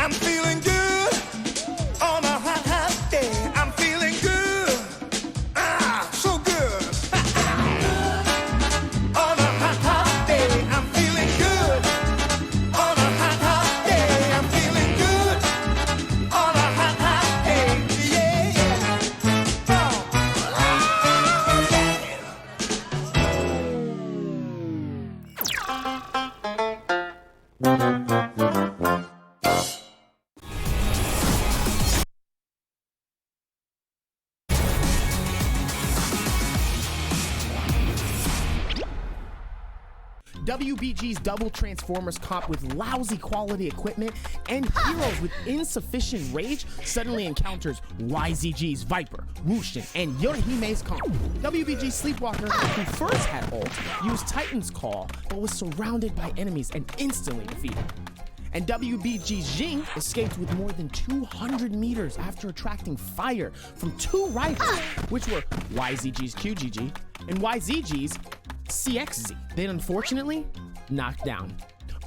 I'm feeling good on a hot, hot day. I'm feeling good, so good. On a hot, hot day, I'm feeling good. On a hot, hot day, I'm feeling good. On a hot, hot day, yeah, yeah. WBG's double Transformers comp with lousy quality equipment and heroes with insufficient rage suddenly encounters YZG's Viper, Wushin, and Yorihime's comp. WBG Sleepwalker, who first had ult, used Titan's Call but was surrounded by enemies and instantly defeated. And WBG's Jing escaped with more than 200 meters after attracting fire from two rivals, which were YZG's QGG and YZG's CXZ, then unfortunately knocked down.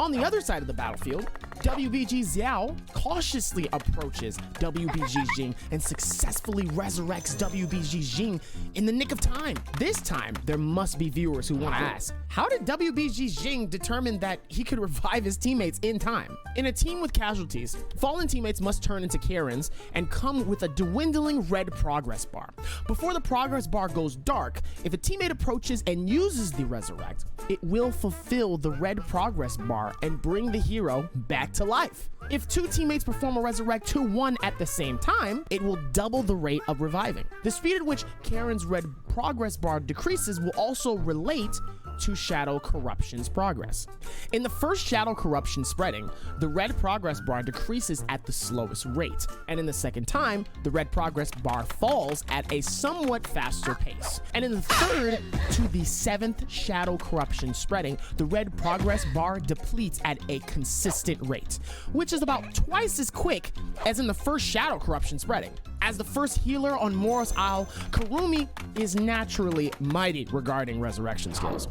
On the other side of the battlefield, WBG Xiao cautiously approaches WBG Jing and successfully resurrects WBG Jing in the nick of time. This time, there must be viewers who want to ask, how did WBG Jing determine that he could revive his teammates in time? In a team with casualties, fallen teammates must turn into Karens and come with a dwindling red progress bar. Before the progress bar goes dark, if a teammate approaches and uses the resurrect, it will fulfill the red progress bar and bring the hero back to life. If two teammates perform a resurrect 2-1 at the same time, it will double the rate of reviving. The speed at which Karen's red progress bar decreases will also relate to Shadow Corruption's progress. In the first Shadow Corruption spreading, the red progress bar decreases at the slowest rate, and in the second time, the red progress bar falls at a somewhat faster pace. And in the third to the seventh Shadow Corruption spreading, the red progress bar depletes at a consistent rate, which is about twice as quick as in the first Shadow Corruption spreading. As the first healer on Moros Isle, Kurumi is naturally mighty regarding resurrection skills.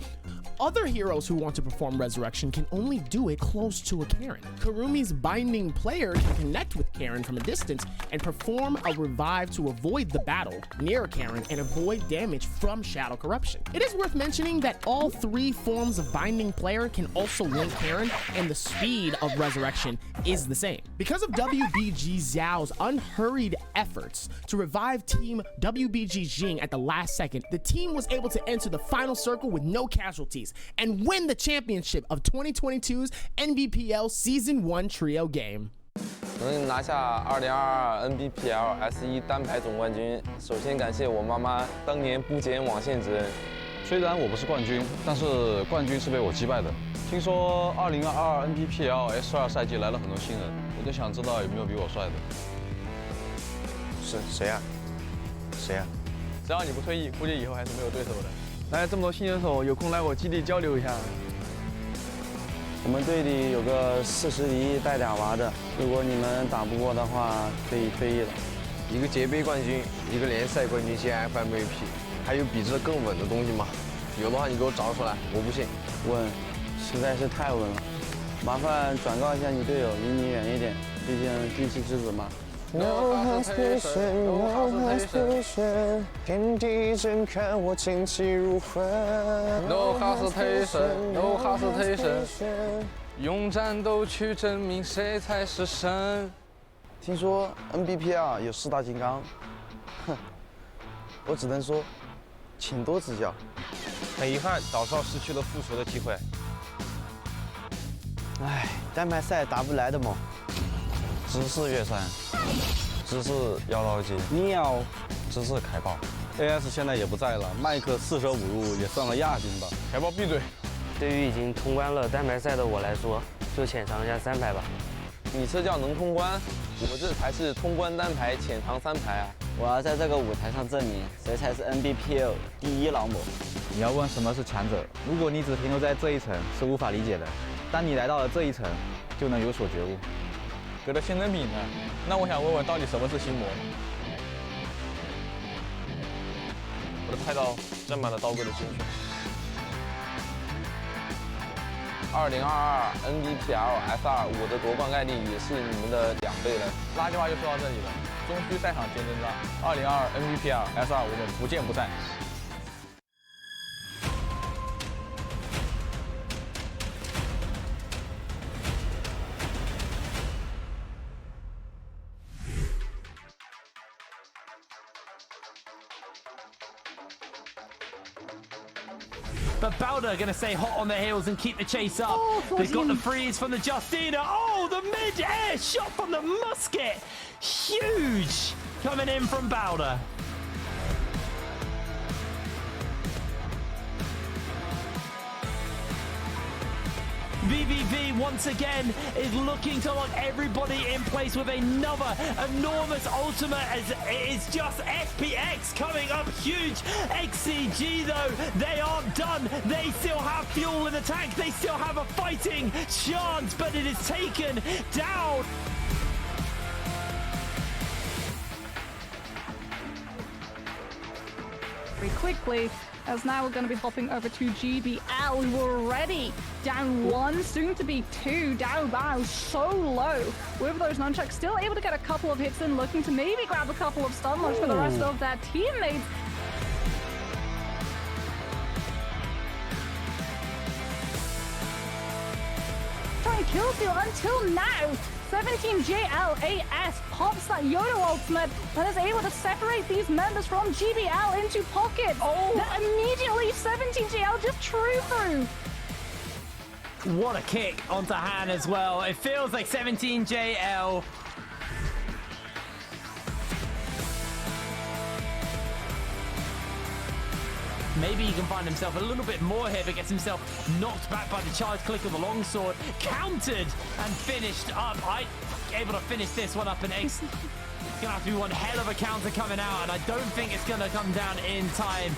Other heroes who want to perform resurrection can only do it close to a Karen. Kurumi's binding player can connect with Karen from a distance and perform a revive to avoid the battle near a Karen and avoid damage from Shadow Corruption. It is worth mentioning that all three forms of binding player can also link Karen, and the speed of resurrection is the same. Because of WBG Xiao's unhurried efforts to revive team WBG Jing at the last second, the team was able to enter the final circle with no casualties and win the championship of 2022's Nbpl Season 1 Trio Game. 能拿下2022 Nbpl S1 单排总冠军，首先感谢我妈妈当年不减网线之恩。虽然我不是冠军，但是冠军是被我击败的。听说2022 Nbpl S2 赛季来了很多新人，我就想知道有没有比我帅的。是谁呀？谁呀？只要你不退役，估计以后还是没有对手的。来这么多新人手，有空来我基地交流一下。我们队里有个40敌带俩娃的，如果你们打不过的话，可以退役了。一个捷杯冠军，一个联赛冠军兼 FMVP， 还有比这更稳的东西吗？有的话你给我找出来，我不信。稳，实在是太稳了。麻烦转告一下你队友，离你远一点，毕竟地气之子嘛。No hesitation, no hesitation， 天地正看我精气如焚。No hesitation, no hesitation， 用战斗去证明谁才是神。听说 Nbpl 有4大金刚，哼，我只能说，请多指教。很遗憾，岛少失去了复仇的机会。唉，单排赛打不来的嘛。知识越山，知识妖刀姬，喵，知识凯豹 ，AS 现在也不在了，麦克4舍5入也算个亚军吧。凯豹闭嘴。对于已经通关了单排赛的我来说，就浅尝一下3排吧。你这叫能通关？我这才是通关单排，浅尝3排啊！我要在这个舞台上证明谁才是 Nbpl 第一劳模。你要问什么是强者？如果你只停留在这一层，是无法理解的。当你来到了这一层，就能有所觉悟。隔着仙人饼呢？那我想问问，到底什么是心魔？我的菜刀沾满了刀哥的鲜血。2022 NBPL S2我的夺冠概率也是你们的2倍了。垃圾话就说到这里了，终须赛场见真章。2022 NBPL S2我们不见不散。But Bowder going to stay hot on their heels and keep the chase up. They've got the freeze from the Justina. Oh, the mid-air shot from the musket. Huge coming in from Bowder. VVV once again is looking to lock everybody in place with another enormous ultimate as it is just SPX coming up huge. XCG though, they aren't done. They still have fuel in the tank. They still have a fighting chance, but it is taken down. Very quickly, as now we're going to be hopping over to GBL. We were already down 1, soon to be 2, down by so low. With those nunchucks, still able to get a couple of hits in, looking to maybe grab a couple of stun locks for the rest of their teammates. Trying to kill steal until now. 17JLAS pops that Yoda ultimate and is able to separate these members from GBL into pockets. That immediately 17JL just true through. What a kick onto Han as well. It feels like 17JL. Maybe he can find himself a little bit more here, but gets himself knocked back by the charge click of the longsword, countered and finished up. Able to finish this one up, and X gonna have to be one hell of a counter coming out, and I don't think it's gonna come down in time.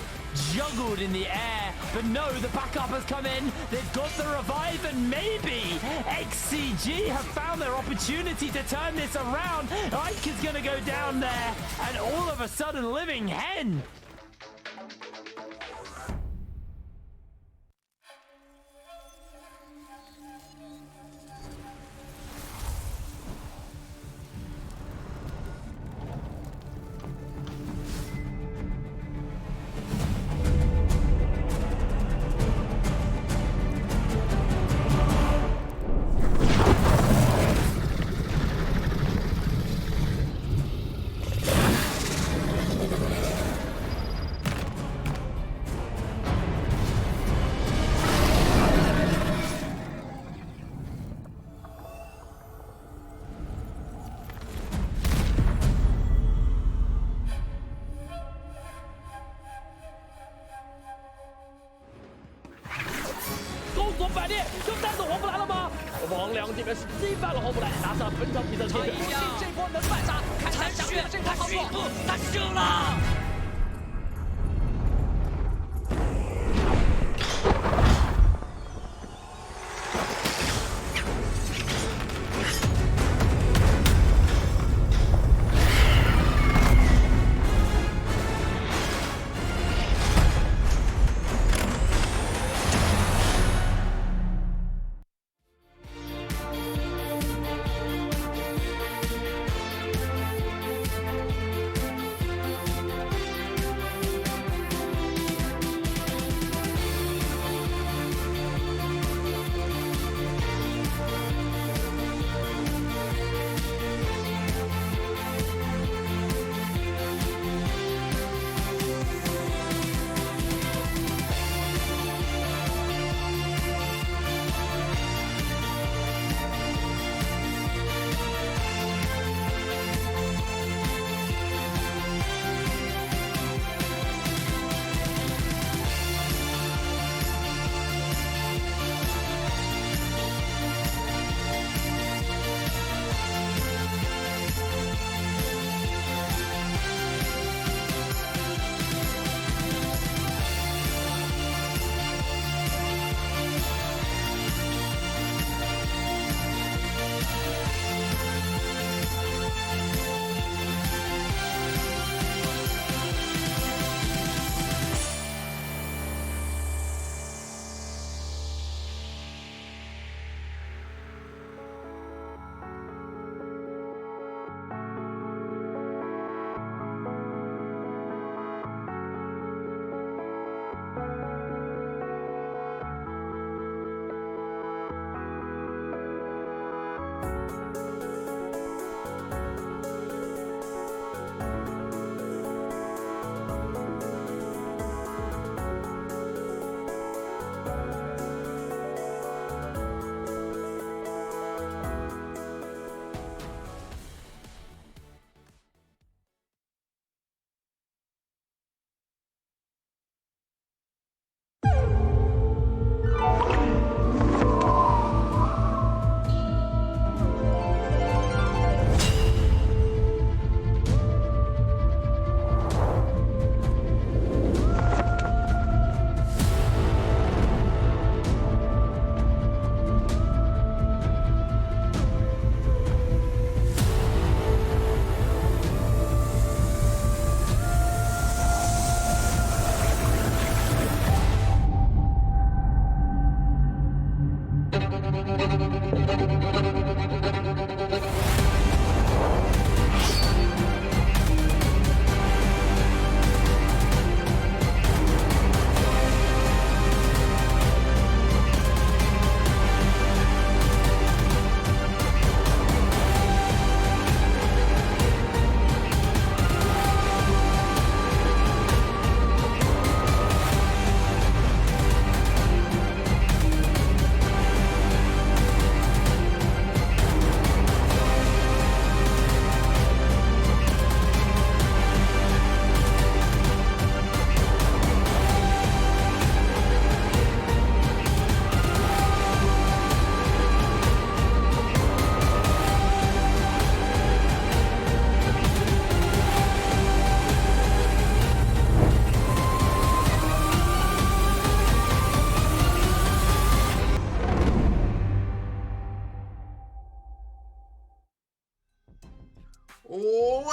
Juggled in the air, but no, the backup has come in. They've got the revive, and maybe XCG have found their opportunity to turn this around. Ike is gonna go down there, and all of a sudden, Living Hen.反列就带走黄不来了吗？王良这边是击败了黄不来，拿下了本场比赛的前面。这波能反杀，看看翔月这波操作，他输了。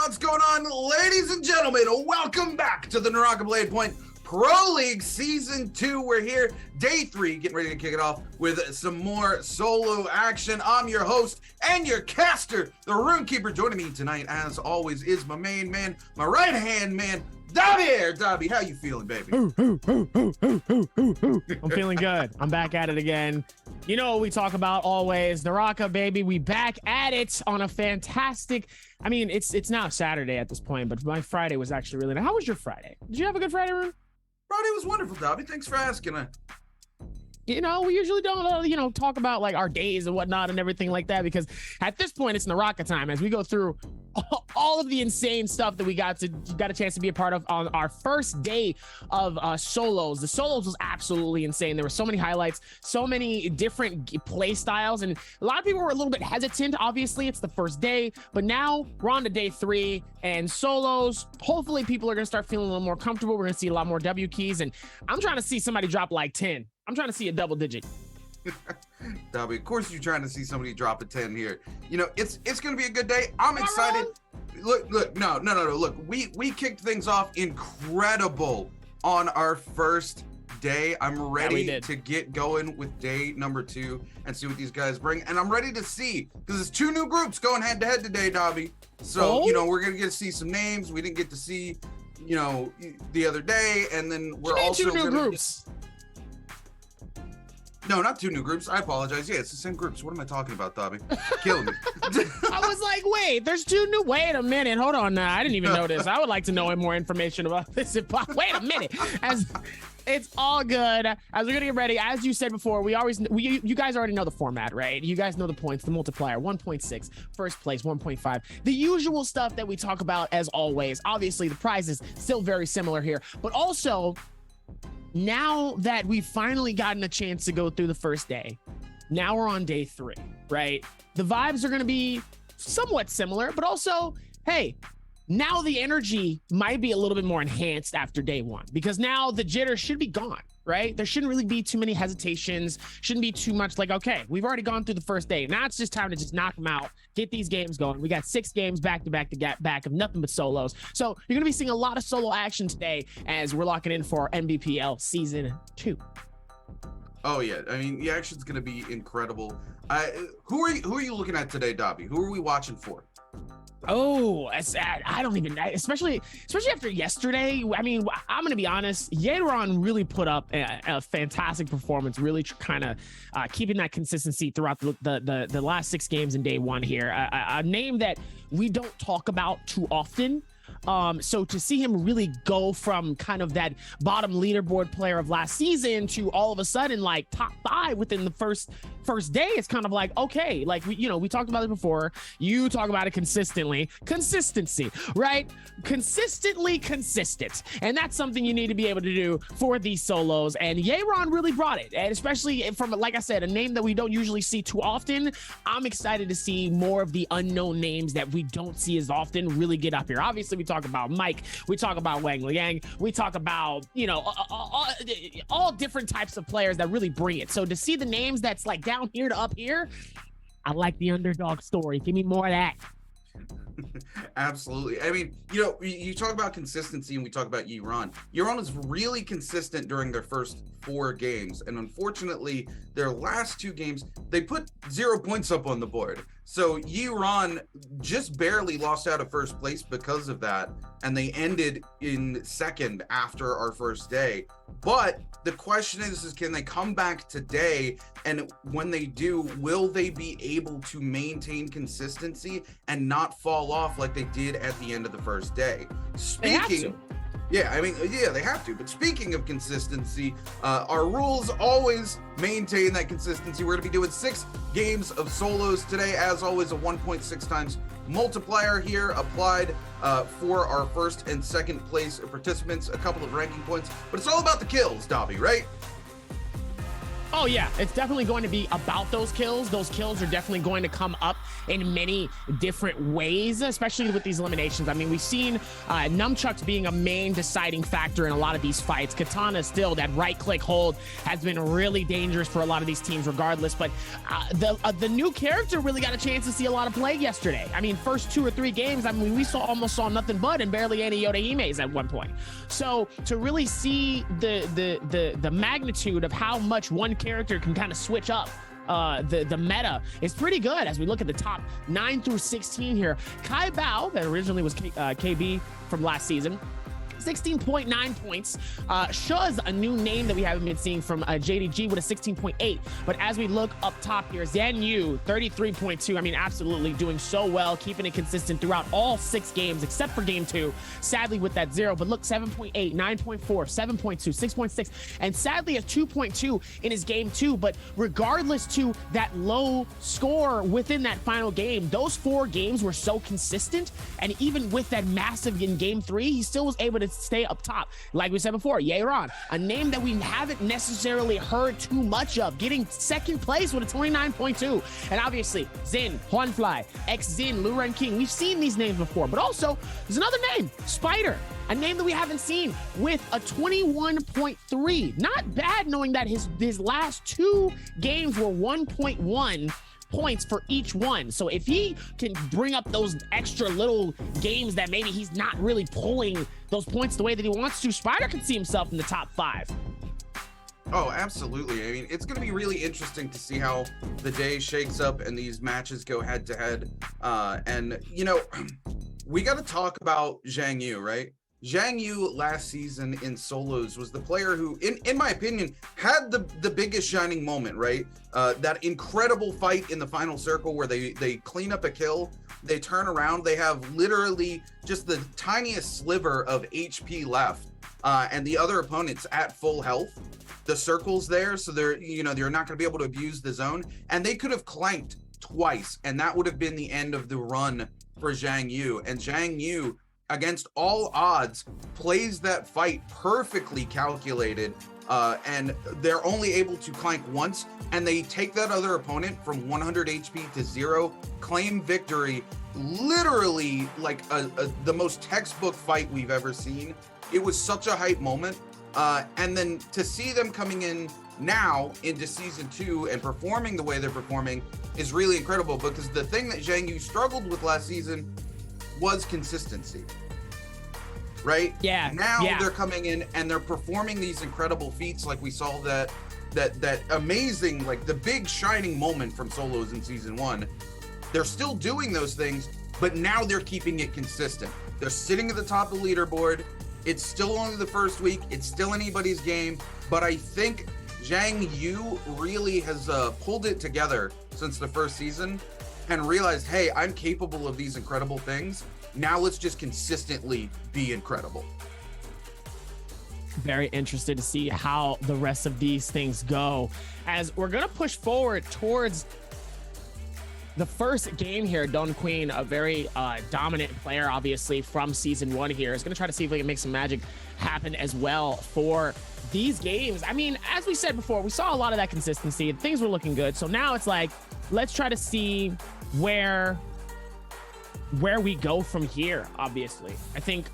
What's going on, ladies and gentlemen? Welcome back to the Naraka Blade Point Pro League Season 2. We're here, Day 3, getting ready to kick it off with some more solo action. I'm your host and your caster, the Runekeeper. Joining me tonight, as always, is my main man, my right-hand man, Dobby. Dobby, how you feeling, baby? I'm feeling good. I'm back at it again. You know what we talk about always, Naraka, baby. We back at it on a fantastic, I mean, it's now Saturday at this point, but my Friday was actually really nice. How was your Friday? Did you have a good Friday, Rune? Friday was wonderful, Dobby. Thanks for asking. You know, we usually don't, talk about like our days and whatnot and everything like that, because at this point it's Naraka time as we go through all of the insane stuff that we got a chance to be a part of on our first day of solos. The solos was absolutely insane. There were so many highlights, so many different play styles, and a lot of people were a little bit hesitant. Obviously, it's the first day, but now we're on to day 3 and solos. Hopefully, people are gonna start feeling a little more comfortable. We're gonna see a lot more W keys, and I'm trying to see somebody drop like 10. I'm trying to see a double digit. Dobby, of course you're trying to see somebody drop a 10 here. You know, it's gonna be a good day. I'm excited. Look, no. Look, we kicked things off incredible on our first day. I'm ready to get going with day number 2 and see what these guys bring. And I'm ready to see, because it's 2 new groups going head to head today, Dobby. So, you know, we're gonna get to see some names we didn't get to see, you know, the other day. And then we're also 2 new groups. No, not 2 new groups. I apologize. Yeah, it's the same groups. What am I talking about, Dobby? Killing me. I was like, wait, there's 2 new. Wait a minute. Hold on now. I didn't even know this. I would like to know more information about this. Wait a minute. It's all good. As we're gonna get ready, as you said before, you guys already know the format, right? You guys know the points, the multiplier, 1.6, first place, 1.5. The usual stuff that we talk about as always. Obviously, the prize is still very similar here, but also, now that we've finally gotten a chance to go through the first day, now we're on day 3, right? The vibes are going to be somewhat similar, but also, hey, now the energy might be a little bit more enhanced after day 1, because now the jitter should be gone, right? There shouldn't really be too many hesitations. Shouldn't be too much like, okay, we've already gone through the first day. Now it's just time to just knock them out, get these games going. We got 6 games back to back of nothing but solos. So you're going to be seeing a lot of solo action today as we're locking in for Nbpl Season 2. Oh, yeah. I mean, the action's going to be incredible. Who are you looking at today, Dobby? Who are we watching for? Oh, I don't even know, especially after yesterday. I mean, I'm going to be honest, Yeron really put up a fantastic performance, really kind of keeping that consistency throughout the last 6 games in day 1 here. A name that we don't talk about too often. So to see him really go from kind of that bottom leaderboard player of last season to all of a sudden like top 5 within the first day, it's kind of like, okay, like we talked about it before. You talk about it consistently. Consistency, right? Consistently consistent. And that's something you need to be able to do for these solos. And Yeron really brought it. And especially from, like I said, a name that we don't usually see too often. I'm excited to see more of the unknown names that we don't see as often really get up here. Obviously, we talk about Mike, we talk about Wang Liang, we talk about, all different types of players that really bring it. So to see the names that's like down here to up here, I like the underdog story. Give me more of that. Absolutely. I mean, you talk about consistency and we talk about Yeron. Yeron is really consistent during their first 4 games. And unfortunately, their last 2 games, they put 0 points up on the board. So Yeron just barely lost out of first place because of that. And they ended in 2nd after our first day. But the question is can they come back today? And when they do, will they be able to maintain consistency and not fall off like they did at the end of the first day? Yeah, I mean, yeah, they have to. But speaking of consistency, our rules always maintain that consistency. We're going to be doing 6 games of solos today. As always, a 1.6 times multiplier here applied for our first and second place participants. A couple of ranking points, but it's all about the kills, Dobby, right? Oh yeah, it's definitely going to be about those kills. Those kills are definitely going to come up in many different ways, especially with these eliminations. I mean, we've seen nunchucks being a main deciding factor in a lot of these fights. Katana still, that right click hold has been really dangerous for a lot of these teams regardless, but the new character really got a chance to see a lot of play yesterday. I mean, first 2 or 3 games, I mean, we almost saw nothing but and barely any Yodahimes at one point. So to really see the magnitude of how much one character can kind of switch up the meta is pretty good as we look at the top 9 through 16 here. Kai Bao, that originally was KB from last season, 16.9 points. Shuz, a new name that we haven't been seeing from JDG, with a 16.8. But as we look up top here, Zan Yu, 33.2. I mean, absolutely doing so well, keeping it consistent throughout all 6 games, except for game 2, sadly with that 0. But look, 7.8, 9.4, 7.2, 6.6, and sadly a 2.2 in his game 2. But regardless to that low score within that final game, those 4 games were so consistent. And even with that massive in game 3, he still was able to stay up top. Like we said before, Yeron, a name that we haven't necessarily heard too much of, getting 2nd place with a 29.2. And obviously, Zin, Huanfly, X-Zin, Luren King, we've seen these names before, but also there's another name, Spider, a name that we haven't seen with a 21.3. Not bad, knowing that his last 2 games were 1.1 points for each one. So if he can bring up those extra little games that maybe he's not really pulling those points the way that he wants to, Spider can see himself in the top 5. Oh, absolutely. I mean, it's going to be really interesting to see how the day shakes up and these matches go head to head. And, you know, we got to talk about Zhang Yu, right? Zhang Yu last season in solos was the player who, in my opinion, had the biggest shining moment, right? That incredible fight in the final circle where they clean up a kill, they turn around, they have literally just the tiniest sliver of HP left, and the other opponent's at full health. The circle's there, so they're not going to be able to abuse the zone, and they could have clanked twice, and that would have been the end of the run for Zhang Yu. And Zhang Yu, against all odds, plays that fight perfectly calculated, and they're only able to clank once, and they take that other opponent from 100 HP to 0, claim victory, literally like the most textbook fight we've ever seen. It was such a hype moment, and then to see them coming in now into season 2 and performing the way they're performing is really incredible, because the thing that Zhang Yu struggled with last season was consistency, right? Yeah. Now they're coming in and they're performing these incredible feats, like we saw that amazing, like the big shining moment from solos in season 1. They're still doing those things, but now they're keeping it consistent. They're sitting at the top of the leaderboard. It's still only the first week. It's still anybody's game, but I think Zhang Yu really has pulled it together since the first season and realized, hey, I'm capable of these incredible things. Now let's just consistently be incredible. Very interested to see how the rest of these things go, as we're going to push forward towards the first game here. Don Queen, a very dominant player, obviously, from season 1 here, is going to try to see if we can make some magic happen as well for these games. I mean, as we said before, we saw a lot of that consistency and things were looking good. So now it's like, let's try to see where we go from here. Obviously, I think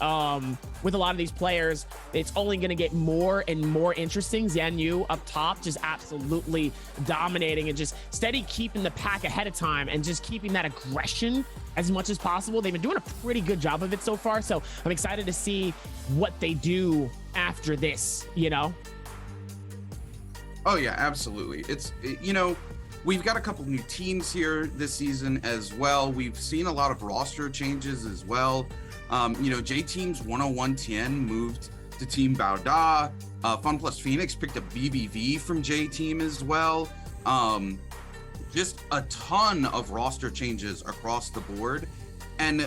with a lot of these players, it's only going to get more and more interesting. Zan Yu up top, just absolutely dominating and just steady keeping the pack ahead of time and just keeping that aggression as much as possible. They've been doing a pretty good job of it so far, so I'm excited to see what they do after this, you know? Oh yeah, absolutely. We've got a couple new teams here this season as well. We've seen a lot of roster changes as well. J-Team's 10110 moved to Team Baoda. Fun Plus Phoenix picked up BBV from J-Team as well. Just a ton of roster changes across the board. And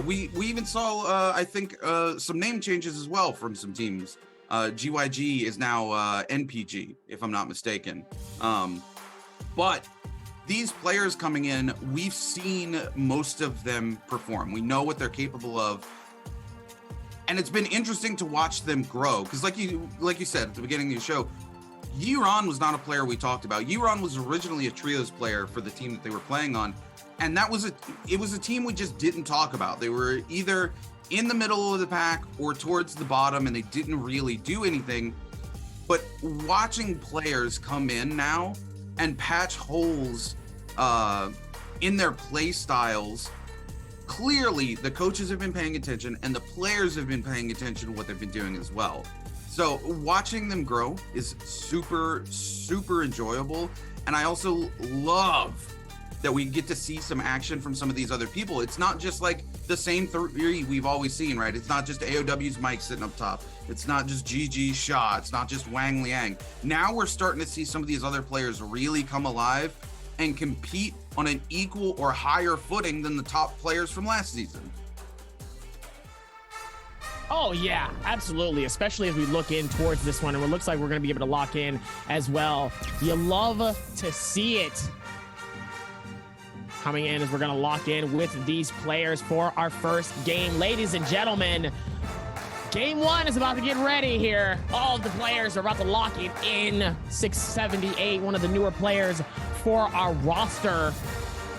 we even saw, I think, some name changes as well from some teams. GYG is now NPG, if I'm not mistaken. But these players coming in, we've seen most of them perform. We know what they're capable of. And it's been interesting to watch them grow. Because like you said at the beginning of the show, Yiran was not a player we talked about. Yiran was originally a trios player for the team that they were playing on, and it was a team we just didn't talk about. They were either in the middle of the pack or towards the bottom, and they didn't really do anything. But watching players come in now and patch holes in their play styles, clearly the coaches have been paying attention and the players have been paying attention to what they've been doing as well. So watching them grow is super, super enjoyable. And I also love that we get to see some action from some of these other people. It's not just like the same three we've always seen, right? It's not just AOW's Mike sitting up top. It's not just GG Shaw. It's not just Wang Liang. Now we're starting to see some of these other players really come alive and compete on an equal or higher footing than the top players from last season. Oh yeah, absolutely. Especially as we look in towards this one, and it looks like we're going to be able to lock in as well. You love to see it coming in as we're going to lock in with these players for our first game. Ladies and gentlemen, game one is about to get ready here. All of the players are about to lock it in. 678, one of the newer players for our roster.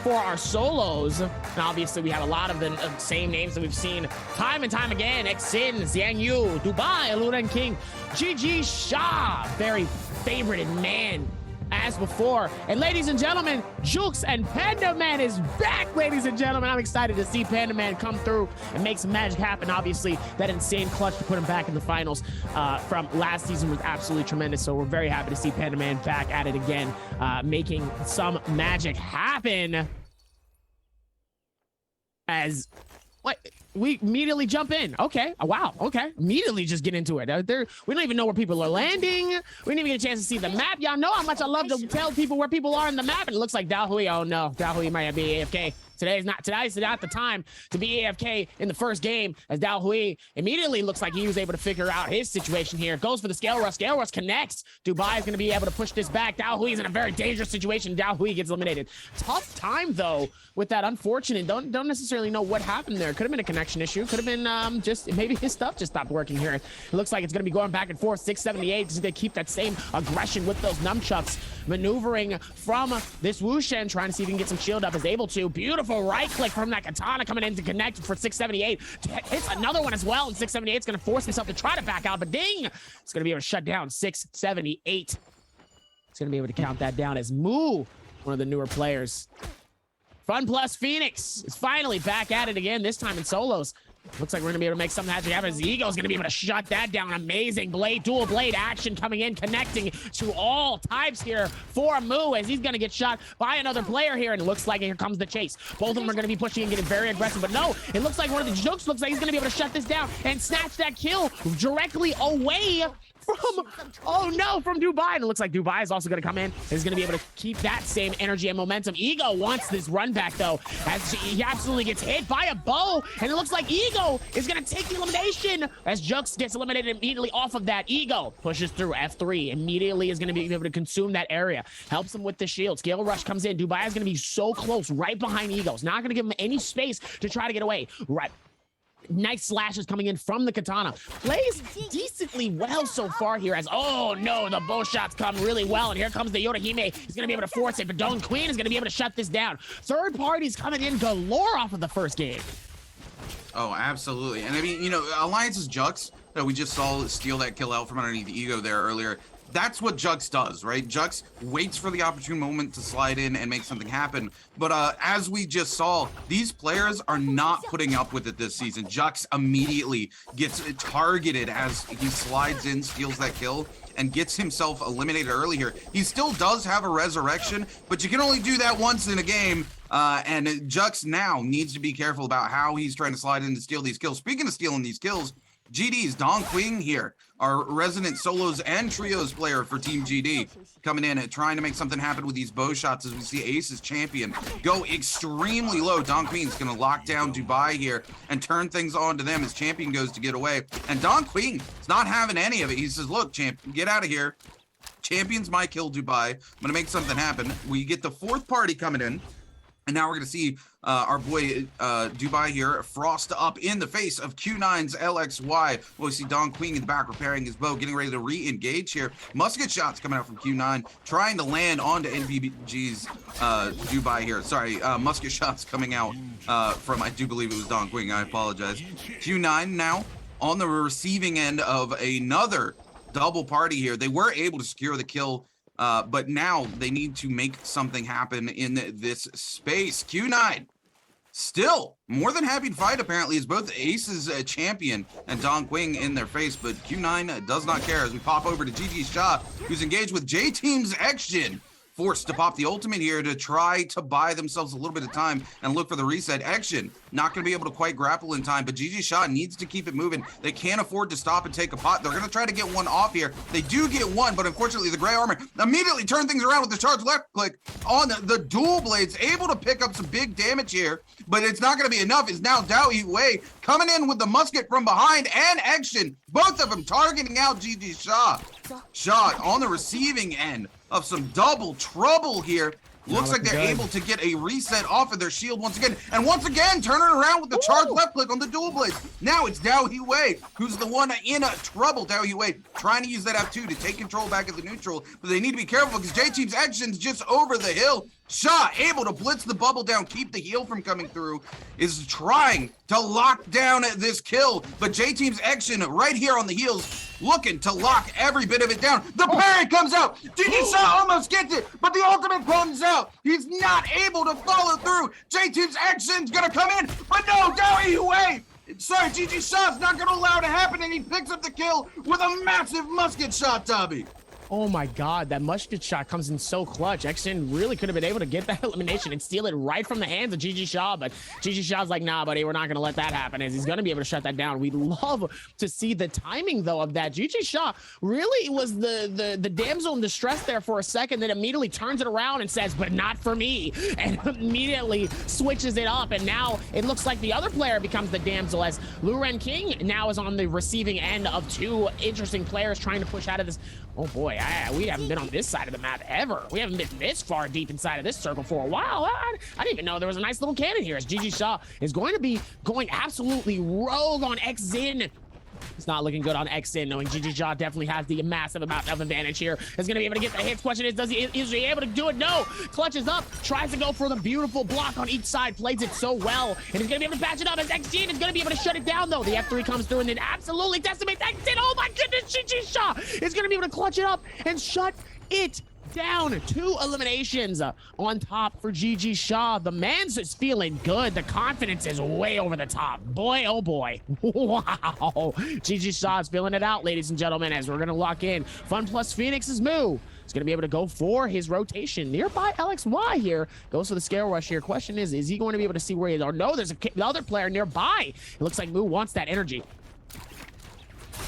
For our solos, and obviously we have a lot of the same names that we've seen time and time again. Xin, Xiang Yu, Dubai, Luren King, GG Shah, very favorited man as before. And ladies and gentlemen, Jukes and Panda Man is back, ladies and gentlemen. I'm excited to see Panda Man come through and make some magic happen. Obviously, that insane clutch to put him back in the finals from last season was absolutely tremendous. So we're very happy to see Panda Man back at it again, making some magic happen. As what we immediately jump in. Okay. Oh, wow. Okay. Immediately just get into it. We don't even know where people are landing. We didn't even get a chance to see the map. Y'all know how much I love to tell people where people are in the map. And it looks like Dahui. Oh no, Dahui might be AFK. Today's not the time to be AFK in the first game, as Dahui immediately looks like he was able to figure out his situation here. Goes for the scale rush. Scale rush connects. Dubai is going to be able to push this back. Dahui is in a very dangerous situation. Dahui gets eliminated. Tough time though with that. Unfortunate. Don't necessarily know what happened there. Could have been a connection issue. Could have been just maybe his stuff just stopped working here. It looks like it's going to be going back and forth. 678 is going to keep that same aggression with those nunchucks, maneuvering from this Wushen, trying to see if he can get some shield up. Is able to. Beautiful right click from that katana coming in to connect for 678. Hits another one as well, and 678 is going to force himself to try to back out, but ding! It's going to be able to shut down 678. It's going to be able to count that down as Moo, one of the newer players. Fun Plus Phoenix is finally back at it again, this time in solos. Looks like we're going to be able to make something magic happen. Ego's going to be able to shut that down. Amazing blade, dual blade action coming in, connecting to all types here for Moo, as he's going to get shot by another player here. And it looks like here comes the chase. Both of them are going to be pushing and getting very aggressive. But no, it looks like one of the jokes looks like he's going to be able to shut this down and snatch that kill directly away from Dubai. And it looks like Dubai is also going to come in. He's going to be able to keep that same energy and momentum. Ego wants this run back though, as he absolutely gets hit by a bow. And it looks like Ego is going to take the elimination as Jux gets eliminated immediately off of that. Ego pushes through F3, immediately is going to be able to consume that area. Helps him with the shield. Scale rush comes in. Dubai is going to be so close right behind Ego. It's not going to give him any space to try to get away. Right. Nice slashes coming in from the katana. Plays decently well so far here, as oh no, the bow shots come really well, and here comes the Yorihime. He's gonna be able to force it, but Don Queen is gonna be able to shut this down. Third parties coming in galore off of the first game. Oh, absolutely. And I mean, you know, Alliance's Jux that we just saw steal that kill out from underneath Ego there earlier. That's what Jux does, right? Jux waits for the opportune moment to slide in and make something happen. But as we just saw, these players are not putting up with it this season. Jux immediately gets targeted as he slides in, steals that kill, and gets himself eliminated early here. He still does have a resurrection, but you can only do that once in a game. And Jux now needs to be careful about how he's trying to slide in to steal these kills. Speaking of stealing these kills, GD's Don Quing here, our resident solos and trios player for Team GD, coming in and trying to make something happen with these bow shots as we see Ace's champion go extremely low. Don Quing's going to lock down Dubai here and turn things on to them as champion goes to get away. And Don Quing is not having any of it. He says, look, champ, get out of here. Champion's my kill, Dubai. I'm going to make something happen. We get the fourth party coming in. And now we're going to see our boy Dubai here frost up in the face of Q9's LXY. We see Don Queen in the back repairing his bow, getting ready to re-engage here. Musket shots coming out from Q9, trying to land onto NBG's Dubai here. Sorry, musket shots coming out from, I do believe it was Don Queen. I apologize. Q9 now on the receiving end of another double party here. They were able to secure the kill, but now they need to make something happen in this space. Q9 still more than happy to fight, apparently, as both Ace's champion and Don Quing in their face, but Q9 does not care as we pop over to GG Shaw, who's engaged with J-Team's Xjin. Forced to pop the ultimate here to try to buy themselves a little bit of time and look for the reset. Action not going to be able to quite grapple in time, but GG Shaw needs to keep it moving. They can't afford to stop and take a pot. They're going to try to get one off here. They do get one, but unfortunately the gray armor immediately turn things around with the charge left click on the dual blades, able to pick up some big damage here, but it's not going to be enough. It's now DAY3 coming in with the musket from behind and Action, both of them targeting out GG Shaw. Shaw on the receiving end of some double trouble here. Looks like they're able to get a reset off of their shield once again. And once again, turning around with the charge left click on the dual blades. Now it's DAY3 who's the one in trouble. DAY3 trying to use that F2 to take control back at the neutral. But they need to be careful because J-Team's Action's just over the hill. Shaw able to blitz the bubble down, keep the heal from coming through, is trying to lock down this kill. But J-Team's Action right here on the heels, looking to lock every bit of it down. The parry comes out. GG Shaw almost gets it, but the ultimate comes out. He's not able to follow through. J-Team's Action's gonna come in, but no, DAY3. Sorry, GG Shaw's not gonna allow it to happen, and he picks up the kill with a massive musket shot, Tubby. Oh my god, that musket shot comes in so clutch. Xjin really could have been able to get that elimination and steal it right from the hands of GG Shaw, but GG Shaw's like, nah, buddy, we're not going to let that happen, as he's going to be able to shut that down. We'd love to see the timing, though, of that. GG Shaw really was the damsel in distress there for a second, then immediately turns it around and says, but not for me, and immediately switches it up, and now it looks like the other player becomes the damsel, as Luren King now is on the receiving end of two interesting players trying to push out of this. Oh boy, we haven't been on this side of the map ever. We haven't been this far deep inside of this circle for a while. I didn't even know there was a nice little cannon here, as GG Shaw is going to be going absolutely rogue on Xjin. It's not looking good on Xjin, knowing GG Shaw definitely has the massive amount of advantage here. Is going to be able to get the hits. Question is he able to do it? No. Clutches up, tries to go for the beautiful block on each side, plays it so well, and he's going to be able to patch it up, as Xjin is going to be able to shut it down, though. The F3 comes through and then absolutely decimates Xjin. Oh my goodness, GG Shaw is going to be able to clutch it up and shut it down. 2 eliminations on top for GG Shaw. The man's is feeling good. The confidence is way over the top. Boy, oh boy. Wow. GG Shaw is feeling it out, ladies and gentlemen, as we're going to lock in. Fun plus Phoenix's move. He's going to be able to go for his rotation. Nearby LXY here goes for the scale rush here. Question is he going to be able to see where he is? Or no, there's another player nearby. It looks like Moo wants that energy.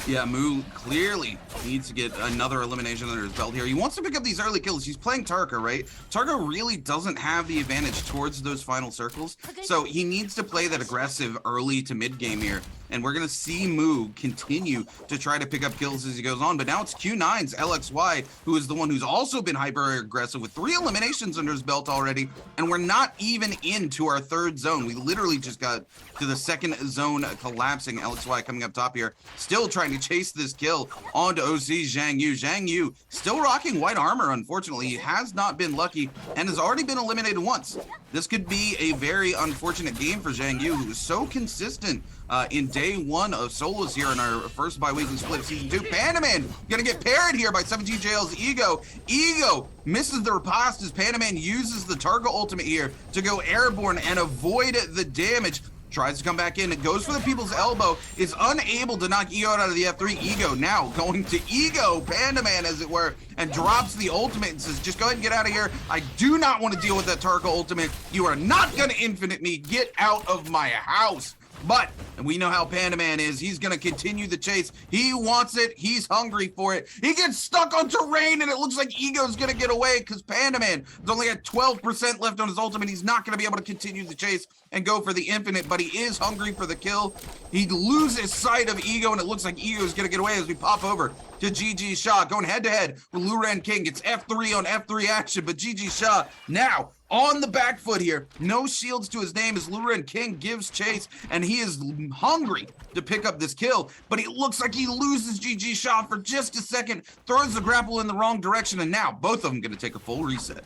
Yeah, Moo clearly needs to get another elimination under his belt here. He wants to pick up these early kills. He's playing Tarka, right? Tarka really doesn't have the advantage towards those final circles, so he needs to play that aggressive early to mid game here. And we're going to see Moo continue to try to pick up kills as he goes on. But now it's Q9's LXY, who is the one who's also been hyper aggressive with 3 eliminations under his belt already. And we're not even into our 3rd zone. We literally just got to the 2nd zone collapsing. LXY coming up top here, still trying to chase this kill onto OC Zhang Yu. Zhang Yu still rocking white armor, unfortunately. He has not been lucky and has already been eliminated once. This could be a very unfortunate game for Zhang Yu, who is so consistent in day 1 of solos here in our first bi-weekly split of season 2. Panaman gonna get parried here by 17JL's Ego. Ego misses the riposte as Panaman uses the Targa ultimate here to go airborne and avoid the damage. Tries to come back in, it goes for the people's elbow, is unable to knock Ego out of the F3. Ego now going to Ego, Pandaman as it were, and drops the ultimate and says, just go ahead and get out of here. I do not want to deal with that Tarka ultimate. You are not gonna infinite me, get out of my house. But we know how Pandaman is. He's going to continue the chase. He wants it. He's hungry for it. He gets stuck on terrain, and it looks like Ego's going to get away because Pandaman has only got 12% left on his ultimate. He's not going to be able to continue the chase and go for the infinite, but he is hungry for the kill. He loses sight of Ego, and it looks like Ego's going to get away as we pop over to GG Shaw, going head to head with Luren King. It's F3 on F3 action, but GG Shaw now on the back foot here. No shields to his name as Luren King gives chase, and he is hungry to pick up this kill, but it looks like he loses GG Shaw for just a second, throws the grapple in the wrong direction, and now both of them going to take a full reset.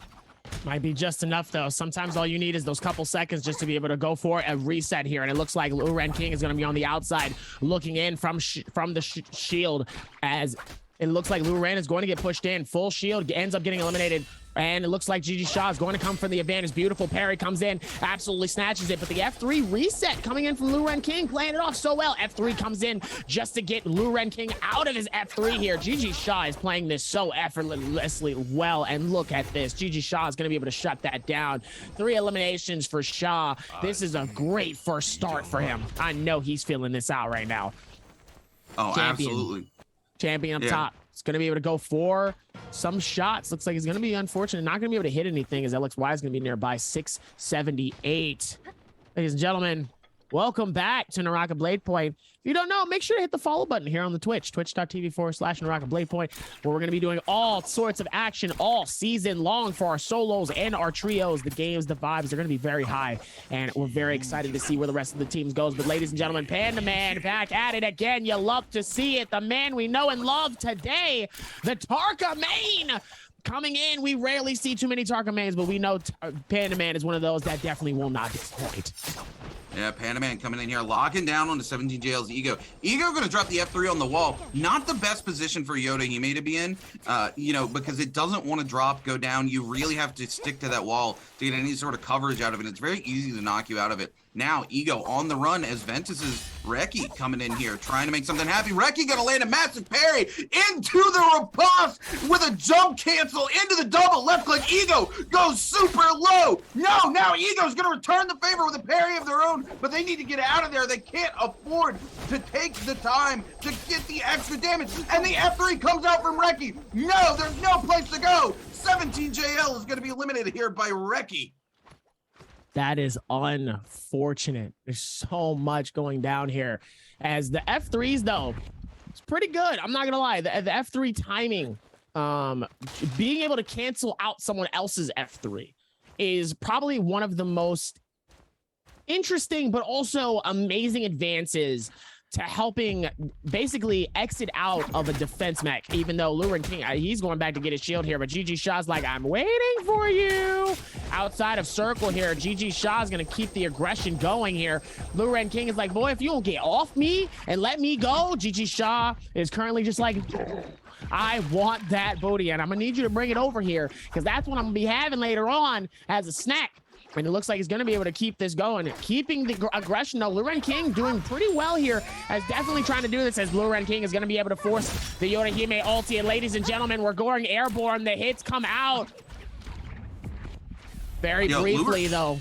Might be just enough, though. Sometimes all you need is those couple seconds just to be able to go for a reset here. And it looks like Luren King is going to be on the outside looking in from the shield, as it looks like Luren is going to get pushed in. Full shield ends up getting eliminated. And it looks like GG Shaw is going to come for the advantage. Beautiful parry comes in, absolutely snatches it. But the F3 reset coming in from Luren King, playing it off so well. F3 comes in just to get Luren King out of his F3 here. GG Shaw is playing this so effortlessly well. And look at this. GG Shaw is going to be able to shut that down. 3 eliminations for Shaw. This is a great first start for him. I know he's feeling this out right now. Oh, absolutely. Champion up top. It's going to be able to go for some shots. Looks like he's going to be unfortunate. Not going to be able to hit anything as LXY is going to be nearby. 678. Ladies and gentlemen, welcome back to Naraka Blade Point. If you don't know, make sure to hit the follow button here on the Twitch, twitch.tv/Naraka Blade Point, where we're going to be doing all sorts of action all season long for our solos and our trios. The games, the vibes are going to be very high, and we're very excited to see where the rest of the teams goes. But ladies and gentlemen, Panda Man back at it again. You love to see it. The man we know and love today, the Tarka main. Coming in, we rarely see too many Tarka mains, but we know Panda Man is one of those that definitely will not disappoint. Yeah, Panda Man coming in here, locking down on the 17JL's Ego. Ego going to drop the F3 on the wall. Not the best position for Yoda Hime to be in, you know, because it doesn't want to drop, go down. You really have to stick to that wall to get any sort of coverage out of it. It's very easy to knock you out of it. Now, Ego on the run as Ventus's Reki coming in here, trying to make something happen. Reki gonna land a massive parry into the riposte with a jump cancel into the double left click. Ego goes super low. No, now Ego's gonna return the favor with a parry of their own, but they need to get out of there. They can't afford to take the time to get the extra damage. And the F3 comes out from Reki. No, there's no place to go. 17JL is gonna be eliminated here by Reki. That is unfortunate. There's so much going down here. As the F3s, though, it's pretty good. I'm not going to lie. The F3 timing, being able to cancel out someone else's F3 is probably one of the most interesting but also amazing advances to helping basically exit out of a defense mech, even though Luren King, he's going back to get his shield here, but GG Shaw's like, I'm waiting for you. Outside of circle here, GG Shaw's going to keep the aggression going here. Luren King is like, boy, if you don't get off me and let me go, GG Shaw is currently just like, I want that booty, and I'm going to need you to bring it over here, because that's what I'm going to be having later on as a snack. And it looks like he's going to be able to keep this going. Keeping the aggression, though. Luren King doing pretty well here. As definitely trying to do this, as Luren King is going to be able to force the Yoda Hime ulti. And ladies and gentlemen, we're going airborne. The hits come out. Very briefly, though.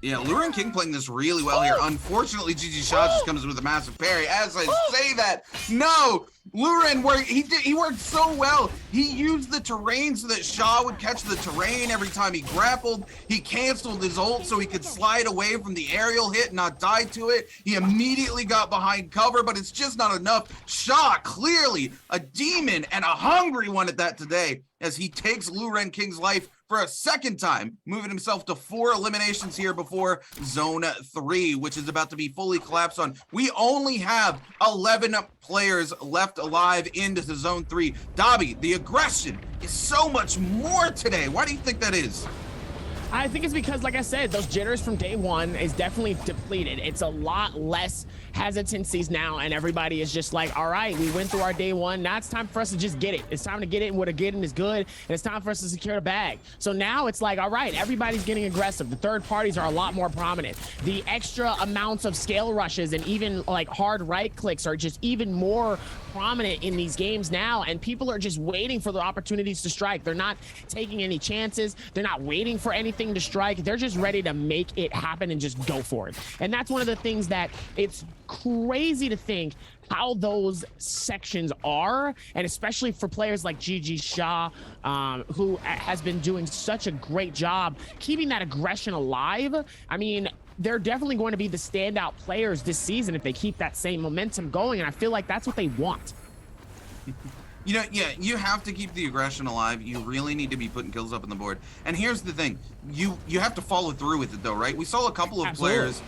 Yeah, Luren King playing this really well here. Unfortunately, GG Shaw just comes with a massive parry. As I say that, no, Luren, he worked so well. He used the terrain so that Shaw would catch the terrain every time he grappled. He canceled his ult so he could slide away from the aerial hit and not die to it. He immediately got behind cover, but it's just not enough. Shaw, clearly a demon and a hungry one at that today, as he takes Luren King's life for a second time, moving himself to 4 eliminations here before Zone 3, which is about to be fully collapsed on. We only have 11 players left alive into the Zone 3. Dobby, the aggression is so much more today. Why do you think that is? I think it's because, like I said, those jitters from day one is definitely depleted. It's a lot less hesitancies now, and everybody is just like, all right, we went through our day one. Now it's time for us to just get it. It's time to get it, and what a getting is good, and it's time for us to secure the bag. So now it's like, all right, everybody's getting aggressive. The third parties are a lot more prominent. The extra amounts of scale rushes and even like hard right clicks are just even more prominent in these games now, and people are just waiting for the opportunities to strike. They're not taking any chances. They're not waiting for anything to strike. They're just ready to make it happen and just go for it. And that's one of the things that it's crazy to think how those sections are, and especially for players like GG Shaw, who has been doing such a great job keeping that aggression alive. I mean, they're definitely going to be the standout players this season if they keep that same momentum going, and I feel like that's what they want. You know, yeah, you have to keep the aggression alive. You really need to be putting kills up on the board. And here's the thing, you have to follow through with it though, right? We saw a couple of players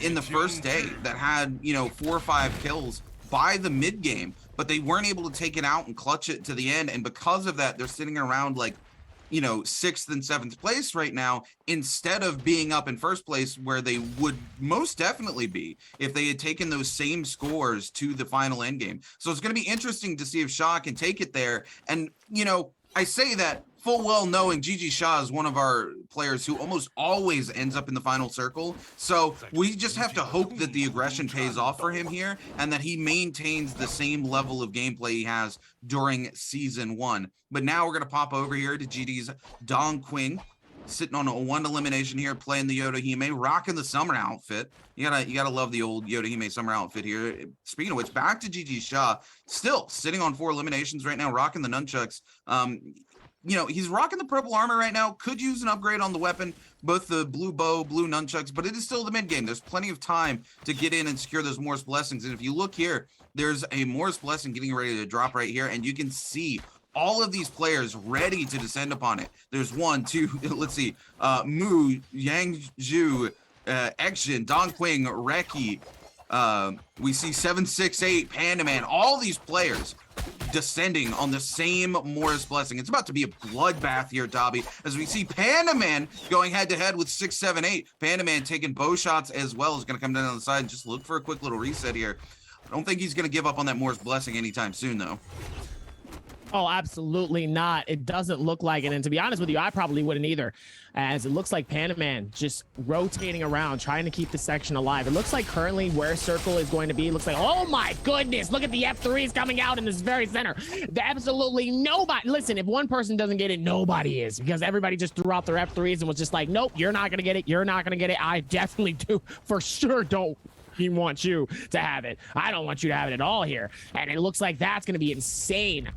in the first day that had, you know, 4 or 5 kills by the mid game, but they weren't able to take it out and clutch it to the end. And because of that, they're sitting around like, you know, 6th and 7th place right now, instead of being up in 1st place where they would most definitely be if they had taken those same scores to the final end game. So it's going to be interesting to see if Shaw can take it there. And, you know, I say that full well knowing GG Shaw is one of our players who almost always ends up in the final circle. So we just have to hope that the aggression pays off for him here and that he maintains the same level of gameplay he has during season 1. But now we're going to pop over here to GD's Dong Quing, sitting on a 1 elimination here, playing the Yodohime, rocking the summer outfit. You gotta love the old Yodohime summer outfit here. Speaking of which, back to GG Shaw, still sitting on 4 eliminations right now, rocking the nunchucks. You know, he's rocking the purple armor right now, could use an upgrade on the weapon, both the blue bow, blue nunchucks, but it is still the mid game. There's plenty of time to get in and secure those Morse blessings. And if you look here, there's a Morse blessing getting ready to drop right here, and you can see all of these players ready to descend upon it. There's 1, 2, let's see, Mu, Yangju, Action, Dong Quing, Reki. We see 768, Panda Man, all these players descending on the same Morris blessing. It's about to be a bloodbath here, Dobby, as we see Panda Man going head to head with 678. Panda Man taking bow shots as well, is going to come down on the side and just look for a quick little reset here. I don't think he's going to give up on that Morris blessing anytime soon, though. Oh, absolutely not. It doesn't look like it. And to be honest with you, I probably wouldn't either, as it looks like Panaman just rotating around, trying to keep the section alive. It looks like currently where Circle is going to be, looks like, oh my goodness, look at the F3s coming out in this very center. Absolutely nobody. Listen, if one person doesn't get it, nobody is, because everybody just threw out their F3s and was just like, nope, you're not going to get it. You're not going to get it. I definitely do. For sure don't. He wants you to have it. I don't want you to have it at all here. And it looks like that's going to be insane.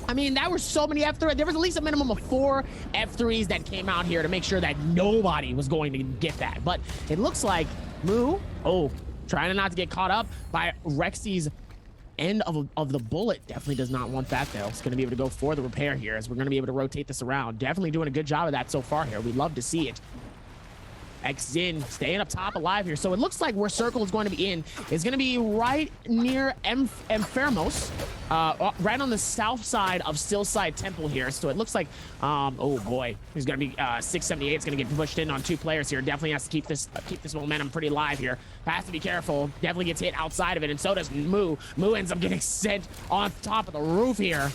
I mean, that were so many F3s. There was at least a minimum of 4 F3s that came out here to make sure that nobody was going to get that. But it looks like Mu, trying not to get caught up by Rexy's end of the bullet. Definitely does not want that, though. It's going to be able to go for the repair here, as we're going to be able to rotate this around. Definitely doing a good job of that so far here. We'd love to see it. Xin staying up top alive here. So it looks like where Circle is going to be in is going to be right near Enfermos, right on the south side of Stillside Temple here. So it looks like, oh boy, he's going to be 678. It's going to get pushed in on 2 players here. Definitely has to keep this momentum pretty live here. Has to be careful. Definitely gets hit outside of it, and so does Mu. Mu ends up getting sent on top of the roof here.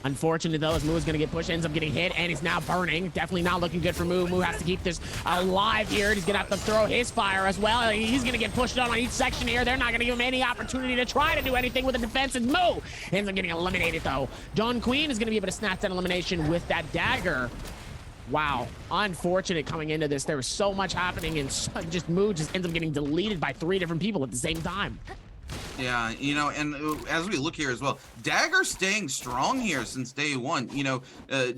Unfortunately, though, as Mu is going to get pushed, ends up getting hit, and he's now burning. Definitely not looking good for Mu. Mu has to keep this alive here. He's going to have to throw his fire as well. He's going to get pushed on each section here. They're not going to give him any opportunity to try to do anything with the defense. And Mu ends up getting eliminated, though. Don Queen is going to be able to snatch that elimination with that dagger. Wow, unfortunate coming into this. There was so much happening, and just Mu just ends up getting deleted by 3 different people at the same time. Yeah, you know, and as we look here as well, Dagger staying strong here since day 1. You know,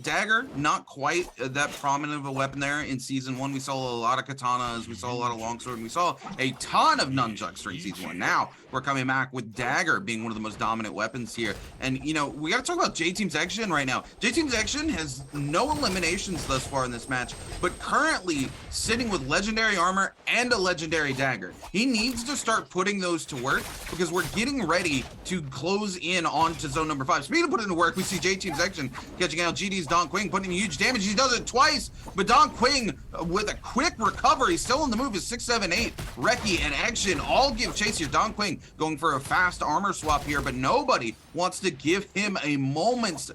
Dagger, not quite that prominent of a weapon there in season 1. We saw a lot of katanas, we saw a lot of longsword, and we saw a ton of nunchucks during season 1. Now we're coming back with Dagger being one of the most dominant weapons here. And, you know, we got to talk about J-Team's Action right now. J-Team's Action has no eliminations thus far in this match, but currently sitting with legendary armor and a legendary dagger. He needs to start putting those to work, because we're getting ready to close in onto zone number 5. Speaking of putting to work, we see J-Team's Action catching out GD's Don Quing, putting in huge damage. He does it twice, but Don Quing with a quick recovery, still in the move is 678. Reki and Action all give chase here. Don Quing going for a fast armor swap here, but nobody wants to give him a moment's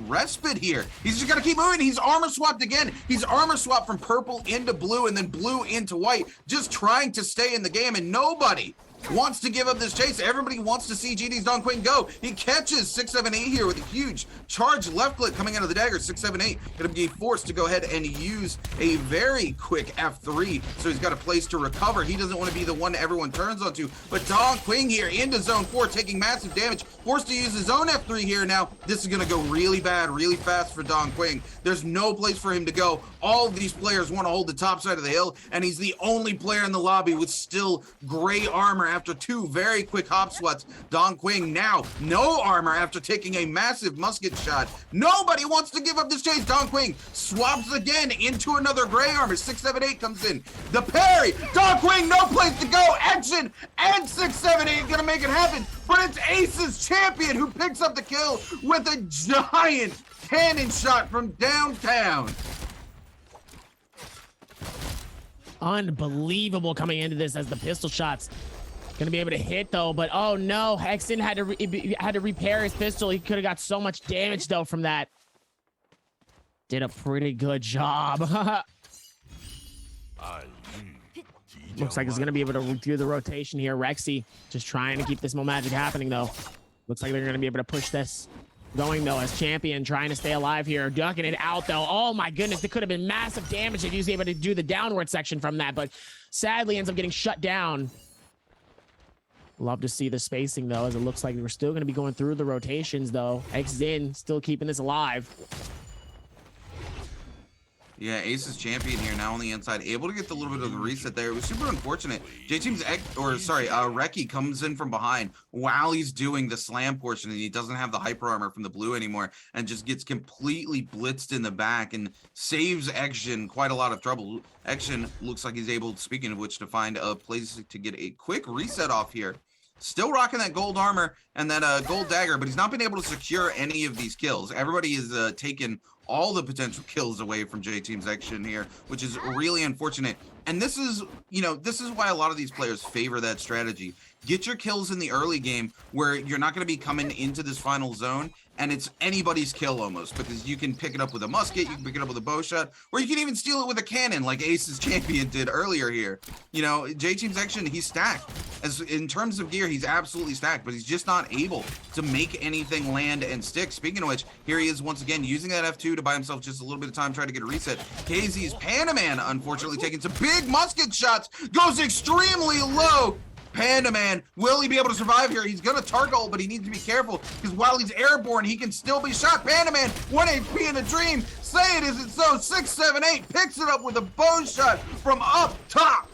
respite here. He's just got to keep moving. He's armor swapped again. He's armor swapped from purple into blue and then blue into white, just trying to stay in the game, and nobody wants to give up this chase. Everybody wants to see GD's Don Quinn go. He catches 678 here with a huge charge left click coming out of the dagger. 678 going to be forced to go ahead and use a very quick F3, so he's got a place to recover. He doesn't want to be the one everyone turns onto, but Don Quinn here into zone 4, taking massive damage, forced to use his own F3 here. Now this is going to go really bad really fast for Don Quinn. There's no place for him to go. All of these players want to hold the top side of the hill, and he's the only player in the lobby with still gray armor after 2 very quick hop sweats. Don Quing now no armor after taking a massive musket shot. Nobody wants to give up this chase. Don Quing swaps again into another gray armor. 678 comes in. The parry. Don Quing, no place to go. Action and 678 gonna make it happen. But it's Ace's Champion who picks up the kill with a giant cannon shot from downtown. Unbelievable coming into this as the pistol shots gonna be able to hit though, but oh no, Hexen had to repair his pistol. He could have got so much damage though from that. Did a pretty good job. Looks like he's gonna be able to do the rotation here. Rexy just trying to keep this magic happening though. Looks like they're gonna be able to push this going though as Champion trying to stay alive here, ducking it out though. Oh my goodness, it could have been massive damage if he was able to do the downward section from that, but sadly ends up getting shut down. Love to see the spacing though, as it looks like we're still going to be going through the rotations though. Xin still keeping this alive. Yeah, Ace's Champion here now on the inside, able to get the little bit of the reset there. It was super unfortunate. Reki comes in from behind while he's doing the slam portion, and he doesn't have the hyper armor from the blue anymore, and just gets completely blitzed in the back and saves Xin quite a lot of trouble. Xin looks like he's able, speaking of which, to find a place to get a quick reset off here. Still rocking that gold armor and that gold dagger, but he's not been able to secure any of these kills. Everybody is taken all the potential kills away from J-Team's Xin here, which is really unfortunate. And this is, this is why a lot of these players favor that strategy. Get your kills in the early game where you're not going to be coming into this final zone and it's anybody's kill almost, because you can pick it up with a musket, you can pick it up with a bow shot, or you can even steal it with a cannon like Ace's Champion did earlier here. J-Team's Xin, he's stacked. As in terms of gear, he's absolutely stacked, but he's just not able to make anything land and stick. Speaking of which, here he is once again using that F2 to buy himself just a little bit of time, trying to get a reset. KZ's Panaman, unfortunately, taking some big musket shots, goes extremely low. Pandaman, will he be able to survive here? He's gonna target, but he needs to be careful because while he's airborne, he can still be shot. Pandaman, 1 HP in a dream. Say it isn't so. 678 picks it up with a bow shot from up top.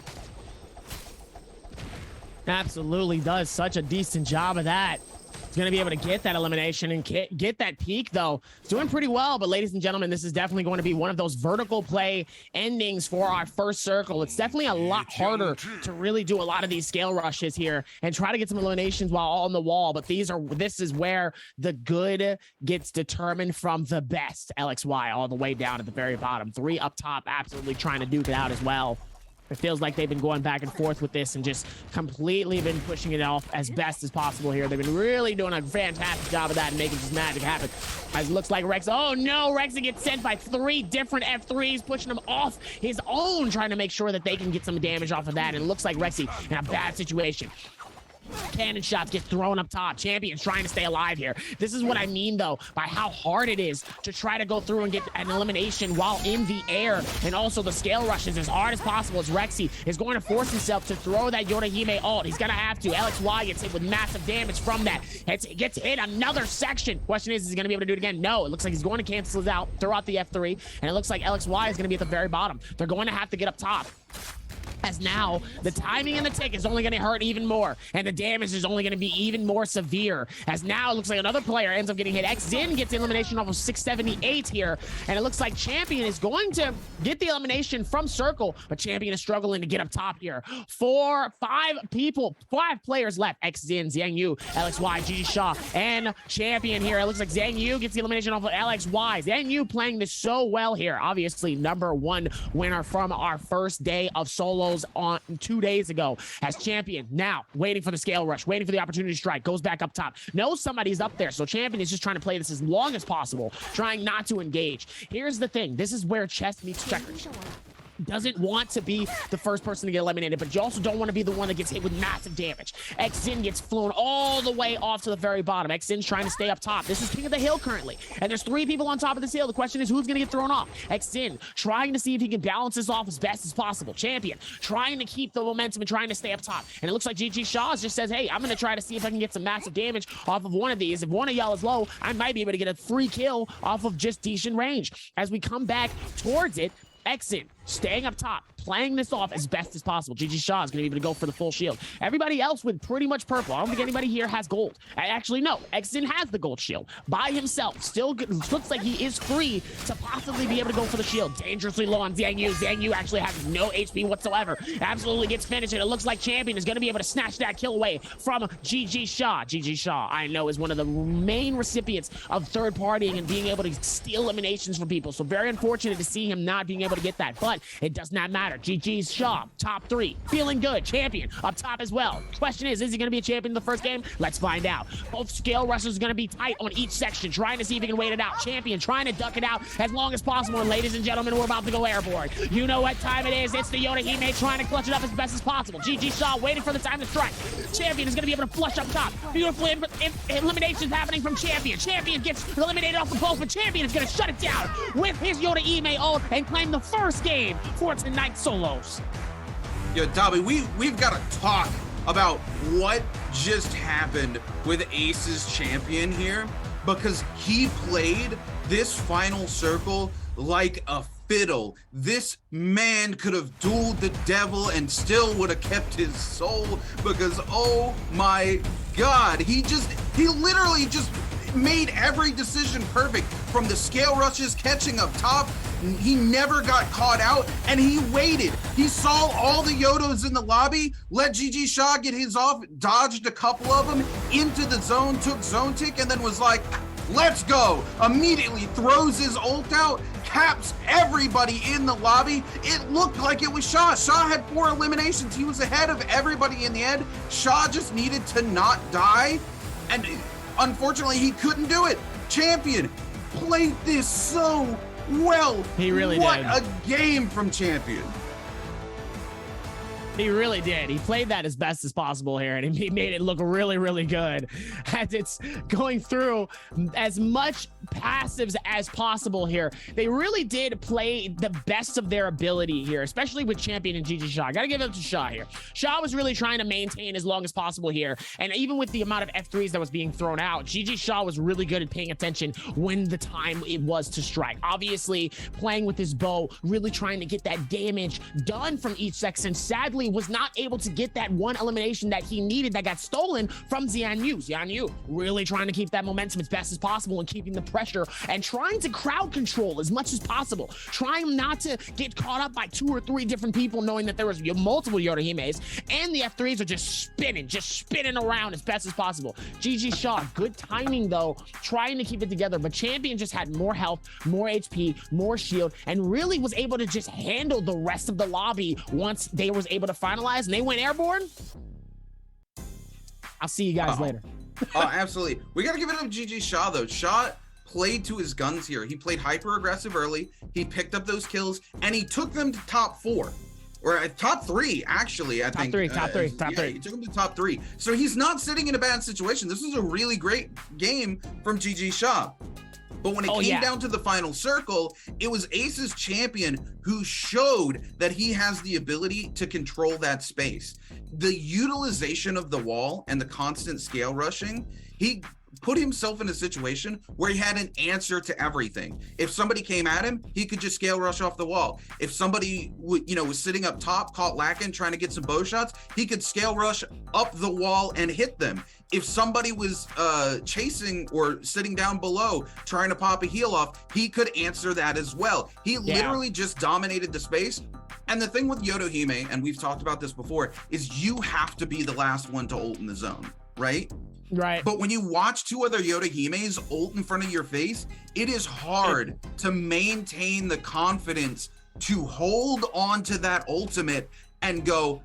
Absolutely does such a decent job of that. He's going to be able to get that elimination and get that peak, though. It's doing pretty well, but ladies and gentlemen, this is definitely going to be one of those vertical play endings for our first circle. It's definitely a lot harder to really do a lot of these scale rushes here and try to get some eliminations while on the wall, but this is where the good gets determined from the best. LXY all the way down at the very bottom. 3 up top, absolutely trying to duke it out as well. It feels like they've been going back and forth with this and just completely been pushing it off as best as possible here. They've been really doing a fantastic job of that and making this magic happen. As it looks like Rex, oh no, Rexy gets sent by 3 different F3s, pushing him off his own, trying to make sure that they can get some damage off of that. And it looks like Rexy in a bad situation. Cannon shots get thrown up top. Champion's trying to stay alive here. This is what I mean, though, by how hard it is to try to go through and get an elimination while in the air. And also the scale rushes as hard as possible as Rexy is going to force himself to throw that Yorihime ult. He's going to have to. LXY gets hit with massive damage from that. Gets hit another section. Question is he going to be able to do it again? No. It looks like he's going to cancel it out, throw out the F3, and it looks like LXY is going to be at the very bottom. They're going to have to get up top. As now, the timing and the tick is only going to hurt even more, and the damage is only going to be even more severe. As now, it looks like another player ends up getting hit. Xin gets the elimination off of 678 here, and it looks like Champion is going to get the elimination from Circle, but Champion is struggling to get up top here. 5 players left. Xin, Zhang Yu, LXY, GG Shaw, and Champion here. It looks like Zhang Yu gets the elimination off of LXY. Zhang Yu playing this so well here. Obviously, #1 winner from our first day of solos on 2 days ago as Champion now waiting for the scale rush, waiting for the opportunity to strike, goes back up top, knows somebody's up there, so Champion is just trying to play this as long as possible, trying not to engage. Here's the thing, this is where chess meets checkers. Doesn't want to be the first person to get eliminated, but you also don't want to be the one that gets hit with massive damage. Xin gets flown all the way off to the very bottom. Xin's trying to stay up top. This is King of the Hill currently, and there's 3 people on top of this hill. The question is who's going to get thrown off. Xin trying to see if he can balance this off as best as possible. Champion trying to keep the momentum and trying to stay up top. And it looks like GG Shaw just says, hey, I'm going to try to see if I can get some massive damage off of one of these. If one of y'all is low, I might be able to get a free kill off of just decent range. As we come back towards it, Xin staying up top, playing this off as best as possible. GG Shaw is going to be able to go for the full shield. Everybody else with pretty much purple. I don't think anybody here has gold. Actually, no. Exton has the gold shield by himself. Still looks like he is free to possibly be able to go for the shield. Dangerously low on Xiang Yu. Xiang Yu actually has no HP whatsoever. Absolutely gets finished, and it looks like Champion is going to be able to snatch that kill away from GG Shaw. GG Shaw, I know, is one of the main recipients of third partying and being able to steal eliminations from people. So very unfortunate to see him not being able to get that, but it does not matter. GG's Shaw, top 3, feeling good. Champion up top as well. Question is he going to be a champion in the first game? Let's find out. Both scale rushers are going to be tight on each section, trying to see if he can wait it out. Champion trying to duck it out as long as possible. And ladies and gentlemen, we're about to go airborne. You know what time it is. It's the Yoda Hime trying to clutch it up as best as possible. GG Shaw waiting for the time to strike. Champion is going to be able to flush up top. Beautiful eliminations happening from Champion. Champion gets eliminated off the post, but Champion is going to shut it down with his Yoda Hime ult and claim the first game for tonight's solos. Yo, Dobby, we've got to talk about what just happened with Ace's Champion here, because he played this final circle like a fiddle. This man could have dueled the devil and still would have kept his soul, because oh my god, he literally just made every decision perfect, from the scale rushes catching up top. He never got caught out, and he waited. He saw all the Yodos in the lobby, let GG Shaw get his off, dodged a couple of them into the zone, took zone tick, and then was like, let's go. Immediately throws his ult out, caps everybody in the lobby. It looked like it was Shaw. Shaw had 4 eliminations. He was ahead of everybody in the end. Shaw just needed to not die, and unfortunately he couldn't do it. Champion played this so well. He really did. What a game from Champion. He really did. He played that as best as possible here, and he made it look really, really good. As it's going through as much passives as possible here. They really did play the best of their ability here, especially with Champion and GG Shaw. Gotta give it up to Shaw here. Shaw was really trying to maintain as long as possible here, and even with the amount of F3s that was being thrown out, GG Shaw was really good at paying attention when the time it was to strike. Obviously, playing with his bow, really trying to get that damage done from each section. Sadly, was not able to get that one elimination that he needed that got stolen from Xiang Yu. Xiang Yu really trying to keep that momentum as best as possible and keeping the pressure and trying to crowd control as much as possible. Trying not to get caught up by 2 or 3 different people, knowing that there was multiple Yoda Himes, and the F3s are just spinning around as best as possible. GG Shaw, good timing though, trying to keep it together, but Champion just had more health, more HP, more shield, and really was able to just handle the rest of the lobby once they was able to finalize and they went airborne. I'll see you guys later. Oh, absolutely. We got to give it up to GG Shaw, though. Shaw played to his guns here. He played hyper aggressive early. He picked up those kills, and he took them to top 4. Or top 3, actually, I think. Top three. He took him to top 3. So he's not sitting in a bad situation. This was a really great game from GG Shaw. But when it came down to the final circle, it was Ace's Champion who showed that he has the ability to control that space. The utilization of the wall and the constant scale rushing, he put himself in a situation where he had an answer to everything. If somebody came at him, he could just scale rush off the wall. If somebody was sitting up top, caught lacking, trying to get some bow shots, he could scale rush up the wall and hit them. If somebody was chasing or sitting down below, trying to pop a heal off, he could answer that as well. He literally just dominated the space. And the thing with Yoda Hime, and we've talked about this before, is you have to be the last one to ult in the zone, right? Right. But when you watch 2 other Yoda Himes ult in front of your face, it is hard to maintain the confidence to hold on to that ultimate and go,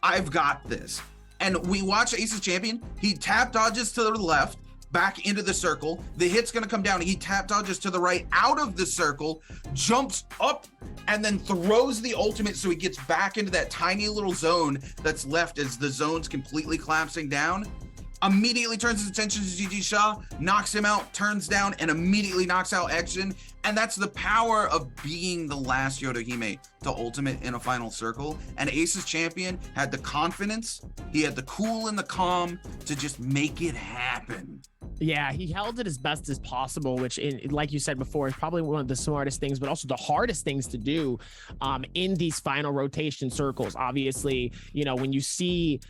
I've got this. And we watch Ace's Champion, he tap dodges to the left, back into the circle. The hit's gonna come down. He tap dodges to the right, out of the circle, jumps up, and then throws the ultimate so he gets back into that tiny little zone that's left as the zone's completely collapsing down. Immediately turns his attention to GG Shaw, knocks him out, turns down, and immediately knocks out Exton. And that's the power of being the last Yoda Hime to ultimate in a final circle. And Ace's Champion had the confidence, he had the cool and the calm to just make it happen. Yeah, he held it as best as possible, which, like you said before, is probably one of the smartest things, but also the hardest things to do in these final rotation circles. Obviously, you know, when you see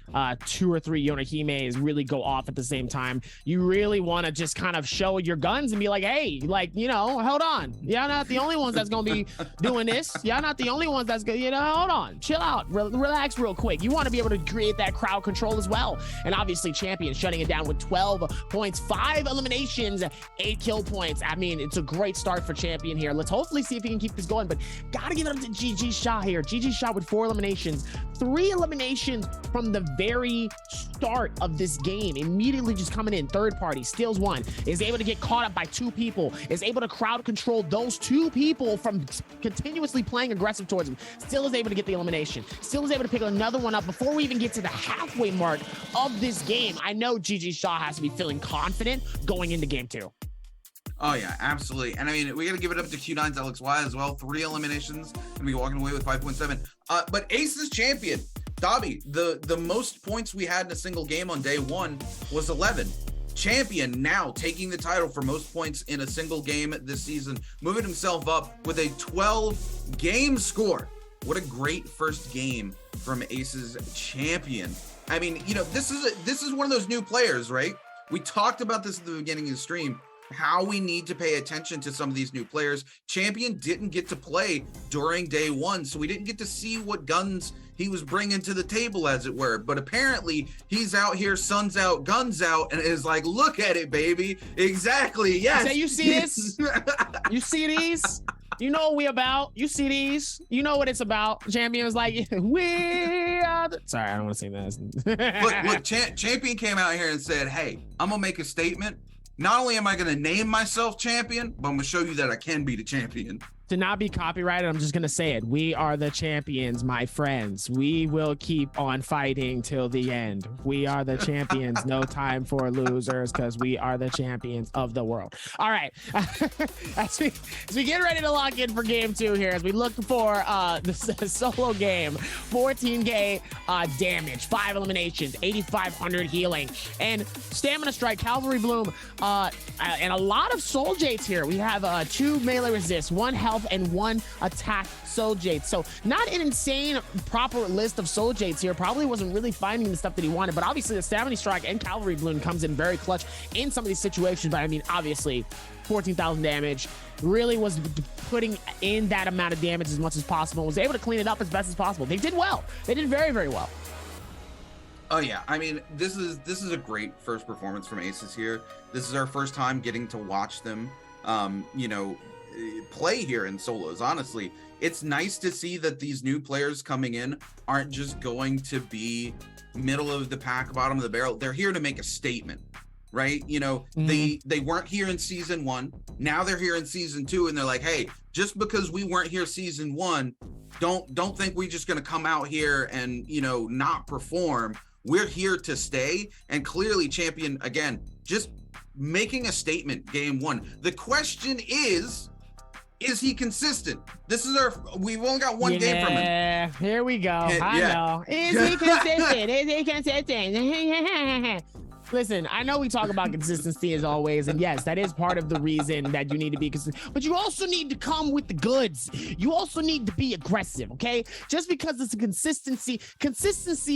2 or 3 Yonahimes really go off at the same time, you really want to just kind of show your guns and be like, hey, like, you know, hold on. Y'all not the only ones that's going to be doing this. Y'all not the only ones that's going to, you know, hold on. Chill out. Relax real quick. You want to be able to create that crowd control as well. And obviously, Champion shutting it down with 12 points, 5 eliminations, 8 kill points. I mean, it's a great start for Champion here. Let's hopefully see if he can keep this going, but gotta give it up to GG Shaw here. GG Shaw with 4 eliminations, 3 eliminations from the very start of this game. Immediately just coming in, third party, steals 1, is able to get caught up by 2 people, is able to crowd control those 2 people from continuously playing aggressive towards him, still is able to get the elimination, still is able to pick another one up before we even get to the halfway mark of this game. I know GG Shaw has to be feeling confident going into game 2. Oh yeah, absolutely. And I mean, we got to give it up to Q9's LXY as well. 3 eliminations and we walking away with 5.7. But Ace's Champion, Dobby, the most points we had in a single game on day 1 was 11. Champion now taking the title for most points in a single game this season, moving himself up with a 12 game score. What a great first game from Ace's Champion. I mean, you know, this is one of those new players, right? We talked about this at the beginning of the stream, how we need to pay attention to some of these new players. Champion didn't get to play during day 1, so we didn't get to see what guns he was bringing to the table, as it were. But apparently he's out here, suns out, guns out, and is like, look at it, baby. Exactly, yes. Say, you see this? You see these? You know what we about. You see these. You know what it's about. Champion was like, we are the... Sorry, I don't want to sing that. Look, Champion came out here and said, hey, I'm going to make a statement. Not only am I going to name myself champion, but I'm going to show you that I can be the champion. To not be copyrighted, I'm just going to say it. We are the champions, my friends. We will keep on fighting till the end. We are the champions. No time for losers, because we are the champions of the world. All right. as we get ready to lock in for game 2 here, as we look for the solo game, 14k damage, 5 eliminations, 8,500 healing, and stamina strike, cavalry bloom, and a lot of soul jates here. We have 2 melee resists, 1 health, and 1 attack soul jade. So not an insane proper list of soul jades here. Probably wasn't really finding the stuff that he wanted, but obviously the stamina strike and cavalry bloom comes in very clutch in some of these situations. But I mean, obviously 14,000 damage, really was putting in that amount of damage as much as possible, was able to clean it up as best as possible. They did well. They did very, very well. Oh yeah, I mean, this is a great first performance from Aces here. This is our first time getting to watch them you know, play here in solos. Honestly, it's nice to see that these new players coming in aren't just going to be middle of the pack, bottom of the barrel. They're here to make a statement, right? You know, they weren't here in season 1. Now they're here in season 2, and they're like, hey, just because we weren't here season 1, don't think we're just going to come out here and, you know, not perform. We're here to stay. And clearly Champion, again, just making a statement game 1. The question is he consistent? This is we've only got 1 game from him. Yeah, here we go. I know. Is he consistent? Is he consistent? Listen, I know we talk about consistency as always, and yes, that is part of the reason that you need to be consistent, but you also need to come with the goods. You also need to be aggressive, okay? Just because it's a consistency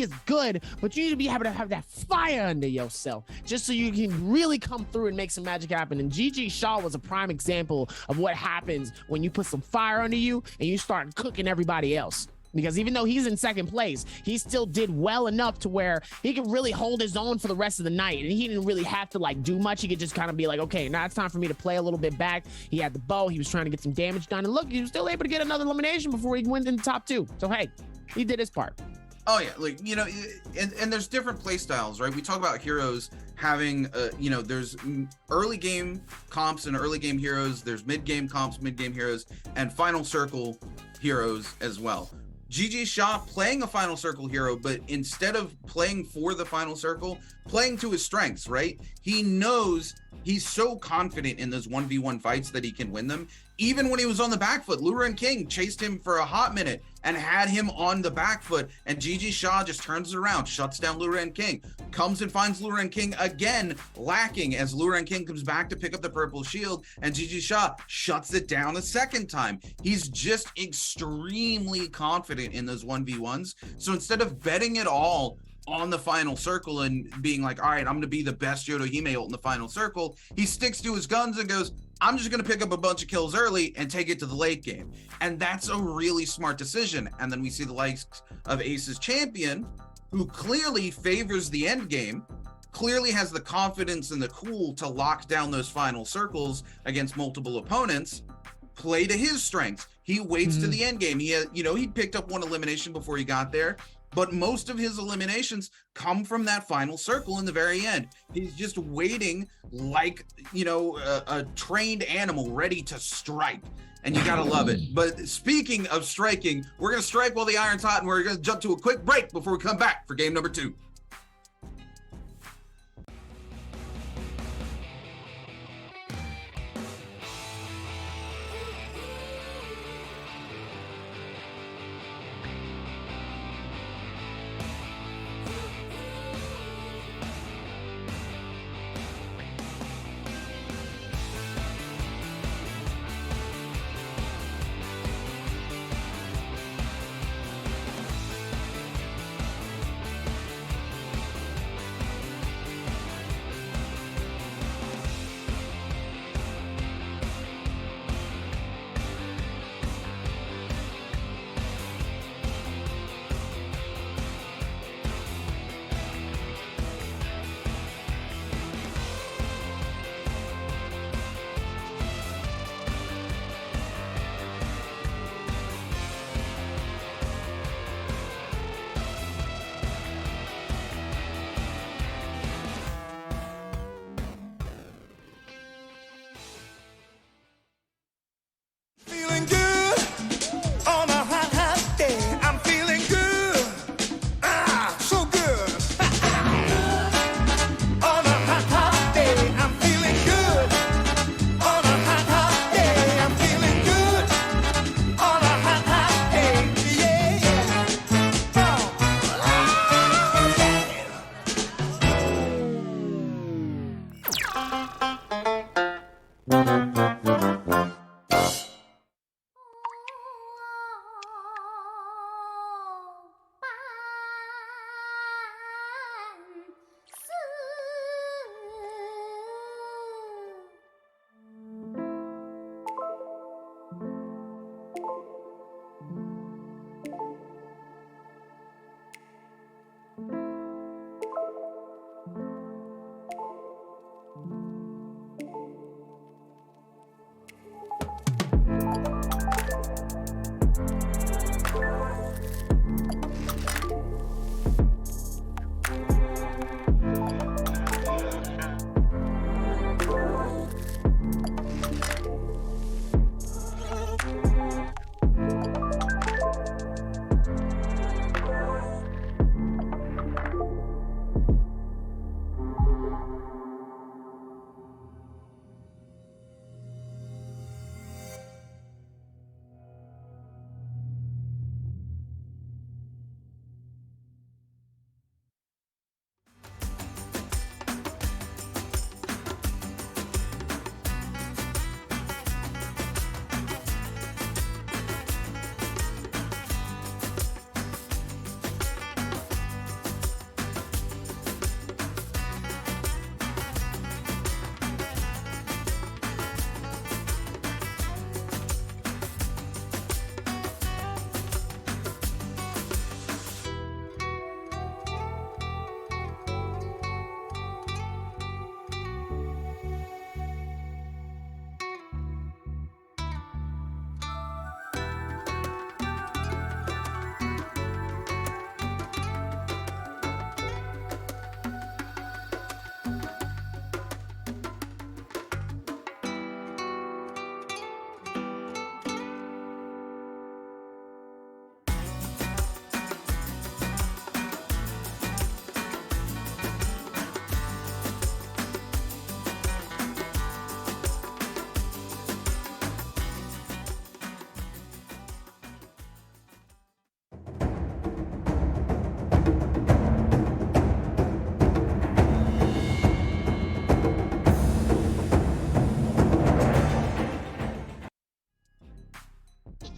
is good, but you need to be able to have that fire under yourself, just so you can really come through and make some magic happen. And GG Shaw was a prime example of what happens when you put some fire under you and you start cooking everybody else. Because even though he's in second place, he still did well enough to where he could really hold his own for the rest of the night. And he didn't really have to like do much. He could just kind of be like, okay, now it's time for me to play a little bit back. He had the bow. He was trying to get some damage done. And look, he was still able to get another elimination before he went in the top 2. So, hey, he did his part. Oh yeah, like, you know, and there's different play styles, right? We talk about heroes having, you know, there's early game comps and early game heroes. There's mid game comps, mid game heroes, and final circle heroes as well. GG Shaw playing a final circle hero, but instead of playing for the final circle, playing to his strengths, right? He knows He's so confident in those 1v1 fights that he can win them. Even when he was on the back foot, Luren King chased him for a hot minute and had him on the back foot, and Gigi Shaw just turns it around, shuts down Luren King, comes and finds Luren King again, lacking as Luren King comes back to pick up the purple shield, and Gigi Shaw shuts it down a second time. He's just extremely confident in those 1v1s. So instead of betting it all on the final circle and being like, all right, I'm going to be the best Yodo Hime ult in the final circle, he sticks to his guns and goes, I'm just going to pick up a bunch of kills early and take it to the late game. And that's a really smart decision. And then we see the likes of Ace's champion, who clearly favors the end game, clearly has the confidence and the cool to lock down those final circles against multiple opponents, play to his strengths. He waits to the end game. He, he picked up one elimination before he got there, but most of his eliminations come from that final circle in the very end. He's just waiting like, a trained animal ready to strike. And you gotta love it. But speaking of striking, we're gonna strike while the iron's hot, and we're gonna jump to a quick break before we come back for game number 2.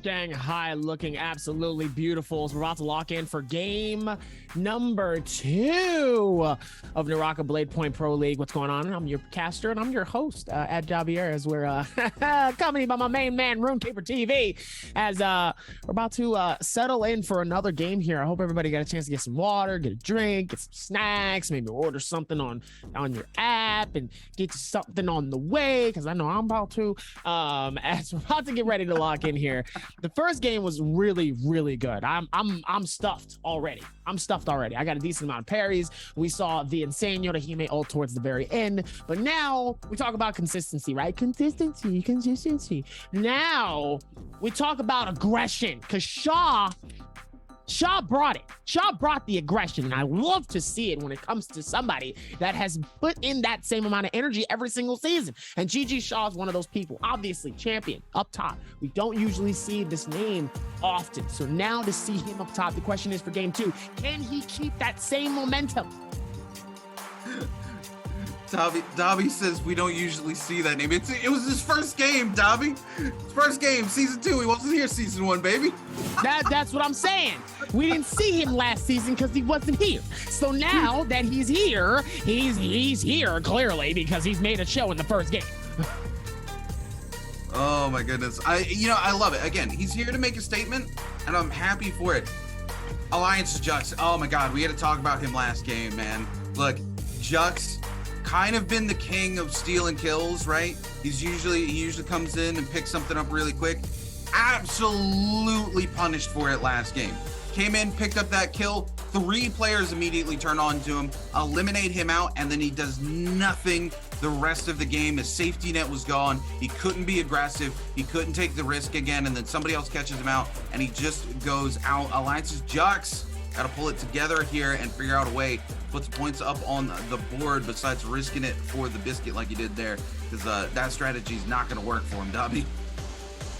Shanghai looking absolutely beautiful. So we're about to lock in for game number 2 of Naraka Blade Point Pro League. What's going on? I'm your caster and I'm your host at Javier, as we're accompanied by my main man, RuneKeeper TV, as we're about to settle in for another game here. I hope everybody got a chance to get some water, get a drink, get some snacks, maybe order something on your app and get you something on the way, because I know I'm about to. As we're about to get ready to lock in here. The first game was really, really good. I'm stuffed already. I got a decent amount of parries. We saw the insane Yorihime ult towards the very end, but now we talk about consistency, right? Consistency. Now we talk about aggression, because Shaw brought it. Shaw brought the aggression, and I love to see it when it comes to somebody that has put in that same amount of energy every single season. And GG Shaw is one of those people. Obviously, champion up top. We don't usually see this name often. So now to see him up top, the question is for game 2, can he keep that same momentum? Dobby says we don't usually see that name. It was his first game, Dobby. His first game, season 2. He wasn't here season 1, baby. That's what I'm saying. We didn't see him last season because he wasn't here. So now that he's here, he's here clearly because he's made a show in the first game. Oh my goodness. I love it. Again, he's here to make a statement, and I'm happy for it. Alliance Jux. Oh my god, we had to talk about him last game, man. Look, Jux kind of been the king of stealing kills, right? He usually comes in and picks something up really quick. Absolutely punished for it last game. Came in, picked up that kill, 3 players immediately turn on to him, eliminate him out, and then he does nothing the rest of the game. His safety net was gone. He couldn't be aggressive. He couldn't take the risk again, and then somebody else catches him out, and he just goes out. Alliance's Jux got to pull it together here and figure out a way, put the points up on the board besides risking it for the biscuit like he did there, because that strategy is not going to work for him, Dobby.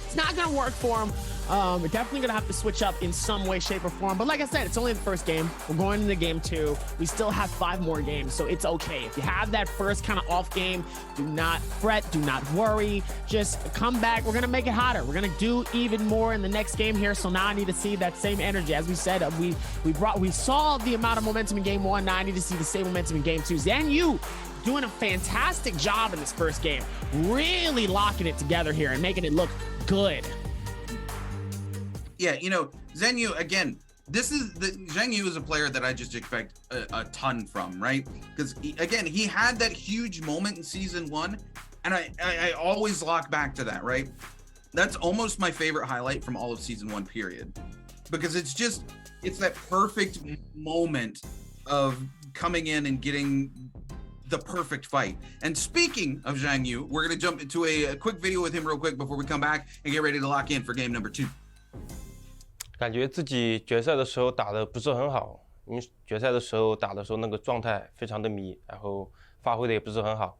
It's not going to work for him. We're definitely going to have to switch up in some way, shape, or form. But like I said, it's only the first game. We're going into game 2. We still have 5 more games, so it's okay. If you have that first kind of off game, do not fret, do not worry. Just come back. We're going to make it hotter. We're going to do even more in the next game here. So now I need to see that same energy. As we said, we saw the amount of momentum in game 1. Now I need to see the same momentum in game 2. Zanyu doing a fantastic job in this first game. Really locking it together here and making it look good. Yeah, Zanyu, again, Zheng Yu is a player that I just expect a ton from, right? Because, again, he had that huge moment in season 1, and I always lock back to that, right? That's almost my favorite highlight from all of season 1, period. Because it's that perfect moment of coming in and getting the perfect fight. And speaking of Zheng Yu, we're going to jump into a quick video with him real quick before we come back and get ready to lock in for game number 2. 感觉自己决赛的时候打得不是很好，因为决赛的时候打的时候那个状态非常的迷，然后发挥的也不是很好，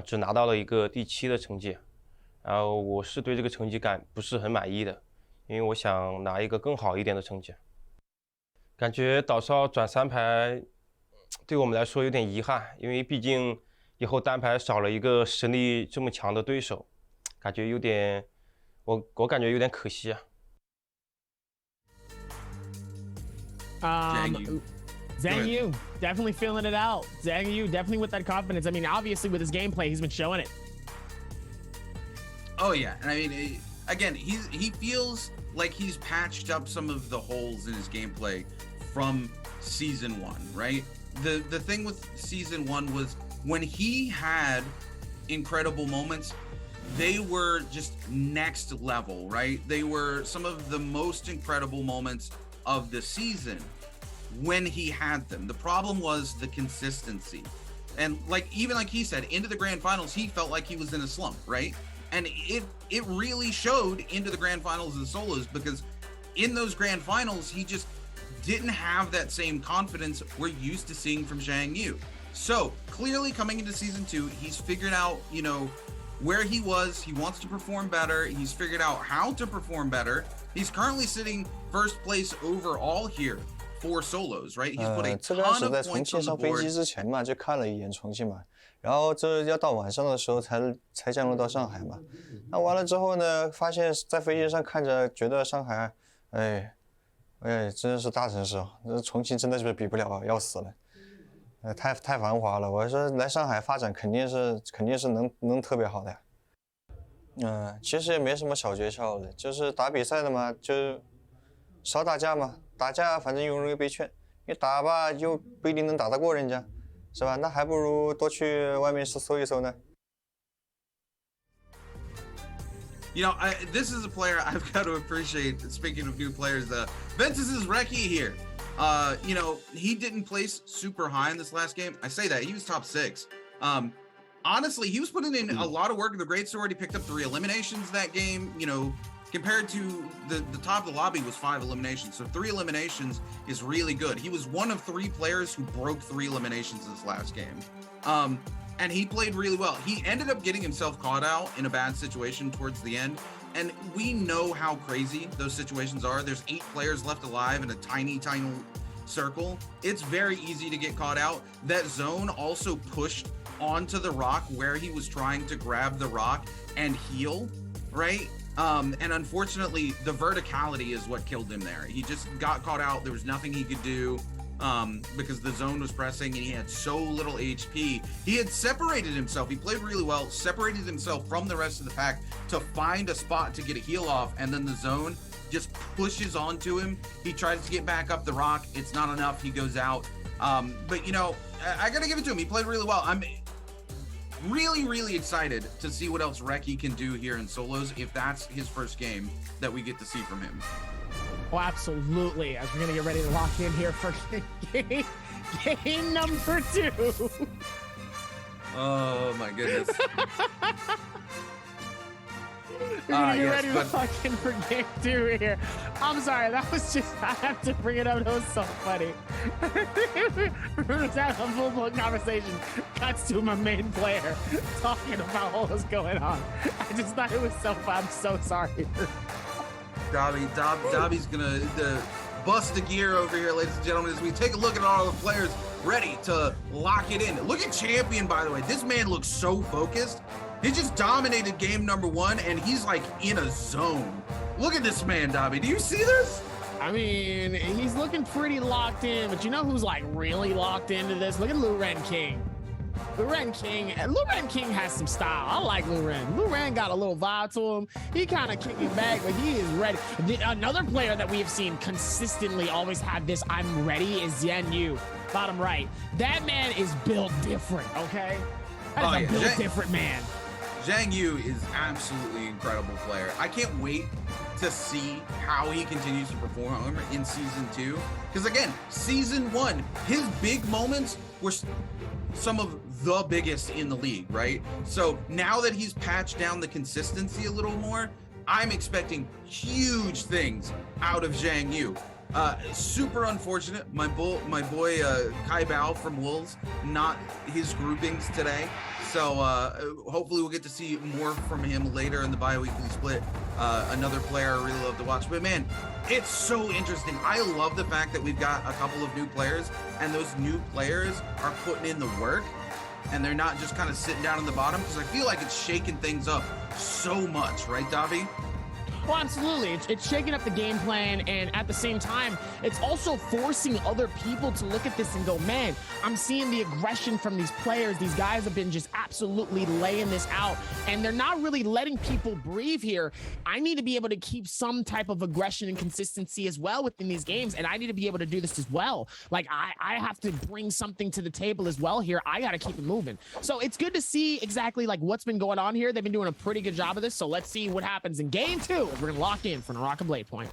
只拿到了一个第7的成绩，然后我是对这个成绩感不是很满意的，因为我想拿一个更好一点的成绩。感觉岛少转3排对我们来说有点遗憾，因为毕竟以后单排少了一个实力这么强的对手，感觉有点我感觉有点可惜啊。Zheng Yu definitely feeling it out. Zheng Yu definitely with that confidence. I mean, obviously with his gameplay, he's been showing it. Oh yeah, and I mean, again, he feels like he's patched up some of the holes in his gameplay from season 1, right? The thing with season 1 was when he had incredible moments, they were just next level, right? They were some of the most incredible moments of the season when he had them. The problem was the consistency. And even like he said, into the grand finals, he felt like he was in a slump, right? And it really showed into the grand finals and solos, because in those grand finals, he just didn't have that same confidence we're used to seeing from Zheng Yu. So clearly coming into season 2, he's figured out, where he was. He wants to perform better. He's figured out how to perform better. He's currently sitting first place overall here for solos, right? He's put a ton of points on the board. 这个是从介绍飞机之前嘛，就看了一眼成绩嘛，然后这要到晚上的时候才降落到上海嘛。那完了之后呢，发现在飞机上看着，觉得上海，哎，真的是大城市哦，这重庆真的是比不了啊，要死了。太繁华了。我说来上海发展肯定是能特别好的呀。其实也没什么小诀窍的，就是打比赛的嘛，就少打架嘛，打架反正容易被劝，你打吧又不一定能打得过人家，是吧？那还不如多去外面搜一搜呢。You know, this is a player I've got to appreciate. Speaking of new players, Ventus's Reki here. You know, he didn't place super high in this last game. I say that he was top 6. Honestly, he was putting in a lot of work in the Great Sword. He picked up 3 eliminations that game. You know, compared to the top of the lobby was 5 eliminations. So 3 eliminations is really good. He was one of 3 players who broke 3 eliminations this last game. And he played really well. He ended up getting himself caught out in a bad situation towards the end. And we know how crazy those situations are. There's 8 players left alive in a tiny circle. It's very easy to get caught out. That zone also pushed onto the rock where he was trying to grab the rock and heal, right? And unfortunately, the verticality is what killed him there. He just got caught out. There was nothing he could do. Because the zone was pressing and he had so little HP. He had separated himself. He played really well, separated himself from the rest of the pack to find a spot to get a heal off, and then the zone just pushes onto him. He tries to get back up the rock. It's not enough. He goes out. But, you know, I got to give it to him. He played really well. I'm really excited to see what else Reki can do here in solos if that's his first game that we get to see from him. Oh, absolutely. As we're going to get ready to lock in here for game number 2. Oh, my goodness. We're going to get ready to lock in for game 2 here. I'm sorry. That was just, I have to bring it up. That was so funny. We're just having a full-blown conversation. Cuts to my main player talking about what was going on. I just thought it was so fun. I'm so sorry. Dobby's gonna bust the gear over here, ladies and gentlemen, as we take a look at all the players ready to lock it in. Look at Champion, by the way. This man looks so focused. He just dominated game number 1, and he's like in a zone. Look at this man, Dobby. Do you see this? I mean, he's looking pretty locked in, but you know who's like really locked into this? Look at Luren King. Luren King has some style. I like Luren. Luren got a little vibe to him. He kind of kicking back, but he is ready. Another player that we have seen consistently always have this I'm ready is Yen Yu. Bottom right. That man is built different, okay? That is a built different man. Zhang Yu is absolutely incredible player. I can't wait to see how he continues to perform in season 2. Because again, season 1, his big moments were some of the biggest in the league, right? So now that he's patched down the consistency a little more, I'm expecting huge things out of Zhang Yu. Super unfortunate, my boy Kai Bao from Wolves, not his groupings today. So hopefully we'll get to see more from him later in the bi-weekly split. Another player I really love to watch. But man, it's so interesting. I love the fact that we've got a couple of new players, and those new players are putting in the work, and they're not just kind of sitting down in the bottom, because I feel like it's shaking things up so much, right, Davi? Well, absolutely. It's shaking up the game plan, and at the same time, it's also forcing other people to look at this and go, man, I'm seeing the aggression from these players. These guys have been just absolutely laying this out, and they're not really letting people breathe here. I need to be able to keep some type of aggression and consistency as well within these games, and I need to be able to do this as well. Like, I have to bring something to the table as well here. I got to keep it moving. So it's good to see exactly like what's been going on here. They've been doing a pretty good job of this, so let's see what happens in game 2. We're gonna lock in for Naraka Blade Point.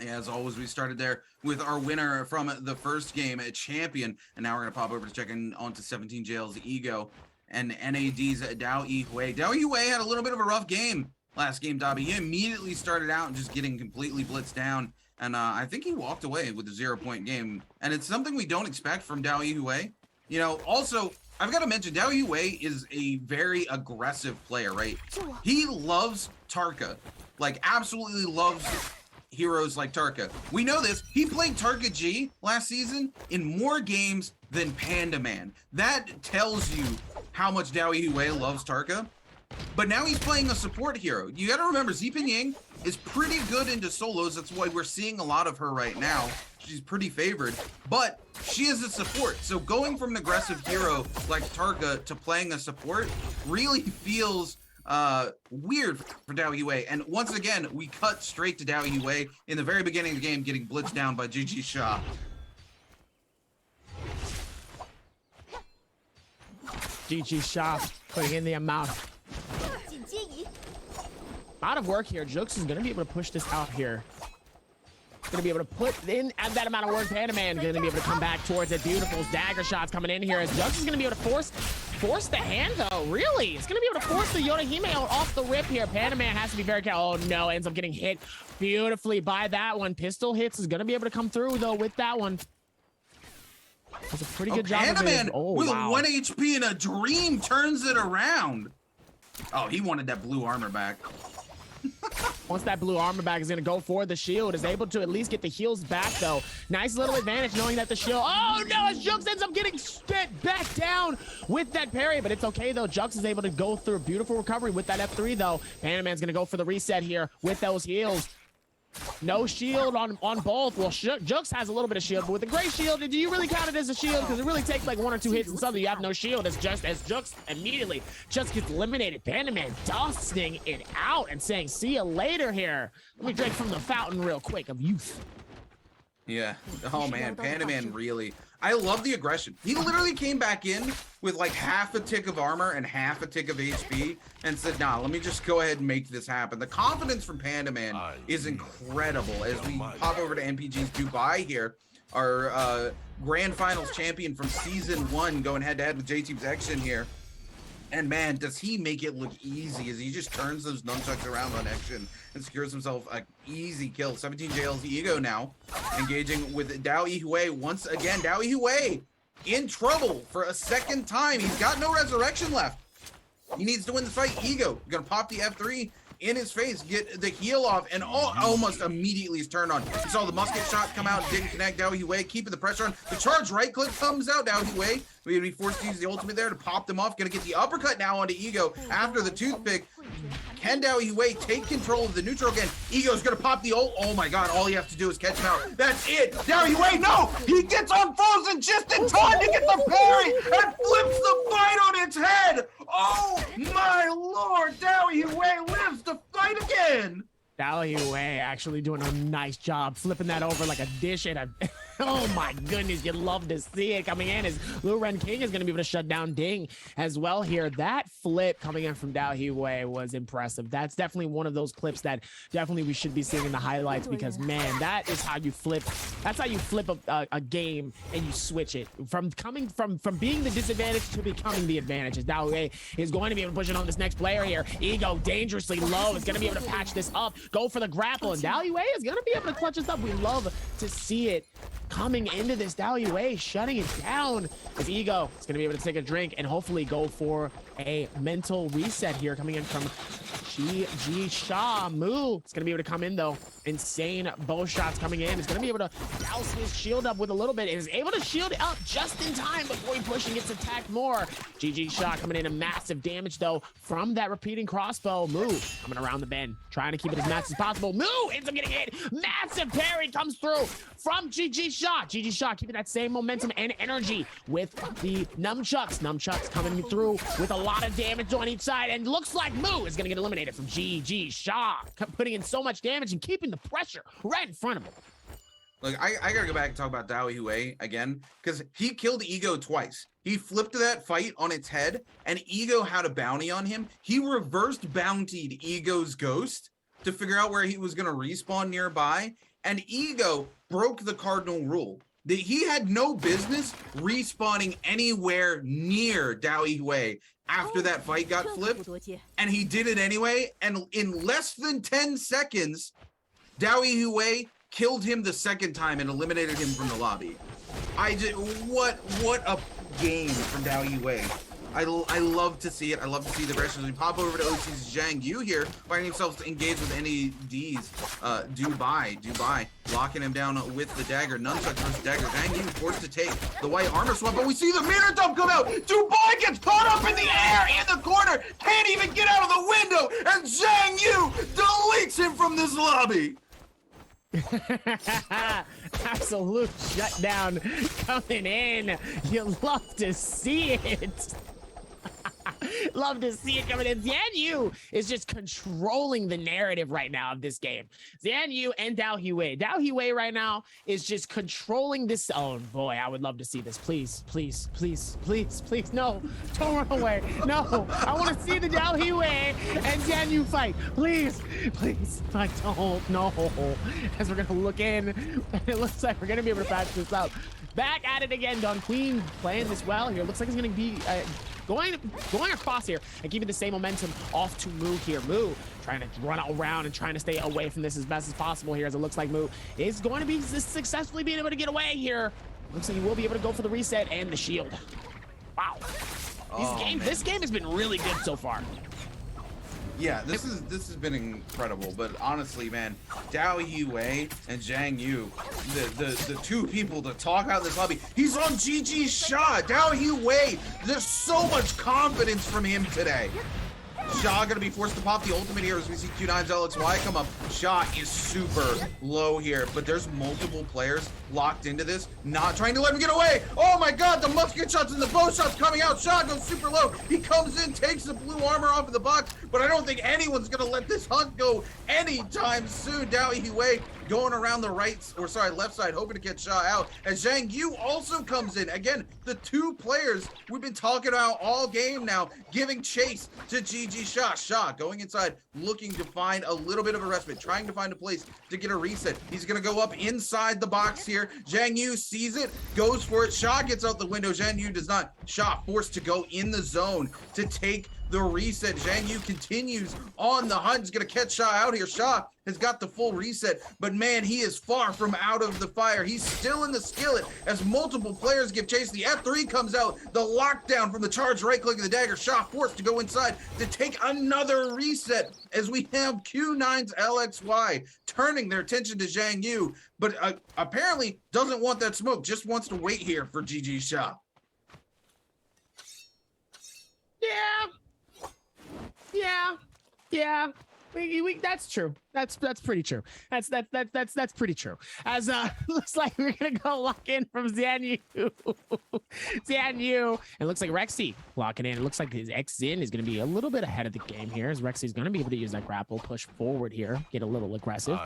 As always, we started there with our winner from the first game, a Champion, and now we're gonna pop over to check in onto 17 Jail's Ego and NAD's Dao Yihui. Dao Yihui had a little bit of a rough game last game, Dobby. He immediately started out just getting completely blitzed down, and I think he walked away with a 0-point game, and it's something we don't expect from Dao Yihui. You know, also, I've got to mention, Dao Yihui is a very aggressive player, right? He loves Tarka. Like, absolutely loves heroes like Tarka. We know this. He played Tarka G last season in more games than Panda Man. That tells you how much Dao Yue loves Tarka. But now he's playing a support hero. You got to remember, Ziping Yang is pretty good into solos. That's why we're seeing a lot of her right now. She's pretty favored, but she is a support. So going from an aggressive hero like Tarka to playing a support really feels weird for Dao Yue. And once again, we cut straight to Dao Yue in the very beginning of the game, getting blitzed down by GG Shah. GG Shah putting in the amount of work here. Jux is going to be able to push this out here. Going to be able to put in that amount of work. Panaman going to be able to come back towards it. Beautiful dagger shots coming in here as Jux is going to be able to force the hand though. Really? It's going to be able to force the Yorihime out off the rip here. Panaman has to be very careful. Oh no, ends up getting hit beautifully by that one. Pistol hits is going to be able to come through though with that one. That's a pretty good job. Panaman with wow. 1 HP and a dream turns it around. Oh, he wanted that blue armor back. Once that blue armor back is going to go for the shield, is able to at least get the heals back though. Nice little advantage knowing that the shield. Oh no, as Jux ends up getting back down with that parry, but it's okay though. Jux is able to go through a beautiful recovery with that F3 though. Panaman's going to go for the reset here with those heals. No shield on both. Well, Jux has a little bit of shield, but with the gray shield, do you really count it as a shield? Because it really takes like 1 or 2 hits and something. You have no shield. As Jux immediately just gets eliminated. Panaman dusting it out and saying, see you later here. Let me drink from the fountain real quick of youth. Yeah. Oh man, Panaman really. I love the aggression. He literally came back in with like half a tick of armor and half a tick of HP and said, nah, let me just go ahead and make this happen. The confidence from Panaman is incredible. As we pop over to MPG's Dubai here, our grand finals champion from season 1 going head to head with JT Protection here. And man, does he make it look easy as he just turns those nunchucks around on action and secures himself an easy kill. 17 JL's Ego now engaging with Dao Yue once again. Dao Yue in trouble for a second time. He's got no resurrection left. He needs to win the fight. Ego gonna pop the F3 in his face, get the heal off, and almost immediately is turned on. You saw the musket shot come out, didn't connect. Dao Yue keeping the pressure on. The charge right click comes out. Dao Yue we're gonna be forced to use the ultimate there to pop them off. Gonna get the uppercut now onto Ego after the toothpick. Can Dao Yue take control of the neutral again? Ego's gonna pop the ult. Oh my god, all you have to do is catch him out. That's it. Dao Yue, no! He gets on frozen just in time to get the parry and flips the fight on its head. Oh my lord, Dao Yue lives to fight again. Dao Yue actually doing a nice job flipping that over like a dish in a oh my goodness, you love to see it coming in as Lil Ren King is going to be able to shut down Ding as well here. That flip coming in from Dao Yue was impressive. That's definitely one of those clips that definitely we should be seeing in the highlights because man, that is how you flip. That's how you flip a game and you switch it from being the disadvantage to becoming the advantage. As Dao Yue is going to be able to push it on this next player here. Ego dangerously low is going to be able to patch this up, go for the grapple, and Dao Yue is going to be able to clutch this up. We love to see it coming into this. Dao Yue shutting it down as Ego is going to be able to take a drink and hopefully go for a mental reset here coming in from GG Shah. Moo is going to be able to come in though. Insane bow shots coming in. Is going to be able to douse his shield up with a little bit. Is able to shield up just in time before he pushes and gets attacked more. GG Shah coming in a massive damage though from that repeating crossbow. Moo coming around the bend, trying to keep it as massive as possible. Moo ends up getting hit. Massive parry comes through from GG Shah. GG Shah keeping that same momentum and energy with the nunchucks. Nunchucks coming through with a lot of damage on each side, and looks like Moo is going to get eliminated from GG Shah, putting in so much damage and keeping the pressure right in front of him. Look, I gotta go back and talk about Dao Yue again, because he killed Ego twice. He flipped that fight on its head, and Ego had a bounty on him. He reversed bountied Ego's ghost to figure out where he was gonna respawn nearby, and Ego broke the cardinal rule that he had no business respawning anywhere near Dao Yue after that fight got flipped, and he did it anyway, and in less than 10 seconds, Dao Yue killed him the second time and eliminated him from the lobby. What a game from Dao Yue. I love to see it. I love to see the pressure. We pop over to OC's Zhang Yu here, finding himself to engage with any Ds. Dubai, locking him down with the dagger. Nunchuck versus dagger. Zhang Yu forced to take the white armor swap, but we see the mirror dump come out. Dubai gets caught up in the air in the corner, can't even get out of the window, and Zhang Yu deletes him from this lobby. Absolute shutdown coming in. You love to see it. Love to see it coming in. Xian Yu is just controlling the narrative right now of this game. Xian Yu and Dao Huey. Dao Huey right now is just controlling this. Oh boy, I would love to see this. Please, please, please, please, please. No, don't run away. No, I want to see the Dao Huey and Xian Yu fight. Please, please. I don't. No. As we're gonna look in, and it looks like we're gonna be able to patch this up. Back at it again. Don Queen playing this well here. Looks like he's gonna be going across here and keeping the same momentum off to Moo here. Moo trying to run around and trying to stay away from this as best as possible here, as it looks like Moo is going to be successfully being able to get away here. Looks like he will be able to go for the reset and the shield. Wow. This game has been really good so far. Yeah, this has been incredible, but honestly, man, Dao Huey and Zhang Yu, the two people to talk out this lobby. He's on GG's shot. Dao Huey, there's so much confidence from him today. Sha gonna be forced to pop the ultimate here as we see Q9's LXY come up. Sha is super low here, but there's multiple players locked into this, not trying to let him get away. Oh my god, the musket shots and the bow shots coming out. Sha goes super low. He comes in, takes the blue armor off of the box, but I don't think anyone's gonna let this hunt go anytime soon. Dao Huey going around the left side, hoping to get Sha out. As Zhang Yu also comes in. Again, the two players we've been talking about all game now, giving chase to GG Sha. Sha going inside, looking to find a little bit of a respite, trying to find a place to get a reset. He's gonna go up inside the box here. Zhang Yu sees it, goes for it. Sha gets out the window. Zhang Yu does not. Sha forced to go in the zone to take the reset. Zhang Yu continues on the hunt. He's gonna catch Sha out here. Sha has got the full reset, but man, he is far from out of the fire. He's still in the skillet as multiple players give chase. The F3 comes out, the lockdown from the charge right click of the dagger. Sha forced to go inside to take another reset as we have Q9's LXY turning their attention to Zhang Yu, but apparently doesn't want that smoke, just wants to wait here for GG Sha. Yeah. That's true. That's pretty true. That's pretty true. As looks like we're gonna go lock in from Xian Yu. Xian Yu. It looks like Rexy locking in. It looks like his X-Zin is gonna be a little bit ahead of the game here, as Rexy's gonna be able to use that grapple, push forward here, get a little aggressive.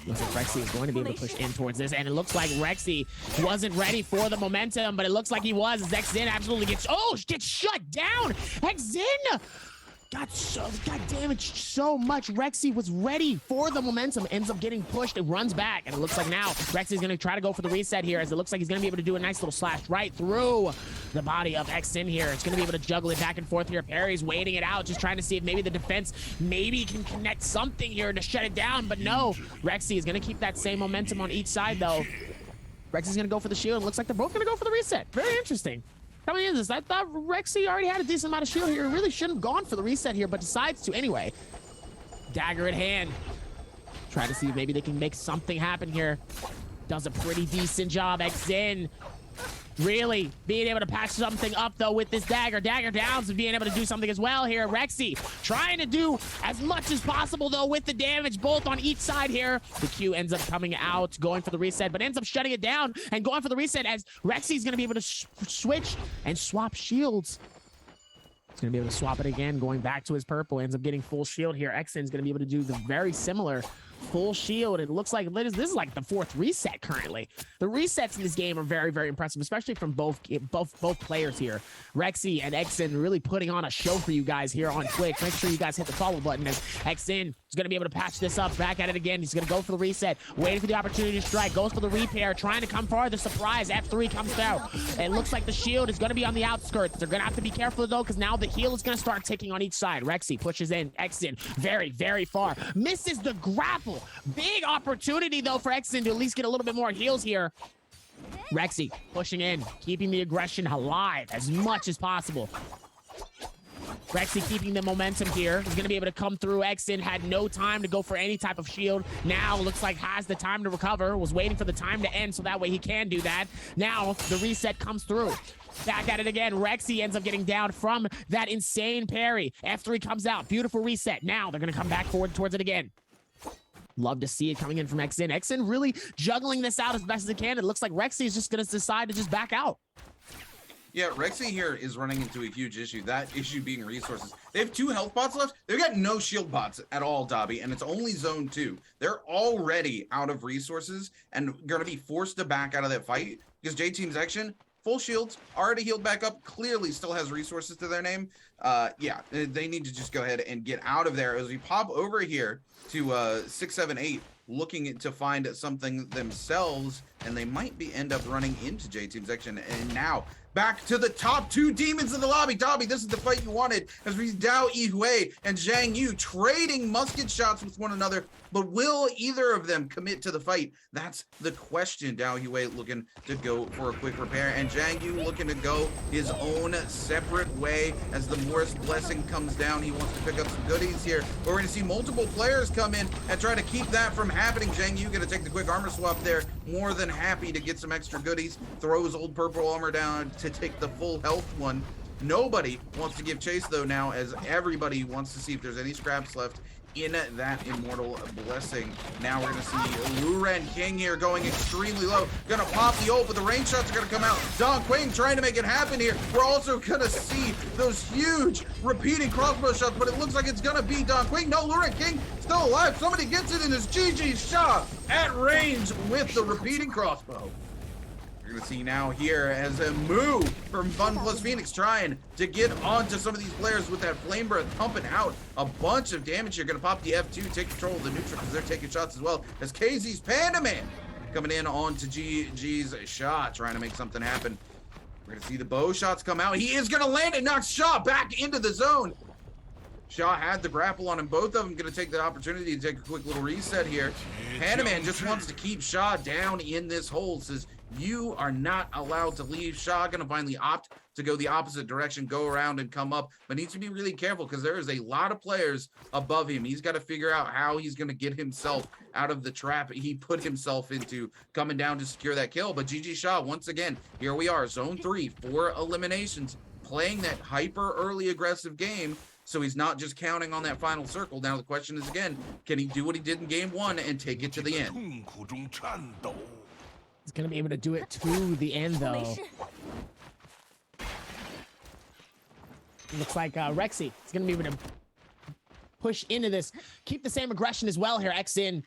Looks like Rexy is going to be able to push in towards this, and it looks like Rexy wasn't ready for the momentum, but it looks like he was, as X-Zin absolutely gets shut down. X-Zin got damaged so much. Rexy was ready for the momentum, ends up getting pushed. It runs back, and it looks like now Rexy's going to try to go for the reset here, as it looks like he's going to be able to do a nice little slash right through the body of X-Zin here. It's going to be able to juggle it back and forth here. Perry's waiting it out, just trying to see if maybe the defense maybe can connect something here to shut it down, but no. Rexy is going to keep that same momentum on each side, though. Rexy's going to go for the shield. It looks like they're both going to go for the reset. Very interesting. Coming into this, I thought Rexy already had a decent amount of shield here. Really shouldn't have gone for the reset here, but decides to anyway. Dagger at hand. Try to see if maybe they can make something happen here. Does a pretty decent job. X-Zin really being able to patch something up, though, with this dagger. Dagger downs and being able to do something as well here. Rexy trying to do as much as possible, though, with the damage both on each side here. The Q ends up coming out, going for the reset, but ends up shutting it down and going for the reset, as Rexy's going to be able to switch and swap shields. He's going to be able to swap it again, going back to his purple. Ends up getting full shield here. X-Zin's going to be able to do the very similar full shield. It looks like this is like the fourth reset currently. The resets in this game are very, very impressive, especially from both players here. Rexy and X-Zin really putting on a show for you guys here on Twitch. Make sure you guys hit the follow button, as X-Zin is going to be able to patch this up. Back at it again. He's going to go for the reset, waiting for the opportunity to strike, goes for the repair, trying to come farther. Surprise, F3 comes out. It looks like the shield is going to be on the outskirts. They're going to have to be careful, though, because now the heal is going to start ticking on each side. Rexy pushes in. X-Zin very, very far. Misses the grapple. Big opportunity, though, for X-Zin to at least get a little bit more heals here. Rexy pushing in, keeping the aggression alive as much as possible. Rexy keeping the momentum here. He's going to be able to come through. Exin had no time to go for any type of shield. Now looks like has the time to recover. Was waiting for the time to end so that way he can do that. Now the reset comes through. Back at it again. Rexy ends up getting down from that insane parry. F3 comes out. Beautiful reset. Now they're going to come back forward towards it again. Love to see it coming in from Exin. Exin really juggling this out as best as it can. It looks like Rexy is just going to decide to just back out. Yeah, Rexy here is running into a huge issue. That issue being resources. They have 2 health bots left. They've got no shield bots at all, Dobby, and it's only zone 2. They're already out of resources and going to be forced to back out of that fight because J-Team's action, full shields, already healed back up, clearly still has resources to their name. Yeah, they need to just go ahead and get out of there. As we pop over here to 678, looking to find something themselves, and they might end up running into J-Team's action. And now back to the top 2 demons in the lobby. Dobby, this is the fight you wanted, as we see DAY3 and Zhang Yu trading musket shots with one another, but will either of them commit to the fight? That's the question. DAY3 looking to go for a quick repair, and Zhang Yu looking to go his own separate way as the Morris blessing comes down. He wants to pick up some goodies here. We're going to see multiple players come in and try to keep that from happening. Zhang Yu going to take the quick armor swap there. More than happy to get some extra goodies. Throws old purple armor down to take the full health one. Nobody wants to give chase though now, as everybody wants to see if there's any scraps left in that immortal blessing. Now we're gonna see Luren King here going extremely low. Gonna pop the ult, but the range shots are gonna come out. Don Quing trying to make it happen here. We're also gonna see those huge repeating crossbow shots, but it looks like it's gonna be Don Quing. No, Luren King still alive. Somebody gets it in his GG shot at range with the repeating crossbow. We're gonna see now here as a move from Fun Plus Phoenix trying to get onto some of these players with that flame breath, pumping out a bunch of damage here. Gonna pop the F2, take control of the neutral because they're taking shots as well, as KZ's Panda Man coming in onto GG's shot, trying to make something happen. We're gonna see the bow shots come out. He is gonna land it, knocks Shaw back into the zone. Shaw had the grapple on him. Both of them going to take the opportunity to take a quick little reset here. Panda Man just wants to keep Shaw down in this hole. Says, you are not allowed to leave. Shaw going to finally opt to go the opposite direction, go around and come up, but needs to be really careful because there is a lot of players above him. He's got to figure out how he's going to get himself out of the trap he put himself into, coming down to secure that kill. But GG Shaw, once again, here we are, zone 3, 4 eliminations, playing that hyper early aggressive game. So he's not just counting on that final circle. Now the question is again, can he do what he did in game 1 and take it to the end? He's going to be able to do it to the end though. Looks like Rexy is going to be able to push into this. Keep the same aggression as well here. Exin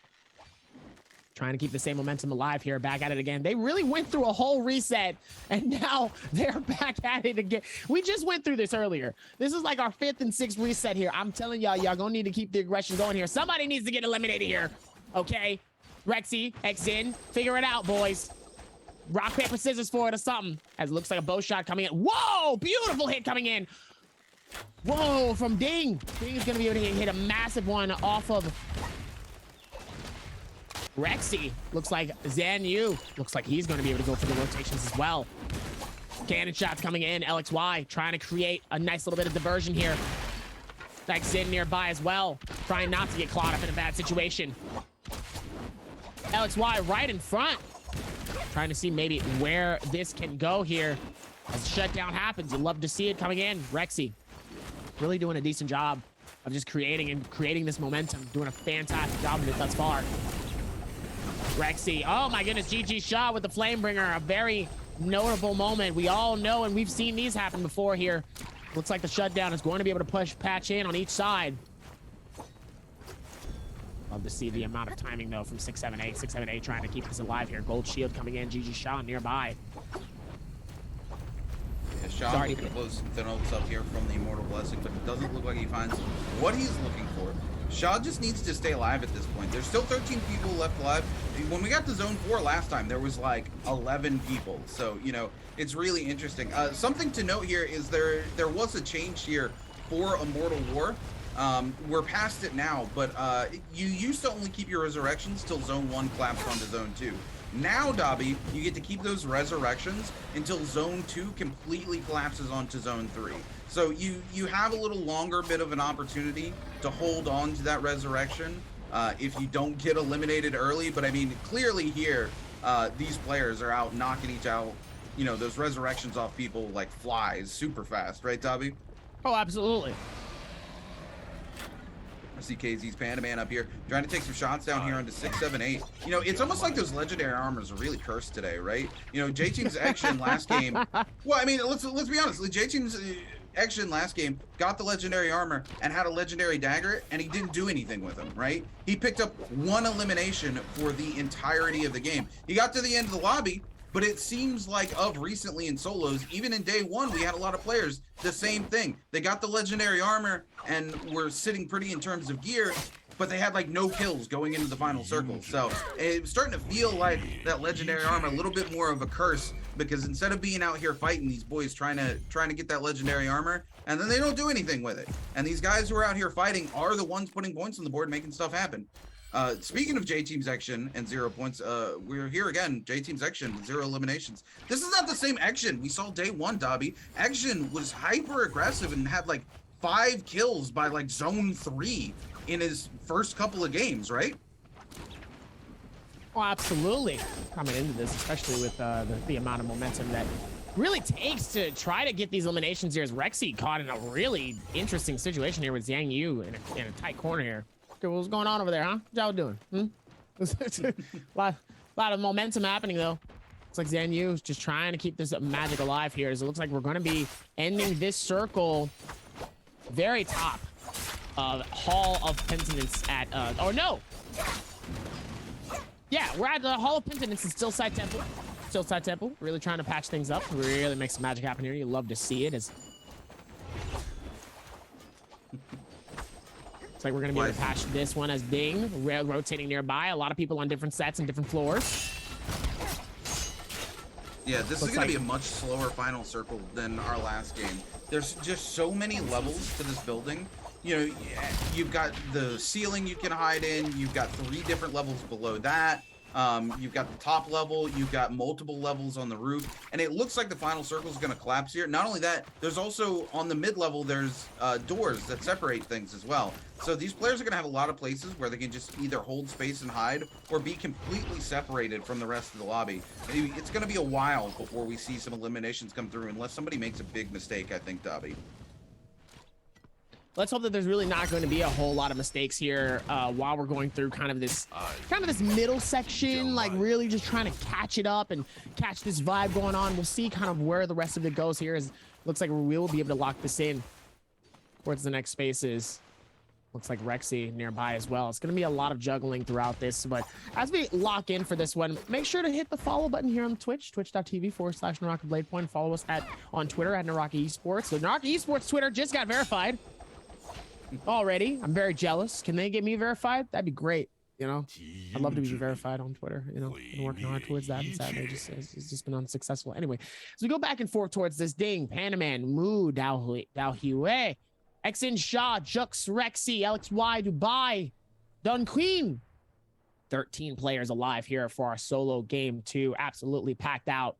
trying to keep the same momentum alive here. Back at it again. They really went through a whole reset, and now they're back at it again. We just went through this earlier. This is like our 5th and 6th reset here. I'm telling y'all, y'all gonna need to keep the aggression going here. Somebody needs to get eliminated here. Okay? Rexy, Exin, figure it out, boys. Rock, paper, scissors for it or something. As it looks like a bow shot coming in. Whoa! Beautiful hit coming in. Whoa, from Ding. Ding is gonna be able to hit a massive one off of Rexy. Looks like Zhang Yu. Looks like he's going to be able to go for the rotations as well. Cannon shots coming in. LXY trying to create a nice little bit of diversion here. Xin nearby as well. Trying not to get caught up in a bad situation. LXY right in front. Trying to see maybe where this can go here. As the shutdown happens, you love to see it coming in. Rexy really doing a decent job of just creating this momentum. Doing a fantastic job of it thus far. Rexy, oh my goodness, GG shot with the Flamebringer, a very notable moment. We all know, and we've seen these happen before here. Looks like the shutdown is going to be able to patch in on each side. Love to see the amount of timing though from 678. 678 trying to keep this alive here. Gold shield coming in, GG shot nearby. Yeah, Sean looking to close the notes up here from the Immortal Blessing, but it doesn't look like he finds what he's looking for. Shaw just needs to stay alive at this point. There's still 13 people left alive. When we got to Zone 4 last time, there was like 11 people. So, you know, it's really interesting. Something to note here is there was a change here for Immortal War. We're past it now, but you used to only keep your resurrections till zone 1 collapsed onto zone 2. Now, Dobby, you get to keep those resurrections until zone 2 completely collapses onto zone 3. So you have a little longer bit of an opportunity to hold on to that resurrection if you don't get eliminated early. But I mean, clearly here, these players are out knocking each out, you know, those resurrections off people like flies super fast, right, Dobby? Oh, absolutely. I see KZ's Panda Man up here trying to take some shots down here onto 6, 7, 8. You know, it's almost like those legendary armors are really cursed today, right? You know, J-Team's action last game. Well, I mean, let's be honest. J-Team's action last game got the legendary armor and had a legendary dagger, and he didn't do anything with him, right? He picked up 1 elimination for the entirety of the game. He got to the end of the lobby, but it seems like of recently in solos, even in day 1, we had a lot of players, the same thing. They got the legendary armor and were sitting pretty in terms of gear, but they had like no kills going into the final circle. So it's starting to feel like that legendary armor a little bit more of a curse, because instead of being out here fighting these boys trying to get that legendary armor, and then they don't do anything with it. And these guys who are out here fighting are the ones putting points on the board, making stuff happen. Speaking of J-Team's action and 0 points, we're here again. J-Team's action with 0 eliminations. This is not the same action we saw day 1, Dobby. Action was hyper aggressive and had like 5 kills by like zone 3 in his first couple of games, right? Oh, absolutely. Coming into this, especially with the amount of momentum that really takes to try to get these eliminations here, as Rexy caught in a really interesting situation here with Zhang Yu in a tight corner here. What's going on over there, huh? What y'all doing? lot of momentum happening, though. Looks like Zhang Yu is just trying to keep this magic alive here, as it looks like we're going to be ending this circle very top of Hall of Penitence at, oh no! Yeah, we're at the Hall of Penitence in Stillside Temple. Stillside Temple, really trying to patch things up, really make some magic happen here. You love to see it. As looks like we're gonna be able to patch this one as Ding rotating nearby. A lot of people on different sets and different floors. Yeah, this is gonna be a much slower final circle than our last game. There's just so many levels to this building. You know, you've got the ceiling you can hide in. You've got 3 different levels below that. You've got the top level, you've got multiple levels on the roof, and it looks like the final circle is going to collapse here. Not only that, there's also on the mid-level, there's doors that separate things as well. So these players are going to have a lot of places where they can just either hold space and hide or be completely separated from the rest of the lobby. It's going to be a while before we see some eliminations come through, unless somebody makes a big mistake, I think, Dobby. Let's hope that there's really not going to be a whole lot of mistakes here while we're going through kind of this middle section, like really just trying to catch it up and catch this vibe going on. We'll see kind of where the rest of it goes here. As looks like we will be able to lock this in towards the next spaces. Looks like Rexy nearby as well. It's going to be a lot of juggling throughout this, but as we lock in for this one, make sure to hit the follow button here on Twitch, twitch.tv/Naraka Bladepoint. Follow us on Twitter at Naraka Esports. So Naraka Esports Twitter just got verified already. I'm very jealous. Can they get me verified? That'd be great. You know, I'd love to be verified on Twitter. You know, been working hard towards that, and sadly, it's just been unsuccessful. Anyway, so we go back and forth towards this Ding, Panaman, Moo, Dao XN Shaw, Jux, Rexy, LXY, Dubai, Dun Queen. 13 players alive here for our solo game 2. Absolutely packed out.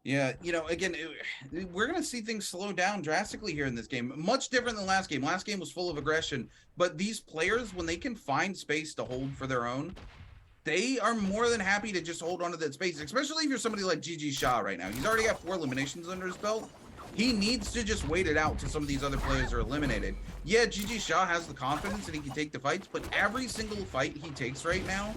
Yeah, you know, again, we're going to see things slow down drastically here in this game. Much different than last game. Last game was full of aggression, but these players, when they can find space to hold for their own, they are more than happy to just hold onto that space, especially if you're somebody like GG Shaw right now. He's already got 4 eliminations under his belt. He needs to just wait it out till some of these other players are eliminated. Yeah, GG Shaw has the confidence that he can take the fights, but every single fight he takes right now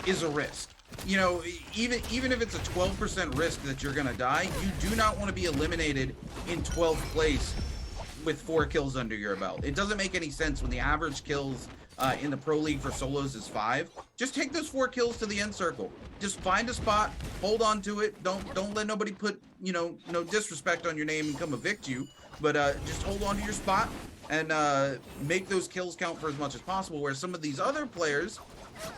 is a risk. You know, even if it's a 12% risk that you're gonna die, you do not want to be eliminated in 12th place with 4 kills under your belt. It doesn't make any sense when the average kills in the Pro League for solos is 5. Just take those 4 kills to the end circle. Just find a spot, hold on to it. Don't let nobody put, you know, no disrespect on your name and come evict you. But just hold on to your spot, and make those kills count for as much as possible, where some of these other players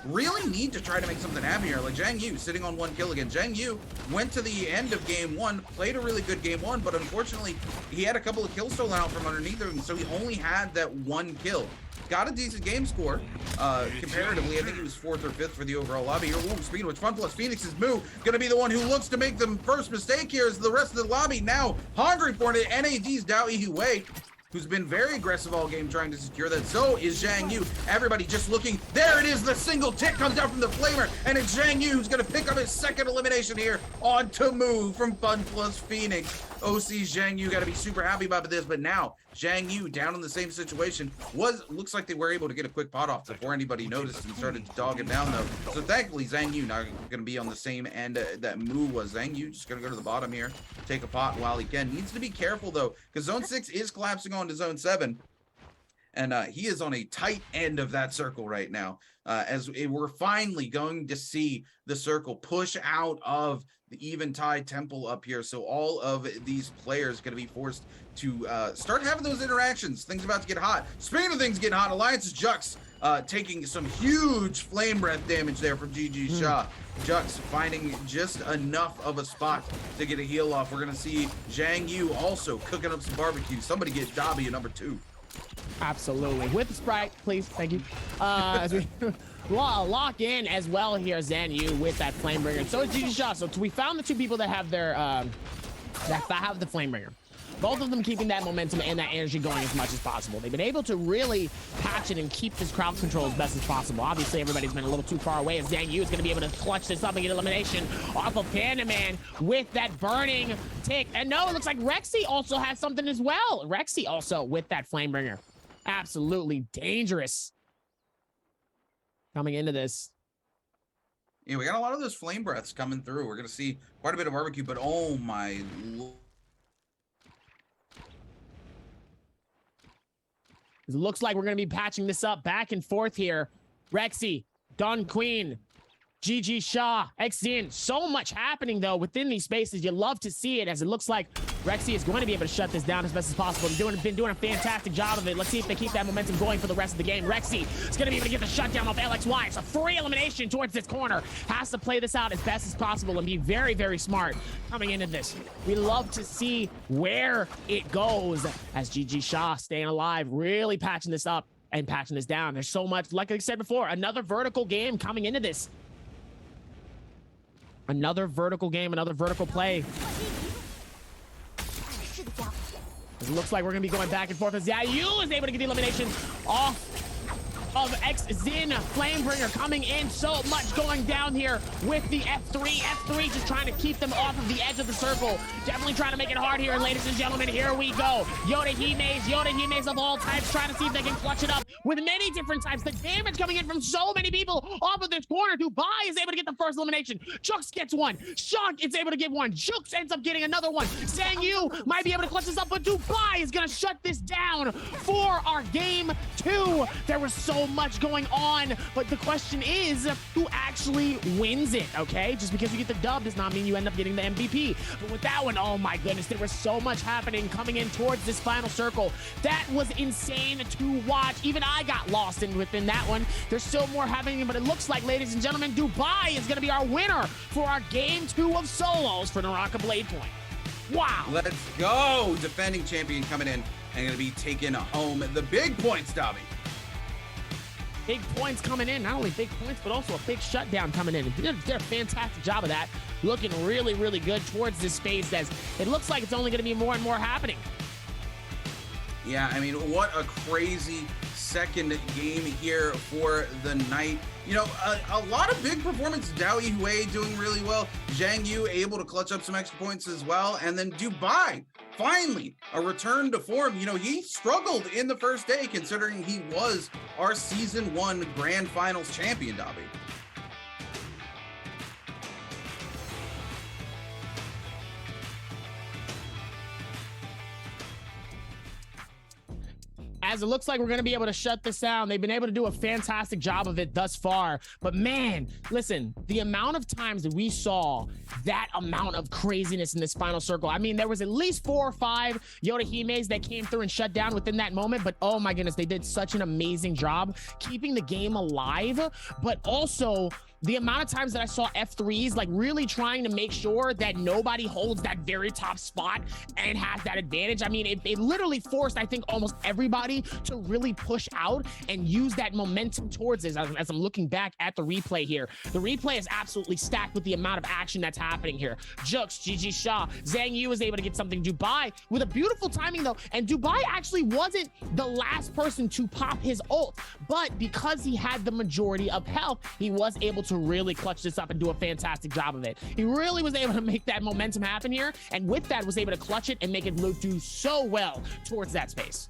really need to try to make something happen here. Like Zhang Yu sitting on 1 kill again. Zhang Yu went to the end of game 1, played a really good game 1, but unfortunately he had a couple of kills stolen out from underneath him, so he only had that 1 kill. Got a decent game score, comparatively. I think he was 4th or 5th for the overall lobby here. Ooh, speaking of which, FunPlus Phoenix's Moo gonna be the one who looks to make the first mistake here, as the rest of the lobby now hungry for it. NAD's DAY3-SOLO, who's been very aggressive all game trying to secure that. So is Zhang Yu. Everybody just looking. There it is. The single tick comes down from the Flamer, and it's Zhang Yu who's going to pick up his 2nd elimination here on Tamu from FunPlus Phoenix. OC's Zhang Yu got to be super happy about this, but now Zhang Yu down in the same situation. Looks like they were able to get a quick pot off before anybody noticed and started to dog him down though. So thankfully Zhang Yu not going to be on the same end that Moo was. Zhang Yu just going to go to the bottom here, take a pot while he can. Needs to be careful though, because Zone 6 is collapsing onto Zone 7. And he is on a tight end of that circle right now, as we're finally going to see the circle push out of the Eventide Temple up here. So all of these players going to be forced to start having those interactions. Things about to get hot. Speaking of things getting hot, Alliance's Jux taking some huge flame breath damage there from GG Shaw. Jux finding just enough of a spot to get a heal off. We're going to see Zhang Yu also cooking up some barbecue. Somebody get Dobby at number 2. Absolutely. With the Sprite, please. Thank you. As we lock in as well here, Zhang Yu with that Flamebringer. So is GG Shaw. So we found the 2 people that have their that have the Flamebringer. Both of them keeping that momentum and that energy going as much as possible. They've been able to really patch it and keep this crowd control as best as possible. Obviously, everybody's been a little too far away, as Zhang Yu is going to be able to clutch this up and get elimination off of Panda Man with that burning tick. And no, it looks like Rexy also has something as well. Rexy also with that Flamebringer. Absolutely dangerous coming into this. Yeah, we got a lot of those flame breaths coming through. We're going to see quite a bit of barbecue, but oh my Lord. It looks like we're going to be patching this up back and forth here. Rexy, Don Queen, GG Shaw, XZin. So much happening, though, within these spaces. You love to see it, as it looks like Rexy is going to be able to shut this down as best as possible. Been doing a fantastic job of it. Let's see if they keep that momentum going for the rest of the game. Rexy is going to be able to get the shutdown off LXY. It's a free elimination towards this corner. Has to play this out as best as possible and be very, very smart coming into this. We love to see where it goes, as GG Shaw staying alive, really patching this up and patching this down. There's so much, like I said before, another vertical game coming into this. Another vertical game, another vertical play. It looks like we're going to be going back and forth as Yu is able to get the elimination off of XZin. Flamebringer coming in. So much going down here with the F3. F3 just trying to keep them off of the edge of the circle. Definitely trying to make it hard here. And ladies and gentlemen, here we go. Yoda Hime's of all types, trying to see if they can clutch it up with many different types. The damage coming in from so many people off of this corner. Dubai is able to get the first elimination. Jux gets one. Shock is able to get one. Jux ends up getting another one. Zhang Yu might be able to clutch this up, but Dubai is going to shut this down for our game 2. There was so much going on, but the question is who actually wins it. Okay, just because you get the dub does not mean you end up getting the MVP. But with that one, oh my goodness, there was so much happening coming in towards this final circle. That was insane to watch. Even I got lost within that one. There's still more happening, but it looks like, ladies and gentlemen, Dubai is going to be our winner for our game 2 of solos for Naraka Blade Point. Wow. Let's go. Defending champion coming in and going to be taking home the big points, Dobby. Big points coming in. Not only big points, but also a big shutdown coming in. They did a fantastic job of that. Looking really, really good towards this space, as it looks like it's only going to be more and more happening. Yeah, I mean, what a crazy second game here for the night. You know, a lot of big performances. DAY3-SOLO doing really well. Zhang Yu able to clutch up some extra points as well. And then Dubai, finally, a return to form. You know, he struggled in the first day, considering he was our Season 1 Grand Finals champion, Dobby. as it looks like we're going to be able to shut this down. They've been able to do a fantastic job of it thus far. But man, listen, the amount of times that we saw that amount of craziness in this final circle. I mean, there was at least 4 or 5 Yodahimes that came through and shut down within that moment. But oh my goodness, they did such an amazing job keeping the game alive. But also, the amount of times that I saw F3s like really trying to make sure that nobody holds that very top spot and has that advantage. I mean, it literally forced, I think, almost everybody to really push out and use that momentum towards this. As I'm looking back at the replay here, the replay is absolutely stacked with the amount of action that's happening here. Jux, GG Shaw, Zhang Yu was able to get something. Dubai with a beautiful timing though, and Dubai actually wasn't the last person to pop his ult, but because he had the majority of health, he was able to really clutch this up and do a fantastic job of it. He really was able to make that momentum happen here, and with that was able to clutch it and make it do so well towards that space.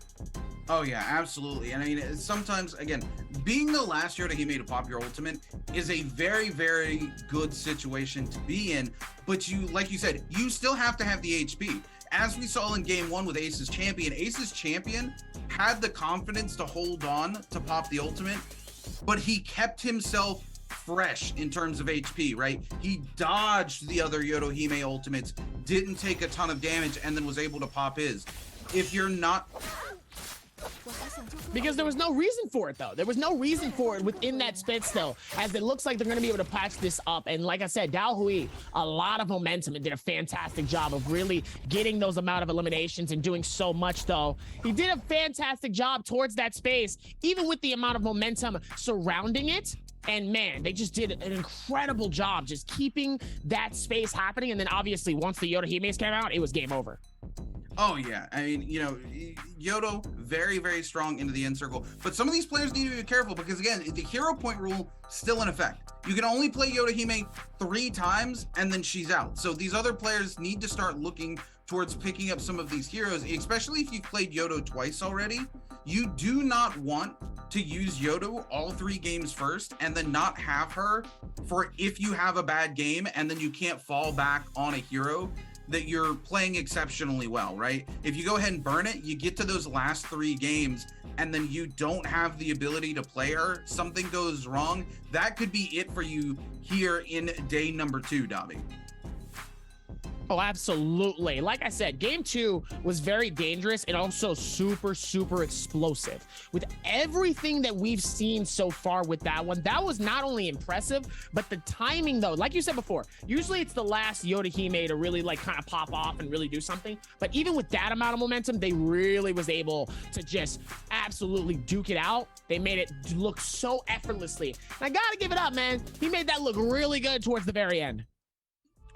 Oh yeah, absolutely. And I mean, sometimes, again, being the last Yodahime to pop your ultimate is a very, very good situation to be in. But you, like you said, you still have to have the HP. As we saw in game 1 with Ace's champion had the confidence to hold on to pop the ultimate, but he kept himself fresh in terms of HP, right? He dodged the other Yodohime ultimates, didn't take a ton of damage, and then was able to pop his. If you're not... Because there was no reason for it, though. There was no reason for it within that space, though, as it looks like they're going to be able to patch this up. And like I said, Dao Hui, a lot of momentum and did a fantastic job of really getting those amount of eliminations and doing so much, though. He did a fantastic job towards that space, even with the amount of momentum surrounding it. And man, they just did an incredible job just keeping that space happening. And then obviously, once the Yodahimes came out, it was game over. Oh yeah, I mean, you know, Yodo very, very strong into the end circle, but some of these players need to be careful because again, the hero point rule still in effect. You can only play Yodahime 3 times and then she's out. So these other players need to start looking towards picking up some of these heroes, especially if you've played Yodo twice already. You do not want to use Yodo all 3 games first and then not have her for if you have a bad game and then you can't fall back on a hero that you're playing exceptionally well, right? If you go ahead and burn it, you get to those last 3 games and then you don't have the ability to play her, something goes wrong, that could be it for you here in day number 2, Dobby. Oh, absolutely. Like I said, game 2 was very dangerous and also super, super explosive. With everything that we've seen so far with that one, that was not only impressive, but the timing though, like you said before, usually it's the last Yodahime to really like kind of pop off and really do something. But even with that amount of momentum, they really was able to just absolutely duke it out. They made it look so effortlessly. And I gotta give it up, man. He made that look really good towards the very end.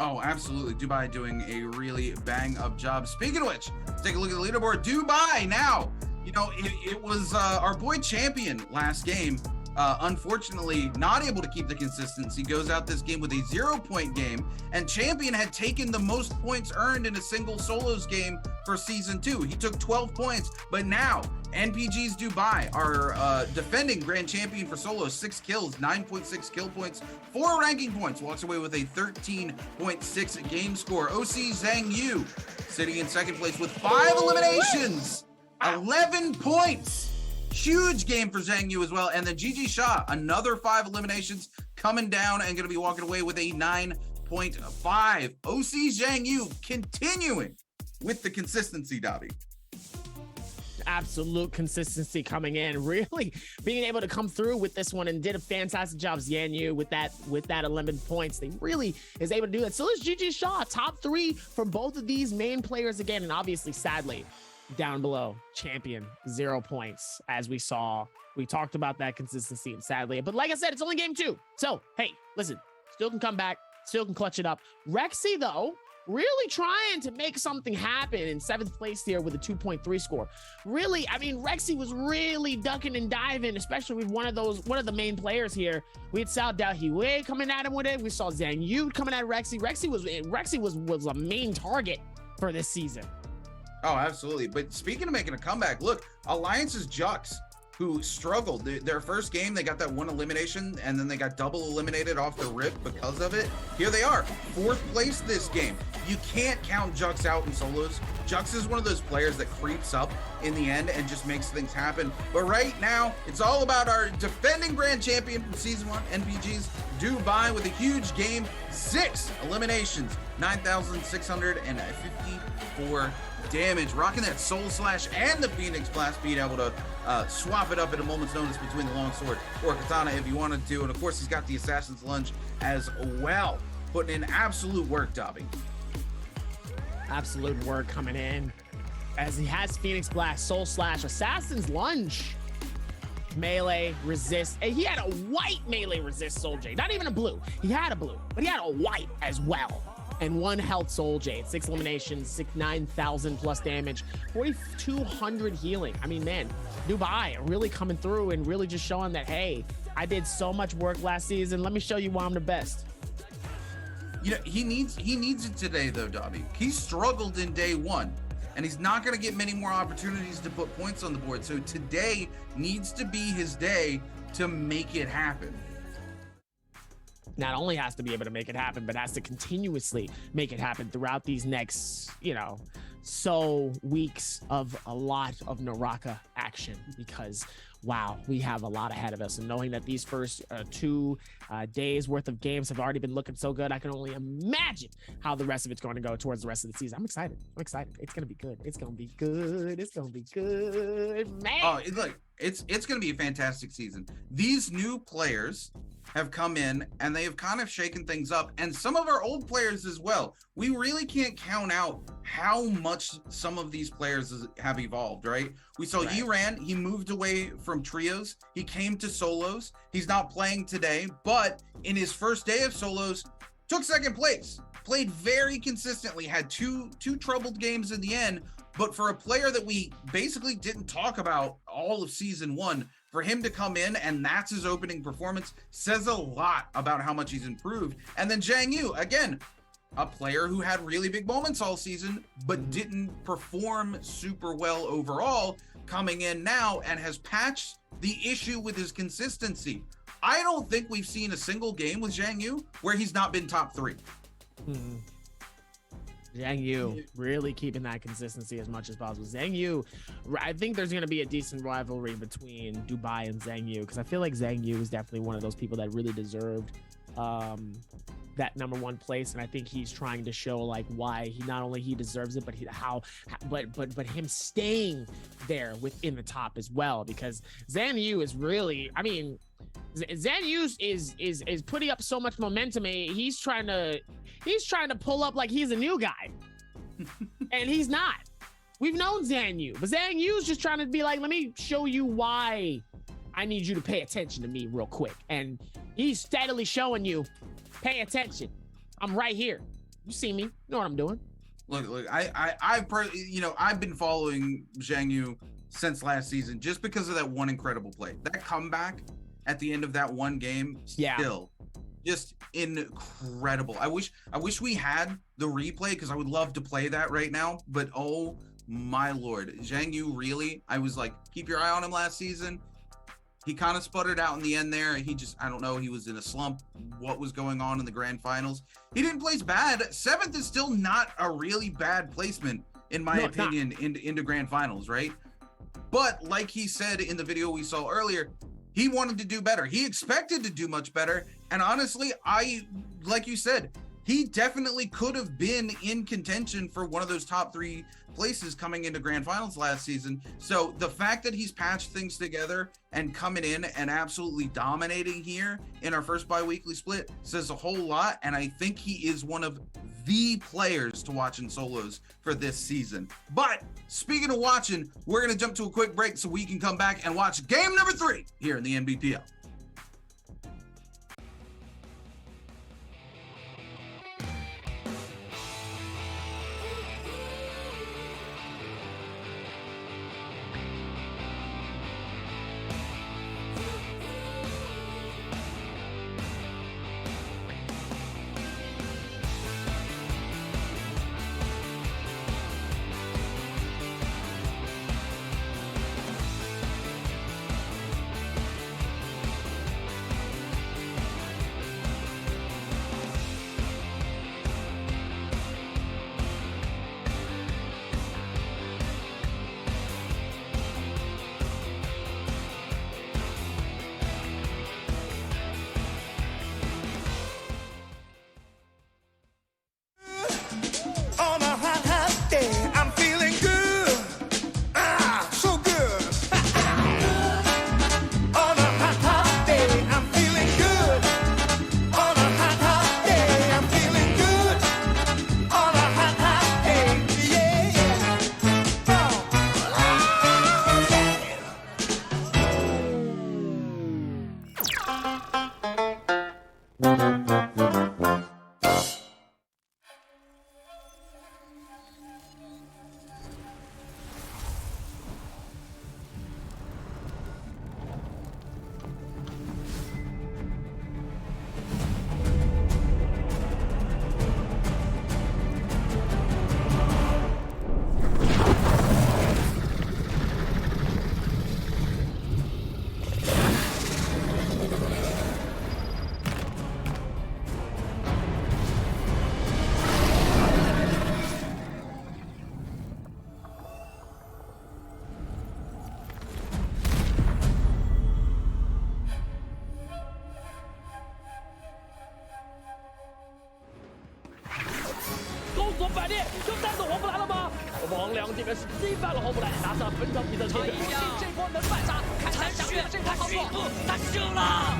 Oh, absolutely. Dubai doing a really bang up job. Speaking of which, let's take a look at the leaderboard. Dubai now, you know, it was our boy Champion last game. Unfortunately, not able to keep the consistency, goes out this game with a 0-point game, and Champion had taken the most points earned in a single solos game for season 2. He took 12 points, but now NPG's Dubai are defending grand champion for solos, 6 kills, 9.6 kill points, 4 ranking points, walks away with a 13.6 game score. OC Zhang Yu sitting in second place with 5 eliminations, 11 points. Huge game for Zhang Yu as well. And then GG Shah, another 5 eliminations coming down and going to be walking away with a 9.5. OC Zhang Yu continuing with the consistency, Dobby. Absolute consistency coming in, really being able to come through with this one, and did a fantastic job. Zhang Yu with that 11 points. They really is able to do that. So is GG Shaw, top 3 for both of these main players again. And obviously, sadly, down below, Champion, 0 points, as we saw. We talked about that consistency, and sadly, but like I said, it's only game 2. So, hey, listen, still can come back, still can clutch it up. Rexy, though, really trying to make something happen in 7th place here with a 2.3 score. Really, I mean, Rexy was really ducking and diving, especially with one of the main players here. We had Sao Dahiwe coming at him with it. We saw Zhang Yu coming at Rexy. Rexy was a main target for this season. Oh, absolutely. But speaking of making a comeback, look, Alliance's Jux, who struggled. Their first game, they got that 1 elimination, and then they got double eliminated off the rip because of it. Here they are, 4th place this game. you can't count Jux out in solos. Jux is one of those players that creeps up in the end and just makes things happen. But right now, it's all about our defending grand champion from Season 1, NPG's Dubai, with a huge game, 6 eliminations, 9,654 damage, rocking that Soul Slash and the Phoenix Blast, being able to swap it up at a moment's notice between the Longsword or Katana if you wanted to. And of course, he's got the Assassin's Lunge as well, putting in absolute work, Dobby. Absolute work coming in as he has Phoenix Blast, Soul Slash, Assassin's Lunge, melee resist, and he had a white melee resist Soul Jade, not even a blue. He had a blue, but he had a white as well. And 1 health Soul Jade, 6 eliminations, 9,000 plus damage, 4,200 healing. I mean, man, Dubai really coming through and really just showing that, hey, I did so much work last season. Let me show you why I'm the best. You know, he needs it today though, Dobby. He struggled in day 1, and he's not going to get many more opportunities to put points on the board. So today needs to be his day to make it happen. Not only has to be able to make it happen, but has to continuously make it happen throughout these next, weeks of a lot of Naraka action, because wow, we have a lot ahead of us. And knowing that these first 2 days worth of games have already been looking so good, I can only imagine how the rest of it's going to go towards the rest of the season. I'm excited. It's going to be good. It's going to be good. It's going to be good, man. Oh, it's going to be a fantastic season. These new players have come in and they have kind of shaken things up, and some of our old players as well. We really can't count out how much some of these players have evolved, right? We saw Yiran, he moved away from trios, he came to solos. He's not playing today, but in his first day of solos, took 2nd place, played very consistently, had two troubled games in the end. But for a player that we basically didn't talk about all of Season 1, for him to come in and that's his opening performance says a lot about how much he's improved. And then Zhang Yu, again, a player who had really big moments all season, but didn't perform super well overall, coming in now and has patched the issue with his consistency. I don't think we've seen a single game with Zhang Yu where he's not been top 3. Zhang Yu really keeping that consistency as much as possible. Zhang Yu, I think there's going to be a decent rivalry between Dubai and Zhang Yu, because I feel like Zhang Yu is definitely one of those people that really deserved that #1 place, and I think he's trying to show like why he not only he deserves it, but but him staying there within the top as well, because Zhang Yu is really, I mean, Zhang Yu is putting up so much momentum. He's trying to pull up like he's a new guy, and he's not. We've known Zhang Yu, but Zhang Yu's just trying to be like, let me show you why I need you to pay attention to me real quick. And he's steadily showing you, pay attention. I'm right here. You see me. You know what I'm doing. Look, I've been following Zhang Yu since last season just because of that one incredible play. That comeback at the end of that one game, still just incredible. I wish we had the replay, because I would love to play that right now, but oh my lord, Zhang Yu really, I was like, keep your eye on him last season. He kind of sputtered out in the end there. He just, I don't know, he was in a slump. What was going on in the grand finals? He didn't place bad. 7th is still not a really bad placement, in my opinion, into grand finals, right? But like he said in the video we saw earlier, he wanted to do better. He expected to do much better. And honestly, like you said, he definitely could have been in contention for one of those top 3 places coming into grand finals last season. So the fact that he's patched things together and coming in and absolutely dominating here in our first bi-weekly split says a whole lot. And I think he is one of the players to watch in solos for this season. But speaking of watching, we're going to jump to a quick break so we can come back and watch game number 3 here in the Nbpl. 高速反列，就带走黄不来了吗？王良这边是击败了黄不来，拿下了本场比赛前的这波能反杀，看看详细的这波操作，他射了。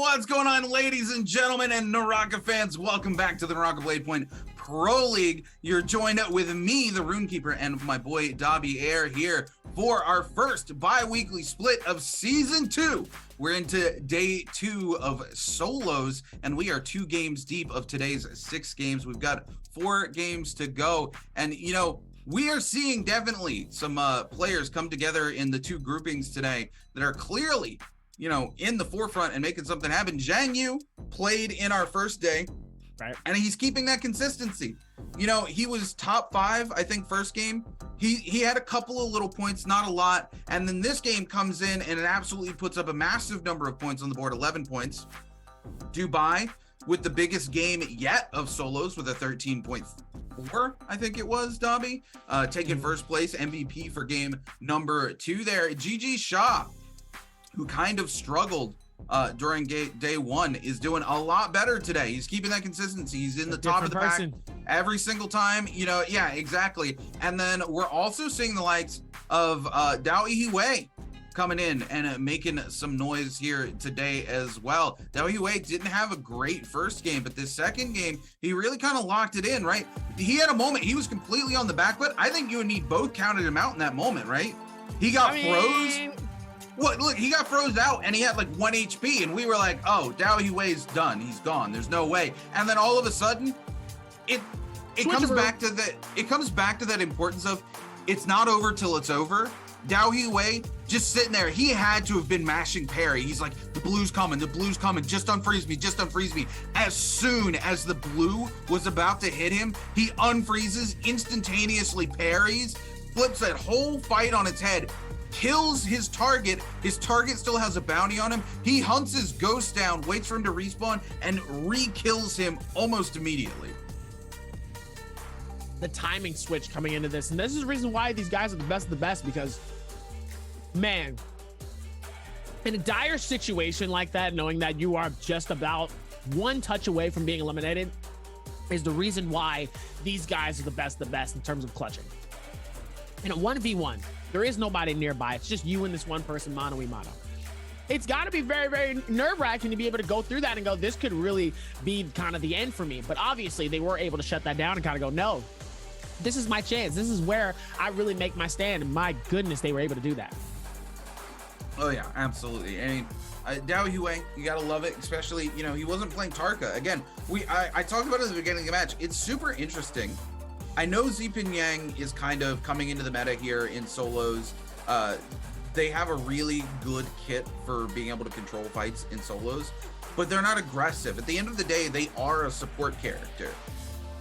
What's going on, ladies and gentlemen and Naraka fans? Welcome back to the Naraka Blade Point Pro League. You're joined with me, the Runekeeper, and my boy Dobby Air here for our first bi-weekly split of Season 2. We're into Day 2 of solos, and we are 2 games deep of today's 6 games. We've got 4 games to go, and you know, we are seeing definitely some players come together in the 2 groupings today that are clearly, you know, in the forefront and making something happen. Zhang Yu played in our first day, right? And he's keeping that consistency. You know, he was top 5, I think, first game. He had a couple of little points, not a lot. And then this game comes in and it absolutely puts up a massive number of points on the board, 11 points. Dubai with the biggest game yet of solos with a 13.4, I think it was, Dobby. Taking first place, MVP for game number 2 there. GG Shah, who kind of struggled during day 1, is doing a lot better today. He's keeping that consistency. He's in the top of the pack every single time, you know. Yeah, exactly. And then we're also seeing the likes of DAY3-SOLO coming in and making some noise here today as well. DAY3-SOLO didn't have a great first game, but this second game, he really kind of locked it in, right? He had a moment, he was completely on the back foot. I think you and me both counted him out in that moment, right? He got froze. What? Look, he got froze out and he had like 1 HP, and we were like, oh, DAY3-SOLO's done. He's gone. There's no way. And then all of a sudden, it comes back to that importance of it's not over till it's over. DAY3-SOLO just sitting there. He had to have been mashing parry. He's like, the blue's coming, just unfreeze me, just unfreeze me. As soon as the blue was about to hit him, he unfreezes, instantaneously parries, flips that whole fight on its head, kills his target still has a bounty on him. He hunts his ghost down, waits for him to respawn, and re-kills him almost immediately. The timing switch coming into this, and this is the reason why these guys are the best of the best, because man, in a dire situation like that, knowing that you are just about 1 touch away from being eliminated is the reason why these guys are the best of the best in terms of clutching. In a 1v1, there is nobody nearby. It's just you and this one person, mano a mano. It's got to be very, very nerve-wracking to be able to go through that and go, this could really be kind of the end for me. But obviously, they were able to shut that down and kind of go, no, this is my chance. This is where I really make my stand. And my goodness, they were able to do that. Oh, yeah, absolutely. I mean, DAY3-SOLO, you got to love it, especially, you know, he wasn't playing Tarka. Again, I talked about it at the beginning of the match. It's super interesting. I know Zipin Yang is kind of coming into the meta here in solos. they have a really good kit for being able to control fights in solos, but they're not aggressive. At the end of the day, they are a support character.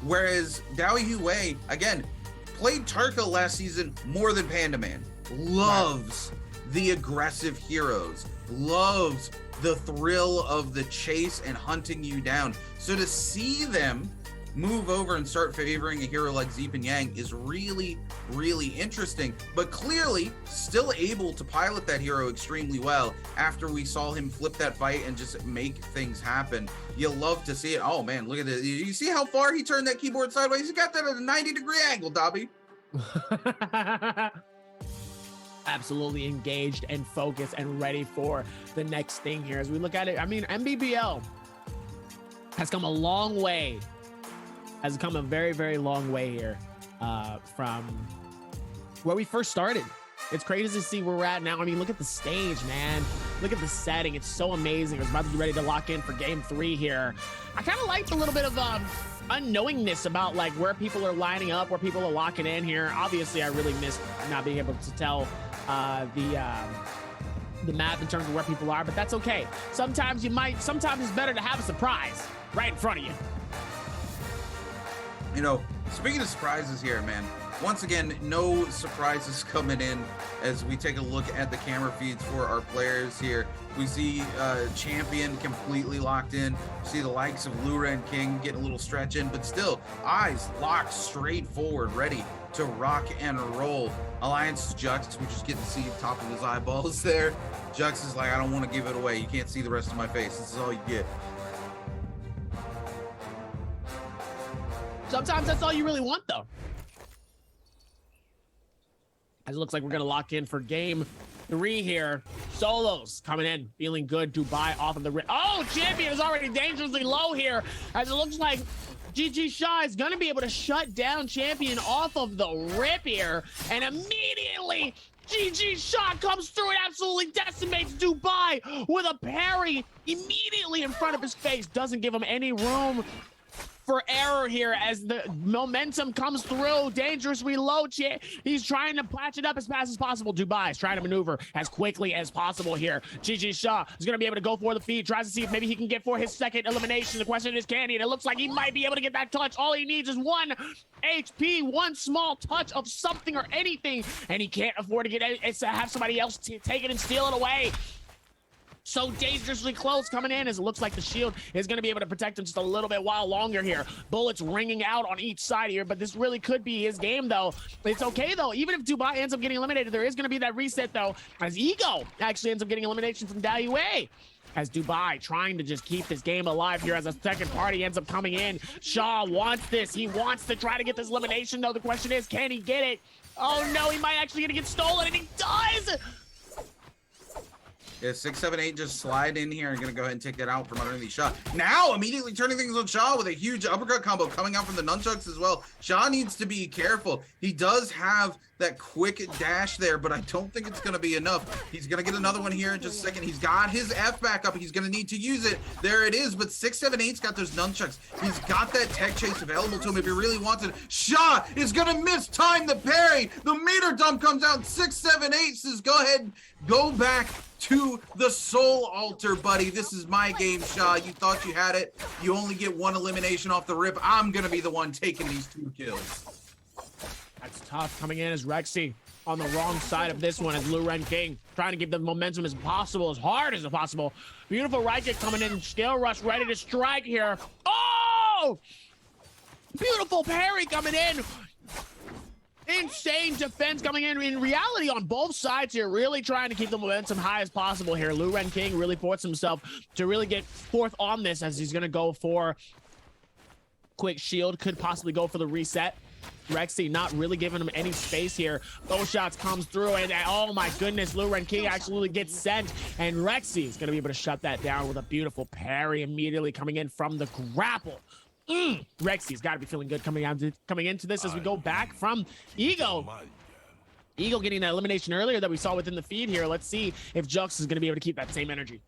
Whereas DAY3-SOLO, again, played Tarka last season more than Panda Man. Loves the aggressive heroes, loves the thrill of the chase and hunting you down. So to see them move over and start favoring a hero like Zeep and Yang is really, really interesting, but clearly still able to pilot that hero extremely well after we saw him flip that fight and just make things happen. You'll love to see it. Oh man, look at it. You see how far he turned that keyboard sideways? He got that at a 90-degree angle, Dobby. Absolutely engaged and focused and ready for the next thing here. As we look at it, I mean, Nbpl has come a long way. Has come a very, very long way here from where we first started. It's crazy to see where we're at now. I mean, look at the stage, man. Look at the setting. It's so amazing. We're about to be ready to lock in for game 3 here. I kind of liked a little bit of unknowingness about like where people are lining up, where people are locking in here. Obviously, I really missed not being able to tell the map in terms of where people are, but that's okay. Sometimes it's better to have a surprise right in front of you. You know, speaking of surprises here, man, once again, no surprises coming in as we take a look at the camera feeds for our players here. We see Champion completely locked in. We see the likes of Lura and King getting a little stretch in, but still, eyes locked straight forward, ready to rock and roll. Alliance Jux, we just get to see the top of his eyeballs there. Jux is like, I don't want to give it away. You can't see the rest of my face. This is all you get. Sometimes that's all you really want, though. As it looks like we're going to lock in for game 3 here. Solos coming in, feeling good. Dubai off of the rip. Oh, Champion is already dangerously low here. As it looks like GG Shaw is going to be able to shut down Champion off of the rip here. And immediately, GG Shaw comes through and absolutely decimates Dubai with a parry immediately in front of his face. Doesn't give him any room for error here as the momentum comes through. Dangerously low. He's trying to patch it up as fast as possible. Dubai is trying to maneuver as quickly as possible here. GG Shaw is going to be able to go for the feed. Tries to see if maybe he can get for his second elimination. The question is, can he? And it looks like he might be able to get that touch. All he needs is 1 HP, 1 small touch of something or anything, and he can't afford to get it. To have somebody else take it and steal it away. So dangerously close coming in as it looks like the shield is going to be able to protect him just a little bit while longer here. Bullets ringing out on each side here, but this really could be his game, though. It's okay, though. Even if Dubai ends up getting eliminated, there is going to be that reset, though, as Ego actually ends up getting elimination from DAY3-SOLO. As Dubai trying to just keep this game alive here as a second party ends up coming in. Shaw wants this. He wants to try to get this elimination, though. The question is, can he get it? Oh, no, he might actually get stolen, and he does! Yeah, 6, 7, 8 just slide in here and gonna go ahead and take that out from underneath Shaw. Now immediately turning things on Shaw with a huge uppercut combo coming out from the nunchucks as well. Shaw needs to be careful. He does have that quick dash there, but I don't think it's gonna be enough. He's gonna get another one here in just a second. He's got his F back up. He's gonna need to use it. There it is, but 6, 7, 8's got those nunchucks. He's got that tech chase available to him if he really wants it. Shaw is gonna miss time the parry. The meter dump comes out. 6, 7, 8 says, go ahead, go back to the soul altar, buddy. This is my game, Shaw. You thought you had it. You only get 1 elimination off the rip. I'm gonna be the one taking these 2 kills. That's tough coming in as Rexy on the wrong side of this one as Lou Ren King trying to give the momentum as possible, as hard as possible. Beautiful right kick coming in, scale rush ready to strike here. Oh! Beautiful parry coming in. Insane defense coming in reality on both sides here, really trying to keep the momentum high as possible here. Lou Ren King really forced himself to really get forth on this as he's going to go for quick shield, could possibly go for the reset. Rexy not really giving him any space here. Both shots comes through and oh my goodness, Lou Ren King actually gets sent and Rexy is going to be able to shut that down with a beautiful parry immediately coming in from the grapple. Rexy's got to be feeling good coming into this as we go back from Ego. Ego getting that elimination earlier that we saw within the feed here. Let's see if Jux is going to be able to keep that same energy.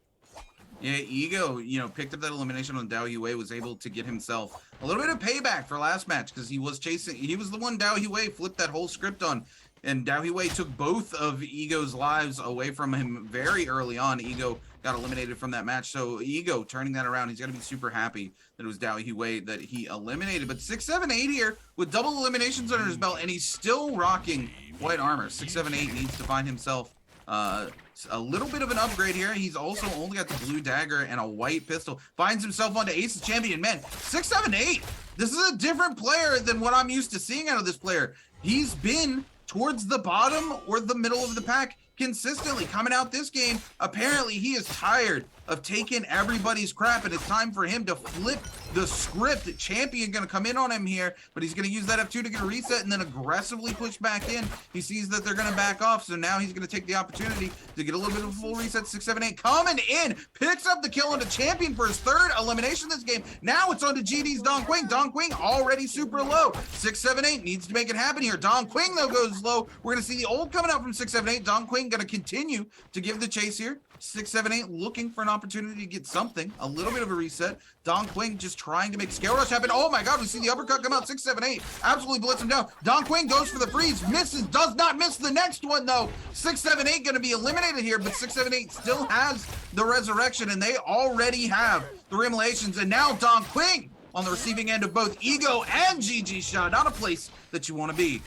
Yeah, Ego, picked up that elimination on DAY3-SOLO, was able to get himself a little bit of payback for last match because he was the one DAY3-SOLO flipped that whole script on. And DAY3-SOLO took both of Ego's lives away from him very early on. Ego got eliminated from that match. So Ego turning that around, he's going to be super happy that it was DAY3-SOLO that he eliminated. But 678 here with double eliminations under his belt, and he's still rocking white armor. 678 needs to find himself a little bit of an upgrade here. He's also only got the blue dagger and a white pistol. Finds himself onto Ace's champion. Man, 678. This is a different player than what I'm used to seeing out of this player. He's been towards the bottom or the middle of the pack consistently coming out this game. Apparently he is tired of taking everybody's crap, and it's time for him to flip the script. Champion gonna come in on him here, but he's gonna use that F2 to get a reset and then aggressively push back in. He sees that they're gonna back off, so now he's gonna take the opportunity to get a little bit of a full reset. 678 coming in, picks up the kill on the champion for his third elimination this game. Now it's on to GD's Don Quing. Don Quing already super low. 678 needs to make it happen here. Don Quing though goes low. We're gonna see the ult coming out from 678. Don Quing gonna continue to give the chase here. 678 looking for an opportunity to get something, a little bit of a reset. Don Quing just trying to make scale rush happen. Oh my god, we see the uppercut come out. 678 absolutely blitz him down. Don Quing goes for the freeze, misses, does not miss the next one though. 678 gonna be eliminated here, but 678 still has the resurrection, and they already have the eliminations. And now Don Quing on the receiving end of both Ego and GG Shaw. Not a place that you want to be.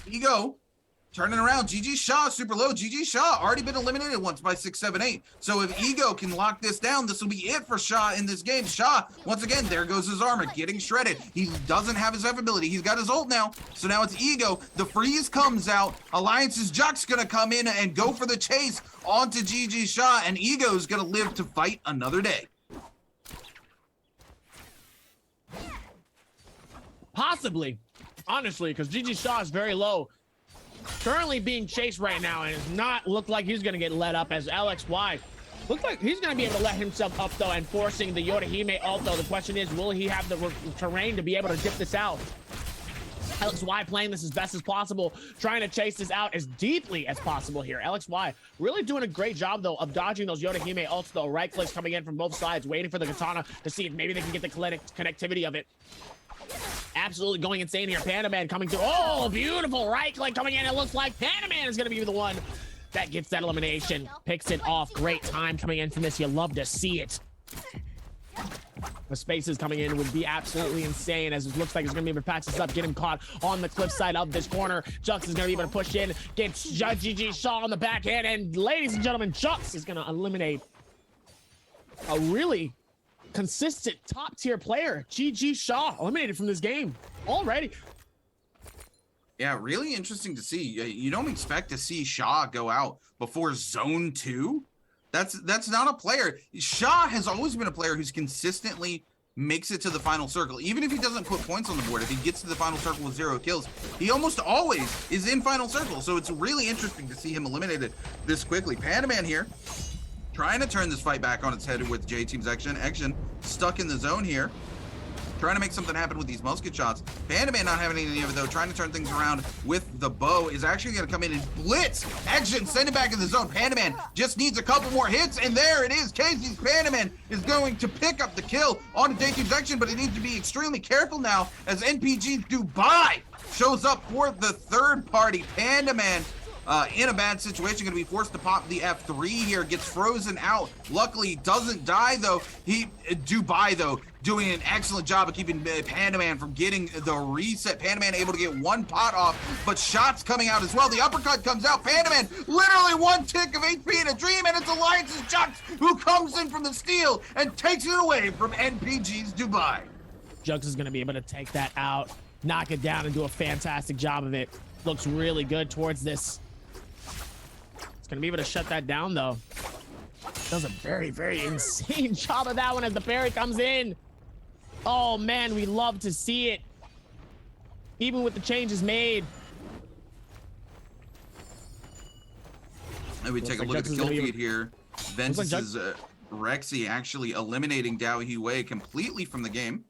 Ego turning around. GG Shaw super low. GG Shaw already been eliminated once by 678. So if Ego can lock this down, this will be it for Shaw in this game. Shaw, once again, there goes his armor, getting shredded. He doesn't have his F ability. He's got his ult now. So now it's Ego. The freeze comes out. Alliance's Juck's gonna come in and go for the chase onto GG Shaw, and Ego's gonna live to fight another day. Possibly, honestly, because GG Shaw is very low. Currently being chased right now, and does not look like he's going to get let up as LXY. Looks like he's going to be able to let himself up, though, and forcing the Yorihime ult, though. The question is, will he have the terrain to be able to dip this out? LXY playing this as best as possible, trying to chase this out as deeply as possible here. LXY really doing a great job, though, of dodging those Yorihime ults, though. Right clicks coming in from both sides, waiting for the katana to see if maybe they can get the connectivity of it. Absolutely going insane here. Panda Man coming through. Oh, beautiful right click coming in. It looks like Panda Man is going to be the one that gets that elimination. Picks it off. Great time coming in from this. You love to see it. The spaces coming in would be absolutely insane, as it looks like he's going to be able to patch this up, get him caught on the cliff side of this corner. Jux is going to be able to push in, get GG Shaw on the backhand, and ladies and gentlemen, Jux is going to eliminate a really consistent top tier player. GG Shaw eliminated from this game already. Yeah, really interesting to see. You don't expect to see Shaw go out before zone 2. That's not a player. Shaw has always been a player who's consistently makes it to the final circle. Even if he doesn't put points on the board, if he gets to the final circle with 0 kills, he almost always is in final circle. So it's really interesting to see him eliminated this quickly. Panda Man here trying to turn this fight back on its head with J-Team's action. Stuck in the zone here. Trying to make something happen with these musket shots. Panda Man not having any of it though. Trying to turn things around with the bow. Is actually going to come in and blitz action. Send it back in the zone. Panda Man just needs a couple more hits. And there it is. Casey's Panda Man is going to pick up the kill on J-Team's action. But he needs to be extremely careful now as NPG Dubai shows up for the third party. Panda Man in a bad situation, going to be forced to pop the F3 here, gets frozen out. Luckily doesn't die though. Dubai though doing an excellent job of keeping Panda Man from getting the reset. Panda Man able to get one pot off, but shots coming out as well. The uppercut comes out. Panda Man literally one tick of HP in a dream, and it's Alliance's Jux who comes in from the steal and takes it away from NPG's Dubai. Jux is going to be able to take that out, knock it down, and do a fantastic job of it. Looks really good towards this. Gonna be able to shut that down though. Does a very, very insane job of that one as the parry comes in. Oh man, we love to see it. Even with the changes made. And we take a look at the kill feed here. Ventus's Rexy actually eliminating DAY3-SOLO completely from the game.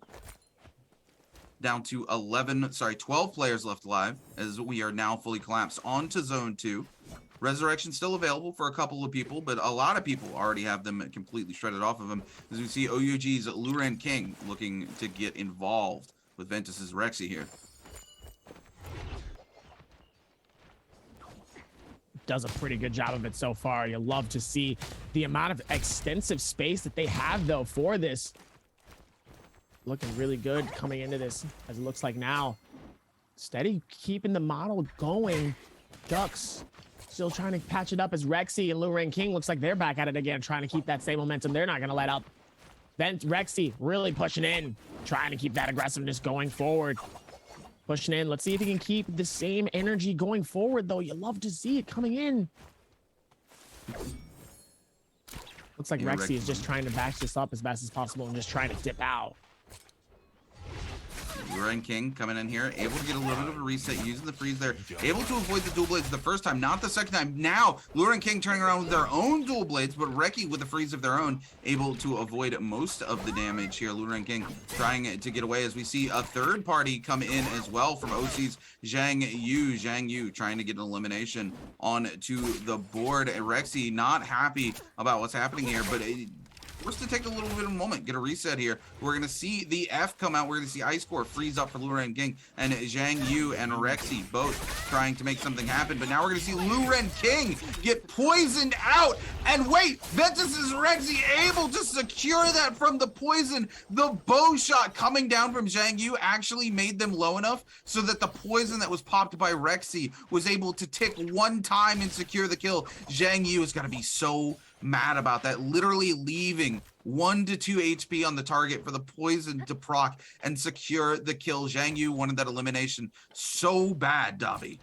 Down to 12 players left alive as we are now fully collapsed onto zone 2. Resurrection still available for a couple of people, but a lot of people already have them completely shredded off of them. As we see OUG's Luren King looking to get involved with Ventus's Rexy here. does a pretty good job of it so far. You love to see the amount of extensive space that they have, though, for this. Looking really good coming into this, as it looks like now. Steady keeping the model going. Ducks still trying to patch it up as Rexy and Luren King looks like they're back at it again, trying to keep that same momentum. They're not going to let up. Then Rexy really pushing in, trying to keep that aggressiveness going forward. Pushing in. Let's see if he can keep the same energy going forward, though. You love to see it coming in. Looks like Rexy is just trying to back this up as best as possible and just trying to dip out. Luren King coming in here, able to get a little bit of a reset, using the freeze there, able to avoid the dual blades the first time, not the second time. Now, Luren King turning around with their own dual blades, but Reki with a freeze of their own, able to avoid most of the damage here. Luren King trying to get away as we see a third party come in as well from OC's Zhang Yu. Zhang Yu trying to get an elimination onto the board. Rexy not happy about what's happening here, but forced to take a little bit of a moment, get a reset here. We're going to see the F come out. We're going to see Ice Core freeze up for Luren King, and Zhang Yu and Rexy both trying to make something happen. But now we're going to see Luren King get poisoned out. And wait, Ventus's Rexy able to secure that from the poison. The bow shot coming down from Zhang Yu actually made them low enough so that the poison that was popped by Rexy was able to tick one time and secure the kill. Zhang Yu is going to be so mad about that, literally leaving 1 to 2 HP on the target for the poison to proc and secure the kill. Zhang Yu wanted that elimination so bad, Davi.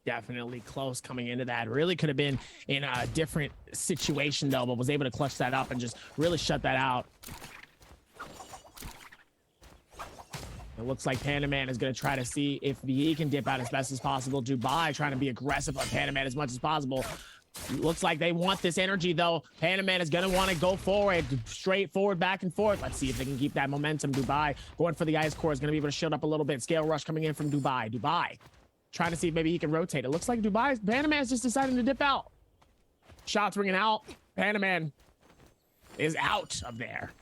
Definitely close coming into that. Really could have been in a different situation, though, but was able to clutch that up and just really shut that out. It looks like Panaman is going to try to see if he can dip out as best as possible. Dubai trying to be aggressive on Panaman as much as possible. Looks like they want this energy, though. Panaman is going to want to go forward, straight forward, back and forth. Let's see if they can keep that momentum. Dubai going for the Ice Core is going to be able to shield up a little bit. Scale Rush coming in from Dubai. Dubai trying to see if maybe he can rotate. It looks like Panaman is just deciding to dip out. Shots ringing out. Panaman is out of there.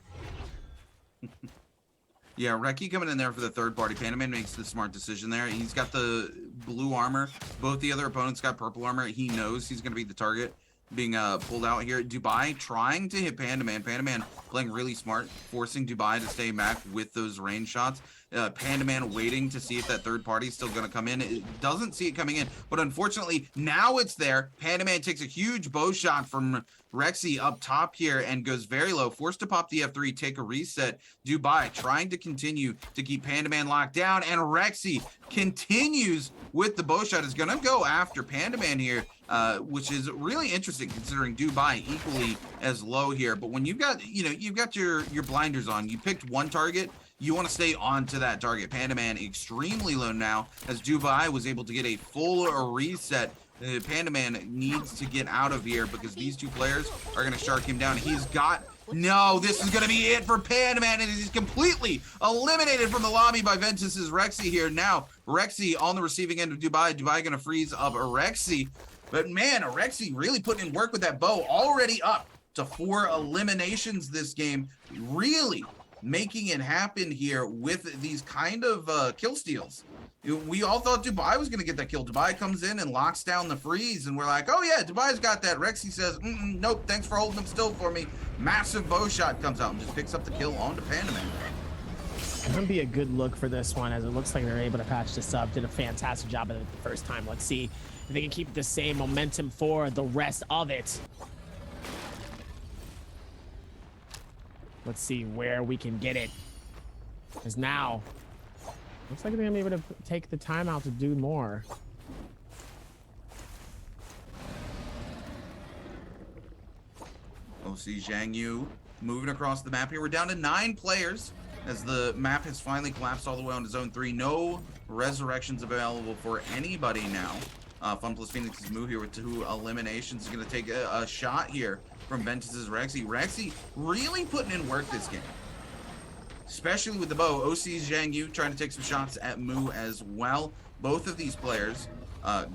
Yeah, Reki coming in there for the third party. Panaman makes the smart decision there. He's got the blue armor. Both the other opponents got purple armor. He knows he's going to be the target being pulled out here. Dubai trying to hit Pandaman. Pandaman playing really smart, forcing Dubai to stay back with those range shots. Pandaman waiting to see if that third party is still going to come in. It doesn't see it coming in, but unfortunately now it's there. Pandaman takes a huge bow shot from Rexy up top here and goes very low, forced to pop the F3, take a reset. Dubai trying to continue to keep Pandaman locked down, and Rexy continues with the bow shot. Is going to go after Pandaman here, which is really interesting considering Dubai equally as low here. But when you've got, you've got your blinders on, you picked one target, you want to stay on to that target. Pandaman extremely low now as Dubai was able to get a full reset. Pandaman needs to get out of here because these two players are going to shark him down. He's got... No, this is going to be it for Pandaman, and he's completely eliminated from the lobby by Ventus's Rexy here. Now, Rexy on the receiving end of Dubai. Dubai going to freeze up Rexy. But man, Rexy really putting in work with that bow. Already up to 4 eliminations this game. Really making it happen here with these kind of kill steals. We all thought Dubai was going to get that kill. Dubai comes in and locks down the freeze, and we're like, oh yeah, Dubai's got that. Rexy says, nope, thanks for holding them still for me. Massive bow shot comes out and just picks up the kill onto Pandaman. It's going to be a good look for this one, as it looks like they're able to patch this up. Did a fantastic job of it the first time. Let's see if they can keep the same momentum for the rest of it. Let's see where we can get it. Because now, looks like they're going to be able to take the time out to do more. We'll see Zhang Yu moving across the map here. We're down to 9 players as the map has finally collapsed all the way onto Zone 3. No resurrections available for anybody now. Fun Plus Phoenix's move here with 2 eliminations is going to take a shot here from Ventus's Rexy. Rexy really putting in work this game, especially with the bow. OC's Zhang Yu trying to take some shots at Mu as well. Both of these players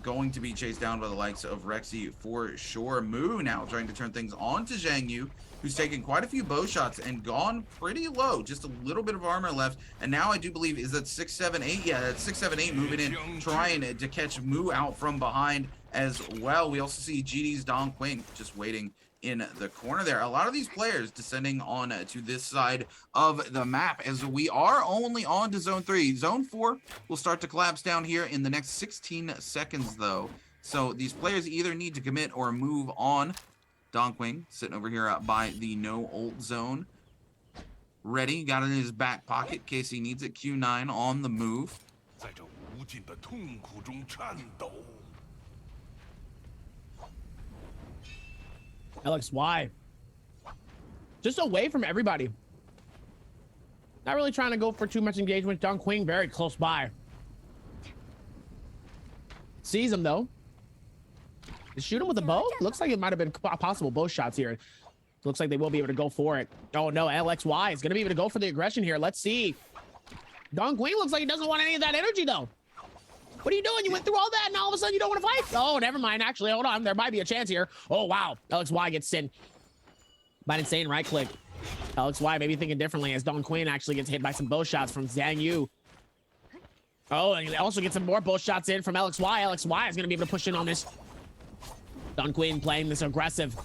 going to be chased down by the likes of Rexy for sure. Mu now trying to turn things on to Zhang Yu, who's taken quite a few bow shots and gone pretty low. Just a little bit of armor left. And now I do believe, is that 678? Yeah, that's 678 moving in, trying to catch Mu out from behind. as well. We also see GD's Don Quing just waiting in the corner there. A lot of these players descending on to this side of the map, as we are only on to zone 3. Zone 4 will start to collapse down here in the next 16 seconds though. So these players either need to commit or move on. Don Quing sitting over here by the no ult zone. Ready, got it in his back pocket in case he needs it. Q9 on the move. LXY. Just away from everybody. Not really trying to go for too much engagement. Don Quing very close by. Sees him though. Shoot him with a bow? Looks like it might have been possible bow shots here. Looks like they will be able to go for it. Oh no, LXY is going to be able to go for the aggression here. Let's see. Don Quing looks like he doesn't want any of that energy though. What are you doing? You went through all that and all of a sudden you don't want to fight? Oh, never mind. Actually, hold on. There might be a chance here. Oh, wow. LXY gets sent by an insane right click. LXY maybe thinking differently as Don Quing actually gets hit by some bow shots from Zhang Yu. Oh, and he also gets some more bow shots in from LXY. LXY is going to be able to push in on this. Don Quing playing this aggressive.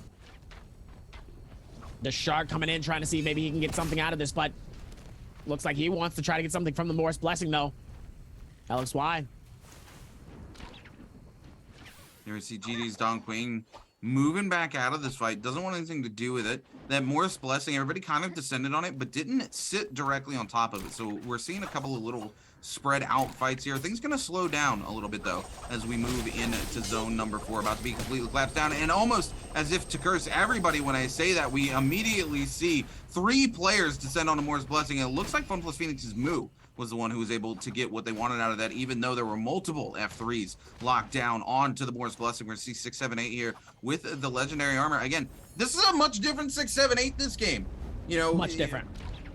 The Shark coming in, trying to see if maybe he can get something out of this, but looks like he wants to try to get something from the Morris Blessing, though. LXY. Here we see GD's Don Quing moving back out of this fight. Doesn't want anything to do with it. That Morris Blessing, everybody kind of descended on it, but didn't sit directly on top of it. So we're seeing a couple of little spread out fights here. Things gonna slow down a little bit though as we move into zone number 4, about to be completely collapsed down. And almost as if to curse everybody when I say that, we immediately see 3 players descend on a Morris Blessing. And it looks like Fun Plus Phoenix's Moo was the one who was able to get what they wanted out of that, even though there were multiple F3s locked down onto the Morris Blessing. We're gonna see 6, 7, 8 here with the legendary armor. Again, this is a much different 6, 7, 8 this game. You know, much different.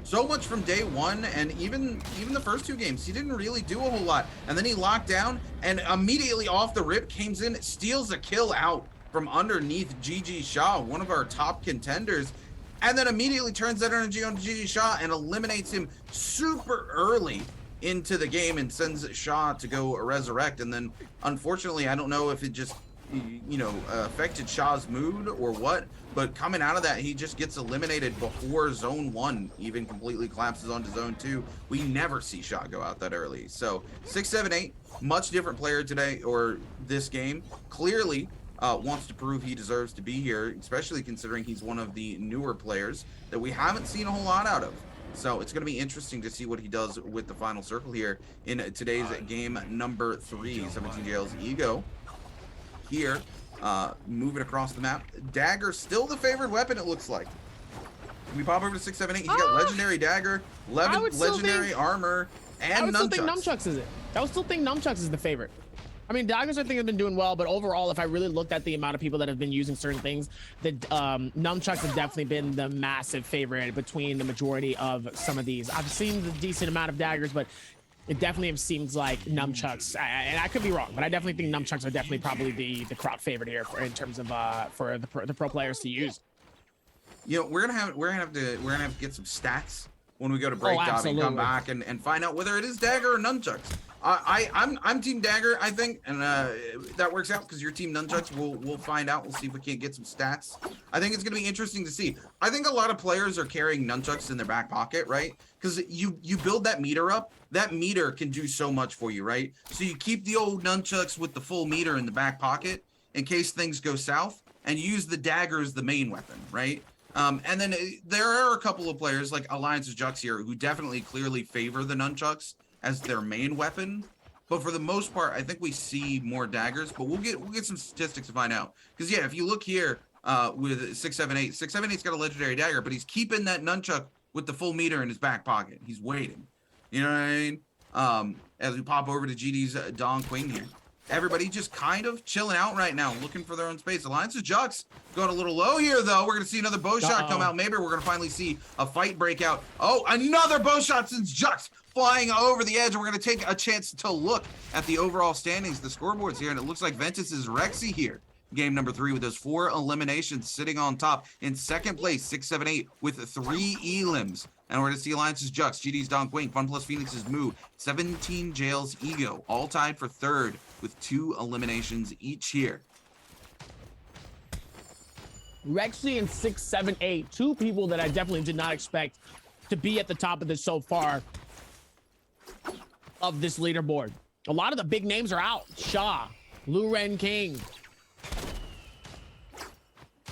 So much from day 1, and even the first 2 games, he didn't really do a whole lot. And then he locked down and immediately off the rip comes in, steals a kill out from underneath GG Shaw, one of our top contenders. And then immediately turns that energy on GG Shaw and eliminates him super early into the game and sends Shaw to go resurrect. And then unfortunately, I don't know if it just, you know, affected Shaw's mood or what, but coming out of that, he just gets eliminated before zone 1 even completely collapses onto zone 2. We never see Shaw go out that early. So 6, 7, 8, much different player today, or this game. Clearly wants to prove he deserves to be here, especially considering he's one of the newer players that we haven't seen a whole lot out of. So it's going to be interesting to see what he does with the final circle here in today's game number 3. 17JL's Ego here, moving across the map. Dagger still the favored weapon, it looks like. We pop over to 6, 7, 8. He's got legendary dagger, legendary armor, and I would still nunchucks. think nunchucks is it. I would still think nunchucks is the favorite. I mean, daggers I think have been doing well, but overall, if I really looked at the amount of people that have been using certain things, the nunchucks have definitely been the massive favorite between the majority of some of these. I've seen the decent amount of daggers, but it definitely seems like nunchucks, and I could be wrong, but I definitely think nunchucks are definitely probably the crowd favorite here in terms of for the pro players to use. You know, we're gonna have to get some stats when we go to break dot and come back and find out whether it is dagger or nunchucks. I'm team dagger, I think, and that works out because your team nunchucks. We'll find out. We'll see if we can't get some stats. I think it's gonna be interesting to see. I think a lot of players are carrying nunchucks in their back pocket, right? Because you build that meter up. That meter can do so much for you, right? So you keep the old nunchucks with the full meter in the back pocket in case things go south, and you use the dagger as the main weapon, right? And then there are a couple of players like Alliance's Jux here who definitely clearly favor the nunchucks as their main weapon, but for the most part, I think we see more daggers. But we'll get some statistics to find out. Because yeah, if you look here with 6, 7, 8, 6, 7, 8's got a legendary dagger, but he's keeping that nunchuck with the full meter in his back pocket. He's waiting. You know what I mean? As we pop over to GD's Don Quing here. Everybody just kind of chilling out right now, looking for their own space. Alliance's Jux going a little low here, though. We're going to see another bow shot come out. Maybe we're going to finally see a fight break out. Oh, another bow shot since Jux flying over the edge. We're going to take a chance to look at the overall standings, the scoreboards here, and it looks like Ventus is Rexy here. Game number 3 with those 4 eliminations, sitting on top. In second place, 6, 7, 8 with 3 elims. And we're going to see Alliance's Jux, GD's Don Quing, Fun Plus Phoenix's Moo, 17JL's Ego, all tied for 3rd with 2 eliminations each here. Rexy and 678, 2 people that I definitely did not expect to be at the top of this so far of this leaderboard. A lot of the big names are out. Shaw, Luren King,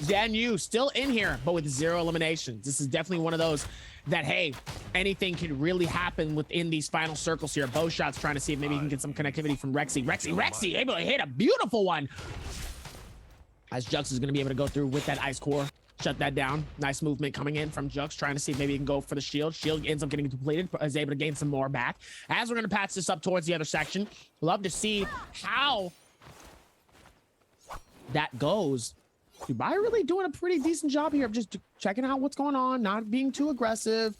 Zan Yu still in here, but with 0 eliminations. This is definitely one of those that, hey, anything can really happen within these final circles here. Bow shots trying to see if maybe he can get some connectivity from Rexy. Rexy able to hit a beautiful one. As Jux is going to be able to go through with that ice core. Shut that down. Nice movement coming in from Jux, trying to see if maybe he can go for the shield. Shield ends up getting depleted, but is able to gain some more back. As we're going to patch this up towards the other section, love to see how that goes. Dubai really doing a pretty decent job here of just checking out what's going on, not being too aggressive,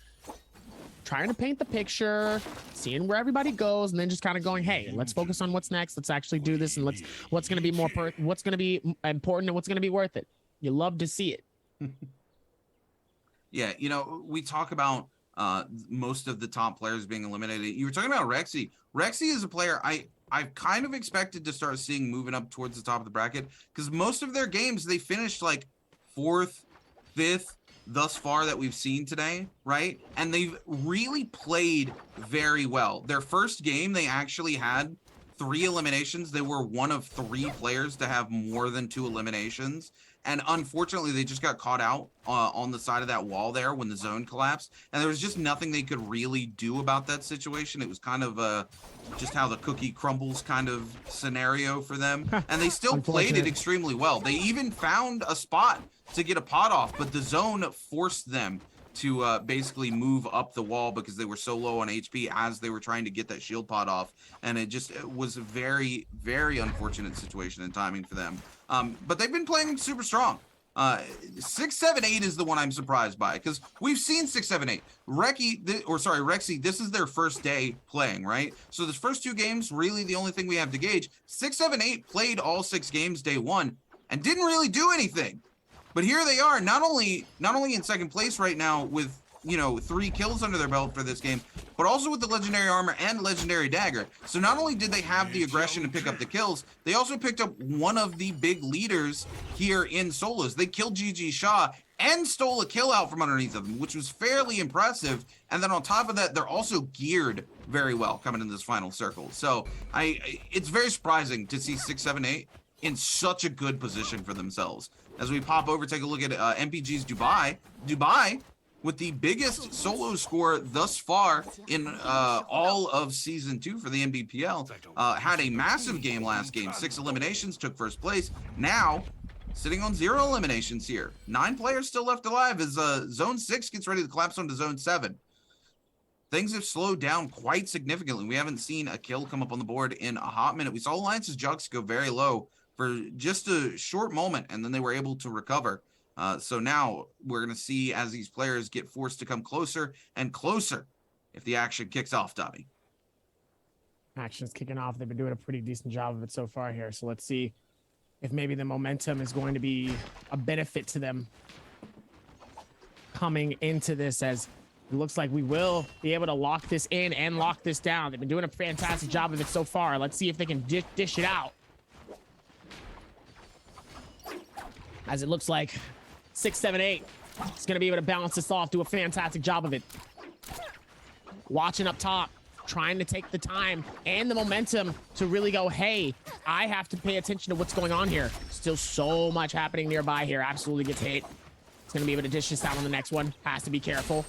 trying to paint the picture, seeing where everybody goes, and then just kind of going, hey, let's focus on what's next. Let's actually do this, and what's going to be what's going to be important and what's going to be worth it. You love to see it. Yeah, you know, we talk about most of the top players being eliminated. You were talking about Rexy. Rexy is a player I've kind of expected to start seeing moving up towards the top of the bracket, because most of their games, they finished like 4th, 5th thus far that we've seen today, right? And they've really played very well. Their first game, they actually had 3 eliminations. They were one of 3 players to have more than 2 eliminations. And unfortunately, they just got caught out on the side of that wall there when the zone collapsed. And there was just nothing they could really do about that situation. It was kind of just how the cookie crumbles kind of scenario for them. And they still played it extremely well. They even found a spot to get a pot off, but the zone forced them to basically move up the wall because they were so low on HP as they were trying to get that shield pot off. And it was a very, very unfortunate situation and timing for them. But they've been playing super strong. 678 is the one I'm surprised by, because we've seen 678. Rexy, this is their first day playing, right? So the first 2 games, really the only thing we have to gauge. 678 played all 6 games day 1 and didn't really do anything. But here they are, not only in second place right now with, you know, 3 kills under their belt for this game, but also with the legendary armor and legendary dagger. So not only did they have the aggression to pick up the kills, they also picked up one of the big leaders here in solos. They killed GG Shaw and stole a kill out from underneath of them, which was fairly impressive. And then on top of that, they're also geared very well coming in this final circle. So it's very surprising to see 678 in such a good position for themselves. As we pop over, take a look at MPG's Dubai. Dubai, with the biggest solo score thus far in all of Season 2 for the Nbpl, had a massive game last game. 6 eliminations, took first place. Now, sitting on 0 eliminations here. 9 players still left alive as Zone 6 gets ready to collapse onto Zone 7. Things have slowed down quite significantly. We haven't seen a kill come up on the board in a hot minute. We saw Alliance's Jux go very low for just a short moment, and then they were able to recover. So now we're going to see as these players get forced to come closer and closer if the action kicks off, Tommy. Action's kicking off. They've been doing a pretty decent job of it so far here. So let's see if maybe the momentum is going to be a benefit to them coming into this, as it looks like we will be able to lock this in and lock this down. They've been doing a fantastic job of it so far. Let's see if they can dish it out. As it looks like 678 is going to be able to balance this off, do a fantastic job of it. Watching up top, trying to take the time and the momentum to really go, hey, I have to pay attention to what's going on here. Still so much happening nearby here. Absolutely gets hit. It's going to be able to dish this out on the next one. Has to be careful.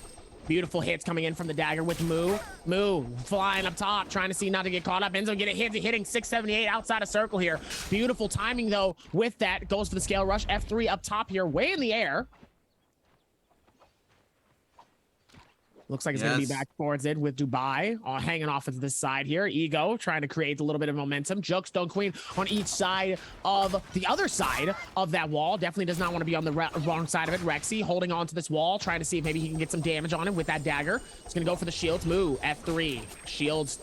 Beautiful hits coming in from the dagger with Moo. Moo flying up top, trying to see not to get caught up. Ends up hitting 678 outside of circle here. Beautiful timing, though, with that. Goes for the scale rush. F3 up top here, way in the air. Looks like it's going to be back towards it with Dubai hanging off of this side here. Ego trying to create a little bit of momentum. Joke Stone Queen on each side of the other side of that wall. Definitely does not want to be on the wrong side of it. Rexy holding on to this wall, trying to see if maybe he can get some damage on him with that dagger. It's going to go for the shields. Moo, F3. Shields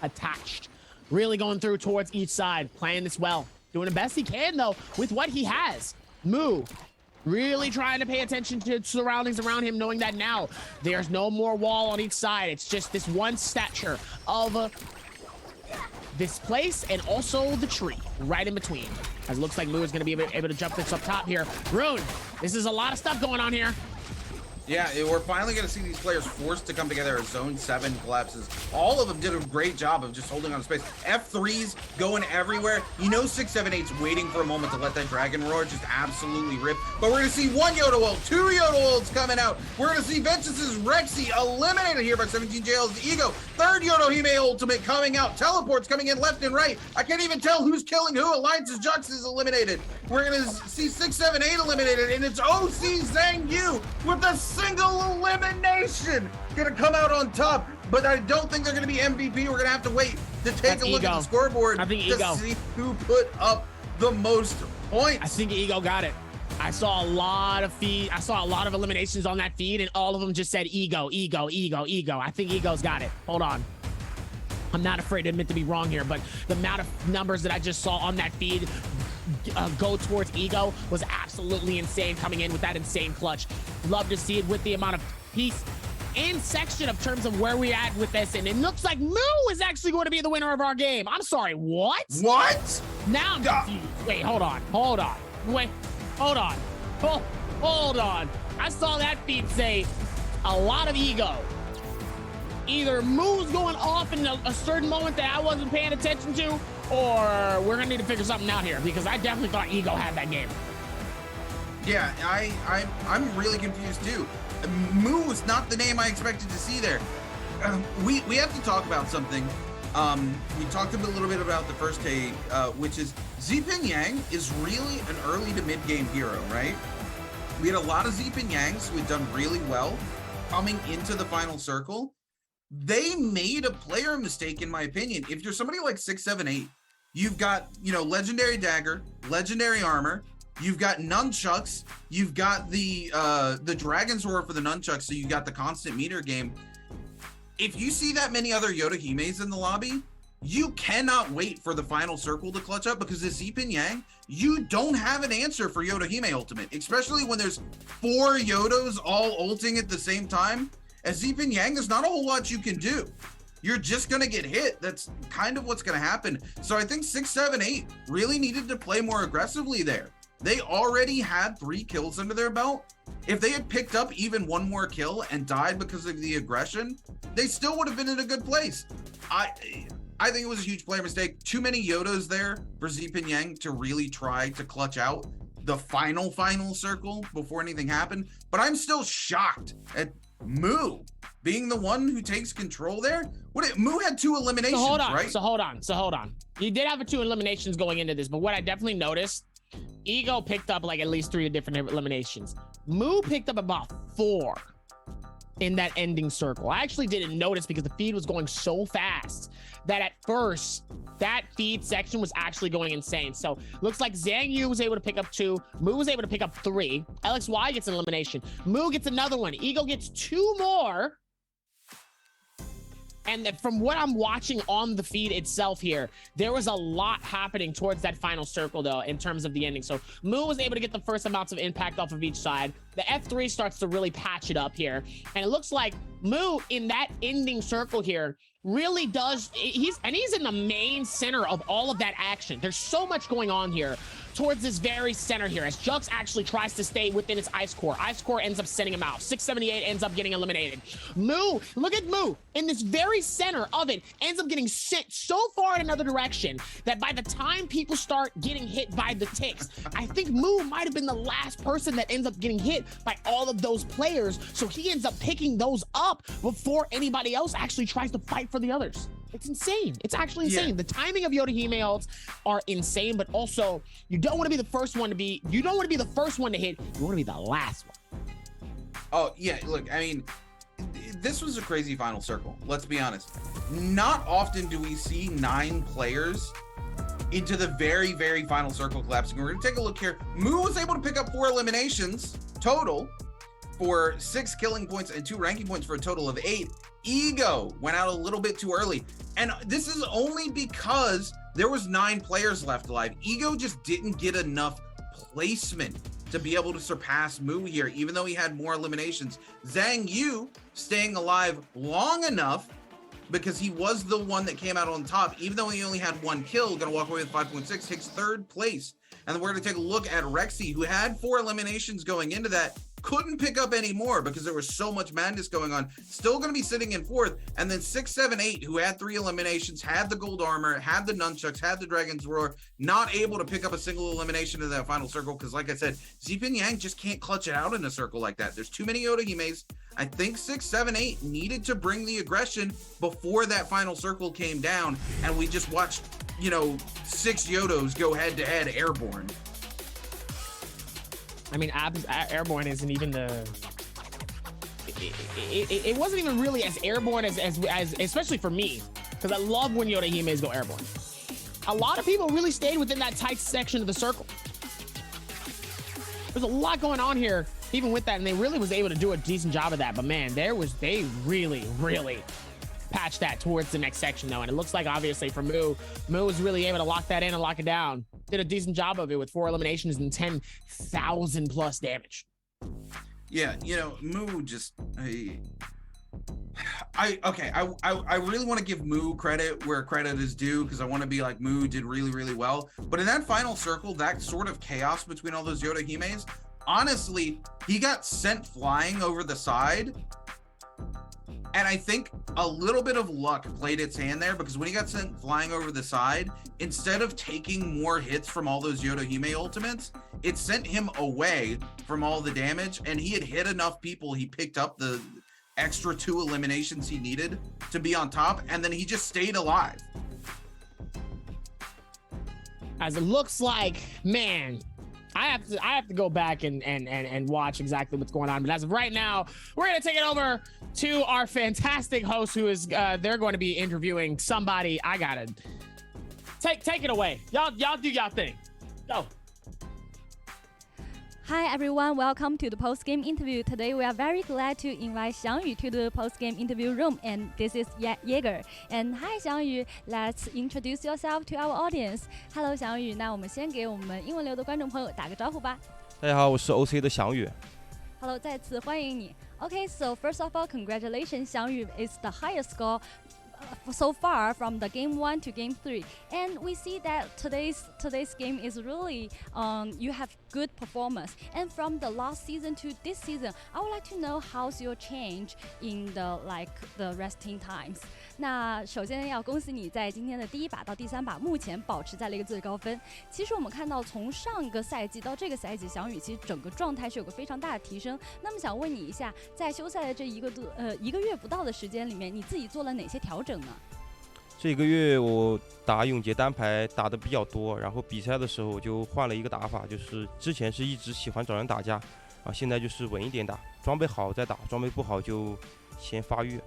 attached. Really going through towards each side. Playing this well. Doing the best he can, though, with what he has. Moo. Really trying to pay attention to surroundings around him, knowing that now there's no more wall on each side. It's just this one stature of this place and also the tree right in between. As it looks like Moo is going to be able to jump this up top here. Rune, this is a lot of stuff going on here. Yeah, we're finally going to see these players forced to come together as Zone 7 collapses. All of them did a great job of just holding on to space. F3s going everywhere. You know 678's waiting for a moment to let that Dragon Roar just absolutely rip. But we're going to see one Yoda ult, two Yoda ults coming out. We're going to see Ventus's Rexy eliminated here by 17JL's Ego. Third Yodohime ultimate coming out. Teleports coming in left and right. I can't even tell who's killing who. Alliance's Jux is eliminated. We're going to see 678 eliminated, and it's OC Zhang Yu with the single elimination gonna come out on top, but I don't think they're gonna be MVP. We're gonna have to wait to take a look at the scoreboard to see who put up the most points. I think Ego got it. I saw a lot of eliminations on that feed, and all of them just said Ego, Ego, Ego, Ego. I think Ego's got it. Hold on. I'm not afraid to admit to be wrong here, but the amount of numbers that I just saw on that feed go towards Ego was absolutely insane, coming in with that insane clutch. Love to see it with the amount of piece and section of terms of where we're at with this, and it looks like Moo is actually going to be the winner of our game. I'm sorry, what? What? Now I'm confused. Wait, hold on. Wait, hold on. Hold on. I saw that feed say a lot of Ego. Either Moo's going off in a certain moment that I wasn't paying attention to, or we're gonna need to figure something out here, because I definitely thought Ego had that game. Yeah, I'm really confused too. Moo is not the name I expected to see there. We have to talk about something. We talked a little bit about the first day, which is Zipin Yang is really an early to mid game hero, right? We had a lot of Zipin Yangs who had done really well coming into the final circle. They made a player mistake, in my opinion. If you're somebody like 678, you've got, you know, legendary dagger, legendary armor, you've got nunchucks, you've got the Dragon's Roar for the nunchucks, so you got the constant meter game. If you see that many other Yodohimes in the lobby, you cannot wait for the final circle to clutch up, because this Zipin Yang, you don't have an answer for Yodohime ultimate, especially when there's 4 Yodos all ulting at the same time. As Zipin Yang, there's not a whole lot you can do. You're just gonna get hit. That's kind of what's gonna happen. So I think 678 really needed to play more aggressively there. They already had 3 kills under their belt. If they had picked up even one more kill and died because of the aggression, they still would have been in a good place. I think it was a huge player mistake. Too many Yodos there for Zipin Yang to really try to clutch out the final circle before anything happened. But I'm still shocked at Moo being the one who takes control there. Moo had 2 eliminations, right? So hold on. He did have 2 eliminations going into this, but what I definitely noticed, Ego picked up like at least 3 different eliminations. Moo picked up about 4 in that ending circle. I actually didn't notice because the feed was going so fast that at first that feed section was actually going insane. So looks like Zhang Yu was able to pick up 2, Moo was able to pick up 3, LXY gets an elimination, Moo gets another one, Ego gets 2 more. And from what I'm watching on the feed itself here, there was a lot happening towards that final circle, though, in terms of the ending. So Moo was able to get the first amounts of impact off of each side. The F3 starts to really patch it up here. And it looks like Moo in that ending circle here really does, he's in the main center of all of that action. There's so much going on here towards this very center here, as Jux actually tries to stay within its Ice Core. Ice Core ends up sending him out. 678 ends up getting eliminated. Moo, look at Moo in this very center of it, ends up getting sent so far in another direction that by the time people start getting hit by the ticks, I think Moo might have been the last person that ends up getting hit by all of those players. So he ends up picking those up before anybody else actually tries to fight for the others. It's insane. It's actually insane. Yeah. The timing of Yodohime ults are insane, but also you don't want to be the first one to hit. You want to be the last one. Oh, yeah. Look, I mean, this was a crazy final circle. Let's be honest. Not often do we see 9 players into the very, very final circle collapsing. We're going to take a look here. Moo was able to pick up 4 eliminations total for 6 killing points and 2 ranking points for a total of 8. Ego went out a little bit too early. And this is only because there was 9 players left alive. Ego just didn't get enough placement to be able to surpass Moo here, even though he had more eliminations. Zhang Yu staying alive long enough because he was the one that came out on top, even though he only had 1 kill, gonna walk away with 5.6, takes 3rd place. And then we're gonna take a look at Rexy, who had 4 eliminations going into that, couldn't pick up any more because there was so much madness going on, still going to be sitting in 4th. And then 6, 7, 8, who had 3 eliminations, had the gold armor, had the nunchucks, had the dragon's roar, not able to pick up a single elimination in that final circle because, like I said, Zipin Yang just can't clutch it out in a circle like that. There's too many Yodahimes. I think 6, 7, 8 needed to bring the aggression before that final circle came down, and we just watched, 6 Yodos go head to head airborne. I mean, airborne isn't even the. It wasn't even really as airborne as especially for me, because I love when Yodahimes go airborne. A lot of people really stayed within that tight section of the circle. There's a lot going on here, even with that, and they really was able to do a decent job of that. But man, they really patched that towards the next section though, and it looks like obviously for Moo was really able to lock that in and lock it down. Did a decent job of it with 4 eliminations and 10,000 plus damage. Yeah, Moo just I really want to give Moo credit where credit is due, because I want to be like, Moo did really, really well. But in that final circle, that sort of chaos between all those Yodahimes, honestly, he got sent flying over the side. And I think a little bit of luck played its hand there, because when he got sent flying over the side, instead of taking more hits from all those Yodohime ultimates, it sent him away from all the damage, and he had hit enough people, he picked up the extra 2 eliminations he needed to be on top, and then he just stayed alive. As it looks like, man, I have to go back and watch exactly what's going on. But as of right now, we're gonna take it over to our fantastic host, who is they're going to be interviewing somebody. I gotta take it away. Y'all do y'all thing. Go. Hi everyone, welcome to the post-game interview. Today we are very glad to invite Xiangyu to the post-game interview room, and this is Jaeger. And hi Xiangyu, let's introduce yourself to our audience. Hello 翔宇，那我们先给我们英文流的观众朋友打个招呼吧。大家好，我是 OC 的翔宇。Hello， 再次欢迎你。Okay, so first of all, congratulations, 翔宇 is the highest score so far from the game 1 to game 3, and we see that today's game is really you have good performance, and from the last season to this season, I would like to know how's your change in the resting times. 那首先要恭喜你在今天的第1把到第3把目前保持在了一个最高分。其实我们看到从上个赛季到这个赛季，翔宇其实整个状态是有个非常大的提升。那么想问你一下，在休赛的这一个月不到的时间里面，你自己做了哪些调整呢？这个月我打永劫单排打的比较多，然后比赛的时候我就换了一个打法，就是之前是一直喜欢找人打架，现在就是稳一点打，装备好再打，装备不好就先发育。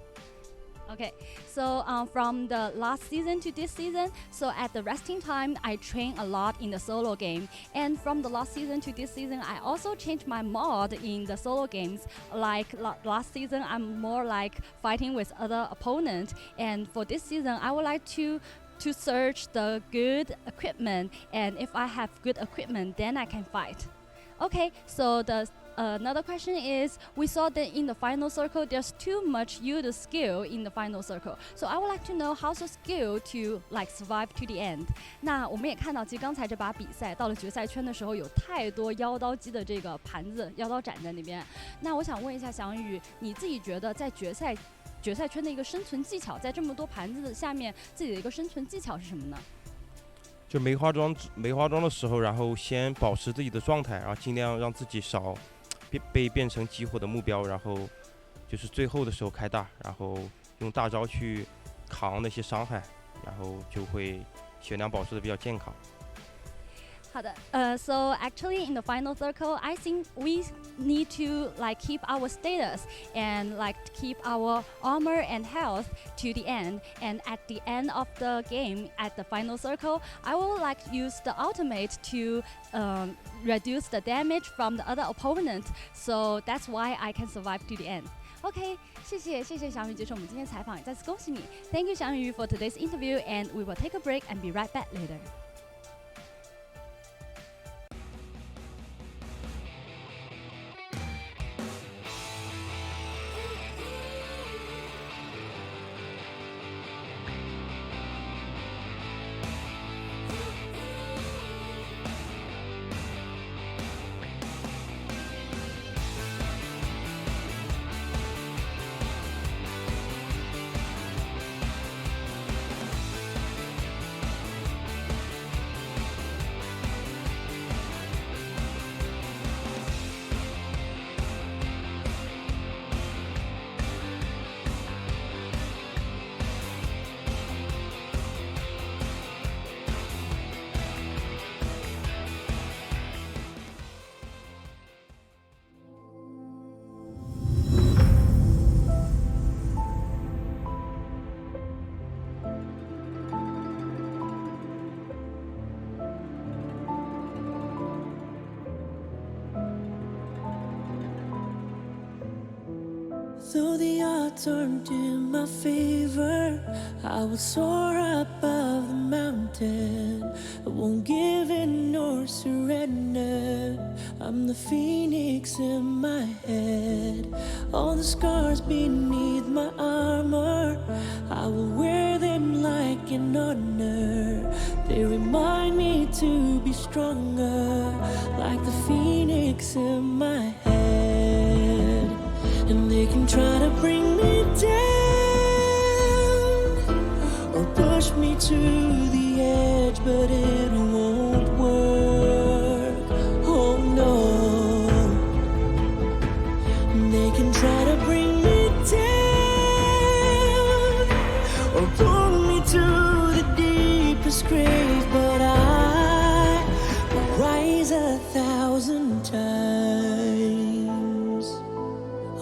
Okay, so from the last season to this season, so at the resting time, I train a lot in the solo game. And from the last season to this season, I also changed my mod in the solo games. Like last season, I'm more like fighting with other opponents. And for this season, I would like to search the good equipment. And if I have good equipment, then I can fight. Okay, so another question is, we saw that in the final circle, there's too much Yoda skill in the final circle. So I would like to know how's your skill to survive to the end. 那我们也看到，其实刚才这把比赛到了决赛圈的时候，有太多妖刀机的这个盘子、妖刀斩在那边。那我想问一下翔宇，你自己觉得在决赛圈的一个生存技巧，在这么多盘子下面，自己的一个生存技巧是什么呢？就没化妆的时候，然后先保持自己的状态，然后尽量让自己少被变成激活的目标，然后就是最后的时候开大，然后用大招去扛那些伤害，然后就会血量保持的比较健康。好的，so actually in the final circle, I think we need to keep our status and keep our armor and health to the end. And at the end of the game, at the final circle, I will use the ultimate to reduce the damage from the other opponent. So that's why I can survive to the end. OK, 谢谢翔宇接受我们今天采访，也再次恭喜你。Thank you, 翔宇 for today's interview, and we will take a break and be right back later. Though the odds aren't in my favor, I will soar above the mountain. I won't give in nor surrender. I'm the phoenix in my head. All the scars beneath my armor, I will wear them like an honor. They remind me to be stronger, like the phoenix in my head. And they can try to bring me down or push me to the edge, but it won't work. Oh no. And they can try to bring me down or pull me to the deepest grave, but I will rise 1,000 times.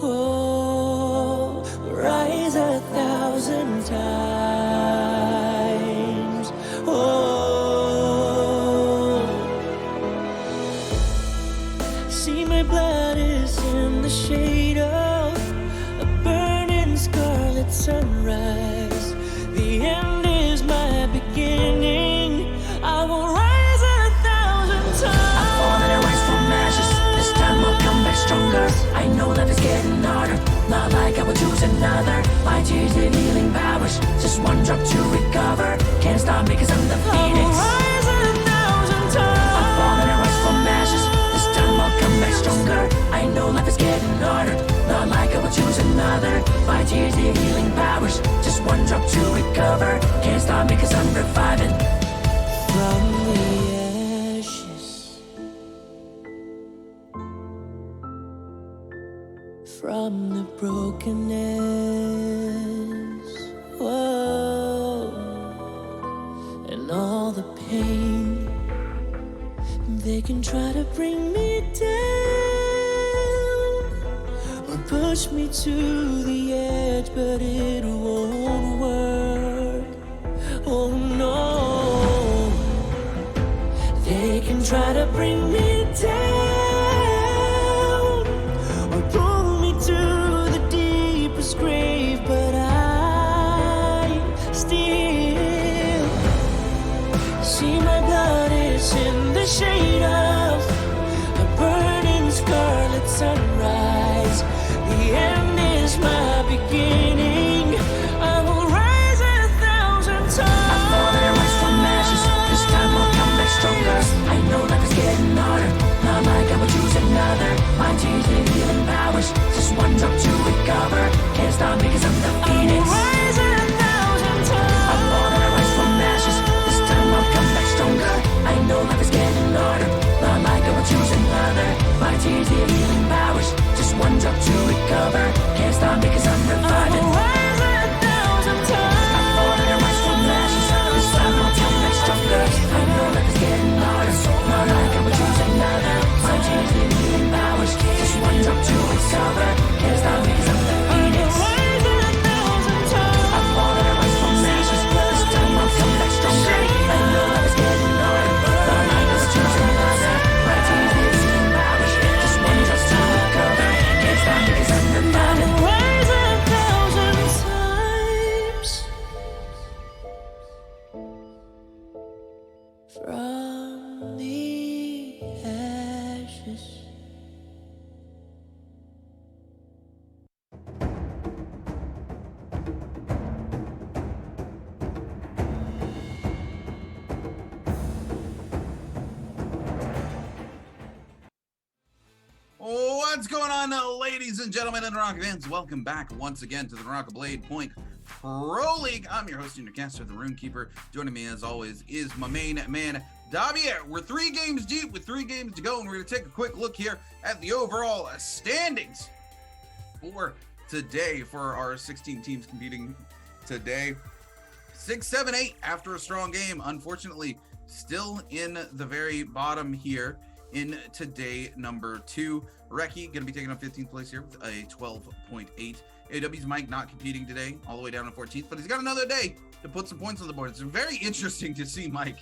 Oh, rise 1,000 times. Oh, see, my blood is in the shade of a burning scarlet sunrise. The end is my beginning. I will rise 1,000 times. I've fallen and rise from ashes. This time I'll come back stronger. I know life is getting harder, not like I will choose another. My tears have healing powers, just one drop to recover. Can't stop me cause I'm the phoenix. I'll rise 1,000 times. I've fallen and rise from ashes. This time I'll come back stronger. I know life is getting harder, not like I will choose another. My tears have healing powers, just one drop to recover. Can't stop me cause I'm reviving. From the ashes, from the brokenness, whoa, and all the pain. They can try to bring me down or push me to the edge, but it won't work. Oh no. They can try to bring me down or pull me to the deepest grave, but I still see my blood is in the shade of a burning scarlet sunrise. The end is my beginning. I will rise 1,000 times. I've fallen and rise from ashes. This time I'll come back stronger. I know life is getting harder, not like I would choose another. My tears have healing powers, just one drop to recover. Can't stop me cause I'm the phoenix. Rise 1,000 times. I've fallen and rise from ashes. This time I'll come back stronger. I know life is getting harder, not like I would choose another. My tears have healing powers, just one drop to recover. Can't stop me cause I'm reviving. Rise 1,000 times. I've fallen and rise from ashes. This time I'll come back stronger. I know life is getting harder, not like I would choose another. My tears have healing powers, just one drop to recover. Can't stop me cause I'm the phoenix. Rise 1,000 times. I've fallen and rise from ashes. This time I'll come back stronger. I know life is getting harder, not like I would choose another. My tears have healing powers, just one drop to recover. Can't stop me cause I'm reviving. Rise 1,000 times. From the ashes. What's going on, ladies and gentlemen and Naraka fans? Welcome back once again to the Naraka Blade Point Pro League. I'm your host and your caster, the Runekeeper. Joining me, as always, is my main man, Davier. We're 3 games deep with 3 games to go, and we're going to take a quick look here at the overall standings for today for our 16 teams competing today. 6, 7, 8 after a strong game. Unfortunately, still in the very bottom here in today number 2. Reki going to be taking on 15th place here with a 12.8. AW's Mike not competing today, all the way down to 14th, but he's got another day to put some points on the board. It's very interesting to see Mike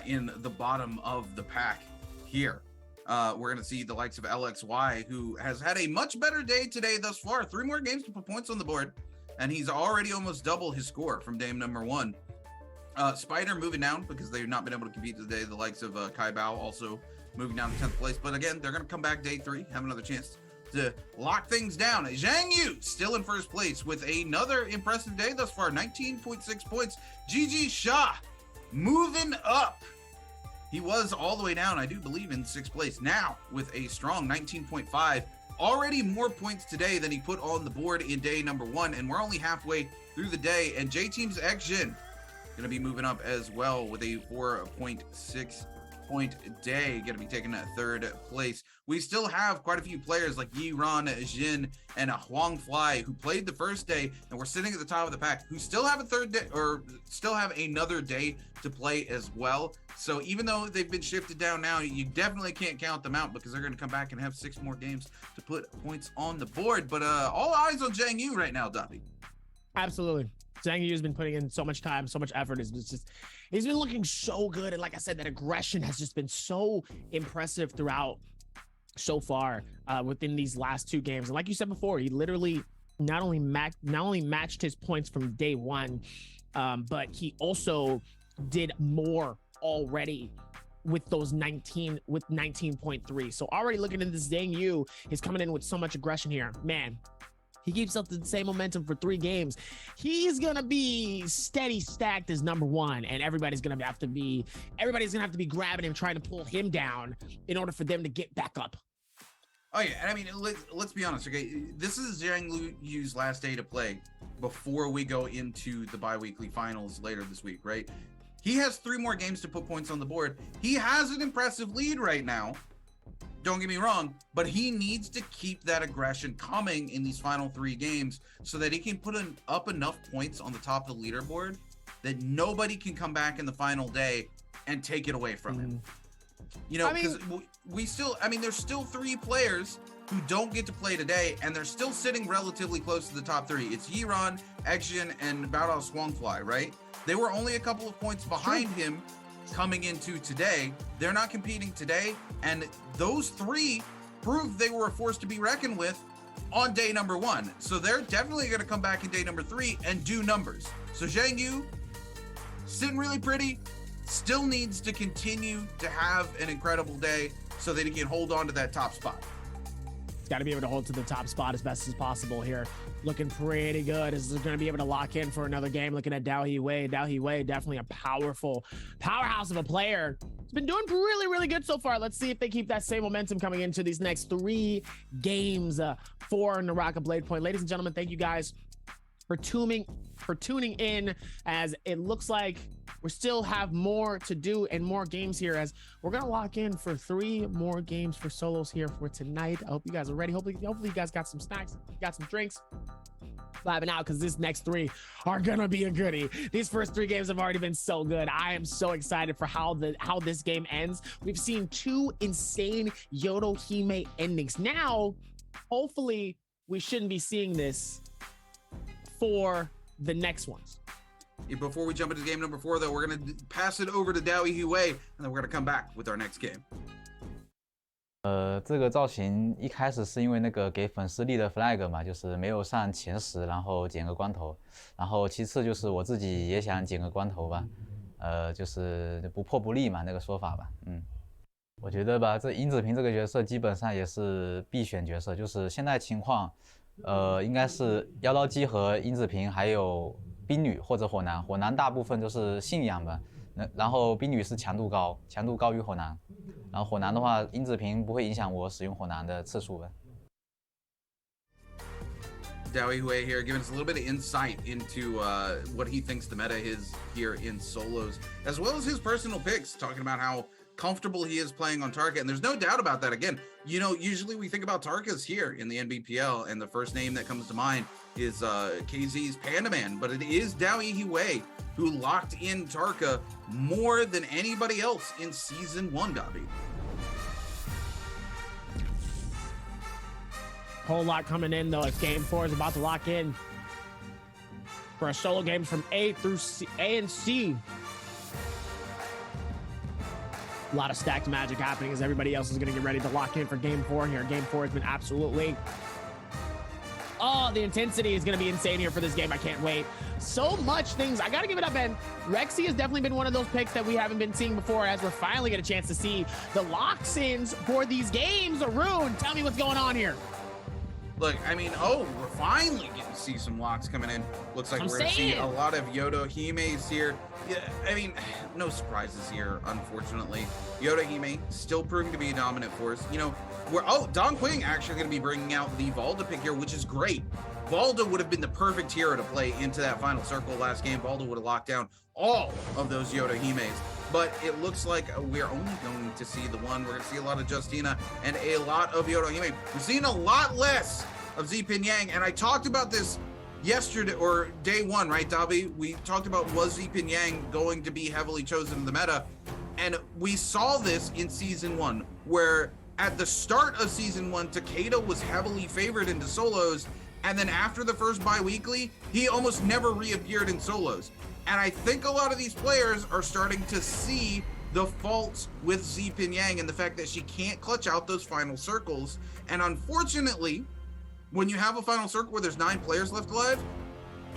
in the bottom of the pack here. We're going to see the likes of LXY, who has had a much better day today thus far. 3 more games to put points on the board, and he's already almost double his score from game number 1. Spider moving down because they've not been able to compete today. The likes of Kai Bao also moving down to 10th place. But again, they're going to come back day 3, have another chance to lock things down. Zhang Yu still in first place with another impressive day thus far, 19.6 points. GG Shah moving up. He was all the way down, I do believe, in 6th place. Now with a strong 19.5, already more points today than he put on the board in day number 1. And we're only halfway through the day. And J-Team's Xjin going to be moving up as well with a 4.6 point day, going to be taking 3rd place. We still have quite a few players like Yiran, Jin, and Huang Fly who played the first day and we're sitting at the top of the pack, who still have a 3rd day or still have another day to play as well. So even though they've been shifted down now, you definitely can't count them out because they're going to come back and have 6 more games to put points on the board. But all eyes on Zhang Yu right now, Dobby. Absolutely. Zhang Yu has been putting in so much time, so much effort. He's been looking so good. And like I said, that aggression has just been so impressive throughout so far within these last 2 games. And like you said before, he literally not only matched his points from day 1, but he also did more already with those 19.3. So already looking at this, Zhang Yu is coming in with so much aggression here. Man, he keeps up the same momentum for 3 games. He's gonna be steady stacked as number 1, and everybody's gonna have to be grabbing him, trying to pull him down in order for them to get back up. Oh yeah, and I mean, let's be honest, okay? This is Zhang Yu's last day to play before we go into the bi-weekly finals later this week, right? He has 3 more games to put points on the board. He has an impressive lead right now. Don't get me wrong, but he needs to keep that aggression coming in these final 3 games so that he can put up enough points on the top of the leaderboard that nobody can come back in the final day and take it away from him. You know, because there's still 3 players who don't get to play today, and they're still sitting relatively close to the top 3. It's Yiran, Xjin, and Baodao Swangfly, right? They were only a couple of points behind him coming into today. They're not competing today, and those 3 proved they were a force to be reckoned with on day number 1. So they're definitely going to come back in day number 3 and do numbers. So Zhang Yu, sitting really pretty, still needs to continue to have an incredible day so that he can hold on to that top spot. Got to be able to hold to the top spot as best as possible here. Looking pretty good. Is going to be able to lock in for another game. Looking at Dao He-Wei. Dao He-Wei, definitely a powerful powerhouse of a player. He's been doing really, really good so far. Let's see if they keep that same momentum coming into these next 3 games for Naraka Blade Point. Ladies and gentlemen, thank you guys for tuning in, as it looks like we still have more to do and more games here, as we're gonna lock in for 3 more games for solos here for tonight. I hope you guys are ready. Hopefully you guys got some snacks, got some drinks, vibing out, because this next 3 are gonna be a goodie. These first 3 games have already been so good. I am so excited for how this game ends. We've seen 2 insane Yodo Hime endings. Now, hopefully, we shouldn't be seeing this for the next ones. Before we jump into game number 4, though, we're going to pass it over to Dao He-Wei, and then we're going to come back with our next game. 这个造型一开始是因为那个给粉丝立的 flag 嘛，就是没有上前10，然后剪个光头，然后其次就是我自己也想剪个光头吧，就是不破不立嘛，那个说法吧，我觉得吧，这尹子平这个角色基本上也是必选角色，就是现在情况。应该是妖刀姬和殷子平，还有冰女或者火男。火男大部分都是信仰吧，然后冰女是强度高于火男，然后火男的话，殷子平不会影响我使用火男的次数吧。Dao He-Wei here giving us a little bit of insight into what he thinks the meta is here in solos, as well as his personal picks, talking about how comfortable he is playing on Tarka, and there's no doubt about that. Again, you know, usually we think about Tarkas here in the Nbpl, and the first name that comes to mind is KZ's Panda Man, but it is Dao He-Wei who locked in Tarka more than anybody else in Season 1, Dobby. Whole lot coming in, though, as Game 4 is about to lock in for a solo game from A and C. A lot of stacked magic happening as everybody else is going to get ready to lock in for game 4 here. Game 4 has been absolutely... Oh, the intensity is going to be insane here for this game. I can't wait. So much things. I got to give it up, and Rexy has definitely been one of those picks that we haven't been seeing before as we're finally get a chance to see the locks-ins for these games. Arun, tell me what's going on here. Look, I mean, we're finally getting to see some locks coming in. Looks like we're going to see a lot of Yoda Hime's here. Yeah, I mean, no surprises here, unfortunately. Yoda Hime still proving to be a dominant force. You know, Don Quing actually going to be bringing out the Valda pick here, which is great. Valda would have been the perfect hero to play into that final circle last game. Valda would have locked down all of those Yoda Hime's. But it looks like we're only going to see the one. We're going to see a lot of Justina and a lot of Yoda Hime. We're seeing a lot less of Zipin Yang, and I talked about this yesterday, or day 1, right, Dobby? We talked about, was Zipin Yang going to be heavily chosen in the meta? And we saw this in Season 1, where at the start of Season 1, Takeda was heavily favored into solos, and then after the first bi-weekly, he almost never reappeared in solos. And I think a lot of these players are starting to see the faults with Zipin Yang and the fact that she can't clutch out those final circles. And unfortunately, when you have a final circle where there's 9 players left alive,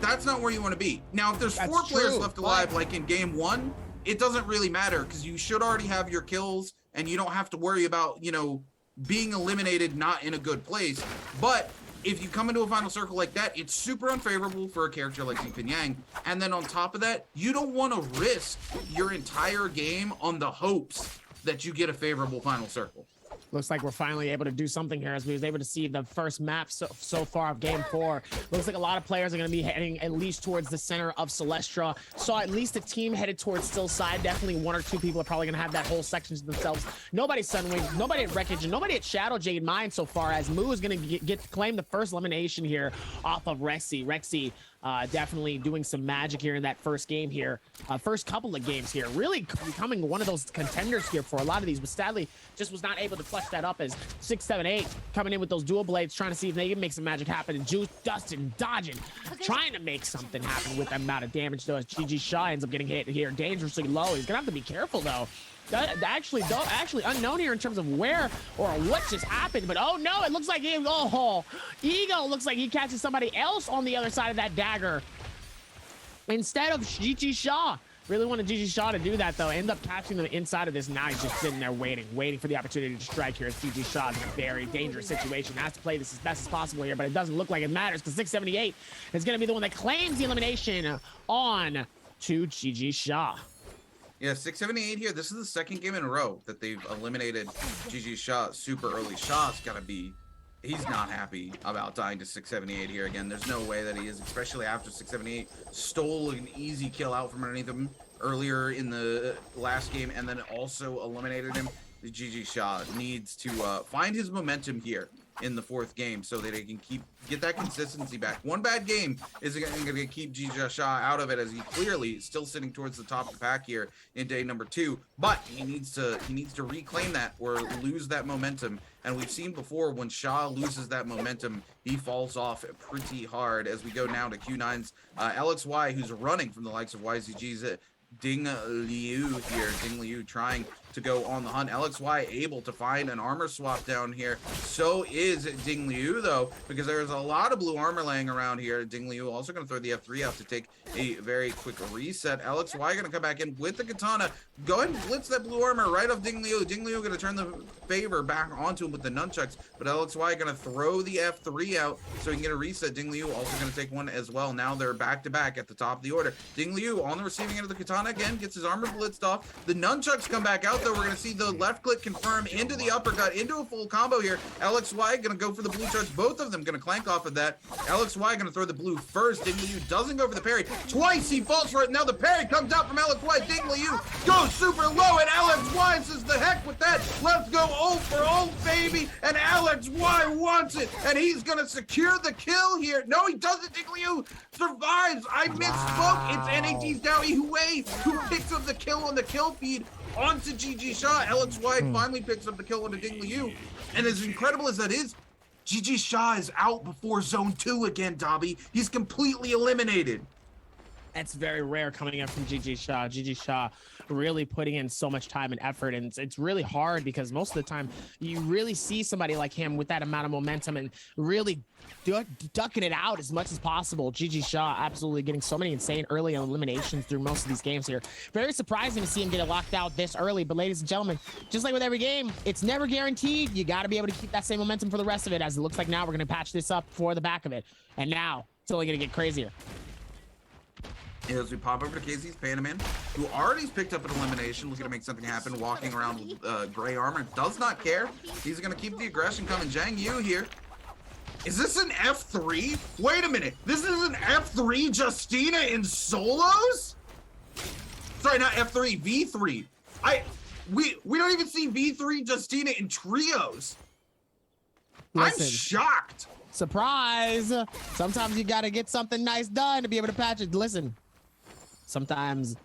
that's not where you want to be. Now, if there's 4 players left alive, like in game 1, it doesn't really matter because you should already have your kills and you don't have to worry about, you know, being eliminated not in a good place. But if you come into a final circle like that, it's super unfavorable for a character like Zipin Yang. And then on top of that, you don't want to risk your entire game on the hopes that you get a favorable final circle. Looks like we're finally able to do something here as we was able to see the first map so far of game 4. Looks like a lot of players are going to be heading at least towards the center of Celestra. Saw at least a team headed towards Still Side. Definitely 1 or 2 people are probably going to have that whole section to themselves. Nobody Sunwing, nobody at Wreckage, and nobody at Shadow Jade Mine so far, as Moo is going to get to claim the first elimination here off of Rexy. Rexy definitely doing some magic here in that first game here. First couple of games here. Really becoming one of those contenders here for a lot of these, but sadly just was not able to clutch that up as 6, 7, 8 coming in with those dual blades, trying to see if they can make some magic happen. And Juice, Dustin, dodging, trying to make something happen with that amount of damage though, as GG Shaw ends up getting hit here dangerously low. He's gonna have to be careful though. Actually unknown here in terms of where or what just happened, but oh no, it looks like Ego looks like he catches somebody else on the other side of that dagger instead of GG Shaw. Really wanted GG Shaw to do that though. End up catching them inside of this. Now he's just sitting there waiting for the opportunity to strike here as GG Shaw is in a very dangerous situation. Has to play this as best as possible here, but it doesn't look like it matters because 678 is going to be the one that claims the elimination on to GG Shaw. Yeah, 678 here. This is the second game in a row that they've eliminated GG Shaw super early. Shaw's got to be... He's not happy about dying to 678 here again. There's no way that he is, especially after 678 stole an easy kill out from underneath him earlier in the last game and then also eliminated him. The GG Shaw needs to find his momentum here in the 4th game so that he can get that consistency back. One bad game isn't going to keep GG Shaw out of it, as he clearly is still sitting towards the top of the pack here in day number 2. But he needs to reclaim that or lose that momentum. And we've seen before when Shaw loses that momentum, he falls off pretty hard. As we go now to Q9's LXY, who's running from the likes of YZG's Ding Liu here. Ding Liu trying to go on the hunt. LXY able to find an armor swap down here. So is Ding Liu though, because there's a lot of blue armor laying around here. Ding Liu also going to throw the F3 out to take a very quick reset. LXY going to come back in with the katana. Go ahead and blitz that blue armor right off Ding Liu. Ding Liu going to turn the favor back onto him with the nunchucks, but LXY going to throw the F3 out so he can get a reset. Ding Liu also going to take one as well. Now they're back to back at the top of the order. Ding Liu on the receiving end of the katana again, gets his armor blitzed off. The nunchucks come back out though. We're going to see the left click confirm into the uppercut, into a full combo here. LXY going to go for the blue charge. Both of them going to clank off of that. LXY going to throw the blue first. Ding Liu doesn't go for the parry. Twice he falls for it. Now the parry comes out from LXY. Ding Liu goes super low, and LXY says the heck with that. Let's go ult for ult, baby. And LXY wants it, and he's going to secure the kill here. No, he doesn't. Ding Liu survives. I misspoke. It's NAT's Dowie Hui who picks up the kill on the kill feed onto GG Shaw. LXY finally picks up the kill onto Ding Liu. And as incredible as that is, GG Shaw is out before zone 2 again, Dobby. He's completely eliminated. That's very rare coming in from GG Shaw. GG Shaw really putting in so much time and effort, and it's really hard because most of the time you really see somebody like him with that amount of momentum and really ducking it out as much as possible. GG Shaw absolutely getting so many insane early eliminations through most of these games here. Very surprising to see him get locked out this early, but ladies and gentlemen, just like with every game, it's never guaranteed. You got to be able to keep that same momentum for the rest of it, as it looks like now we're going to patch this up for the back of it. And now it's only going to get crazier. As we pop over to KZ's Panaman, who already picked up an elimination, looking to make something happen, walking around with gray armor, does not care. He's going to keep the aggression coming. Zhang Yu here. Is this an F3? Wait a minute. This is an F3 Justina in solos? Sorry, not F3, V3. We don't even see V3 Justina in trios. Listen. I'm shocked. Surprise! Sometimes you gotta get something nice done to be able to patch it. Listen, sometimes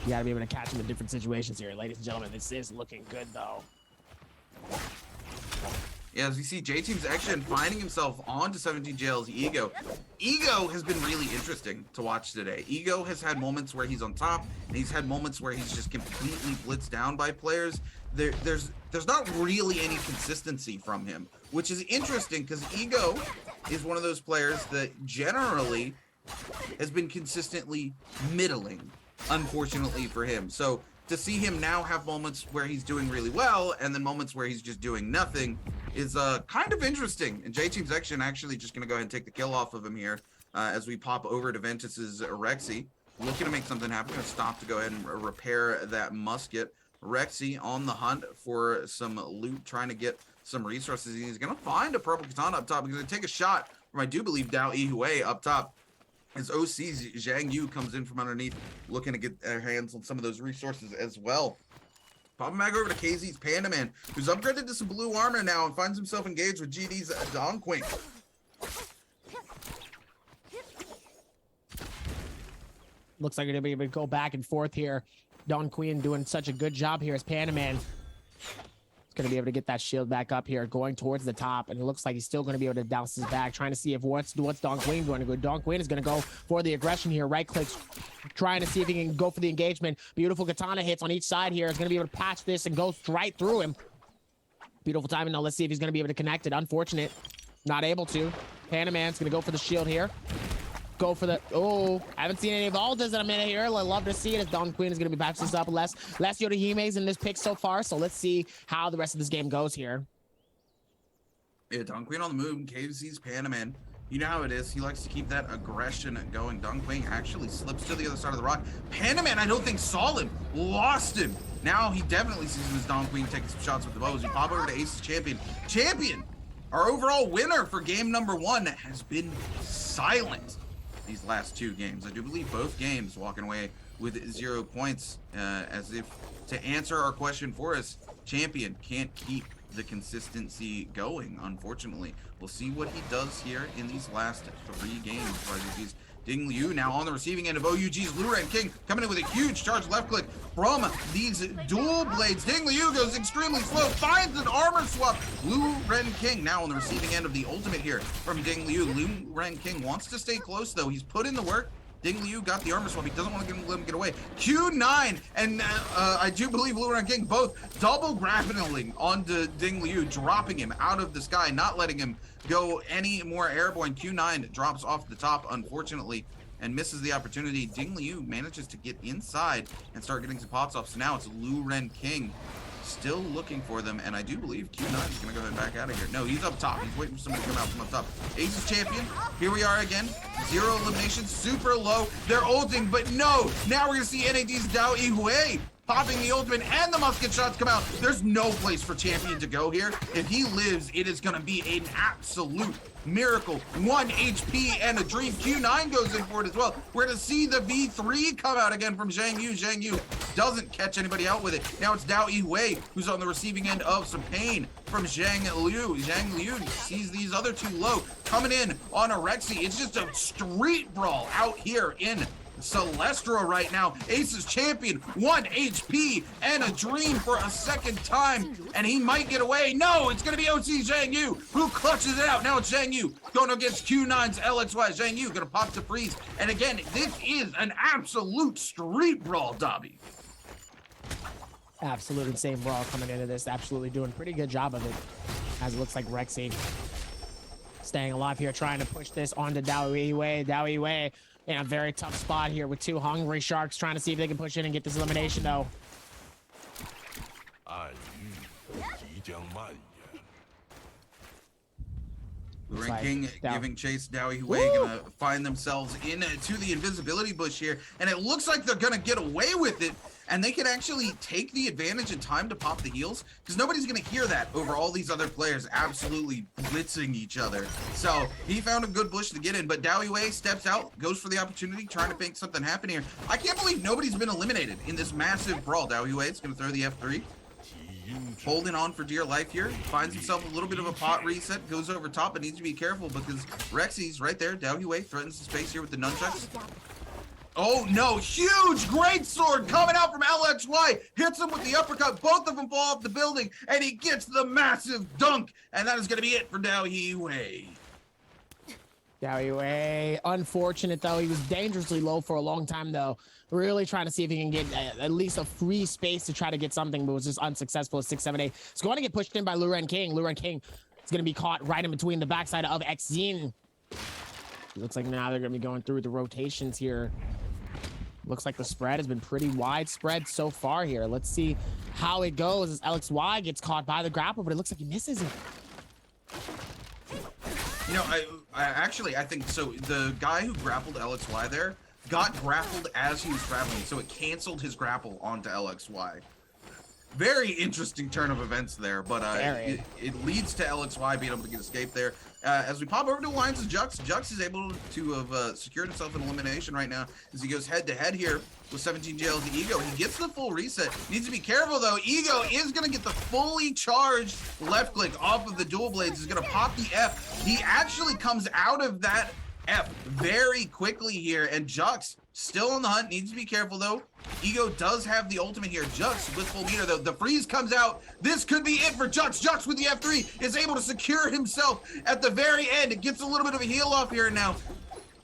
you gotta be able to catch them in different situations here. Ladies and gentlemen, this is looking good though. Yeah, as we see J-Team's action finding himself onto 17JL's Ego. Ego has been really interesting to watch today. Ego has had moments where he's on top, and he's had moments where he's just completely blitzed down by players. There's not really any consistency from him, which is interesting because Ego is one of those players that generally has been consistently middling, unfortunately for him. So to see him now have moments where he's doing really well and then moments where he's just doing nothing is kind of interesting. And J-Team's actually just going to go ahead and take the kill off of him here as we pop over to Ventus's Rexy, looking to make something happen. Going to stop to go ahead and repair that musket. Rexy on the hunt for some loot, trying to get some resources. He's going to find a purple katana up top. He's going to take a shot from, I do believe, DAY3-SOLO up top. As OC's Zhang Yu comes in from underneath, looking to get their hands on some of those resources as well. Popping back over to KZ's Pandaman, who's upgraded to some blue armor now and finds himself engaged with GD's Donquink. Looks like we're gonna be able to go back and forth here. Don Queen doing such a good job here as Panaman. He's going to be able to get that shield back up here, going towards the top, and it looks like he's still going to be able to douse his back, trying to see if what's Don Queen going to go. Don Queen is going to go for the aggression here, right clicks, trying to see if he can go for the engagement. Beautiful katana hits on each side here. Is going to be able to patch this and goes right through him. Beautiful timing. Now let's see if he's going to be able to connect it. Unfortunate, not able to. Panaman's going to go for the shield here. Go for the, oh, I haven't seen any of the ultas in a minute here. I love to see it as Don Queen is going to be patching this up. Less Yodahime's in this pick so far, so let's see how the rest of this game goes here. Yeah, Don Queen on the move, KZ's Panaman. You know how it is. He likes to keep that aggression going. Don Queen actually slips to the other side of the rock. Panaman, I don't think saw him, lost him. Now he definitely sees him as Don Queen taking some shots with the bows. We pop over to Ace's Champion. Champion, our overall winner for game number 1, has been silent these last 2 games. I do believe both games walking away with 0 points, as if to answer our question for us, Champion can't keep the consistency going, unfortunately. We'll see what he does here in these last 3 games. RGG's Ding Liu now on the receiving end of OUG's Luren King, coming in with a huge charge left click from these dual blades. Ding Liu goes extremely slow, finds an armor swap. Luren King now on the receiving end of the ultimate here from Ding Liu. Luren King wants to stay close though. He's put in the work. Ding Liu got the armor swap. He doesn't want to let him get away. Q9 and I do believe Luren King both double grapplinging onto Ding Liu, dropping him out of the sky, not letting him go any more airborne. Q9 drops off the top, unfortunately, and misses the opportunity. Ding Liu manages to get inside and start getting some pots off. So now it's Luren King still looking for them, and I do believe Q9 is going to go ahead and back out of here. No, he's up top. He's waiting for somebody to come out from up top. Ace's Champion, here we are again. 0 eliminations, super low. They're ulting, but no! Now we're going to see NAD's DAY3-SOLO popping the ultimate, and the musket shots come out. There's no place for Champion to go here. If he lives, it is going to be an absolute miracle. 1 HP and a dream. Q9 goes in for it as well. We're going to see the V3 come out again from Zhang Yu. Zhang Yu doesn't catch anybody out with it. Now it's DAY3-SOLO who's on the receiving end of some pain from Zhang Liu. Zhang Liu sees these other 2 low coming in on a Rexy. It's just a street brawl out here in Celestra right now. Ace's champion, 1 HP and a dream for a second time, and he might get away. No, it's gonna be OC Zhang Yu who clutches it out. Now it's Zhang Yu going against Q9's LXY. Zhang Yu gonna pop the freeze, and again, this is an absolute street brawl, Dobby. Absolute insane brawl coming into this. Absolutely doing a pretty good job of it, as it looks like Rexy staying alive here, trying to push this onto DAY3. DAY3 in a very tough spot here with 2 hungry sharks, trying to see if they can push in and get this elimination though. Luren King giving chase. DAY3 gonna find themselves into the invisibility bush here, and it looks like they're gonna get away with it, and they can actually take the advantage in time to pop the heals, because nobody's gonna hear that over all these other players absolutely blitzing each other. So he found a good bush to get in, but DAY3 steps out, goes for the opportunity, trying to make something happen here. I can't believe nobody's been eliminated in this massive brawl. DAY3 is gonna throw the F3. Holding on for dear life here, finds himself a little bit of a pot reset, goes over top, but needs to be careful because Rexy's right there. DAY3 threatens the space here with the nunchucks. Oh no, huge great sword coming out from LXY, hits him with the uppercut, both of them fall off the building, and he gets the massive dunk, and that is going to be it for DAY3. DAY3, unfortunate though, he was dangerously low for a long time though. Really trying to see if he can get at least a free space to try to get something, but was just unsuccessful at 6-7-8. It's going to get pushed in by Luren King. Luren King is going to be caught right in between the backside of Xzin. Looks like now they're going to be going through the rotations here. Looks like the spread has been pretty widespread so far here. Let's see how it goes as LXY gets caught by the grapple, but it looks like he misses it. You know, I think so. The guy who grappled LXY there got grappled as he was traveling, so it canceled his grapple onto LXY. Very interesting turn of events there, but it leads to LXY being able to get escape there. As we pop over to the lines of Jux, Jux is able to have secured himself an elimination right now as he goes head-to-head here with 17 JL's Ego. He gets the full reset. Needs to be careful, though. Ego is going to get the fully charged left click off of the dual blades. He's going to pop the F. He actually comes out of that F very quickly here, and Jux still on the hunt. Needs to be careful, though. Ego does have the ultimate here. Jux with full meter, though. The freeze comes out. This could be it for Jux. Jux with the F3 is able to secure himself at the very end. It gets a little bit of a heal off here now.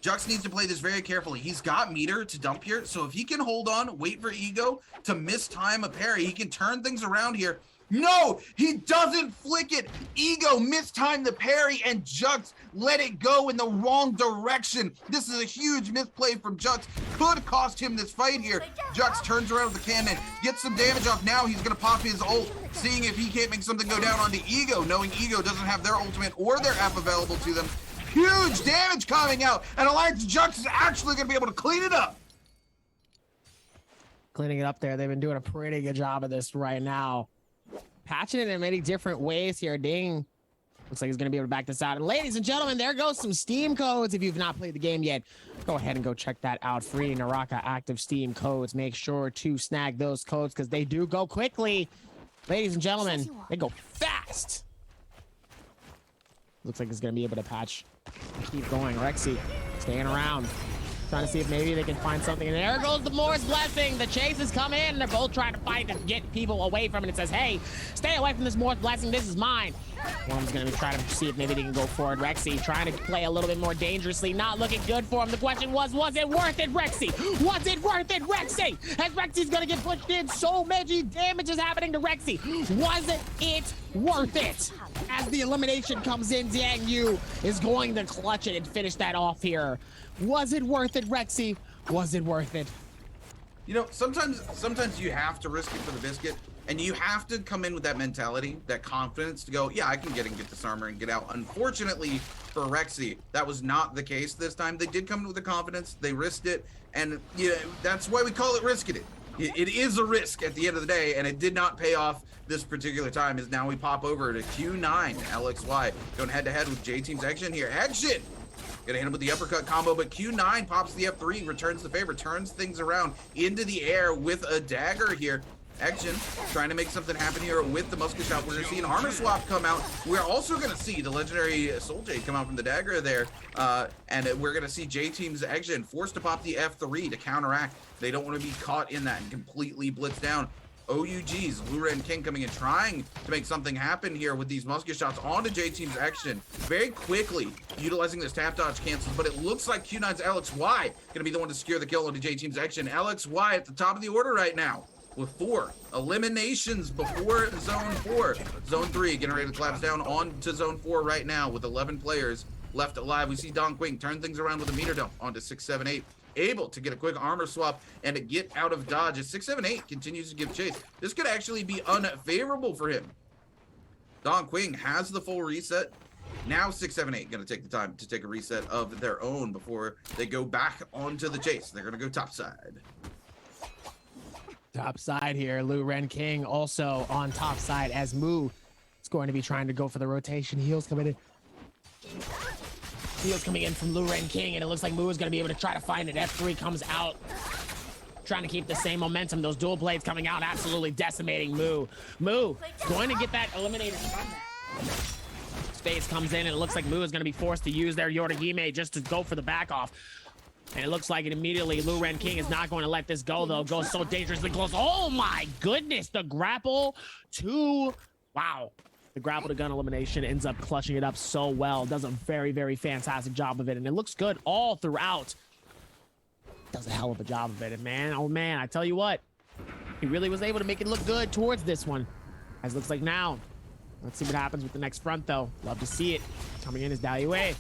Jux needs to play this very carefully. He's got meter to dump here, so if he can hold on, wait for Ego to mistime a parry, he can turn things around here. No, he doesn't flick it. Ego mistimed the parry, and Jux let it go in the wrong direction. This is a huge misplay from Jux. Could cost him this fight here. Jux turns around with the cannon, gets some damage off. Now he's going to pop his ult, seeing if he can't make something go down onto Ego, knowing Ego doesn't have their ultimate or their F available to them. Huge damage coming out, and Alliance Jux is actually going to be able to clean it up. Cleaning it up there. They've been doing a pretty good job of this right now. Patching it in many different ways here. Ding. Looks like he's going to be able to back this out. And ladies and gentlemen, there goes some Steam codes. If you've not played the game yet, go ahead and go check that out. Free Naraka active Steam codes. Make sure to snag those codes because they do go quickly. Ladies and gentlemen, they go fast. Looks like he's going to be able to patch. Keep going. Rexy staying around. Trying to see if maybe they can find something. And there goes the Morris Blessing. The chases come in. They're both trying to fight and get people away from it. It says, hey, stay away from this Morris Blessing. This is mine. One's going to be trying to see if maybe they can go for it. Rexy trying to play a little bit more dangerously. Not looking good for him. The question was it worth it, Rexy? Was it worth it, Rexy? As Rexy's going to get pushed in, so much damage is happening to Rexy. Was it worth it? As the elimination comes in, Zhang Yu is going to clutch it and finish that off here. Was it worth it, Rexy? Was it worth it? You know, sometimes you have to risk it for the biscuit, and you have to come in with that mentality, that confidence to go, yeah, I can get this armor and get out. Unfortunately for Rexy, that was not the case this time. They did come in with the confidence, they risked it, and yeah, that's why we call it risking it. It is a risk at the end of the day, and it did not pay off this particular time, as now we pop over to Q9, LXY, going head-to-head with J-Team's Action here. Action! Gonna hit him with the uppercut combo, but Q9 pops the F3, returns the favor, turns things around into the air with a dagger here. Action trying to make something happen here with the musket shot. We're going to see an armor swap come out. We're also going to see the legendary Soul Jade come out from the dagger there. And we're going to see J-Team's Action forced to pop the F3 to counteract. They don't want to be caught in that and completely blitz down. OUG's Luren King coming in, trying to make something happen here with these musket shots onto J-Team's Action. Very quickly utilizing this tap dodge cancels, but it looks like Q9's LXY going to be the one to secure the kill onto J-Team's Action. LXY at the top of the order right now, with 4 eliminations before Zone 4. Zone 3 getting ready to collapse down onto Zone 4 right now with 11 players left alive. We see Don Quing turn things around with a meter dump onto 678. Able to get a quick armor swap and to get out of dodge as 678 continues to give chase. This could actually be unfavorable for him. Don Quing has the full reset. Now 678 going to take the time to take a reset of their own before they go back onto the chase. They're going to go topside. Top side here, Lu Ren King also on top side as Moo is going to be trying to go for the rotation. Heels coming in. Heels coming in from Lu Ren King, and it looks like Moo is going to be able to try to find it. F3 comes out, trying to keep the same momentum. Those dual blades coming out, absolutely decimating Moo. Moo going to get that eliminated from that. Space comes in, and it looks like Moo is going to be forced to use their Yorihime just to go for the back off. And it looks like it immediately. Lu Ren King is not going to let this go, though. Goes so dangerously close. Oh, my goodness. The grapple to... Wow. The grapple to gun elimination ends up clutching it up so well. Does a very, very fantastic job of it. And it looks good all throughout. Does a hell of a job of it. And man, oh, man, I tell you what. He really was able to make it look good towards this one. As it looks like now. Let's see what happens with the next front, though. Love to see it. Coming in is DAY3.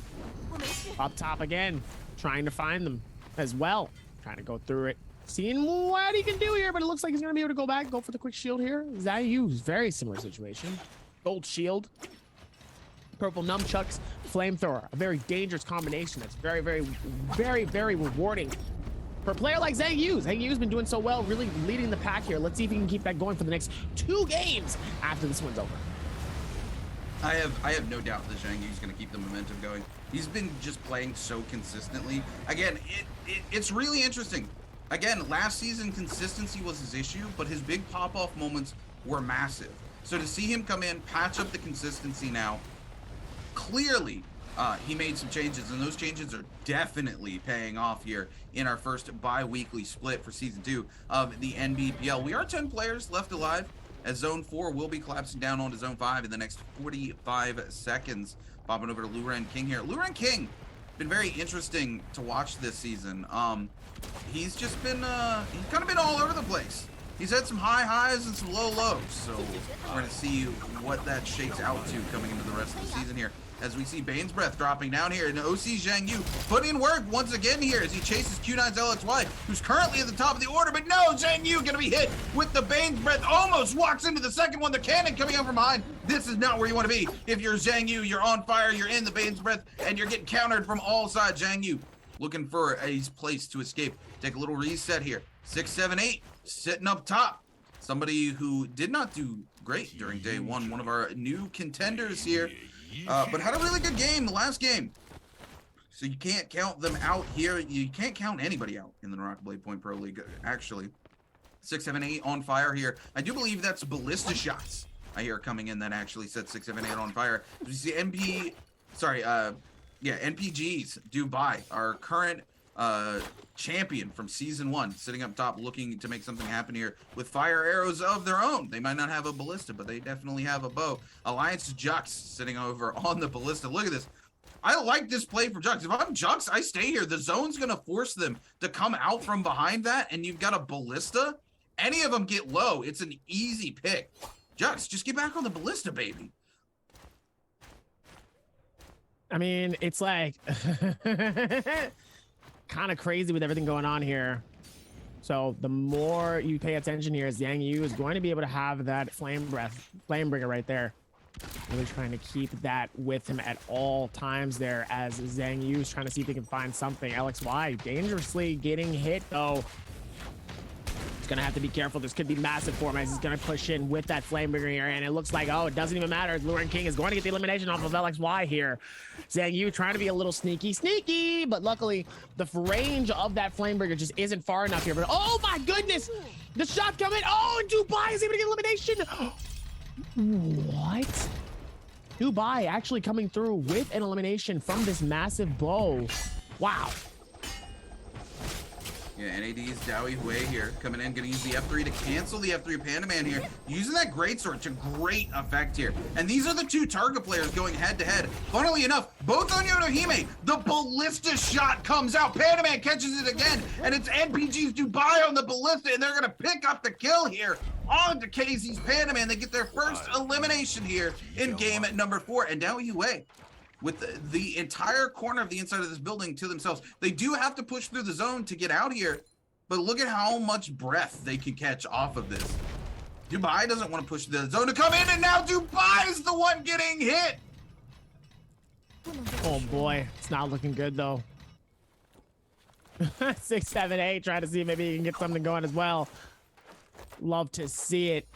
Up top again. Trying to find them as well. Trying to go through it. Seeing what he can do here, but it looks like he's going to be able to go back, go for the quick shield here. Zayu, very similar situation. Gold shield. Purple nunchucks, flamethrower. A very dangerous combination that's very, very, very, very rewarding for a player like Zhang Yu. Zhang Yu's been doing so well, really leading the pack here. Let's see if he can keep that going for the next 2 games after this one's over. I have no doubt that Zhang Yu's going to keep the momentum going. He's been just playing so consistently. Again, it's really interesting. Again, last season consistency was his issue, but his big pop-off moments were massive. So to see him come in, patch up the consistency now, clearly he made some changes, and those changes are definitely paying off here in our first bi-weekly split for Season 2 of the NBPL. We are 10 players left alive, as Zone 4 will be collapsing down onto Zone 5 in the next 45 seconds. Popping over to Lu Ren King here. Lu Ren King, been very interesting to watch this season. He's just been, he's kind of been all over the place. He's had some high highs and some low lows. So we're going to see what that shakes out to coming into the rest of the season here. As we see Bane's Breath dropping down here, and OC Zhang Yu putting in work once again here as he chases Q9's LXY, who's currently at the top of the order, but no, Zhang Yu gonna be hit with the Bane's Breath, almost walks into the second one, the cannon coming out from behind. This is not where you wanna be. If you're Zhang Yu, you're on fire, you're in the Bane's Breath, and you're getting countered from all sides. Zhang Yu looking for a place to escape. Take a little reset here. 678 sitting up top. Somebody who did not do great during day one of our new contenders here. But had a really good game the last game. So you can't count them out here. You can't count anybody out in the Naraka Blade Point Pro League, actually. 678 on fire here. I do believe that's ballista shots I hear coming in that actually set 678 on fire. You see NPG's Dubai, our current champion from Season 1, sitting up top looking to make something happen here with fire arrows of their own. They might not have a ballista, but they definitely have a bow. Alliance Jux sitting over on the ballista. Look at this. I like this play from Jux. If I'm Jux, I stay here. The zone's going to force them to come out from behind that, and you've got a ballista. Any of them get low. It's an easy pick. Jux, just get back on the ballista, baby. I mean, it's like... kind of crazy with everything going on here. So the more you pay attention here, Zhang Yu is going to be able to have that Flamebringer right there. Really trying to keep that with him at all times there, as Zhang Yu is trying to see if he can find something. LXY dangerously getting hit though. He's gonna have to be careful. This could be massive for him as he's gonna push in with that Flamebringer here, and it looks like, oh, it doesn't even matter. Luring King is going to get the elimination off of LXY here. Zhang Yu trying to be a little sneaky, but luckily the range of that Flamebringer just isn't far enough here. But oh my goodness, the shot coming. Oh, and Dubai is able to get elimination. What? Dubai actually coming through with an elimination from this massive bow. Wow. Yeah, NAD's DAY3 here, coming in, gonna use the F3 to cancel the F3 Panda Man here, using that greatsword to great effect here. And these are the two target players going head to head. Funnily enough, both on Yodohime, the ballista shot comes out. Panda Man catches it again, and it's NPG's Dubai on the ballista, and they're gonna pick up the kill here on to KZ's Panda Man. They get their first elimination here in game at number 4, and DAY3 with the entire corner of the inside of this building to themselves. They do have to push through the zone to get out here, but look at how much breath they can catch off of this. Dubai doesn't want to push the zone to come in, and now Dubai is the one getting hit. Oh boy, it's not looking good though. 6, 7, 8, trying to see if maybe he can get something going as well. Love to see it.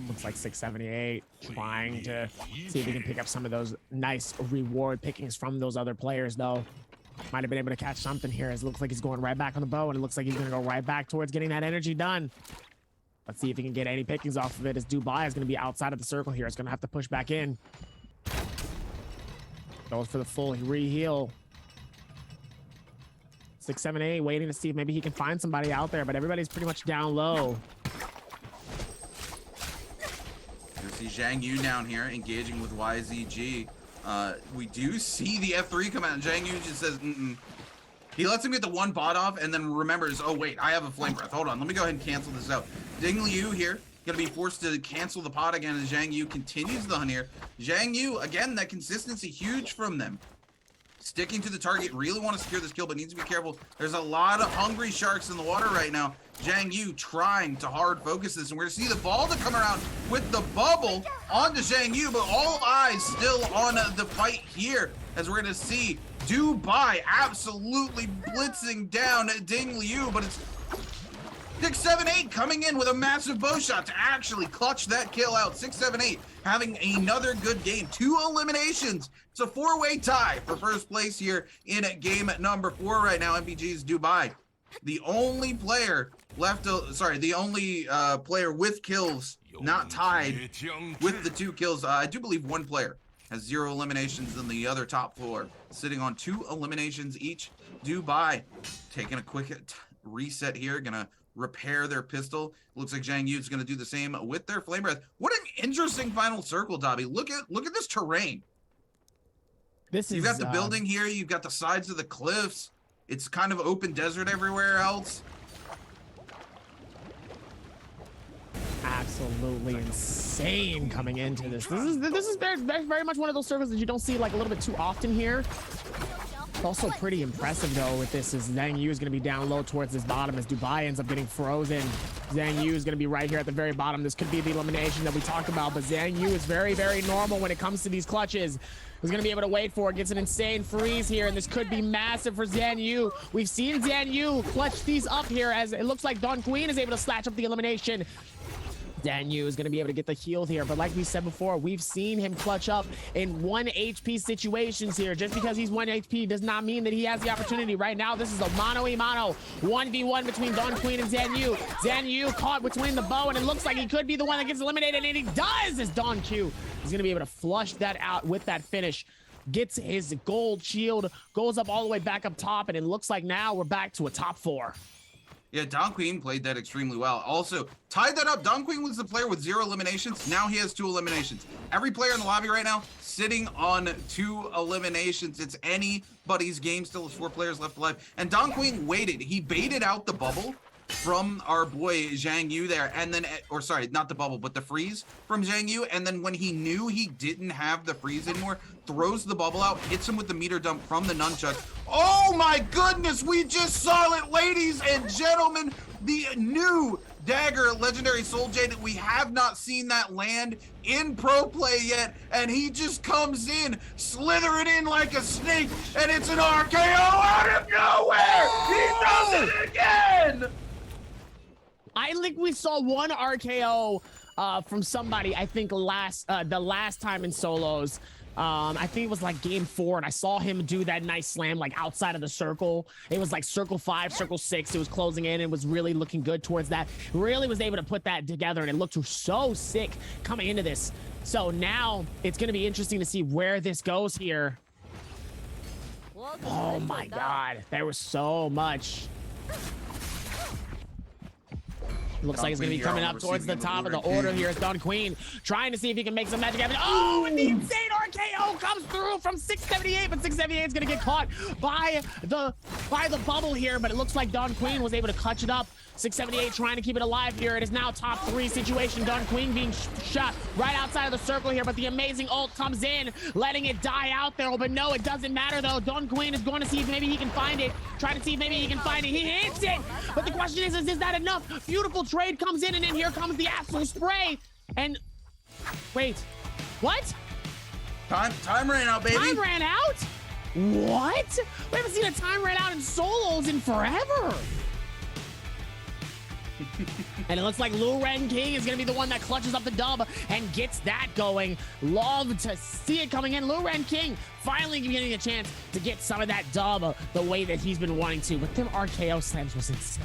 Looks like 678 trying to see if he can pick up some of those nice reward pickings from those other players though. Might have been able to catch something here as it looks like he's going right back on the bow, and it looks like he's going to go right back towards getting that energy done. Let's see if he can get any pickings off of it as Dubai is going to be outside of the circle here. It's going to have to push back in. Goes for the full re-heal. 678 waiting to see if maybe he can find somebody out there, but everybody's pretty much down low. You see Zhang Yu down here engaging with YZG. We do see the F3 come out, and Zhang Yu just says, He lets him get the one bot off and then remembers, oh wait, I have a flame breath. Hold on, let me go ahead and cancel this out. Ding Liu here, gonna be forced to cancel the pot again as Zhang Yu continues the hunt here. Zhang Yu, again, that consistency huge from them. Sticking to the target, really want to secure this kill, but needs to be careful. There's a lot of hungry sharks in the water right now. Zhang Yu trying to hard focus this, and we're gonna see the ball to come around with the bubble onto Zhang Yu, but all eyes still on the fight here, as we're gonna see Dubai absolutely blitzing down Ding Liu, but it's 678 coming in with a massive bow shot to actually clutch that kill out. 678 having another good game. 2 eliminations. It's a 4-way tie for first place here in game number 4 right now. MPG's Dubai. The only player left, the only player with kills not tied with the 2 kills. I do believe 1 player has 0 eliminations in the other top 4, sitting on 2 eliminations each. Dubai taking a quick reset here, gonna repair their pistol. Looks like Zhang Yu is going to do the same with their flame breath. What an interesting final circle, Dobby. Look at this terrain. You've got the building here, you've got the sides of the cliffs. It's kind of open desert everywhere else. Absolutely insane coming into this. This is very much one of those circles that you don't see like a little bit too often here. It's also pretty impressive though with this is Zhang Yu is going to be down low towards this bottom as Dubai ends up getting frozen. Zhang Yu is going to be right here at the very bottom. This could be the elimination that we talked about, but Zhang Yu is very, very normal when it comes to these clutches. He's going to be able to wait for it, gets an insane freeze here, and this could be massive for Zhang Yu. We've seen Zhang Yu clutch these up here as it looks like Don Queen is able to slash up the elimination. Zhang Yu is going to be able to get the heal here, but like we said before, we've seen him clutch up in 1 HP situations here. Just because he's 1 HP does not mean that he has the opportunity. Right now, this is a mano-a-mano 1v1 between Don Queen and Zhang Yu. Zhang Yu caught between the bow, and it looks like he could be the one that gets eliminated, and he does as Don Q is going to be able to flush that out with that finish. Gets his gold shield, goes up all the way back up top, and it looks like now we're back to a top 4. Yeah, Don Queen played that extremely well. Also, tied that up. Don Queen was the player with 0 eliminations. Now he has 2 eliminations. Every player in the lobby right now sitting on 2 eliminations. It's anybody's game. Still has 4 players left alive. And Don Queen waited. He baited out the bubble from our boy Zhang Yu there, and then, or sorry, not the bubble, but the freeze from Zhang Yu, and then when he knew he didn't have the freeze anymore, throws the bubble out, hits him with the meter dump from the nunchuck. Oh my goodness, we just saw it, ladies and gentlemen, the new dagger legendary Soul Jade. We have not seen that land in pro play yet, and he just comes in slithering in like a snake, and it's an RKO out of nowhere. He does it again. I think we saw one RKO from somebody, I think the last time in solos. I think it was like game 4, and I saw him do that nice slam like outside of the circle. It was like circle 5, circle 6. It was closing in and was really looking good towards that. Really was able to put that together, and it looked so sick coming into this. So now it's going to be interesting to see where this goes here. Oh my God, there was so much. Looks like it's going to be coming up towards the top of the order here. It's Don Queen trying to see if he can make some magic happen. Oh, and the insane RKO comes through from 678, but 678 is going to get caught by the bubble here. But it looks like Don Queen was able to clutch it up. 678 trying to keep it alive here. It is now top 3 situation. Don Queen being shot right outside of the circle here, but the amazing ult comes in, letting it die out there. But no, it doesn't matter though. Don Queen is going to see if maybe he can find it. Trying to see if maybe he can find it. He hits it. But the question is that enough? Beautiful trade comes in, and then here comes the absolute spray. And wait, what? Time ran out, baby. Time ran out? What? We haven't seen a time ran out in solos in forever. And it looks like Luren King is going to be the one that clutches up the dub and gets that going. Love to see it coming in. Luren King finally getting a chance to get some of that dub the way that he's been wanting to. But them RKO slams was insane.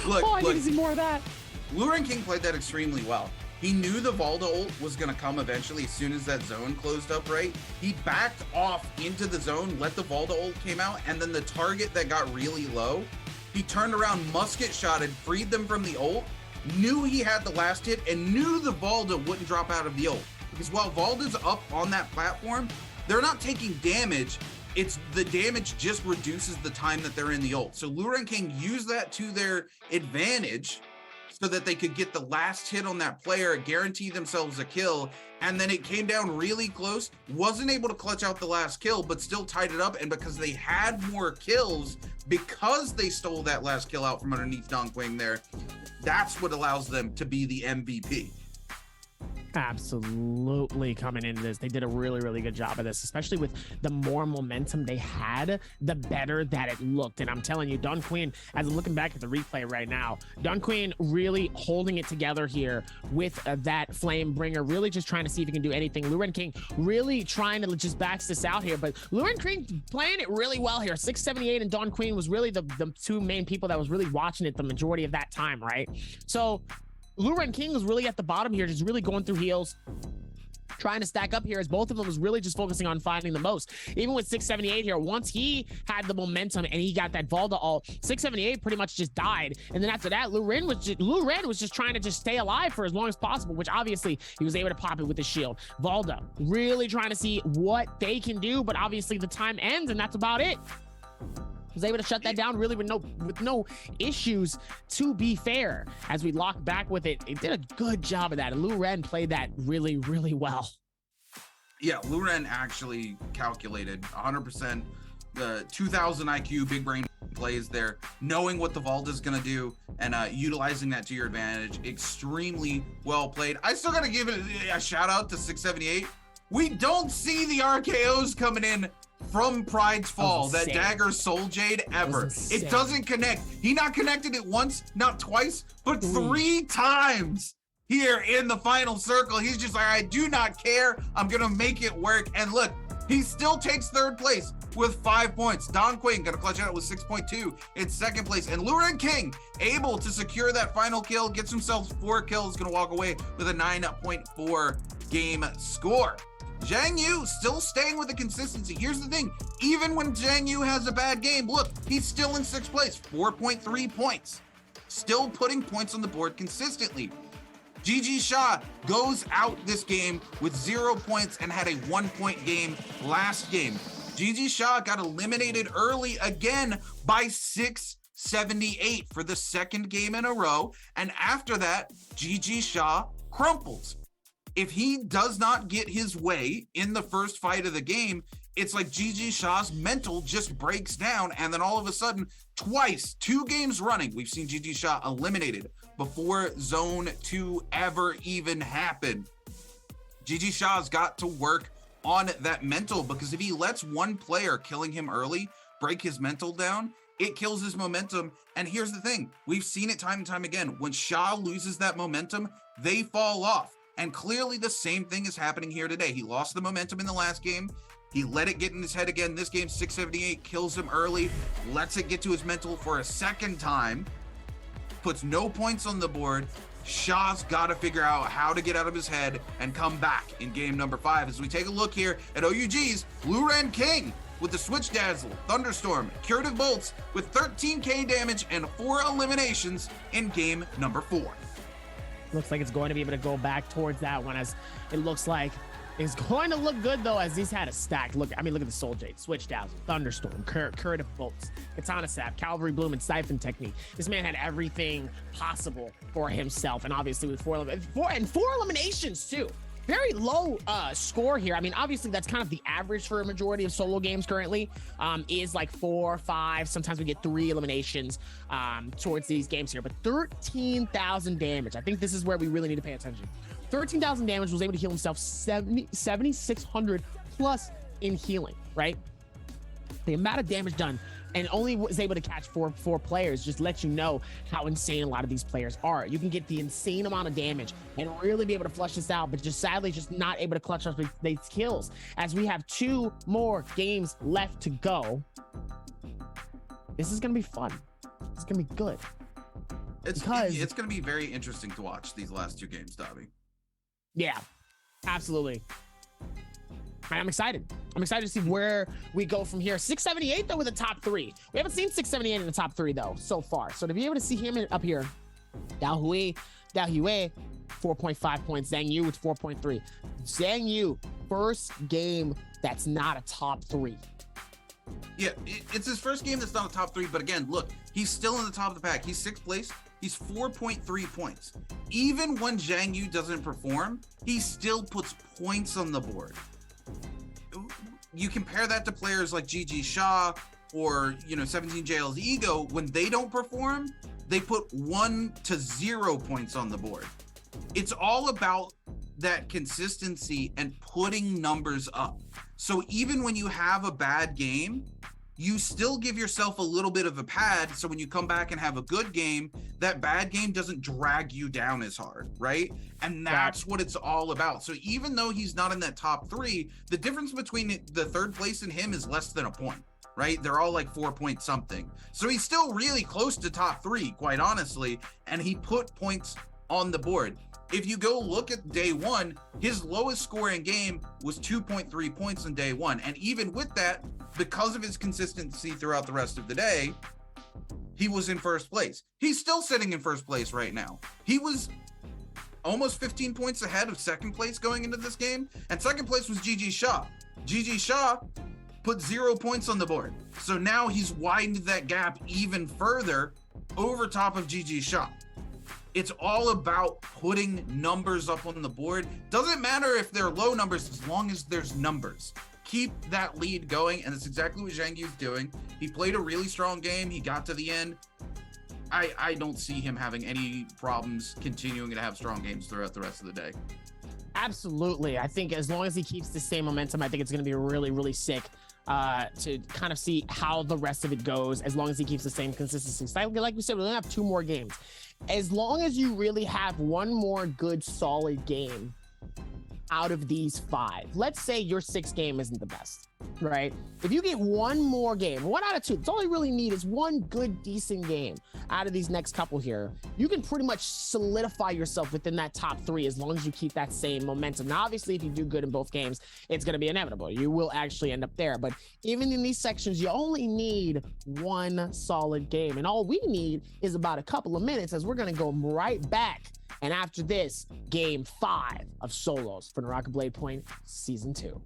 Look, I need to see more of that. Luren King played that extremely well. He knew the Valda ult was going to come eventually as soon as that zone closed up, right? He backed off into the zone, let the Valda ult came out, and then the target that got really low, he turned around, musket shotted, freed them from the ult, knew he had the last hit, and knew the Valda wouldn't drop out of the ult. Because while Valda's up on that platform, they're not taking damage. It's the damage just reduces the time that they're in the ult. So Luren King used that to their advantage so that they could get the last hit on that player, guarantee themselves a kill, and then it came down really close, wasn't able to clutch out the last kill, but still tied it up, and because they had more kills, because they stole that last kill out from underneath Don Quing there, that's what allows them to be the MVP. Absolutely coming into this. They did a really, really good job of this, especially with the more momentum they had, the better that it looked. And I'm telling you, Don Queen, as I'm looking back at the replay right now, Don Queen really holding it together here with that Flame Bringer, really just trying to see if he can do anything. Luren King really trying to just backs this out here, but Luren King playing it really well here. 678 and Don Queen was really the two main people that was really watching it the majority of that time, right? So Luren King was really at the bottom here, just really going through heals, trying to stack up here, as both of them was really just focusing on finding the most. Even with 678 here, once he had the momentum and he got that Valda ult, 678 pretty much just died. And then after that, Luren was just trying to just stay alive for as long as possible, which obviously he was able to pop it with his shield. Valda really trying to see what they can do, but obviously the time ends and that's about it. Was able to shut that down really with no issues, to be fair. As we lock back with it, it did a good job of that. And Luren played that really, really well. Yeah, Luren actually calculated 100% the 2000 IQ big brain plays there, knowing what the Vault is going to do and utilizing that to your advantage. Extremely well played. I still got to give it a shout out to 678. We don't see the RKOs coming in from Pride's Fall, that dagger Soul Jade ever. It doesn't connect. He not connected it once, not twice, but 3 times here in the final circle. He's just like, I do not care. I'm going to make it work. And look, he still takes 3rd place with 5 points. Don Quing going to clutch out with 6.2 in 2nd place. And Luren King able to secure that final kill, gets himself 4 kills, going to walk away with a 9.4 game score. Zhang Yu still staying with the consistency. Here's the thing, even when Zhang Yu has a bad game, look, he's still in 6th place, 4.3 points. Still putting points on the board consistently. GG Shah goes out this game with 0 points and had a 1-point game last game. GG Shah got eliminated early again by 678 for the 2nd game in a row. And after that, GG Shah crumples. If he does not get his way in the first fight of the game, it's like GG Shah's mental just breaks down. And then all of a sudden, twice, 2 games running, we've seen GG Shah eliminated before Zone 2 ever even happened. GG Shah's got to work on that mental, because if he lets one player killing him early break his mental down, it kills his momentum. And here's the thing, we've seen it time and time again. When Sha loses that momentum, they fall off. And clearly the same thing is happening here today. He lost the momentum in the last game. He let it get in his head again. This game, 678, kills him early, lets it get to his mental for a second time, puts no points on the board. Sha's got to figure out how to get out of his head and come back in game number 5. As we take a look here at OUG's Blue Ren King with the Switch Dazzle, Thunderstorm, Curative Bolts with 13k damage and 4 eliminations in game number 4. Looks like it's going to be able to go back towards that one, as it looks like it's going to look good though, as he's had a stack. Look at the Soul Jade, Switch Dazzle, Thunderstorm, Curative Bolts, Katana Sap, Cavalry Bloom, and Siphon Technique. This man had everything possible for himself, and obviously with four eliminations too. Very low score here. I mean, obviously that's kind of the average for a majority of solo games currently, is like 4 or 5. Sometimes we get 3 eliminations towards these games here, but 13,000 damage. I think this is where we really need to pay attention. 13,000 damage, was able to heal himself 7,600 plus in healing, right? The amount of damage done, and only was able to catch four players, just lets you know how insane a lot of these players are. You can get the insane amount of damage and really be able to flush this out, but just sadly just not able to clutch up these kills, as we have 2 more games left to go. This is gonna be fun. It's gonna be good. It's gonna be very interesting to watch these last 2 games, Dobby. Yeah, absolutely. I'm excited. I'm excited to see where we go from here. 678 though with the top 3. We haven't seen 678 in the top 3 though so far. So to be able to see him up here, Dao Hui, 4.5 points. Zhang Yu with 4.3. Zhang Yu, first game that's not a top 3. Yeah, it's his first game that's not a top 3, but again, look, he's still in the top of the pack. He's 6th place. He's 4.3 points. Even when Zhang Yu doesn't perform, he still puts points on the board. You compare that to players like GG Sha or 17JL's Ego. When they don't perform, they put 1 to 0 points on the board. It's all about that consistency and putting numbers up. So even when you have a bad game, you still give yourself a little bit of a pad, so when you come back and have a good game, that bad game doesn't drag you down as hard, right? And that's what it's all about. So even though he's not in that top 3, the difference between the 3rd place and him is less than a point, right? They're all like 4 point something. So he's still really close to top 3, quite honestly, and he put points on the board. If you go look at day 1, his lowest scoring game was 2.3 points on day 1. And even with that, because of his consistency throughout the rest of the day, he was in first place. He's still sitting in first place right now. He was almost 15 points ahead of 2nd place going into this game. And 2nd place was GG Sha. GG Sha put 0 points on the board. So now he's widened that gap even further over top of GG Sha. It's all about putting numbers up on the board. Doesn't matter if they're low numbers, as long as there's numbers. Keep that lead going, and that's exactly what Zhang Yu's doing. He played a really strong game. He got to the end. I don't see him having any problems continuing to have strong games throughout the rest of the day. Absolutely. I think as long as he keeps the same momentum, I think it's going to be really, really sick to kind of see how the rest of it goes, as long as he keeps the same consistency. So like we said, we only have 2 more games. As long as you really have 1 more good, solid game out of these 5, let's say your 6th game isn't the best, right? If you get 1 more game, 1 out of 2, it's all you really need is 1 good, decent game out of these next couple here. You can pretty much solidify yourself within that top 3 as long as you keep that same momentum. Now, obviously, if you do good in both games, it's going to be inevitable. You will actually end up there. But even in these sections, you only need 1 solid game. And all we need is about a couple of minutes, as we're going to go right back. And after this, game 5 of solos for Naraka Blade Point Season 2.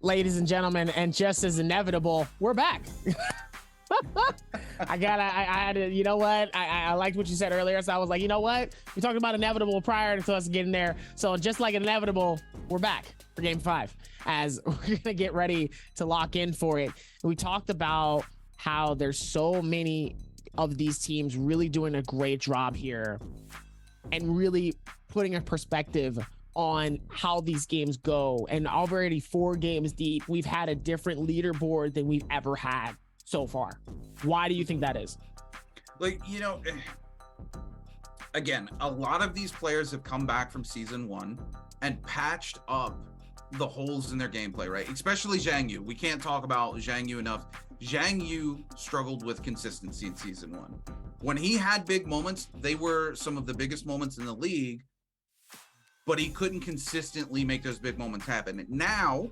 ladies and gentlemen, and just as inevitable, we're back. I had to, you know what? I liked what you said earlier, so I was like, you know what? We talked about inevitable prior to us getting there. So just like inevitable, we're back for game 5 as we're gonna get ready to lock in for it. We talked about how there's so many of these teams really doing a great job here and really putting a perspective on how these games go. And already 4 games deep, we've had a different leaderboard than we've ever had so far. Why do you think that is? Like, you know, again, a lot of these players have come back from season 1 and patched up the holes in their gameplay, right? Especially Zhang Yu. We can't talk about Zhang Yu enough. Zhang Yu struggled with consistency in season 1. When he had big moments, they were some of the biggest moments in the league, but he couldn't consistently make those big moments happen. Now,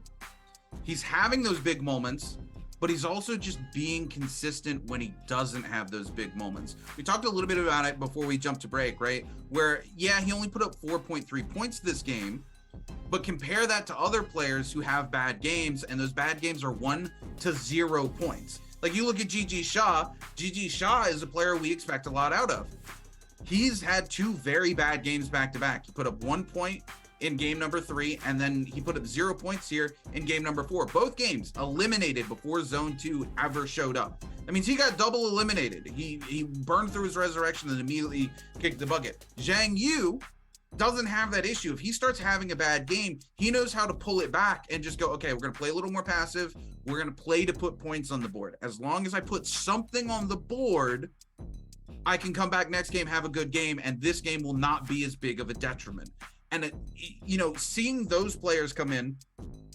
he's having those big moments, but he's also just being consistent when he doesn't have those big moments. We talked a little bit about it before we jumped to break, right? Where, yeah, he only put up 4.3 points this game, but compare that to other players who have bad games, and those bad games are 1 to 0 points. Like, you look at GG Shaw. GG Shaw is a player we expect a lot out of. He's had 2 very bad games back to back. He put up 1 point in game number 3, and then he put up 0 points here in game number 4. Both games eliminated before zone 2 ever showed up. That means he got double eliminated. He burned through his resurrection and immediately kicked the bucket. Zhang Yu doesn't have that issue. If he starts having a bad game, he knows how to pull it back and just go, okay, we're going to play a little more passive. We're going to play to put points on the board. As long as I put something on the board, I can come back next game, have a good game, and this game will not be as big of a detriment. And, you know, seeing those players come in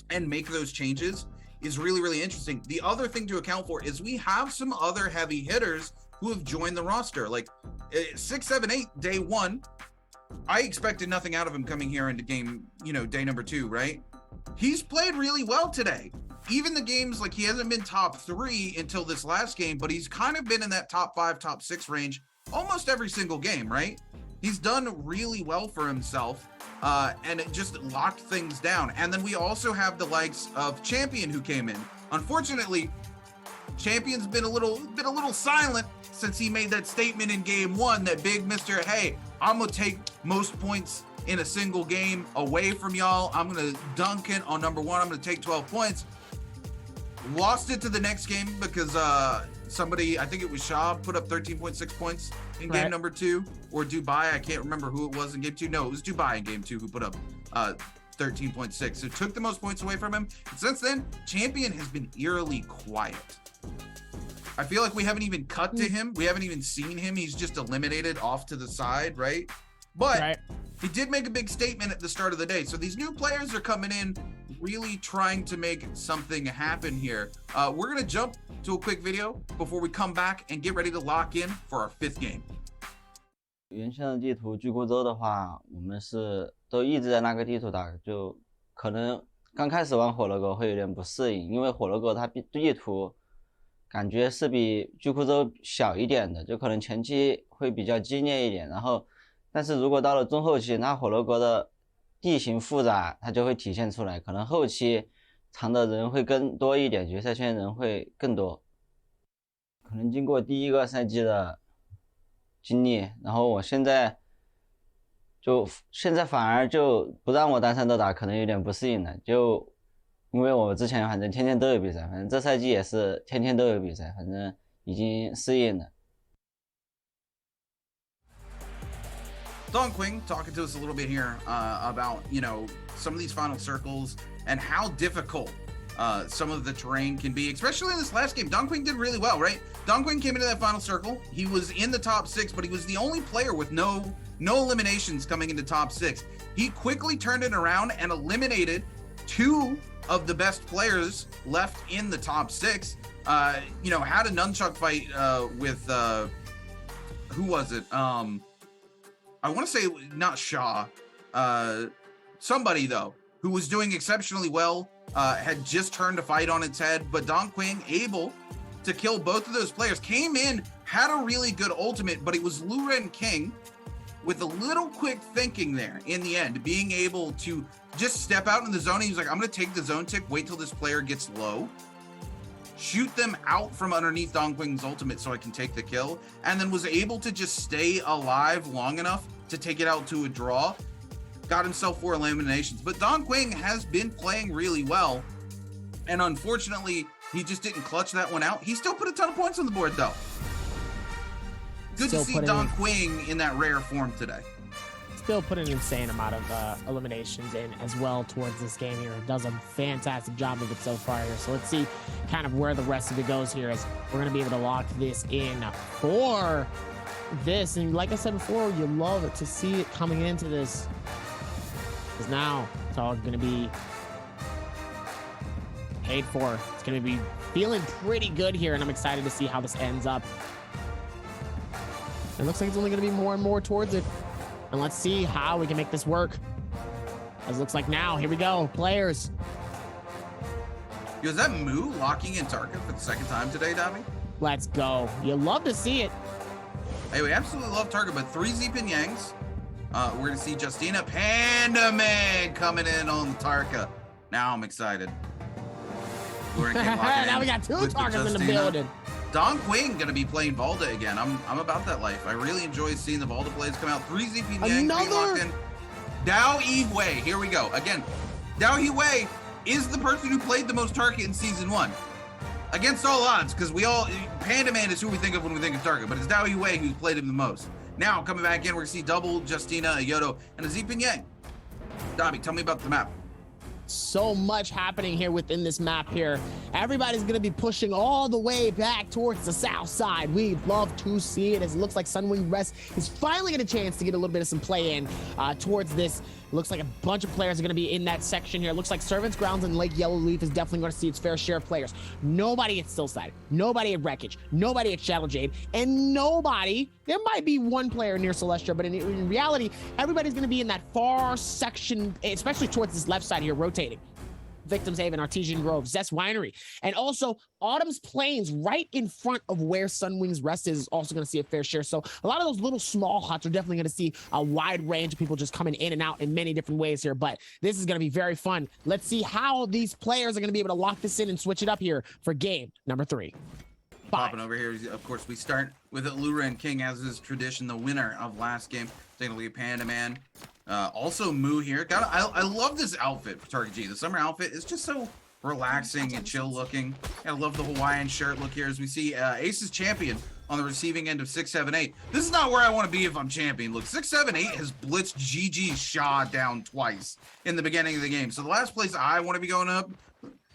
and make those changes is really, really interesting. The other thing to account for is we have some other heavy hitters who have joined the roster. Like 6, 7, 8, day 1, I expected nothing out of him coming here into game, you know, day number 2, right? He's played really well today. Even the games, like, he hasn't been top 3 until this last game, but he's kind of been in that top 5, top 6 range almost every single game, right? He's done really well for himself, and it just locked things down. And then we also have the likes of Champion who came in. Unfortunately, Champion's been a little silent since he made that statement in game 1, that big Mr. Hey, I'm gonna take most points in a single game away from y'all. I'm gonna dunk it on number 1. I'm gonna take 12 points. Lost it to the next game because somebody, I think it was Shaw, put up 13.6 points in game number 2, or Dubai. I can't remember who it was in game 2. No, it was Dubai in game 2 who put up 13.6. So took the most points away from him. And since then, Champion has been eerily quiet. I feel like we haven't even cut to him. We haven't even seen him. He's just eliminated off to the side, right? But he did make a big statement at the start of the day. So these new players are coming in really trying to make something happen here. We're going to jump to a quick video before we come back and get ready to lock in for our 5th game. 原先的地图巨库州的话，我们是都一直在那个地图打，就可能刚开始玩火龙果会有点不适应，因为火龙果它地图感觉是比巨库州小一点的，就可能前期会比较激烈一点，然后但是如果到了中后期，那火龙果的地形复杂，它就会体现出来，可能后期藏的人会更多一点，决赛圈人会更多。可能经过第1个赛季的经历，然后我现在反而就不让我单赛都打，可能有点不适应了，就因为我之前反正天天都有比赛，反正这赛季也是天天都有比赛，反正已经适应了。Don Quing talking to us a little bit here about, you know, some of these final circles and how difficult some of the terrain can be, especially in this last game. Don Quing did really well, right? Don Quing came into that final circle. He was in the top 6, but he was the only player with no eliminations coming into top 6. He quickly turned it around and eliminated 2 of the best players left in the top 6. You know, had a nunchuck fight with who was it? I want to say not Shaw, somebody though, who was doing exceptionally well, had just turned a fight on its head, but Don Quing able to kill both of those players, came in, had a really good ultimate, but it was Luren King with a little quick thinking there in the end, being able to just step out in the zone. He was like, I'm going to take the zone tick, wait till this player gets low, shoot them out from underneath Don Quing's ultimate so I can take the kill, and then was able to just stay alive long enough to take it out to a draw. Got himself 4 eliminations. But Don Quing has been playing really well, and unfortunately, he just didn't clutch that one out. He still put a ton of points on the board, though. Good to see Don Quing in that rare form today. Still put an insane amount of eliminations in as well towards this game here. Does a fantastic job of it so far here. So let's see kind of where the rest of it goes here, as we're going to be able to lock this in for this. And like I said before, you love it to see it coming into this, because now it's all going to be paid for. It's going to be feeling pretty good here, and I'm excited to see how this ends up. It looks like it's only going to be more and more towards it. And let's see how we can make this work. As it looks like now, here we go, players. Yo, is that Moo locking in Tarka for the second time today, Davi? Let's go. You love to see it. Hey, we absolutely love Tarka, but 3 Zipin Yangs. We're going to see Justina Panda Man coming in on the Tarka. Now I'm excited. Now we got 2 Tarkas in the building. Don Quing gonna be playing Valda again. I'm about that life. I really enjoy seeing the Valda plays come out. 3 ZP Yang being locked in. Dao Yi Wei, here we go. Again, Dao Yi Wei is the person who played the most Tarka in season 1. Against all odds, because Panda Man is who we think of when we think of Tarka, but it's Dao Yi Wei who's played him the most. Now, coming back in, we're gonna see double Justina, a Yodo, and a Zipin Yang. Dabi, tell me about the map. So much happening here within this map here. Everybody's going to be pushing all the way back towards the south side. We'd love to see it, as it looks like Sunwing Rest is finally getting a chance to get a little bit of some play in towards this. Looks like a bunch of players are going to be in that section here. Looks like Servants Grounds and Lake Yellowleaf is definitely going to see its fair share of players. Nobody at Stillside, nobody at Wreckage, nobody at Shadow Jade, and nobody, there might be one player near Celestia, but in reality, everybody's going to be in that far section, especially towards this left side here, rotating. Victims Haven, Artesian Grove, Zest Winery, and also Autumn's Plains right in front of where Sunwing's Rest is also going to see a fair share. So a lot of those little small huts are definitely going to see a wide range of people just coming in and out in many different ways here, but this is going to be very fun. Let's see how these players are going to be able to lock this in and switch it up here for game number 3. Popping over here, of course, we start with Allura and King, as is tradition, the winner of last game. Taking a look at Panda Man. Also Moo here. I love this outfit for Target G. The summer outfit is just so relaxing and chill looking. I love the Hawaiian shirt look here as we see Ace's champion on the receiving end of 678. This is not where I want to be if I'm champion. Look, 678 has blitzed GG Shaw down twice in the beginning of the game. So the last place I want to be going up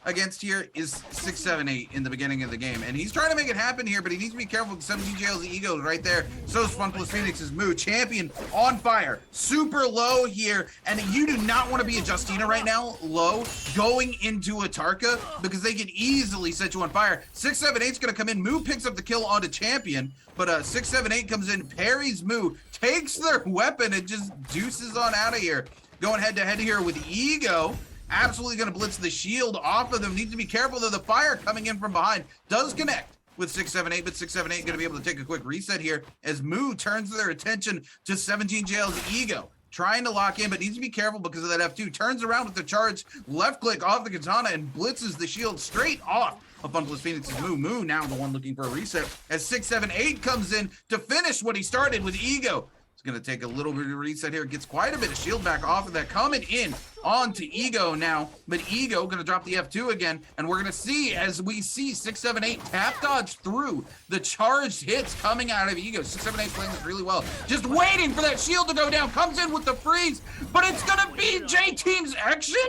against here is 678 in the beginning of the game, and he's trying to make it happen here, but he needs to be careful because 17 jails the ego right there. So is Fun Plus Phoenix's Moo, champion on fire, super low here, and you do not want to be a Justina right now, low, going into a Tarka, because they can easily set you on fire. 678's gonna come in, Moo picks up the kill onto champion, but 678 comes in, parries Moo, takes their weapon, and just deuces on out of here. Going head to head here with ego. Absolutely going to blitz the shield off of them. Needs to be careful, though. The fire coming in from behind does connect with 678, but 678 going to be able to take a quick reset here as Moo turns their attention to 17 Jail's ego. Trying to lock in, but needs to be careful because of that F2. Turns around with the charge, left click off the katana, and blitzes the shield straight off of Fun Plus Phoenix's Moo. Moo now the one looking for a reset as 678 comes in to finish what he started with ego. It's going to take a little bit of a reset here. Gets quite a bit of shield back off of that. Coming in onto Ego now. But Ego going to drop the F2 again. And we're going to see, as we see 678 tap dodge through the charged hits coming out of Ego. 678 playing this really well. Just waiting for that shield to go down. Comes in with the freeze. But it's going to be J-Team's action?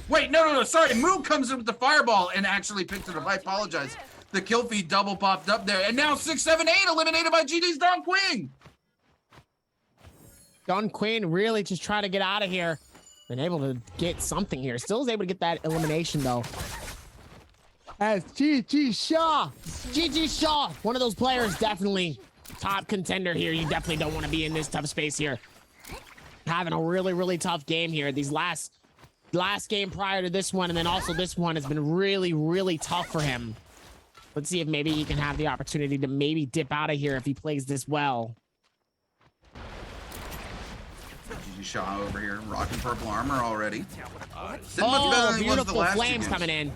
Wait, no. Sorry. Moo comes in with the fireball and actually picks it up. I apologize. The kill feed double popped up there. And now 678 eliminated by GD's Don Quing. Don Quinn really just trying to get out of here. Been able to get something here. Still is able to get that elimination, though. As GG Shaw. GG Shaw. One of those players, definitely top contender here. You definitely don't want to be in this tough space here. Having a really, really tough game here. These last game prior to this one, and then also this one has been really, really tough for him. Let's see if maybe he can have the opportunity to maybe dip out of here if he plays this well. GG Shaw over here, rocking purple armor already. Oh, beautiful flames coming in.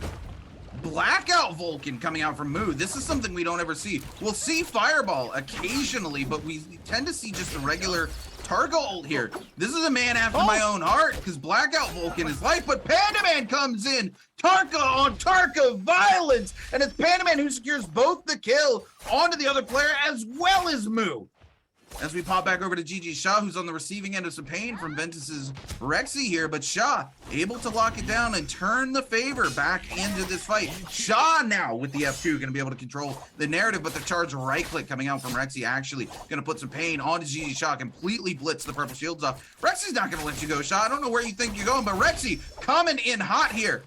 Blackout Vulcan coming out from Moo. This is something we don't ever see. We'll see Fireball occasionally, but we tend to see just a regular Tarka ult here. This is a man after my own heart, because Blackout Vulcan is life, but Panda Man comes in. Tarka on Tarka violence, and it's Panda Man who secures both the kill onto the other player as well as Moo. As we pop back over to GG Shaw, who's on the receiving end of some pain from Ventus's Rexy here, but Shaw able to lock it down and turn the favor back into this fight. Shaw now with the F2 going to be able to control the narrative, but the charge right click coming out from Rexy actually going to put some pain onto GG Shaw, completely blitz the purple shields off. Rexy's not going to let you go, Shaw. I don't know where you think you're going, but Rexy coming in hot here.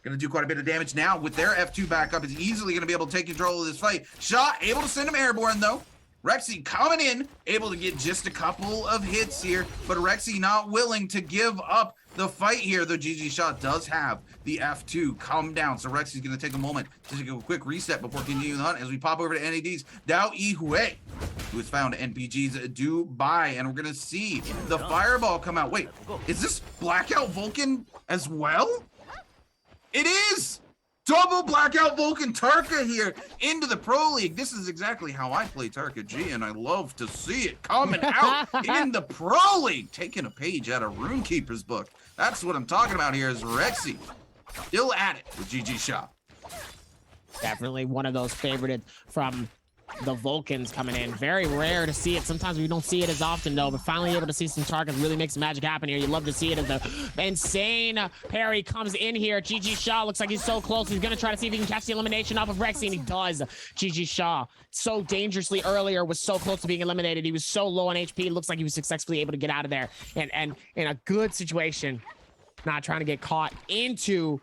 Going to do quite a bit of damage now with their F2 backup. Is easily going to be able to take control of this fight. Shaw able to send him airborne though. Rexy coming in, able to get just a couple of hits here, but Rexy not willing to give up the fight here, though GG Shaw does have the F2 come down. So Rexy's going to take a moment to take a quick reset before continuing the hunt as we pop over to NAD's DAY3-SOLO, who has found NPG's Dubai, and we're going to see the Fireball come out. Wait, is this Blackout Vulcan as well? It is! Double Blackout Vulcan Tarka here into the Pro League. This is exactly how I play Tarka G, and I love to see it coming out in the Pro League. Taking a page out of Runekeeper's book. That's what I'm talking about here is Rexy. Still at it with GG Shaw. Definitely one of those favorited from the Vulcans coming in. Very rare to see it. Sometimes we don't see it as often though, but finally able to see some targets really make some magic happen here. You love to see it as the insane parry comes in here. GG Shaw looks like he's so close. He's gonna try to see if he can catch the elimination off of Rexy, and he does. GG Shaw so dangerously earlier was so close to being eliminated. He was so low on HP. It looks like he was successfully able to get out of there and in a good situation, not trying to get caught into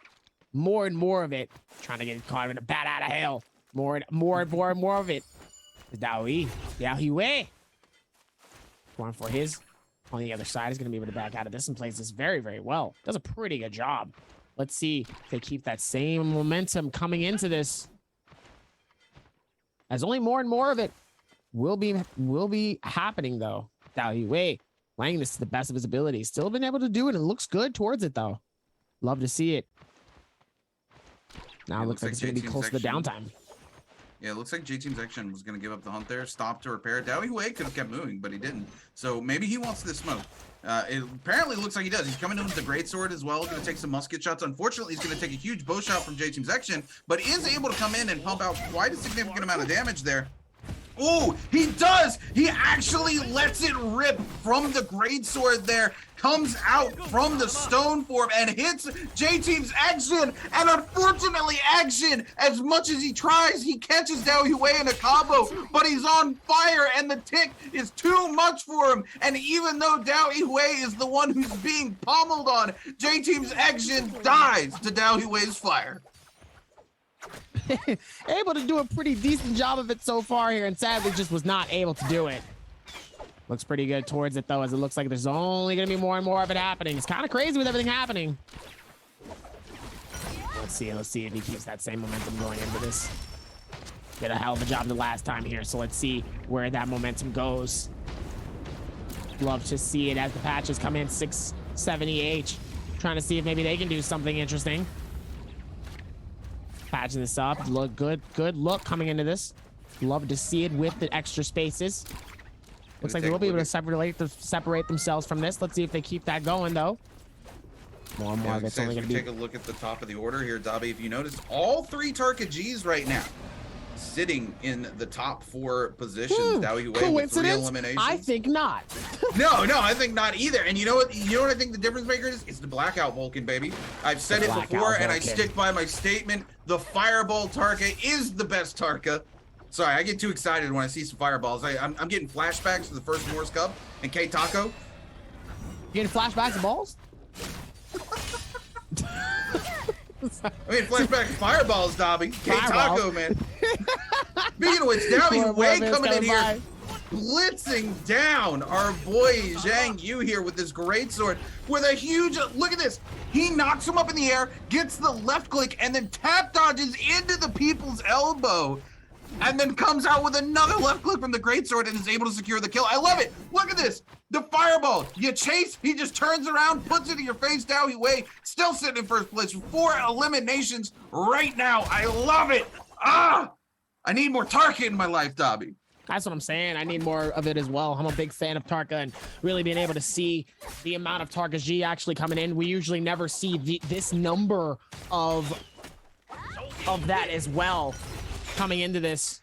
more and more of it. Trying to get caught in a bat out of hell. More of it. DAY3-SOLO. Going for his on the other side. Is going to be able to back out of this and plays this very, very well. Does a pretty good job. Let's see if they keep that same momentum coming into this. As only more and more of it will be happening though. DAY3-SOLO playing this to the best of his ability. Still been able to do it. It looks good towards it though. Love to see it. Now it looks like it's going to be close to the downtime. Yeah, it looks like J-Team's action was going to give up the hunt there. Stop to repair. DAY3-SOLO could have kept moving, but he didn't. So maybe he wants this smoke. It apparently looks like he does. He's coming in with the greatsword as well. Going to take some musket shots. Unfortunately, he's going to take a huge bow shot from J-Team's action, but is able to come in and pump out quite a significant amount of damage there. Oh, he does! He actually lets it rip from the greatsword there, comes out from the stone form and hits J-Team's action. And unfortunately, action, as much as he tries, he catches DAY3-SOLO in a combo, but he's on fire and the tick is too much for him. And even though DAY3-SOLO is the one who's being pummeled on, J-Team's action dies to DAY3-SOLO's fire. Able to do a pretty decent job of it so far here, and sadly just was not able to do it. Looks pretty good towards it though, as it looks like there's only gonna be more and more of it happening. It's kind of crazy with everything happening. Let's see if he keeps that same momentum going into this. Did a hell of a job the last time here, so let's see where that momentum goes. Love to see it as the patches come in. 670H trying to see if maybe they can do something interesting. Patching this up. Look good look coming into this. Love to see it with the extra spaces. Looks like they will be able to separate themselves from this. Let's see if they keep that going though. More and more of it's only going to be. Take a look at the top of the order here, Dobby. If you notice, all three Tarka Gs right now sitting in the top 4 positions. DAY3-SOLO with 3 eliminations. I think not. No, I think not either. And you know what? You know what I think the difference maker is? It's the Blackout Vulcan, baby. I've said it before, and I stick by my statement. The Fireball Tarka is the best Tarka. Sorry, I get too excited when I see some fireballs. I'm getting flashbacks to the first Morse Cup and K Taco. You getting flashbacks of balls? I mean, flashback fireballs, Dobby. K Taco, man. Speaking of which, DAY3-SOLO coming in here, blitzing down our boy Zhang Yu here with this greatsword with a huge look at this. He knocks him up in the air, gets the left click, and then tap dodges into the people's elbow. and then comes out with another left click from the greatsword and is able to secure the kill. I love it. Look at this. The fireball. You chase, he just turns around, puts it in your face, Dowie Wei, still sitting in first place with 4 eliminations right now. I love it. Ah! I need more Tarka in my life, Dobby. That's what I'm saying. I need more of it as well. I'm a big fan of Tarka and really being able to see the amount of Tarka G actually coming in. We usually never see this number of that as well coming into this.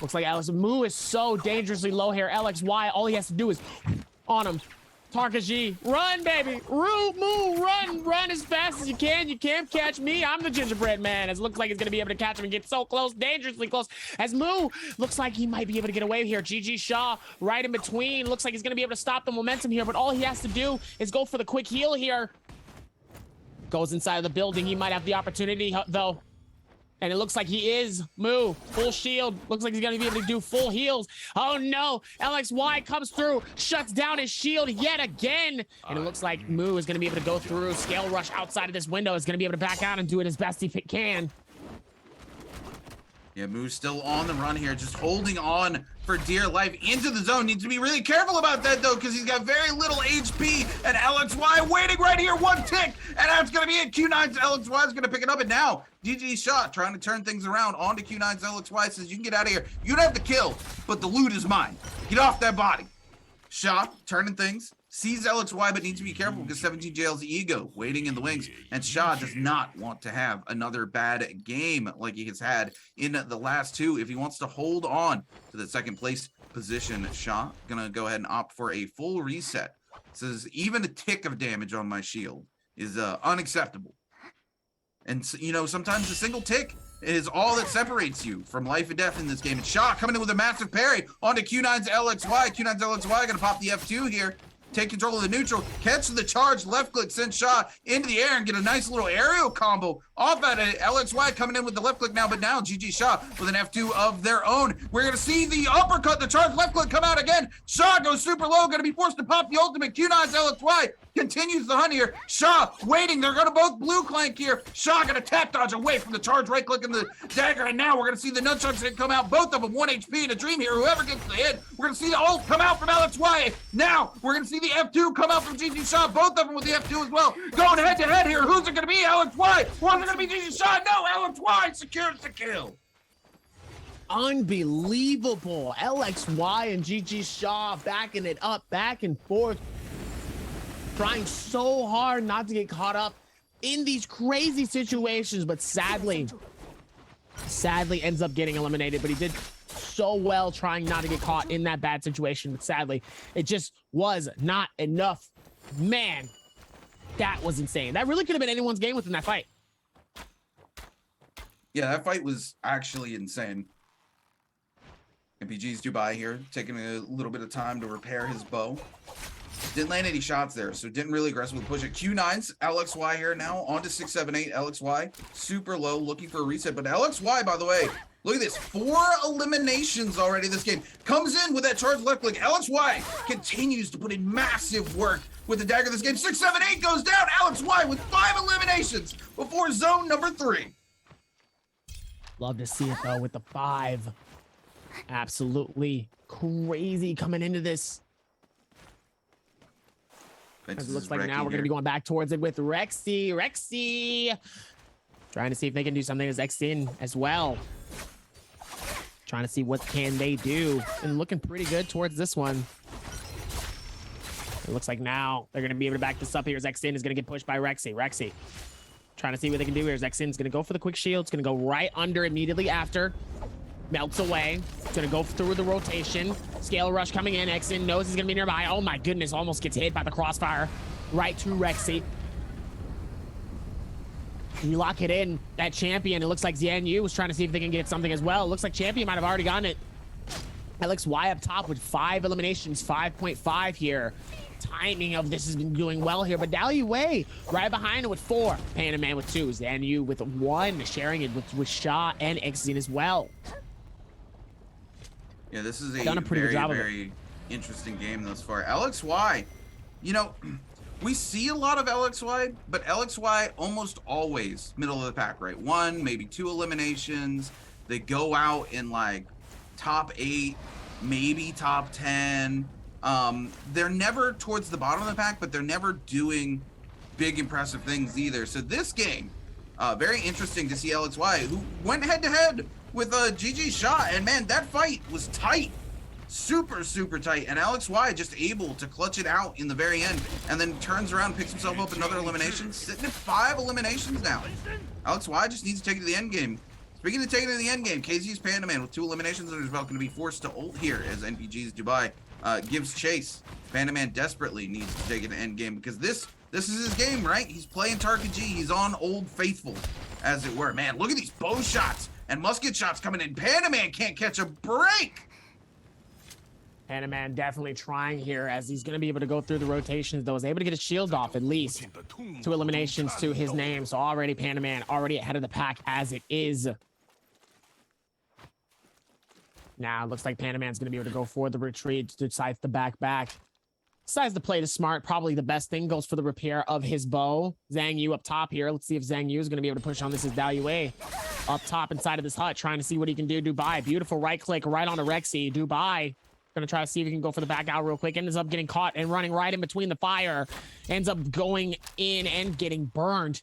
Looks like Alex Moo is so dangerously low here. LXY, all he has to do is on him. Tarka G, run, baby. Moo, run as fast as you can. You can't catch me. I'm the gingerbread man. It looks like he's going to be able to catch him and get so close, dangerously close. As Moo looks like he might be able to get away here. GG Shaw right in between. Looks like he's going to be able to stop the momentum here, but all he has to do is go for the quick heal here. Goes inside of the building. He might have the opportunity, though. And it looks like he is. Moo, full shield. Looks like he's going to be able to do full heals. Oh, no. LXY comes through, shuts down his shield yet again. And it looks like Moo is going to be able to go through. Scale Rush outside of this window is going to be able to back out and do it as best he can. Yeah, Moo's still on the run here, just holding on for dear life into the zone. Needs to be really careful about that, though, because he's got very little HP. And LXY waiting right here, 1 tick. And that's going to be it. Q9's LXY is going to pick it up. And now, GG Shot trying to turn things around onto Q9's LXY. Says, you can get out of here. You don't have to kill, but the loot is mine. Get off that body. Shot turning things. Sees LXY, but needs to be careful because 17JL's ego waiting in the wings. And Shaw does not want to have another bad game like he has had in the last 2. If he wants to hold on to the second place position, Shaw gonna go ahead and opt for a full reset. Says even a tick of damage on my shield is unacceptable. And you know, sometimes a single tick is all that separates you from life and death in this game. And Shaw coming in with a massive parry onto Q9's LXY. Q9's LXY gonna pop the F2 here. Take control of the neutral, catch the charge, left click, send Shaw into the air and get a nice little aerial combo off at it. LXY coming in with the left click now, but now GG Shaw with an F2 of their own. We're going to see the uppercut, the charge, left click come out again. Shaw goes super low, going to be forced to pop the ultimate. Q9's LXY continues the hunt here. Shaw waiting, they're going to both blue clank here. Shaw going to tap dodge away from the charge, right click in the dagger, and now we're going to see the nunchucks hit come out, both of them 1 HP in a dream here. Whoever gets the hit, we're going to see the ult come out from LXY. Now we're going to see the F2 come out from GG Shaw, both of them with the F2 as well. Going head to head here. Who's it going to be? LXY. Or is it going to be GG Shaw? No, LXY secures the kill. Unbelievable. LXY and GG Shaw backing it up, back and forth. Trying so hard not to get caught up in these crazy situations, but sadly ends up getting eliminated. But he did so well trying not to get caught in that bad situation, but sadly it just was not enough. Man, that was insane. That really could have been anyone's game within that fight. Yeah, that fight was actually insane. MPG's Dubai here, taking a little bit of time to repair his bow. Didn't land any shots there, so didn't really aggressively push it. Q9's LXY here now, on to 678. LXY, super low, looking for a reset. But LXY, by the way, look at this, 4 eliminations already this game. Comes in with that charge left click. LXY continues to put in massive work with the dagger this game. 678 goes down. LXY with 5 eliminations before zone number 3. Love to see it, though, with the 5. Absolutely crazy coming into this. It looks like now we're going to be going back towards it with Rexy. Rexy trying to see if they can do something as X-In as well. Trying to see what can they do. And looking pretty good towards this one. It looks like now they're going to be able to back this up here as X-In is going to get pushed by Rexy. Rexy trying to see what they can do here as X-In is going to go for the quick shield. It's going to go right under immediately after. Melts away. It's going to go through the rotation. Scale Rush coming in. X-In knows he's going to be nearby. Oh my goodness, almost gets hit by the crossfire. Right to Rexy. You lock it in. That champion, it looks like Xian Yu was trying to see if they can get something as well. It looks like champion might have already gotten it. LXY up top with 5 eliminations, 5.5 here. Timing of this has been doing well here, but Dowie Wei right behind it with 4. Panda Man with 2. Xian Yu with 1, sharing it with Shaw and X-In as well. Yeah, this is a very interesting game thus far. LXY, you know, we see a lot of LXY, but LXY almost always middle of the pack, right? 1, maybe 2 eliminations. They go out in like top 8, maybe top 10. They're never towards the bottom of the pack, but they're never doing big impressive things either. So this game, very interesting to see LXY, who went head to head with GG Shot, and man, that fight was tight. Super, super tight, and LXY just able to clutch it out in the very end, and then turns around, picks himself up another elimination, sitting at 5 eliminations now. LXY just needs to take it to the end game. Speaking of taking it to the end game, KZ's Panda Man with 2 eliminations under his belt going to be forced to ult here as NPG's Dubai gives chase. Panda Man desperately needs to take it to end game because this is his game, right? He's playing Tarka G. He's on Old Faithful, as it were. Man, look at these bow shots and musket shots coming in. Panda Man can't catch a break. Panda Man definitely trying here as he's going to be able to go through the rotations, though. Is able to get his shield off at least. 2 eliminations to his name. So already Panda Man already ahead of the pack as it is. Now it looks like Panda Man's going to be able to go for the retreat, decides to back. Decides to play the smart. Probably the best thing. Goes for the repair of his bow. Zhang Yu up top here. Let's see if Zhang Yu is going to be able to push on this as DAY3 up top inside of this hut, trying to see what he can do. Dubai, beautiful right click right onto Rexy. Dubai gonna try to see if he can go for the back out real quick. Ends up getting caught and running right in between the fire. Ends up going in and getting burned.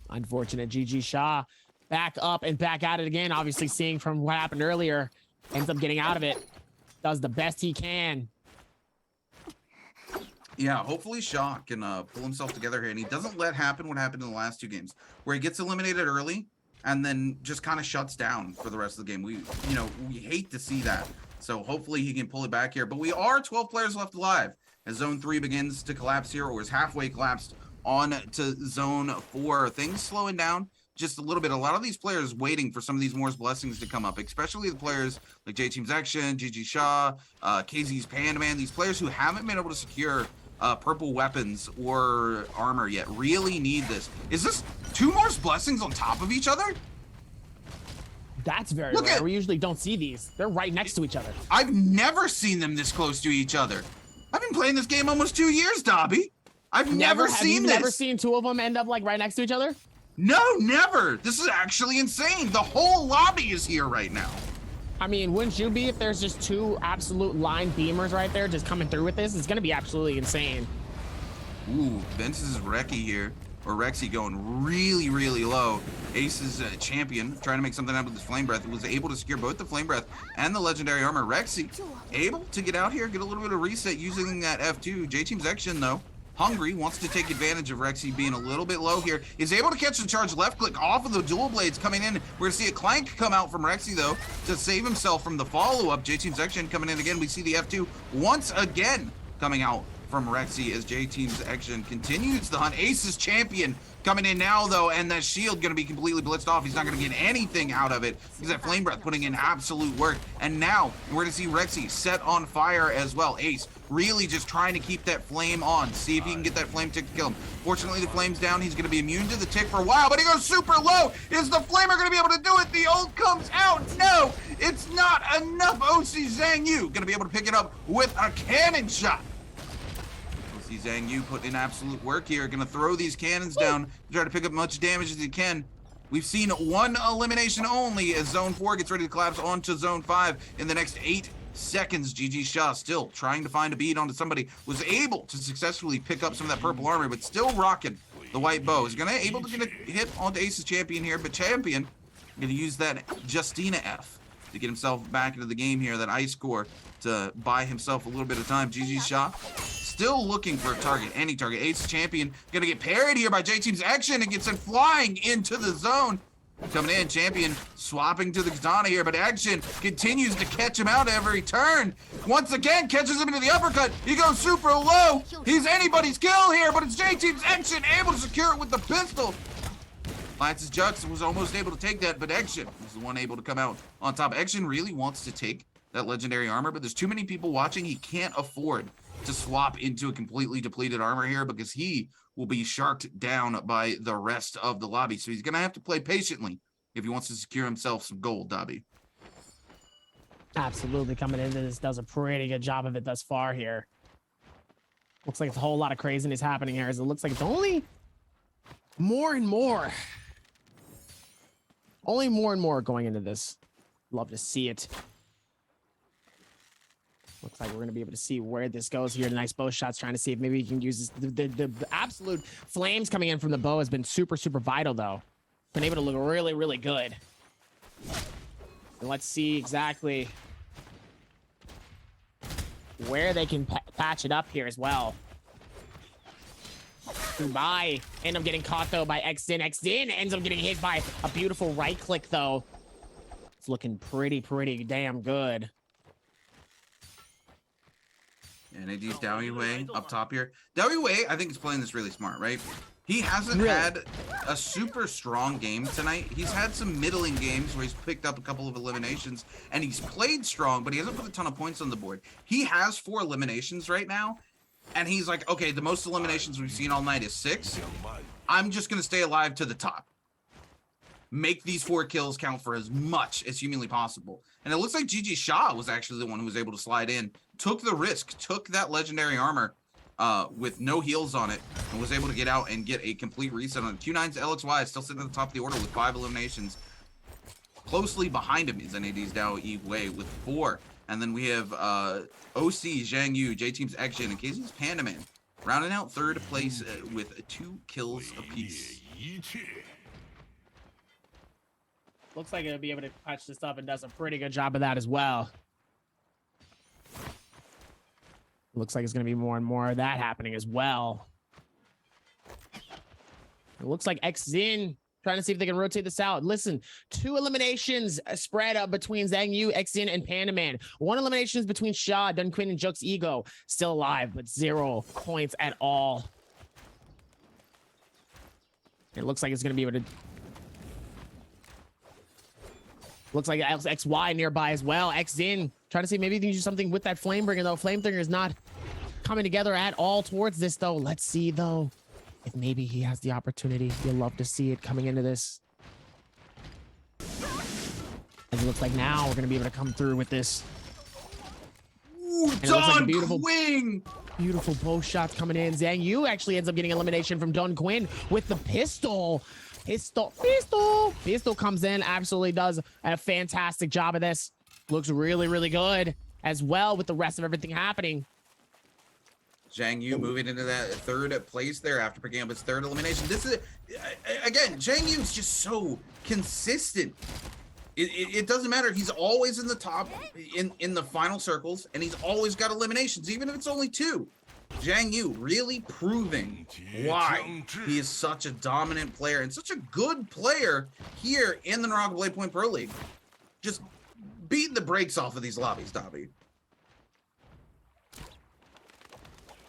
Unfortunate. GG Shah back up and back at it again. Obviously seeing from what happened earlier. Ends up getting out of it. Does the best he can. Yeah, hopefully Shah can pull himself together here, and he doesn't let happen what happened in the last 2 games, where he gets eliminated early and then just kind of shuts down for the rest of the game. We hate to see that. So hopefully he can pull it back here. But we are 12 players left alive as Zone 3 begins to collapse here, or is halfway collapsed on to Zone 4. Things slowing down just a little bit. A lot of these players waiting for some of these Moore's Blessings to come up, especially the players like J-Team's Action, GG Shah, KZ's Panda Man. These players who haven't been able to secure purple weapons or armor yet really need this. Is this 2 Moore's Blessings on top of each other? That's very rare. We usually don't see these. They're right next to each other. I've never seen them this close to each other. I've been playing this game almost 2 years, Dobby. I've never seen this. Never seen 2 of them end up like right next to each other? No, never. This is actually insane. The whole lobby is here right now. I mean, wouldn't you be if there's just 2 absolute line beamers right there just coming through with this? It's going to be absolutely insane. Ooh, Vince's Reki here. Or Rexy going really, really low. Ace's champion trying to make something happen with his Flame Breath. Was able to secure both the Flame Breath and the Legendary Armor. Rexy able to get out here, get a little bit of reset using that F2. J-Team's Action, though, hungry, wants to take advantage of Rexy being a little bit low here. Is able to catch the charge left click off of the dual blades coming in. We're going to see a clank come out from Rexy, though, to save himself from the follow-up. J-Team's Action coming in again. We see the F2 once again coming out from Rexy as J-Team's Action continues the hunt. Ace's champion coming in now, though, and that shield going to be completely blitzed off. He's not going to get anything out of it because that Flame Breath putting in absolute work. And now we're going to see Rexy set on fire as well. Ace really just trying to keep that flame on, see if he can get that flame tick to kill him. Fortunately, the flame's down. He's going to be immune to the tick for a while, but he goes super low. Is the Flamer going to be able to do it? The ult comes out. No, it's not enough. OC Zhang Yu going to be able to pick it up with a cannon shot. Zhang Yu putting in absolute work here. Gonna throw these cannons down, try to pick up much damage as he can. We've seen 1 elimination only as Zone 4 gets ready to collapse onto Zone 5 in the next 8 seconds. GG Shah still trying to find a beat onto somebody. Was able to successfully pick up some of that purple armor, but still rocking the white bow. Is able to get a hit onto Ace's champion here, but champion gonna use that Justina F to get himself back into the game here, that ice core to buy himself a little bit of time. GG Shah still looking for a target, any target. Ace champion gonna get parried here by J-Team's Action and gets sent flying into the zone. Coming in, champion swapping to the katana here, but Action continues to catch him out every turn. Once again, catches him into the uppercut. He goes super low. He's anybody's kill here, but it's J-Team's Action able to secure it with the pistol. Lance's Jux was almost able to take that, but Action was the one able to come out on top. Action really wants to take that legendary armor, but there's too many people watching. He can't afford to swap into a completely depleted armor here because he will be sharked down by the rest of the lobby. So he's going to have to play patiently if he wants to secure himself some gold, Dobby. Absolutely coming into this, does a pretty good job of it thus far here. Looks like it's a whole lot of craziness happening here, as it looks like it's only more and more. Only more and more going into this. Love to see it. Looks like we're going to be able to see where this goes here. Nice bow shots, trying to see if maybe he can use this. The absolute flames coming in from the bow has been super, super vital, though. Been able to look really, really good. And let's see exactly where they can patch it up here as well. Dubai end up getting caught, though, by Xin. Xin ends up getting hit by a beautiful right click, though. It's looking pretty damn good. And AD's DAY3 up top here. DAY3, I think, is playing this really smart, right? He hasn't had a super strong game tonight. He's had some middling games where he's picked up a couple of eliminations, and he's played strong, but he hasn't put a ton of points on the board. He has 4 eliminations right now, and he's like, okay, the most eliminations we've seen all night is 6. I'm just going to stay alive to the top. Make these 4 kills count for as much as humanly possible. And it looks like GG Shah was actually the one who was able to slide in, took the risk, took that legendary armor with no heals on it, and was able to get out and get a complete reset on it. Q9's LXY is still sitting at the top of the order with 5 eliminations. Closely behind him is NAD's DAY3 with 4. And then we have OC, Zhang Yu, J-Team's Action, and KZ's Pandaman rounding out 3rd place with 2 kills apiece. Looks like it'll be able to patch this up and does a pretty good job of that as well. Looks like it's going to be more and more of that happening as well. It looks like Xin trying to see if they can rotate this out. Listen, 2 eliminations spread up between Zhang Yu, Xin, and Pandaman. 1 elimination is between Shaw, Dunquin, and Juk's Ego. Still alive, but 0 points at all. It looks like it's going to be able to... Looks like XY nearby as well. Xin trying to see maybe he can do something with that Flamebringer, though. Flamebringer is not coming together at all towards this, though. Let's see, though, if maybe he has the opportunity. You'll love to see it coming into this. As it looks like now we're going to be able to come through with this. Ooh, and it looks like a beautiful bow shots coming in. Zhang Yu actually ends up getting elimination from Dun Quinn with the pistol. Pistol comes in, absolutely does a fantastic job of this. Looks really good as well with the rest of everything happening. Zhang Yu moving into that 3rd place there after picking up his 3rd elimination. This is, again, Zhang Yu is just so consistent. It doesn't matter. He's always in the top in the final circles, and he's always got eliminations, even if it's only 2. Zhang Yu really proving why he is such a dominant player and such a good player here in the Naraka Blade Point Pro League. Just beating the brakes off of these lobbies, Dobby.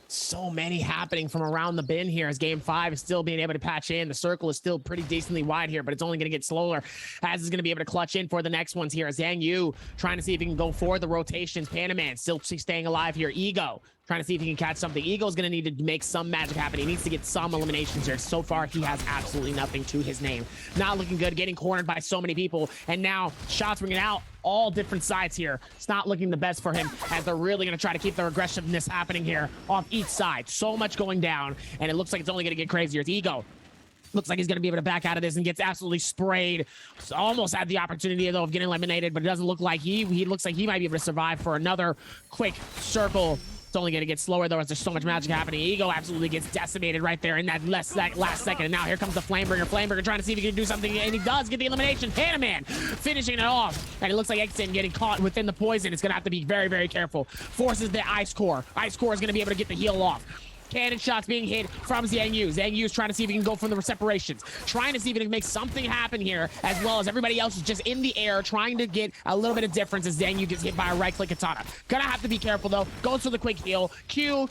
So many happening from around the bin here as game 5 is still being able to patch in. The circle is still pretty decently wide here, but it's only going to get slower as is going to be able to clutch in for the next ones here. Zhang Yu trying to see if he can go for the rotations. Pandaman still staying alive here. Ego trying to see if he can catch something. Ego's going to need to make some magic happen. He needs to get some eliminations here. So far, he has absolutely nothing to his name. Not looking good, getting cornered by so many people, and now shots ringing out all different sides here. It's not looking the best for him as they're really going to try to keep their aggressiveness happening here off each side. So much going down, and it looks like it's only going to get crazier. It's Ego. Looks like he's going to be able to back out of this and gets absolutely sprayed. Almost had the opportunity, though, of getting eliminated, but it doesn't look like he looks like he might be able to survive for another quick circle. It's only going to get slower, though, as there's so much magic happening. Ego absolutely gets decimated right there in that last second. And now here comes the Flamebringer. Flamebringer trying to see if he can do something, and he does get the elimination. Pandaman finishing it off. And it looks like Xin getting caught within the poison. It's going to have to be very careful. Forces the Ice Core. Ice Core is going to be able to get the heal off. Cannon shots being hit from Zhang Yu. Zhang Yu is trying to see if he can go from the separations. Trying to see if he can make something happen here, as well as everybody else is just in the air, trying to get a little bit of difference as Zhang Yu gets hit by a right-click katana. Gonna have to be careful, though. Goes for the quick heal. Q,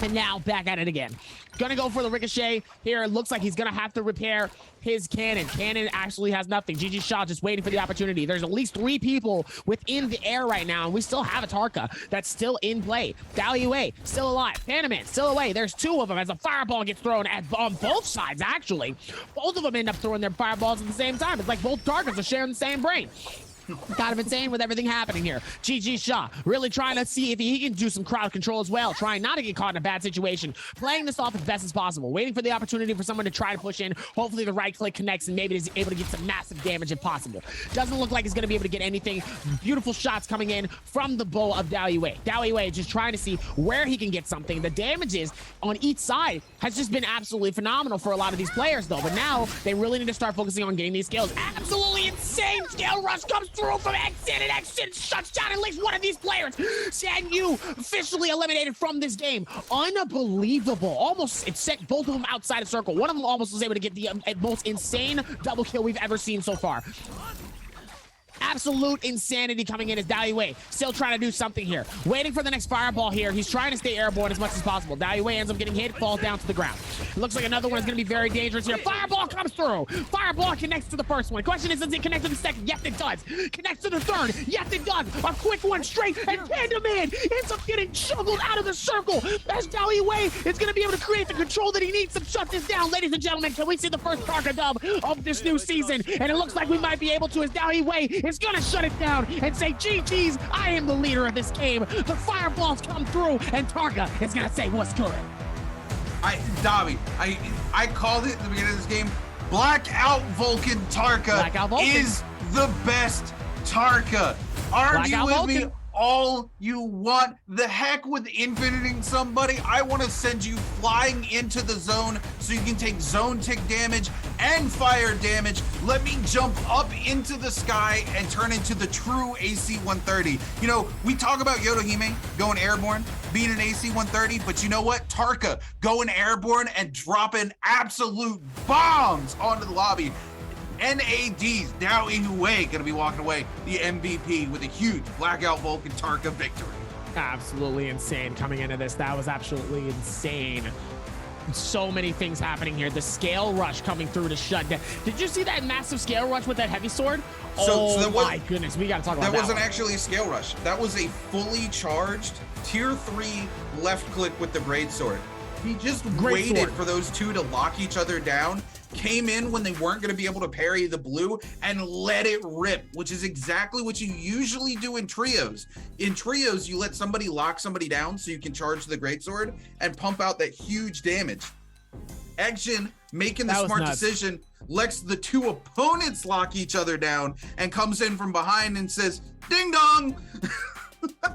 and now back at it again. Gonna go for the ricochet here. It looks like he's gonna have to repair his cannon. Cannon actually has nothing. GG Shaw just waiting for the opportunity. There's at least 3 people within the air right now, and we still have a Tarka that's still in play. DAY3 still alive. Pandaman still away. There's 2 of them as a fireball gets thrown on both sides, actually. Both of them end up throwing their fireballs at the same time. It's like both Tarkas are sharing the same brain. Kind of insane with everything happening here. GG Shaw really trying to see if he can do some crowd control as well, trying not to get caught in a bad situation, playing this off as best as possible, waiting for the opportunity for someone to try to push in. Hopefully the right click connects and maybe is able to get some massive damage if possible. Doesn't look like he's going to be able to get anything. Beautiful shots coming in from the bow of DAY3 DAY3 just trying to see where he can get something. The damages on each side has just been absolutely phenomenal for a lot of these players though, but now they really need to start focusing on getting these skills. Absolutely insane scale rush comes through from Exit, and Exit shuts down at least one of these players. Sanyu officially eliminated from this game. Unbelievable. Almost, it set both of them outside of circle. One of them almost was able to get the most insane double kill we've ever seen so far. Absolute insanity coming in as DAY3 still trying to do something here. Waiting for the next fireball here. He's trying to stay airborne as much as possible. DAY3 ends up getting hit, falls down to the ground. It looks like another one is going to be very dangerous here. Fireball comes through. Fireball connects to the first one. Question is, does it connect to the second? Yes, it does. Connects to the third. Yes, it does. A quick one straight, and Panda Man ends up getting juggled out of the circle as DAY3 is going to be able to create the control that he needs to shut this down. Ladies and gentlemen, can we see the first Naraka dub of this new season? And it looks like we might be able to as DAY3 is going to shut it down and say, GG's, I am the leader of this game. The fireballs come through, and Tarka is going to say, what's good? Dobby, I called it at the beginning of this game. Blackout Vulcan Tarka is the best Tarka. Argue with me all you want. The heck with infiniting somebody. I want to send you flying into the zone so you can take zone tick damage and fire damage. Let me jump up into the sky and turn into the true AC 130. You know, we talk about Yodohime going airborne, being an AC 130, but you know what? Tarka going airborne and dropping absolute bombs onto the lobby. NAD's DAY3 gonna be walking away the MVP with a huge Blackout Vulcan Tarka victory. Absolutely insane coming into this. That was absolutely insane. So many things happening here. The scale rush coming through to shut down. Did you see that massive scale rush with that heavy sword? So my goodness, we gotta talk about that. That wasn't actually a scale rush. That was a fully charged tier 3 left click with the great sword. He just waited for those two to lock each other down, came in when they weren't going to be able to parry the blue, and let it rip, which is exactly what you usually do in trios. In trios, you let somebody lock somebody down so you can charge the greatsword and pump out that huge damage. Action making the smart decision, lets the two opponents lock each other down, and comes in from behind and says, ding dong!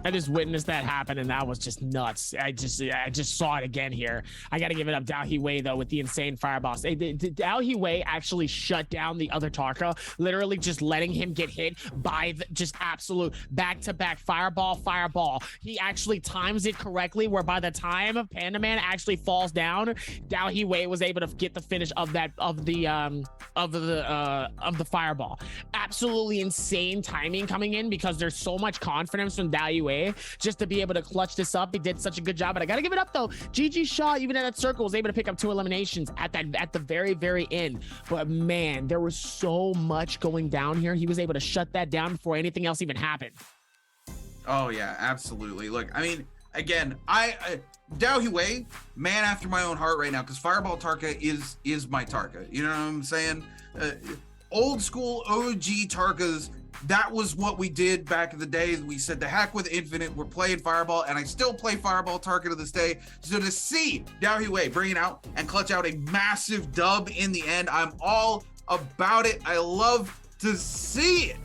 I just witnessed that happen, and that was just nuts. I just saw it again here. I got to give it up DAY3 though with the insane fireballs. DAY3 actually shut down the other Tarka, literally just letting him get hit by just absolute back-to-back fireball. He actually times it correctly, where by the time Panda Man actually falls down, DAY3 was able to get the finish of the fireball. Absolutely insane timing coming in, because there's so much confidence from DAY3 just to be able to clutch this up. He did such a good job, but I gotta give it up though. GG Shaw, even at that circle, was able to pick up 2 eliminations at the very end. But man, there was so much going down here. He was able to shut that down before anything else even happened. Oh yeah, absolutely. Look, I mean, again, DAY3, man after my own heart right now, because Fireball Tarka is my Tarka. You know what I'm saying? Old school OG Tarkas. That was what we did back in the day. We said, the heck with Infinite, we're playing Fireball, and I still play Fireball Tarka to this day. So to see DAY3 bring it out and clutch out a massive dub in the end, I'm all about it. I love to see it.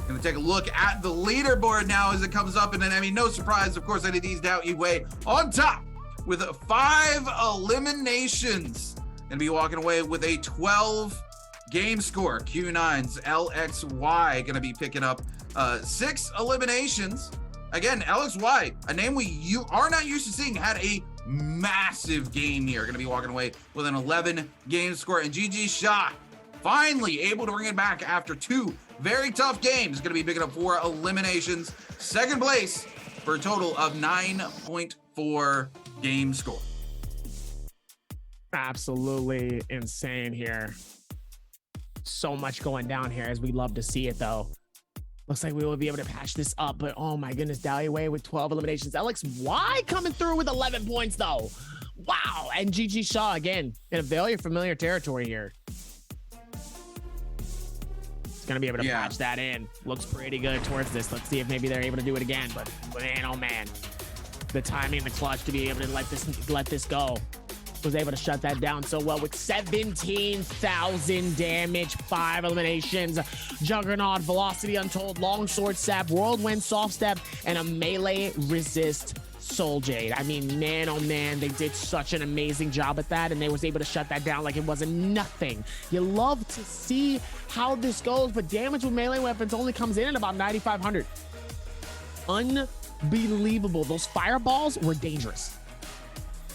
Gonna take a look at the leaderboard now as it comes up, and then, I mean, no surprise, of course, NAD's DAY3 on top with 5 eliminations. Gonna be walking away with a 12 game score. Q9's LXY gonna be picking up 6 eliminations. Again, LXY, a name you are not used to seeing, had a massive game here. Gonna be walking away with an 11 game score. And GG Shaw, finally able to bring it back after 2 very tough games. Gonna be picking up 4 eliminations. Second place for a total of 9.4 game score. Absolutely insane here. So much going down here, as we love to see it though. Looks like we will be able to patch this up, but oh my goodness, DAY3 with 12 eliminations. LXY coming through with 11 points though. Wow, and GG Shaw again in a very familiar territory here. It's going to be able to patch that in. Looks pretty good towards this. Let's see if maybe they're able to do it again. But man, oh man. The timing, the clutch to be able to let this go. Was able to shut that down so well with 17,000 damage, 5 eliminations, Juggernaut, Velocity Untold, Longsword Sap, Whirlwind Soft Step, and a melee resist Soul Jade. I mean, man, oh man, they did such an amazing job at that, and they was able to shut that down like it wasn't nothing. You love to see how this goes, but damage with melee weapons only comes in at about 9,500. Unbelievable. Those fireballs were dangerous.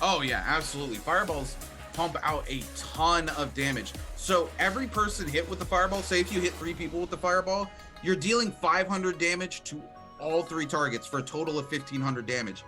Oh yeah, absolutely. Fireballs pump out a ton of damage. So every person hit with the fireball, say if you hit 3 people with the fireball, you're dealing 500 damage to all 3 targets for a total of 1,500 damage.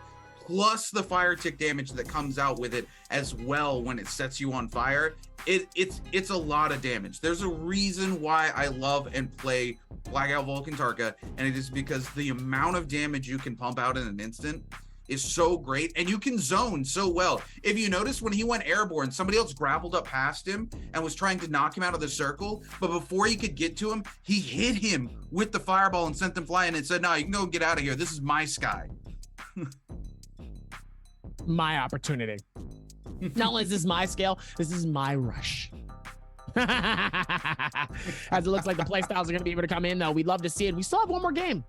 Plus the fire tick damage that comes out with it as well when it sets you on fire. It's a lot of damage. There's a reason why I love and play Blackout Vulcan Tarka, and it is because the amount of damage you can pump out in an instant is so great, and you can zone so well. If you notice, when he went airborne, somebody else grappled up past him and was trying to knock him out of the circle, but before he could get to him, he hit him with the fireball and sent them flying and said, no, you can go get out of here. This is my sky. My opportunity. Not only is this my scale, this is my rush. As it looks like the playstyles are going to be able to come in, though. We'd love to see it. We still have one more game.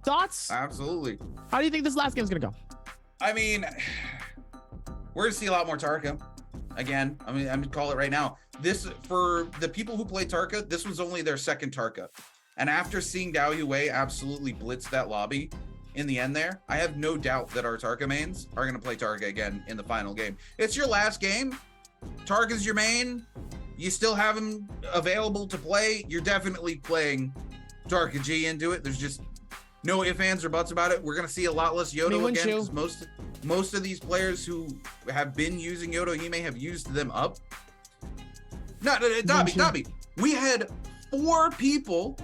Thoughts? Absolutely. How do you think this last game's gonna go? I mean, we're gonna see a lot more Tarka. Again, I'm gonna call it right now. This, for the people who play Tarka, this was only their second Tarka. And after seeing Dao Yue absolutely blitz that lobby in the end there, I have no doubt that our Tarka mains are gonna play Tarka again in the final game. It's your last game. Tarka's your main. You still have him available to play. You're definitely playing Tarka G into it. There's just no ifs, ands, or buts about it. We're going to see a lot less Yodo again, because most of these players who have been using Yodo Hime have used them up. No, Dobby. We had 4 people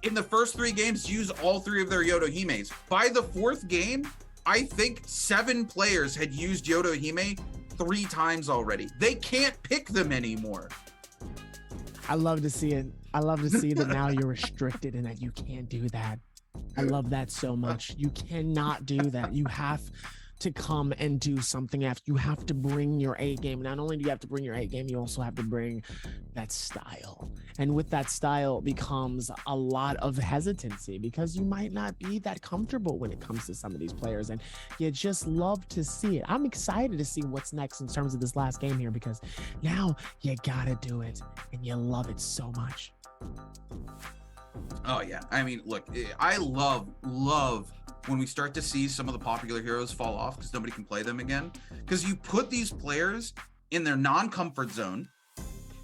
in the first 3 games use all 3 of their Yodo Himes. By the 4th game, I think 7 players had used Yodo Hime 3 times already. They can't pick them anymore. I love to see it. I love to see that now you're restricted and that you can't do that. I love that so much. You cannot do that. You have to come and do something after. You have to bring your A game. Not only do you have to bring your A game, you also have to bring that style. And with that style becomes a lot of hesitancy, because you might not be that comfortable when it comes to some of these players, and you just love to see it. I'm excited to see what's next in terms of this last game here, because now you gotta do it and you love it so much. Oh yeah, I mean, look, I love when we start to see some of the popular heroes fall off because nobody can play them again, because you put these players in their non-comfort zone,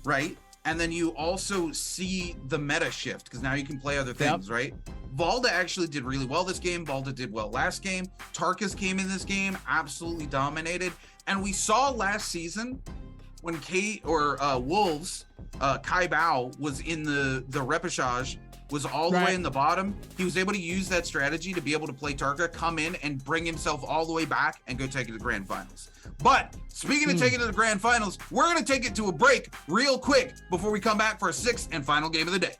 right? And then you also see the meta shift, because now you can play other things, right? Valda actually did really well this game. Valda did well last game. Tarkas came in this game, absolutely dominated. And we saw last season when Wolves, Kai Bao was in the repechage, was all the way in the bottom. He was able to use that strategy to be able to play Tarka, come in and bring himself all the way back and go take it to the grand finals. But speaking of taking it to the grand finals, we're going to take it to a break real quick before we come back for our 6th and final game of the day.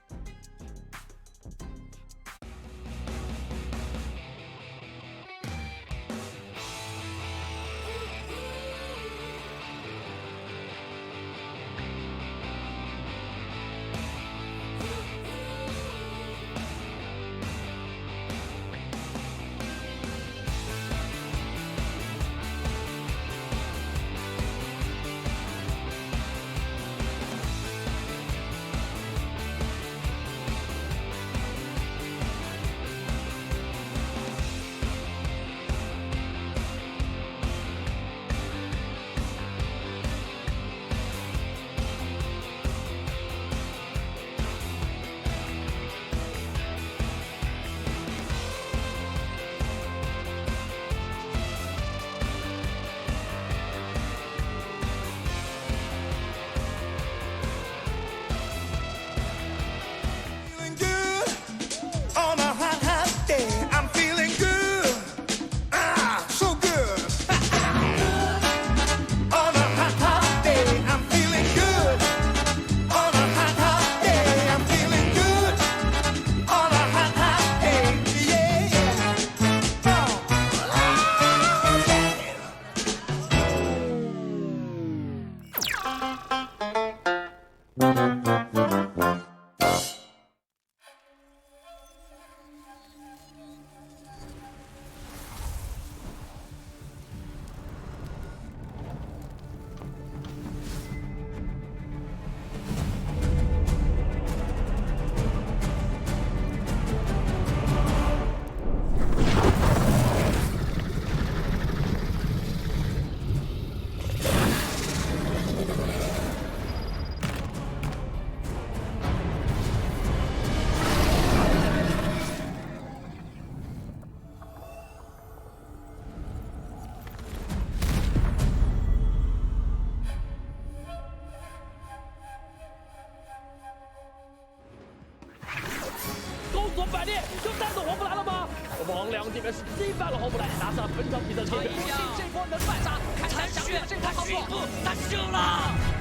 里面是追翻了红木来，拿下本场比赛的前锋。这波能反杀，看一下祥宇的这套操作，他秀了。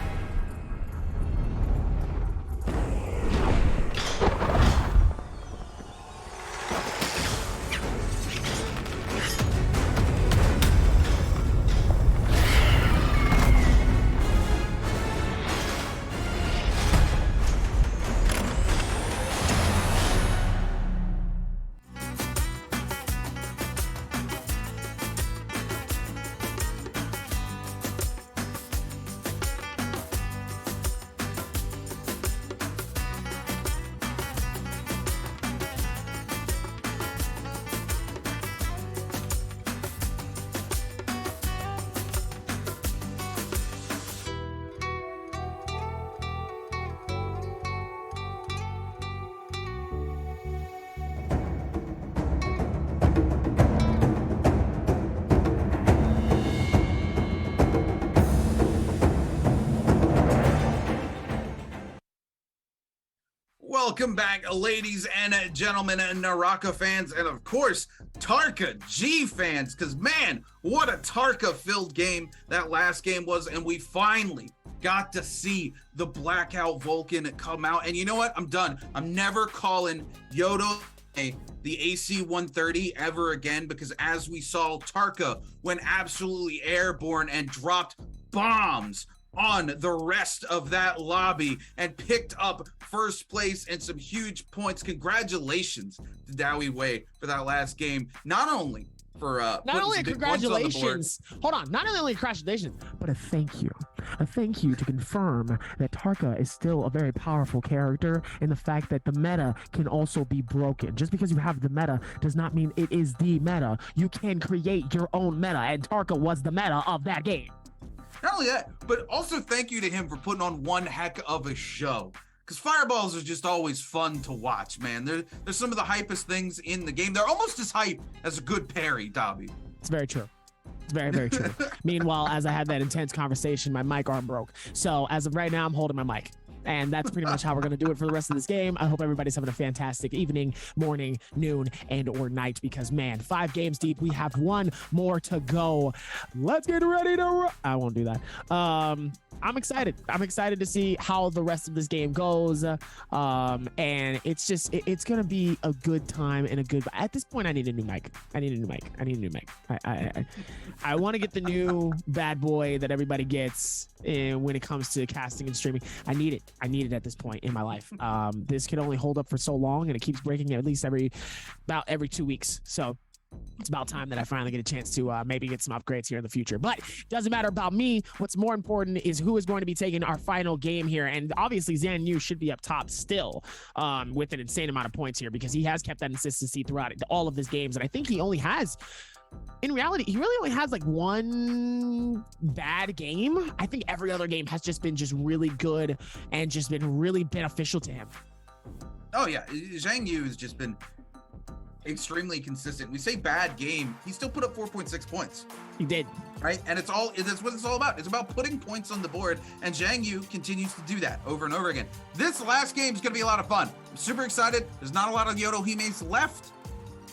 Welcome back, ladies and gentlemen, and Naraka fans, and of course, Tarka G fans, because man, what a Tarka-filled game that last game was, and we finally got to see the Blackout Vulcan come out. And you know what? I'm done. I'm never calling Yodo the AC-130 ever again, because as we saw, Tarka went absolutely airborne and dropped bombs on the rest of that lobby and picked up first place and some huge points. Congratulations to DAY3 for that last game. Not only for not only congratulations, hold on, not only congratulations, but a thank you. A thank you to confirm that Tarka is still a very powerful character, and the fact that the meta can also be broken. Just because you have the meta does not mean it is the meta. You can create your own meta, and Tarka was the meta of that game. Not only that, but also thank you to him for putting on one heck of a show. Because Fireballs are just always fun to watch, man. They're some of the hypest things in the game. They're almost as hype as a good parry, Dobby. It's very true. It's very, very true. Meanwhile, as I had that intense conversation, my mic arm broke. So as of right now, I'm holding my mic. And that's pretty much how we're going to do it for the rest of this game. I hope everybody's having a fantastic evening, morning, noon, and or night, because man, 5 games deep. We have 1 more to go. Let's get ready to I won't do that. I'm excited. I'm excited to see how the rest of this game goes. And it's going to be a good time and a good, at this point, I need a new mic. I need a new mic. I want to get the new bad boy that everybody gets when it comes to casting and streaming. I need it at this point in my life. This can only hold up for so long, and it keeps breaking at least about every 2 weeks. So it's about time that I finally get a chance to maybe get some upgrades here in the future. But it doesn't matter about me. What's more important is who is going to be taking our final game here. And obviously, Zan Yu should be up top still with an insane amount of points here, because he has kept that consistency throughout all of his games. And I think he only has, in reality, he really only has like 1 bad game. I think every other game has just been really good and just been really beneficial to him. Oh yeah, Zhang Yu has just been extremely consistent. We say bad game, he still put up 4.6 points. He did. Right? And that's what it's all about. It's about putting points on the board, and Zhang Yu continues to do that over and over again. This last game is going to be a lot of fun. I'm super excited. There's not a lot of Yodohimes left.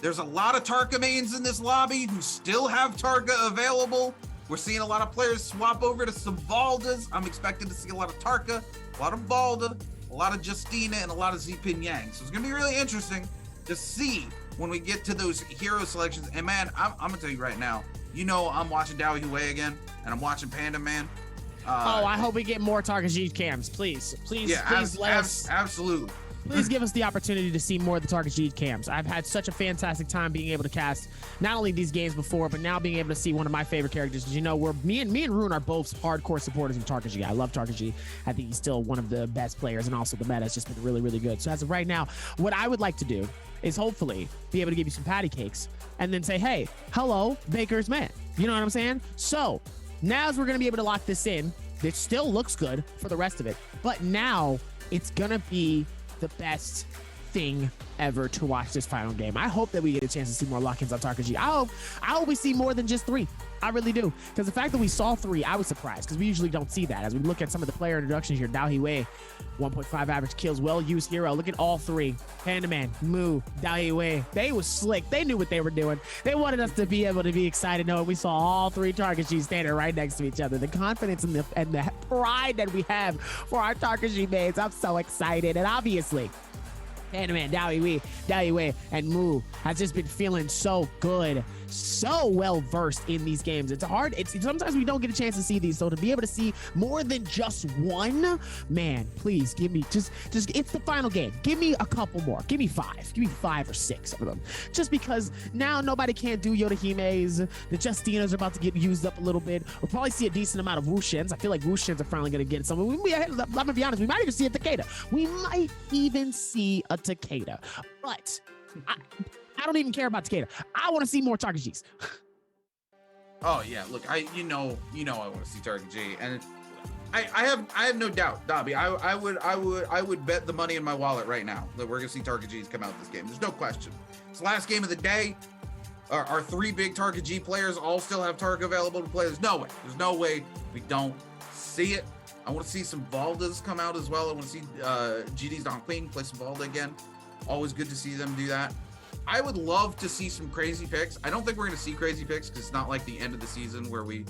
There's a lot of Tarka mains in this lobby who still have Tarka available. We're seeing a lot of players swap over to some Valdas. I'm expecting to see a lot of Tarka, a lot of Valda, a lot of Justina, and a lot of Zipin Yang. So it's going to be really interesting to see when we get to those hero selections. And man, I'm going to tell you right now, you know I'm watching DAY3 again, and I'm watching Panda Man. I hope we get more Tarka G cams, please. Please let us. Absolutely. Please give us the opportunity to see more of the Tarka G cams. I've had such a fantastic time being able to cast not only these games before, but now being able to see one of my favorite characters. Because you know, me and Rune are both hardcore supporters of Tarka G. I love Tarka G. I think he's still one of the best players, and also the meta has just been really, really good. So as of right now, what I would like to do is hopefully be able to give you some patty cakes and then say, hey, hello, Baker's man. You know what I'm saying? So now as we're going to be able to lock this in, it still looks good for the rest of it, but now it's going to be the best thing ever to watch this final game. I hope that we get a chance to see more lock-ins on Tarka G. I hope we see more than just 3. I really do. Because the fact that we saw 3, I was surprised, because we usually don't see that. As we look at some of the player introductions here, DAY3-SOLO, 1.5 average kills, well-used hero. Look at all 3. Pandaman, Moo, DAY3-SOLO. They was slick. They knew what they were doing. They wanted us to be able to be excited knowing we saw all 3 Tarka G standing right next to each other. The confidence and the pride that we have for our Tarka G mates. I'm so excited. And obviously, Pandaman, DAY3-SOLO, and Moo has just been feeling so good, so well versed in these games. It's hard. Sometimes we don't get a chance to see these. So to be able to see more than just one, man, please give me just it's the final game. Give me a couple more. Give me 5. Give me 5 or 6 of them. Just because now nobody can do Yodahime's. The Justinas are about to get used up a little bit. We'll probably see a decent amount of Wushins. I feel like Wushins are finally going to get some. I'm gonna be honest. We might even see a Takeda. We might even see a Takeda. But I don't even care about Takeda. I want to see more Tarka Gs. Oh yeah, look, you know I want to see Tarka G, and I have no doubt, Dobby. I would bet the money in my wallet right now that we're gonna see Tarka Gs come out this game. There's no question. It's the last game of the day. Our 3 big Tarka G players all still have Tarka available to play. There's no way. There's no way we don't see it. I want to see some Valdas come out as well. I want to see GD's Don Queen play some Valda again. Always good to see them do that. I would love to see some crazy picks. I don't think we're going to see crazy picks because it's not like the end of the season where we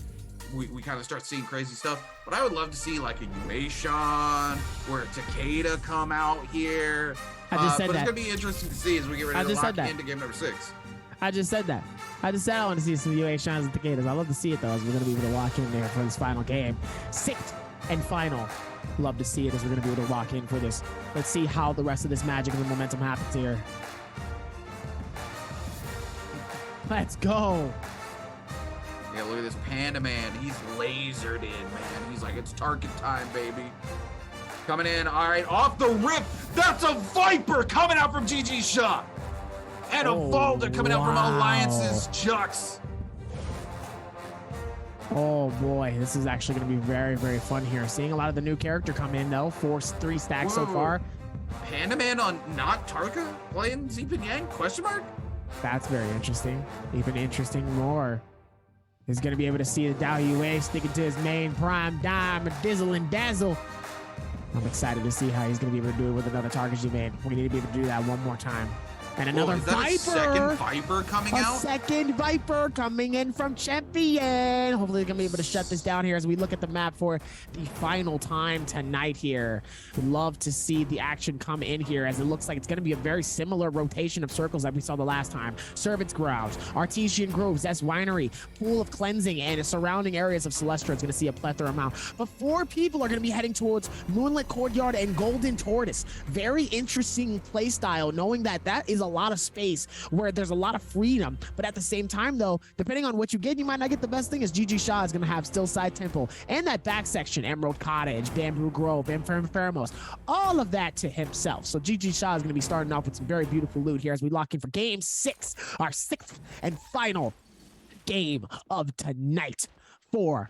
kind of start seeing crazy stuff. But I would love to see like a Uation or a Takeda come out here. I just said but that. It's going to be interesting to see as we get ready to lock into game number 6. I just said that. I just said I want to see some Uations and Takedas. I love to see it though, as we're going to be able to walk in there for this final game. 6th and final. Love to see it as we're going to be able to walk in for this. Let's see how the rest of this magic and the momentum happens here. Let's go. Yeah, look at this Panda Man. He's lasered in, man. He's like, it's target time, baby. Coming in. All right, off the rip. That's a Viper coming out from GG Shot. And a Valda coming out from Alliance's Jux. Oh boy, this is actually going to be very, very fun here. Seeing a lot of the new character come in though. 3 stacks so far. Panda Man on not Tarka playing Zeep Yang? Question mark? That's very interesting. Even interesting more is going to be able to see the DAY3-SOLO sticking to his main prime dime, Dizzle and Dazzle. I'm excited to see how he's going to be able to do it with another Tarka G main. We need to be able to do that one more time. And another Viper. A second Viper coming out? A second Viper coming in from Champion. Hopefully, they're going to be able to shut this down here as we look at the map for the final time tonight here. Would love to see the action come in here as it looks like it's going to be a very similar rotation of circles that we saw the last time. Servants Grounds, Artesian Groves, that's Winery, Pool of Cleansing, and surrounding areas of Celestra is going to see a plethora amount. But 4 people are going to be heading towards Moonlit Courtyard and Golden Tortoise. Very interesting play style, knowing that that is a lot of space where there's a lot of freedom, but at the same time though, depending on what you get, you might not get the best thing. As GG Shaw is going to have Stillside Temple and that back section, Emerald Cottage, Bamboo Grove, Infermos, all of that to himself. So GG Shaw is going to be starting off with some very beautiful loot here as we lock in for game 6, our 6th and final game of tonight for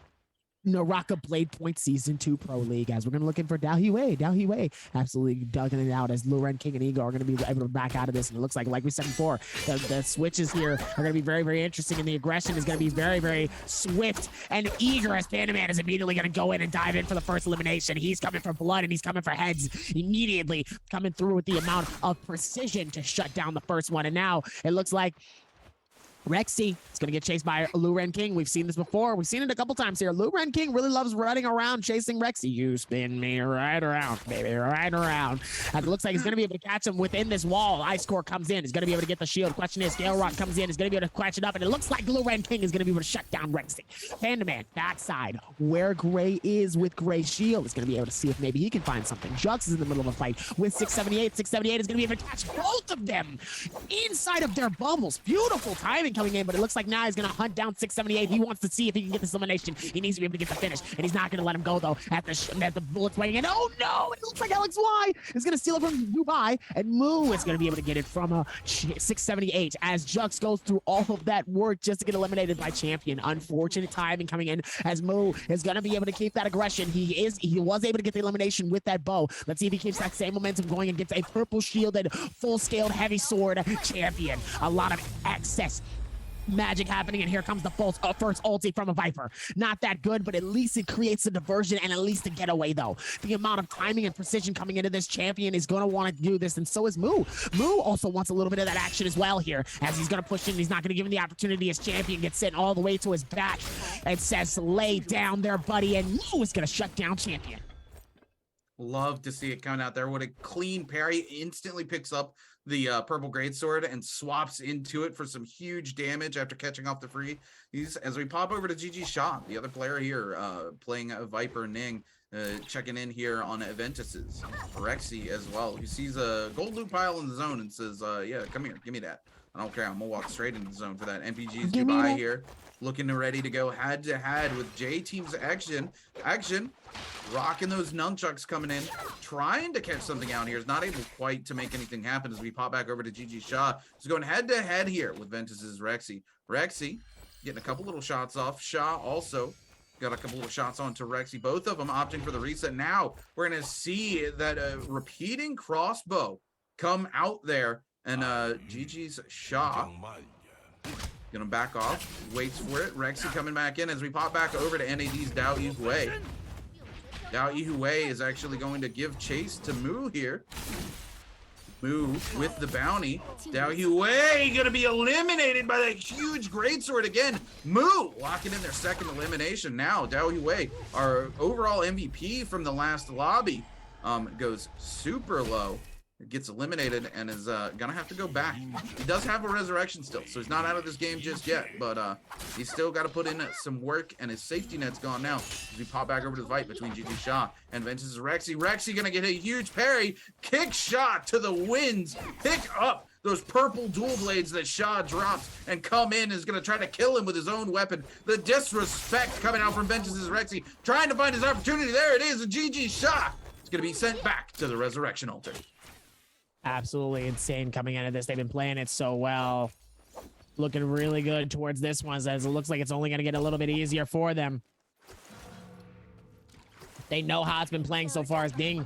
Naraka Blade Point Season 2 Pro League, as we're going to look in for DAY3-SOLO. DAY3-SOLO absolutely dugging it out as Luren King and Ego are going to be able to back out of this. And it looks like we said before, the switches here are going to be very, very interesting. And the aggression is going to be very, very swift and eager as Panda Man is immediately going to go in and dive in for the first elimination. He's coming for blood and he's coming for heads immediately, coming through with the amount of precision to shut down the first one. And now it looks like Rexy is going to get chased by Luren King. We've seen this before. We've seen it a couple times here. Luren King really loves running around chasing Rexy. You spin me right around, baby, right around. And it looks like he's going to be able to catch him within this wall. Ice Core comes in. He's going to be able to get the shield. Question is, Gale Rock comes in. He's going to be able to catch it up. And it looks like Luren King is going to be able to shut down Rexy. Panda Man, backside, where Gray is with Gray's shield, is going to be able to see if maybe he can find something. Jux is in the middle of a fight with 678. 678 is going to be able to catch both of them inside of their bubbles. Beautiful timing. coming in, but it looks like now he's going to hunt down 678. He wants to see if he can get this elimination. He needs to be able to get the finish, and he's not going to let him go, though, at the bullets weighing in. Oh, no! It looks like LXY is going to steal it from Dubai, and Moo is going to be able to get it from 678 as Jux goes through all of that work just to get eliminated by Champion. Unfortunate timing coming in as Moo is going to be able to keep that aggression. He was able to get the elimination with that bow. Let's see if he keeps that same momentum going and gets a purple shielded, full-scaled heavy sword Champion. A lot of excess magic happening, and here comes the first ulti from a Viper. Not that good, but at least it creates a diversion and at least a getaway, though. The amount of timing and precision coming into this Champion is going to want to do this, and so is Moo. Moo also wants a little bit of that action as well here, as he's going to push in. He's not going to give him the opportunity as Champion gets sent all the way to his back. It says, lay down there, buddy, and Moo is going to shut down Champion. Love to see it coming out there. What a clean parry. Instantly picks up the purple greatsword and swaps into it for some huge damage after catching off the free. As we pop over to GG Shaw, the other player here, playing Viper Ning, checking in here on Aventus's Rexy as well. He sees a gold loot pile in the zone and says, yeah, come here, give me that. I don't care, I'm gonna walk straight into the zone for that. NPG's Dubai here, looking ready to go head to head with J Team's action. Rocking those nunchucks coming in, trying to catch something out here. Is not able quite to make anything happen as we pop back over to GG Shaw. He's going head to head here with Ventus's Rexy. Rexy getting a couple little shots off. Shaw also got a couple little shots on to Rexy. Both of them opting for the reset. Now we're going to see that repeating crossbow come out there, and GG's Shaw gonna back off, waits for it. Rexy coming back in as we pop back over to NAD's DAY3-SOLO. DAY3-SOLO is actually going to give chase to Moo here. Moo with the bounty. DAY3-SOLO gonna be eliminated by that huge greatsword again. Moo locking in their second elimination. Now DAY3-SOLO, our overall MVP from the last lobby, goes super low. Gets eliminated and is gonna have to go back. He does have a resurrection still, so he's not out of this game just yet, but he's still got to put in some work, and his safety net's gone now as we pop back over to the fight between GG Shaw and Ventus's Rexy. Rexy gonna get a huge parry, kick shot to the winds, pick up those purple dual blades that Shaw drops and come in, is gonna try to kill him with his own weapon. The disrespect coming out from Ventus's Rexy, trying to find his opportunity. There it is, and GG Shaw is gonna be sent back to the resurrection altar. Absolutely insane coming into this. They've been playing it so well. Looking really good towards this one, as it looks like it's only going to get a little bit easier for them. They know how it's been playing so far as Ding.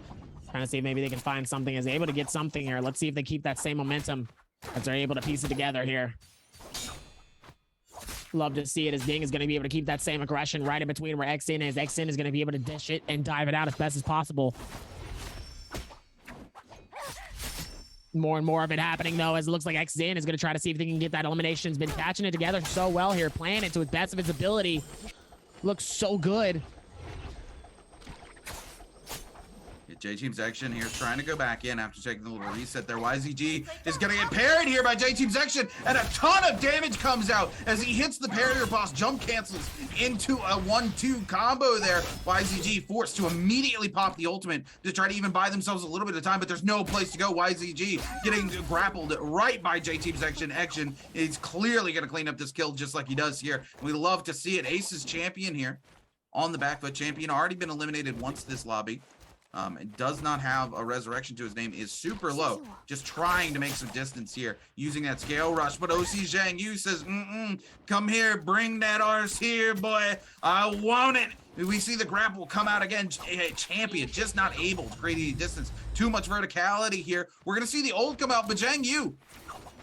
Trying to see if maybe they can find something, is able to get something here. Let's see if they keep that same momentum as they're able to piece it together here. Love to see it as Ding is going to be able to keep that same aggression right in between where XN is. XN is going to be able to dish it and dive it out as best as possible. More and more of it happening, though, as it looks like XN is going to try to see if they can get that elimination. Has been catching it together so well here, playing it to its best of its ability. Looks so good. J-Team's action here, trying to go back in after taking the little reset there. YZG is going to get parried here by J-Team's action, and a ton of damage comes out as he hits the parrier boss, jump cancels into a 1-2 combo there. YZG forced to immediately pop the ultimate to try to even buy themselves a little bit of time, but there's no place to go. YZG getting grappled right by J-Team's action. Action is clearly going to clean up this kill just like he does here. We love to see it. Ace's Champion here on the back foot. Champion already been eliminated once this lobby. It does not have a resurrection to his name, is super low, just trying to make some distance here using that scale rush. But OC Zhang Yu says, come here, bring that arse here, boy, I want it. We see the grapple come out again. Champion just not able to create any distance, too much verticality here. We're gonna see the ult come out, but Zhang Yu,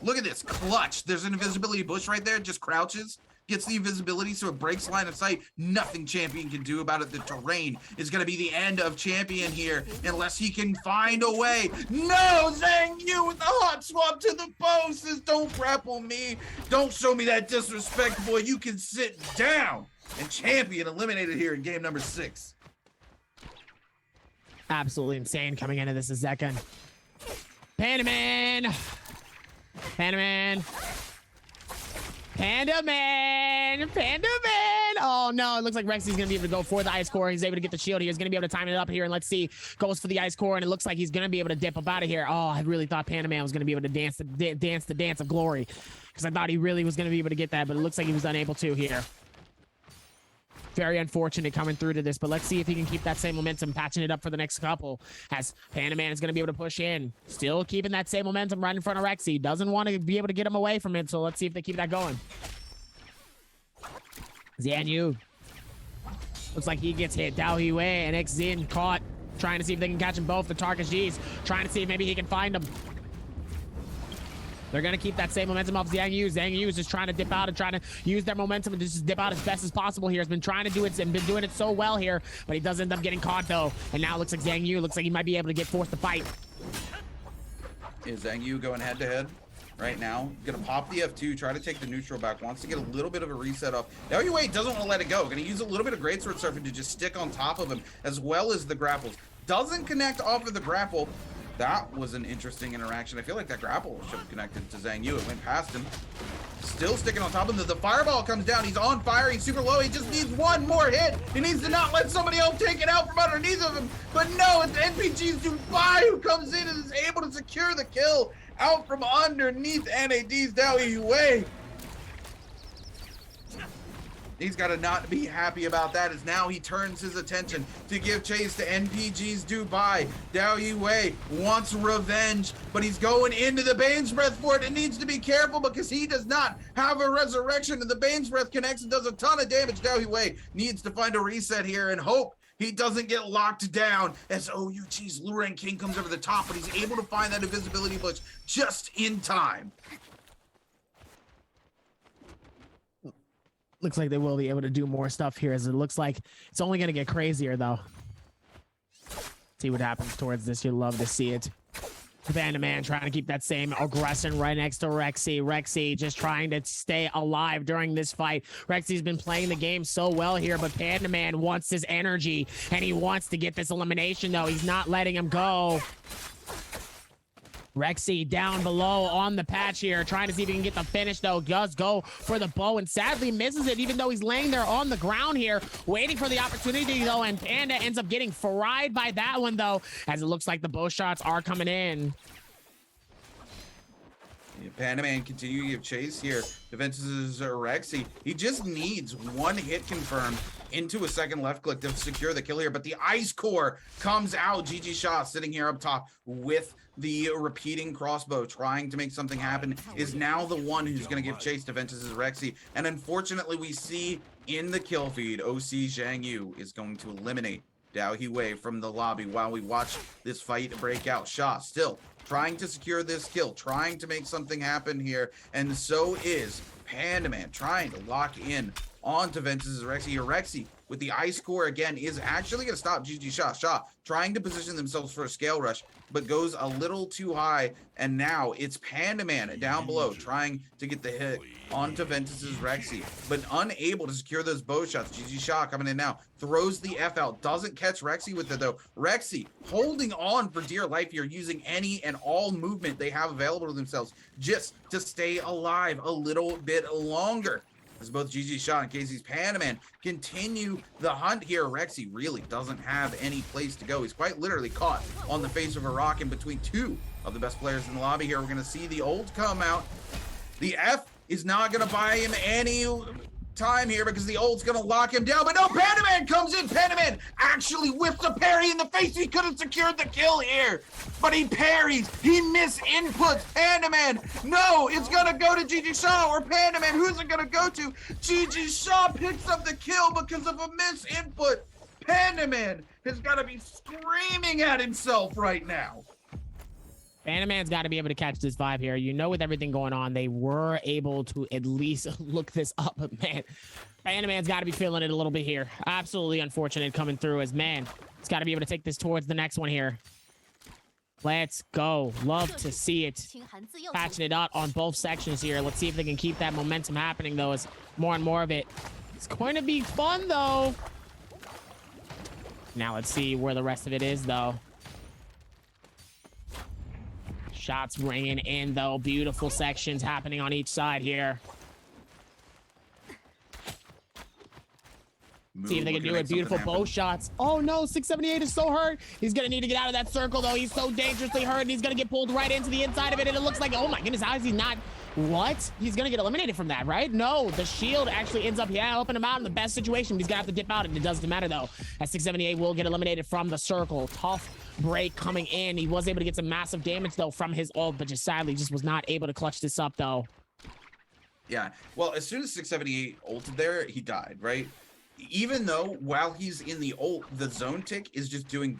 look at this clutch. There's an invisibility bush right there, just crouches, gets the invisibility so it breaks line of sight. Nothing Champion can do about it. The terrain is going to be the end of Champion here unless he can find a way. No, Zhang Yu with the hot swap to the bow says, don't grapple me. Don't show me that disrespect, boy. You can sit down. And Champion eliminated here in game number 6. Absolutely insane coming into this a second. Panaman. Panda Man! Panda Man! Oh no, it looks like Rexy's gonna be able to go for the ice core. He's able to get the shield here. He's gonna be able to time it up here, and let's see. Goes for the ice core, and it looks like he's gonna be able to dip up out of here. Oh, I really thought Panda Man was gonna be able to dance the dance of glory, because I thought he really was gonna be able to get that, but it looks like he was unable to here. Very unfortunate coming through to this, but let's see if he can keep that same momentum, patching it up for the next couple, as Panda Man is going to be able to push in. Still keeping that same momentum right in front of Rexy. Doesn't want to be able to get him away from it, so let's see if they keep that going. Xianyu. Looks like he gets hit. Dao Yue and Xin caught, trying to see if they can catch them both. The Tarkus G's trying to see if maybe he can find them. They're going to keep that same momentum off Xianyu. Xianyu is just trying to dip out and trying to use their momentum and just dip out as best as possible here. Has been trying to do it and been doing it so well here, but he does end up getting caught though. And now it looks like Xianyu looks like he might be able to get forced to fight. Is Xianyu going head to head right now? Gonna pop the F2, try to take the neutral back, wants to get a little bit of a reset up. Now Yue doesn't want to let it go. Gonna use a little bit of greatsword surfing to just stick on top of him, as well as the grapples. Doesn't connect off of the grapple. That was an interesting interaction. I feel like that grapple should have connected to Zhang Yu. It went past him. Still sticking on top of him. The fireball comes down. He's on fire. He's super low. He just needs one more hit. He needs to not let somebody else take it out from underneath of him. But no, it's NPG's Dubai who comes in and is able to secure the kill out from underneath NAD's Dao Yue. He's got to not be happy about that, as now he turns his attention to give chase to NPG's Dubai. Dao Yue wants revenge, but he's going into the Bane's Breath for it and needs to be careful because he does not have a resurrection, and the Bane's Breath connects and does a ton of damage. Dao Yue needs to find a reset here and hope he doesn't get locked down as OUG's Luren King comes over the top, but he's able to find that invisibility bush just in time. Looks like they will be able to do more stuff here, as it looks like it's only going to get crazier, though. See what happens towards this. You'll love to see it. Panda Man trying to keep that same aggression right next to Rexy. Rexy just trying to stay alive during this fight. Rexy's been playing the game so well here, but Panda Man wants his energy, and he wants to get this elimination, though. He's not letting him go. Rexy down below on the patch here, trying to see if he can get the finish, though. Does go for the bow and sadly misses it, even though he's laying there on the ground here, waiting for the opportunity, though, and Panda ends up getting fried by that one, though, as it looks like the bow shots are coming in. Panda Man continue to give chase here. Defenses Rexy. He just needs one hit confirmed into a second left click to secure the kill here, but the ice core comes out. GG Shaw sitting here up top with the repeating crossbow, trying to make something happen, is now the one who's going to give chase to Ventus' Rexy. And unfortunately, we see in the kill feed, OC Zhang Yu is going to eliminate Dao Yue from the lobby while we watch this fight break out. Shaw still trying to secure this kill, trying to make something happen here, and so is Panda Man trying to lock in onto Ventus' Rexy. Rexy with the ice core again is actually going to stop GG Shaw. Shaw trying to position themselves for a scale rush, but goes a little too high, and now it's Panda Man down below trying to get the hit onto Ventus' Rexy, but unable to secure those bow shots. GG Shaw coming in now, throws the F out, doesn't catch Rexy with it though. Rexy holding on for dear life here, using any and all movement they have available to themselves just to stay alive a little bit longer. As both GG Shaw and Casey's Panda Man continue the hunt here. Rexy really doesn't have any place to go. He's quite literally caught on the face of a rock in between two of the best players in the lobby here. We're going to see the ult come out. The F is not going to buy him any time here because the ult's going to lock him down. But no, Panda Man comes in. Panda Man actually whiffs a parry in the face. He could have secured the kill here, but he parries. He misinputs. Panda Man, no, it's going to go to GG Shaw or Panda Man. Who's it going to go to? GG Shaw picks up the kill because of a misinput. Panda Man has got to be screaming at himself right now. Panda Man's got to be able to catch this vibe here. You know, with everything going on, they were able to at least look this up. But man, Panda Man's got to be feeling it a little bit here. Absolutely unfortunate coming through, as man, it's got to be able to take this towards the next one here. Let's go. Love to see it. Patching it out on both sections here. Let's see if they can keep that momentum happening, though, as more and more of it. It's going to be fun, though. Now let's see where the rest of it is, though. Shots ringing in, though. Beautiful sections happening on each side here. See if they can do it. Beautiful bow shots. Oh no, 678 is so hurt. He's gonna need to get out of that circle though. He's so dangerously hurt and he's gonna get pulled right into the inside of it. And it looks like, oh my goodness, how is he not? What? He's gonna get eliminated from that, right? No, the shield actually ends up, helping him out in the best situation. He's gonna have to dip out and it doesn't matter though. As 678 will get eliminated from the circle. Tough break coming in. He was able to get some massive damage though from his ult, but just sadly just was not able to clutch this up though. Yeah, well, as soon as 678 ulted there, he died, right? Even though while he's in the ult, the zone tick is just doing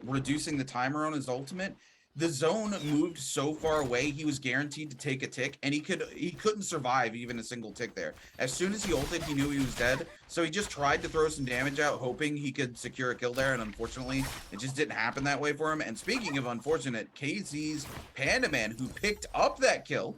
reducing the timer on his ultimate. The zone moved so far away, he was guaranteed to take a tick, and he couldn't survive even a single tick there. As soon as he ulted, he knew he was dead, so he just tried to throw some damage out, hoping he could secure a kill there, and unfortunately, it just didn't happen that way for him. And speaking of unfortunate, KZ's Panda Man, who picked up that kill,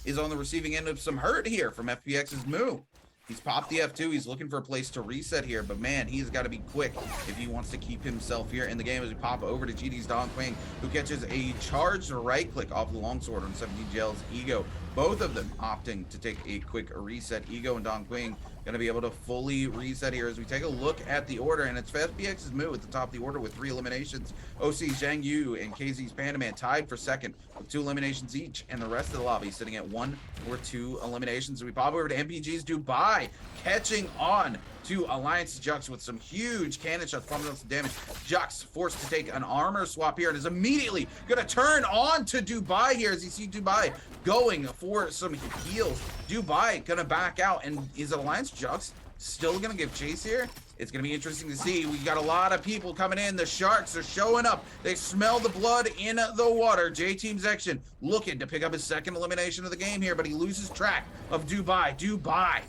is on the receiving end of some hurt here from FPX's Moo. He's popped the F2. He's looking for a place to reset here, but man, he's got to be quick if he wants to keep himself here in the game. As we pop over to GD's Don Quang, who catches a charged right click off the longsword on 17GL's Ego. Both of them opting to take a quick reset. Ego and Don Quang going to be able to fully reset here as we take a look at the order, and it's FPX's Moo at the top of the order with 3 eliminations. OC's Zhang Yu and KZ's Panda Man tied for second with 2 eliminations each, and the rest of the lobby sitting at 1 or 2 eliminations. So we pop over to MPG's Dubai, catching on to Alliance's Jux with some huge cannon shots, pumping up some damage. Jux forced to take an armor swap here and is immediately going to turn on to Dubai here as you see Dubai going for some heals. Dubai going to back out, and is Alliance Jux still going to give chase here? It's going to be interesting to see. We got a lot of people coming in. The Sharks are showing up. They smell the blood in the water. J-Team's Action looking to pick up his second elimination of the game here, but he loses track of Dubai. Dubai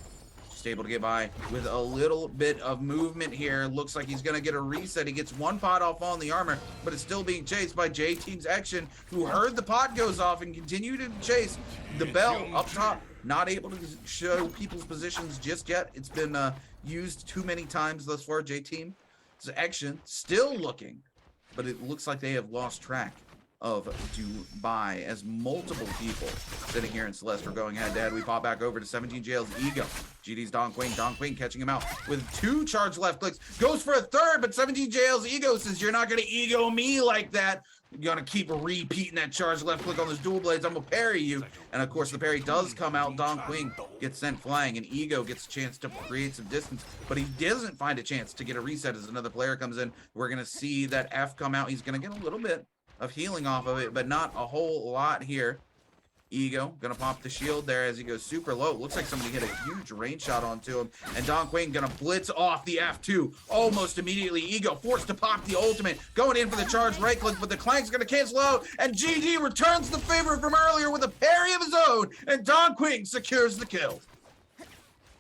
just able to get by with a little bit of movement here. Looks like he's going to get a reset. He gets 1 pot off on the armor, but it's still being chased by J-Team's Action, who heard the pot goes off and continued to chase. The bell up top, not able to show people's positions just yet. It's been used too many times thus far. J-Team's Action still looking, but it looks like they have lost track of Dubai as multiple people sitting here in Celeste are going head to head. We pop back over to 17JL's Ego. GD's Don Quang catching him out with 2 charge left clicks. Goes for a third, but 17JL's Ego says, you're not going to ego me like that. You're going to keep repeating that charge left click on those dual blades. I'm going to parry you. And of course, the parry does come out. Don Quang gets sent flying, and Ego gets a chance to create some distance, but he doesn't find a chance to get a reset as another player comes in. We're going to see that F come out. He's going to get a little bit of healing off of it, but not a whole lot here. Ego gonna pop the shield there as he goes super low. Looks like somebody hit a huge range shot onto him, and Don Quang gonna blitz off the F2 almost immediately. Ego forced to pop the ultimate, going in for the charge right click, but the clank's gonna cancel out, and GD returns the favor from earlier with a parry of his own, and Don Quang secures the kill.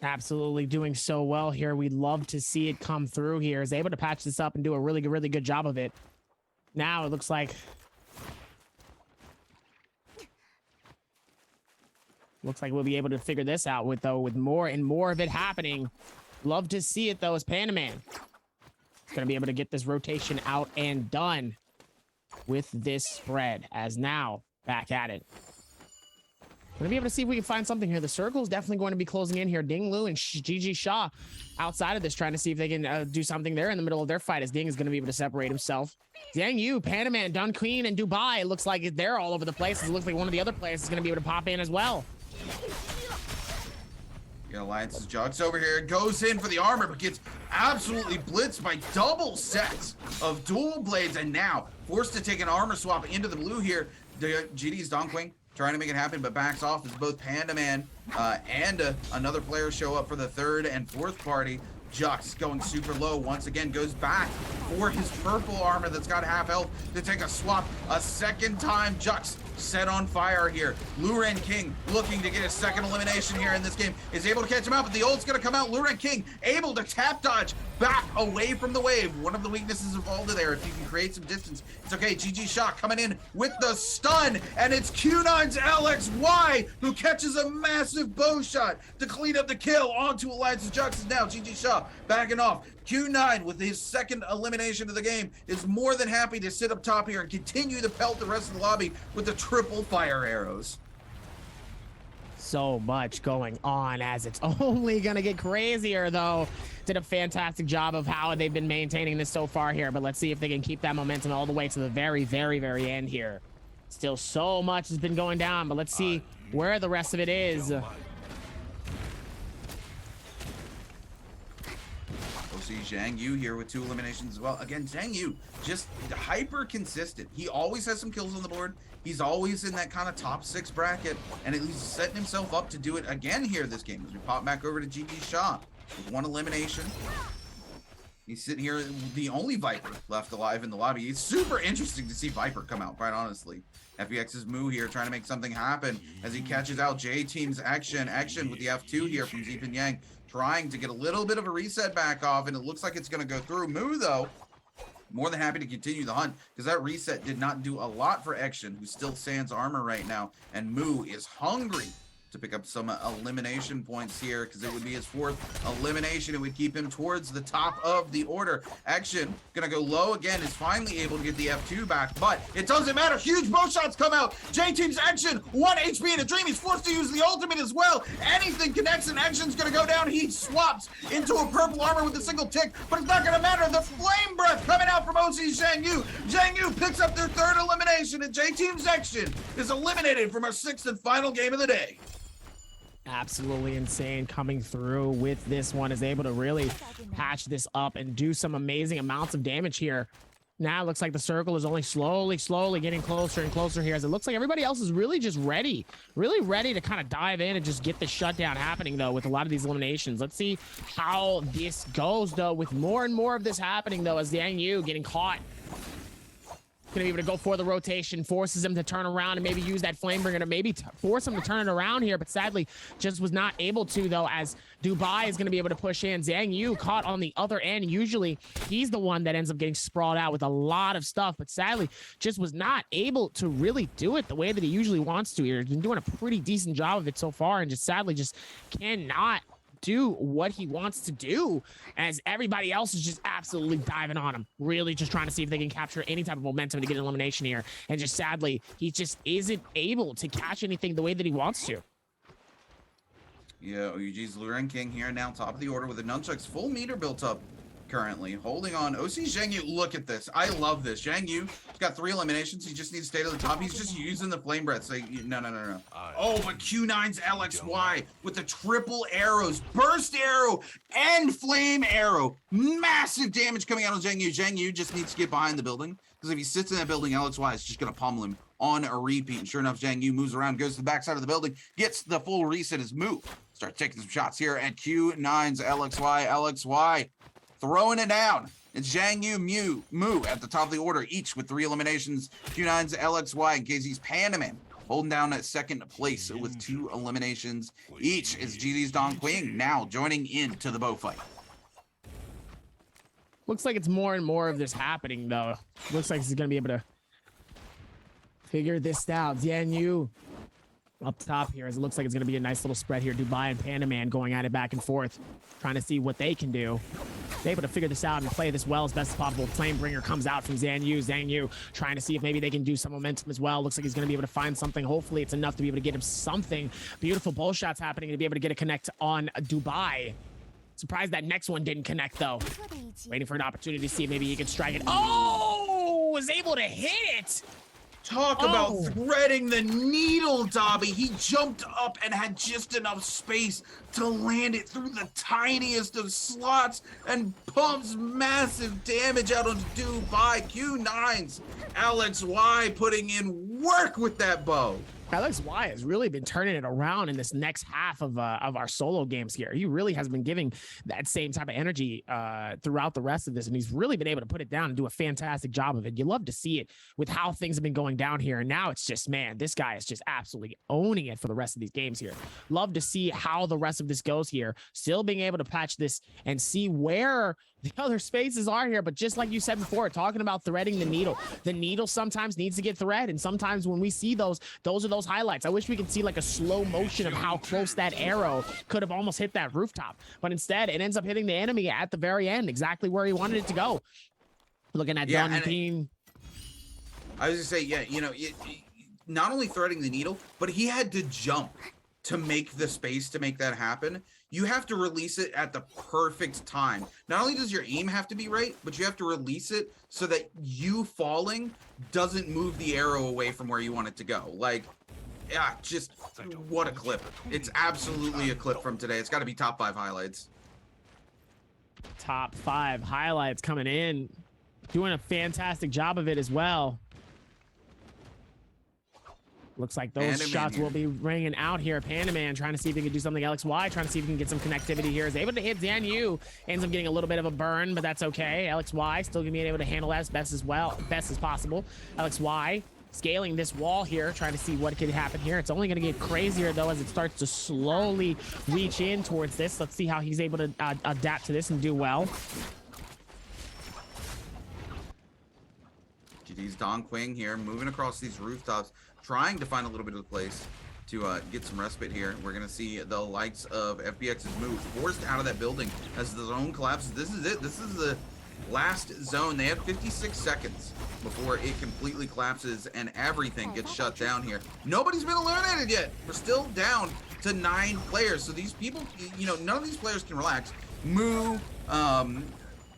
Absolutely doing so well here. We'd love to see it come through here. Is able to patch this up and do a really good job of it. Now it looks like we'll be able to figure this out with more and more of it happening. Love to see it though, as Panda Man is gonna be able to get this rotation out and done with this spread. As now back at it. Gonna be able to see if we can find something here. The circle is definitely going to be closing in here. Ding Lu and GG Shaw outside of this, trying to see if they can do something there in the middle of their fight, as Ding is going to be able to separate himself. Zhang Yu, Panda Man, Don Queen, and Dubai, it looks like they're all over the place. It looks like one of the other players is going to be able to pop in as well. Alliance's Jugs over here, goes in for the armor, but gets absolutely blitzed by double sets of dual blades, and now forced to take an armor swap into the blue here. GD's Don Quang trying to make it happen, but backs off as both Panda Man and another player show up for the third and fourth party. Jux going super low once again, goes back for his purple armor that's got half health to take a swap a second time. Jux set on fire here. Luren King looking to get his second elimination here in this game, is able to catch him out, but the ult's gonna come out. Luren King able to tap dodge back away from the wave. One of the weaknesses of Alda there, if you can create some distance, it's okay. GG Shock coming in with the stun, and it's Q9's LXY who catches a massive bow shot to clean up the kill onto Alliance's Jux. Now GG Shock backing off. Q9 with his second elimination of the game is more than happy to sit up top here and continue to pelt the rest of the lobby with the triple fire arrows. So much going on as it's only gonna get crazier though. Did a fantastic job of how they've been maintaining this so far here, but let's see if they can keep that momentum all the way to the very, very, very end here. Still so much has been going down, but let's see where the rest of it is. OC Zhang Yu here with 2 eliminations as well. Again, Zhang Yu just hyper consistent. He always has some kills on the board. He's always in that kind of top 6 bracket, and he's setting himself up to do it again here this game. As we pop back over to GB Shaw with 1 elimination. He's sitting here, the only Viper left alive in the lobby. It's super interesting to see Viper come out, quite honestly. FBX's Moo here trying to make something happen as he catches out J Team's Action with the F2 here from Zipin Yang, trying to get a little bit of a reset back off, and it looks like it's going to go through. Moo, though, more than happy to continue the hunt because that reset did not do a lot for Action, who still sans armor right now, and Moo is hungry to pick up some elimination points here because it would be his 4th elimination. It would keep him towards the top of the order. Action gonna go low again, is finally able to get the F2 back, but it doesn't matter. Huge bow shots come out. J-Team's Action, 1 HP in a dream. He's forced to use the ultimate as well. Anything connects and Action's gonna go down. He swaps into a purple armor with a single tick, but it's not gonna matter. The flame breath coming out from OC Zhang Yu. Zhang Yu picks up their 3rd elimination, and J-Team's Action is eliminated from our 6th and final game of the day. Absolutely insane coming through with this one, is able to really patch this up and do some amazing amounts of damage here. Now it looks like the circle is only slowly getting closer and closer here, as it looks like everybody else is really just ready to kind of dive in and just get the shutdown happening though with a lot of these eliminations. Let's see how this goes though, with more and more of this happening though, as Zhang Yu getting caught. Gonna be able to go for the rotation, forces him to turn around and maybe use that Flamebringer to maybe force him to turn it around here, but sadly just was not able to though, as Dubai is gonna be able to push in. Zhang Yu caught on the other end. Usually he's the one that ends up getting sprawled out with a lot of stuff, but sadly just was not able to really do it the way that he usually wants to here. He's been doing a pretty decent job of it so far, and just sadly just cannot do what he wants to do, as everybody else is just absolutely diving on him, really just trying to see if they can capture any type of momentum to get an elimination here, and just sadly he just isn't able to catch anything the way that he wants to. Yeah, OUG's Luren King here now top of the order with the nunchucks full meter built up currently, holding on. OC Zhang Yu, look at this. I love this. Zhang Yu, he's got 3 eliminations. He just needs to stay to the top. He's just using the flame breath. So no. Oh, but Q9's LXY with the triple arrows, burst arrow and flame arrow. Massive damage coming out of Zhang Yu. Zhang Yu just needs to get behind the building, because if he sits in that building, LXY is just going to pummel him on a repeat. And sure enough, Zhang Yu moves around, goes to the backside of the building, gets the full reset as Moo starts taking some shots here at Q9's LXY. LXY throwing it down. It's Zhang Yu, Moo at the top of the order, each with 3 eliminations. Q9's LXY and KZ's Panaman holding down at 2nd place with 2 eliminations each. Is GD's Don Quing now joining into the bow fight. Looks like it's more and more of this happening though. Looks like he's gonna be able to figure this out. Zhang Yu up top here, as it looks like it's going to be a nice little spread here. Dubai and Panaman going at it back and forth, trying to see what they can do. They're able to figure this out and play this well as best as possible. Flamebringer comes out from Zhang Yu. Zhang Yu trying to see if maybe they can do some momentum as well. Looks like he's going to be able to find something. Hopefully it's enough to be able to get him something. Beautiful bow shots happening to be able to get a connect on Dubai. Surprised that next one didn't connect though. Waiting for an opportunity to see if maybe he can strike it. Oh, was able to hit it. Talk about threading the needle, Dobby. He jumped up and had just enough space to land it through the tiniest of slots and pumps massive damage out on Dubai. Q9's LXY putting in work with that bow. LXY has really been turning it around in this next half of our solo games here. He really has been giving that same type of energy throughout the rest of this, and he's really been able to put it down and do a fantastic job of it. You love to see it with how things have been going down here, and now it's just, man, this guy is just absolutely owning it for the rest of these games here. Love to see how the rest of this goes here, still being able to patch this and see where the other spaces are here. But just like you said before, talking about threading the needle sometimes needs to get thread, and sometimes when we see those are those highlights. I wish we could see like a slow motion of how close that arrow could have almost hit that rooftop, but instead it ends up hitting the enemy at the very end, exactly where he wanted it to go. Looking at Don Team. I was gonna say, yeah, you know, not only threading the needle, but he had to jump to make the space to make that happen. You have to release it at the perfect time. Not only does your aim have to be right, but you have to release it so that you falling doesn't move the arrow away from where you want it to go. Like, yeah, just what a clip. It's absolutely a clip from today. It's got to be top 5 highlights. Top 5 highlights coming in. Doing a fantastic job of it as well. Looks like those shots will be ringing out here. Pandaman trying to see if he can do something. LXY trying to see if he can get some connectivity here. Is able to hit Zanyu. Ends up getting a little bit of a burn, but that's okay. LXY still gonna be able to handle that as best as possible. LXY scaling this wall here, trying to see what could happen here. It's only gonna get crazier though as it starts to slowly reach in towards this. Let's see how he's able to adapt to this and do well. GG's Don Quing here, moving across these rooftops, trying to find a little bit of a place to get some respite here. We're going to see the likes of FBX's move forced out of that building as the zone collapses. This is it. This is the last zone. They have 56 seconds before it completely collapses and everything gets shut down here. Nobody's been eliminated yet. We're still down to 9 players. So these people, you know, none of these players can relax. Moo,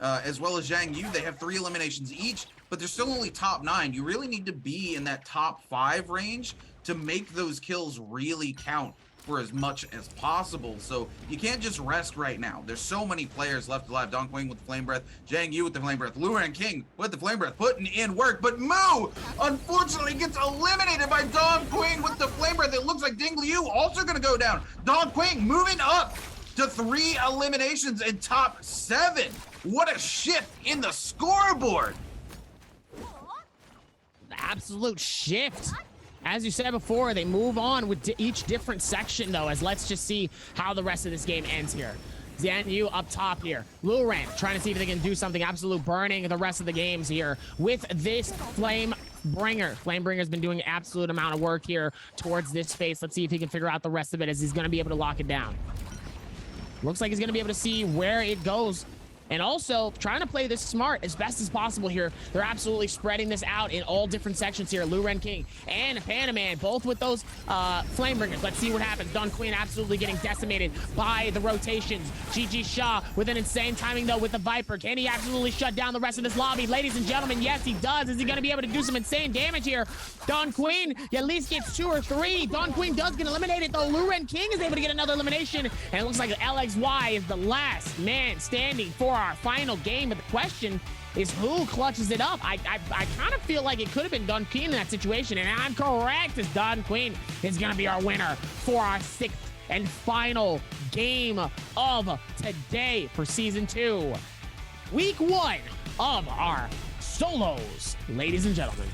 as well as Zhang Yu, they have 3 eliminations each, but they're still only top 9. You really need to be in that top 5 range to make those kills really count for as much as possible. So you can't just rest right now. There's so many players left alive. Don Quing with the Flame Breath, Zhang Yu with the Flame Breath, Luren King with the Flame Breath, putting in work, but Moo unfortunately gets eliminated by Don Quing with the Flame Breath. It looks like Ding Liu also gonna go down. Don Quing moving up to 3 eliminations in top 7. What a shift in the scoreboard. Absolute shift. As you said before, they move on with each different section though, as let's just see how the rest of this game ends here. Zanyu up top here. Luren trying to see if they can do something. Absolute burning the rest of the games here with this Flame Bringer. Flame Bringer's been doing an absolute amount of work here towards this space. Let's see if he can figure out the rest of it as he's going to be able to lock it down. Looks like he's going to be able to see where it goes. And also trying to play this smart as best as possible here. They're absolutely spreading this out in all different sections here. Luren King and Panaman, both with those Flame Bringers. Let's see what happens. Don Queen absolutely getting decimated by the rotations. GG Shaw with an insane timing though with the Viper. Can he absolutely shut down the rest of this lobby? Ladies and gentlemen, yes he does. Is he going to be able to do some insane damage here? Don Queen at least gets 2 or 3. Don Queen does get eliminated though. Luren King is able to get another elimination. And it looks like LXY is the last man standing for our final game, but the question is who clutches it up. I kind of feel like it could have been Don Queen in that situation, and I'm correct, as Don Queen is going to be our winner for our 6th and final game of today for Season 2. Week 1 of our solos, ladies and gentlemen.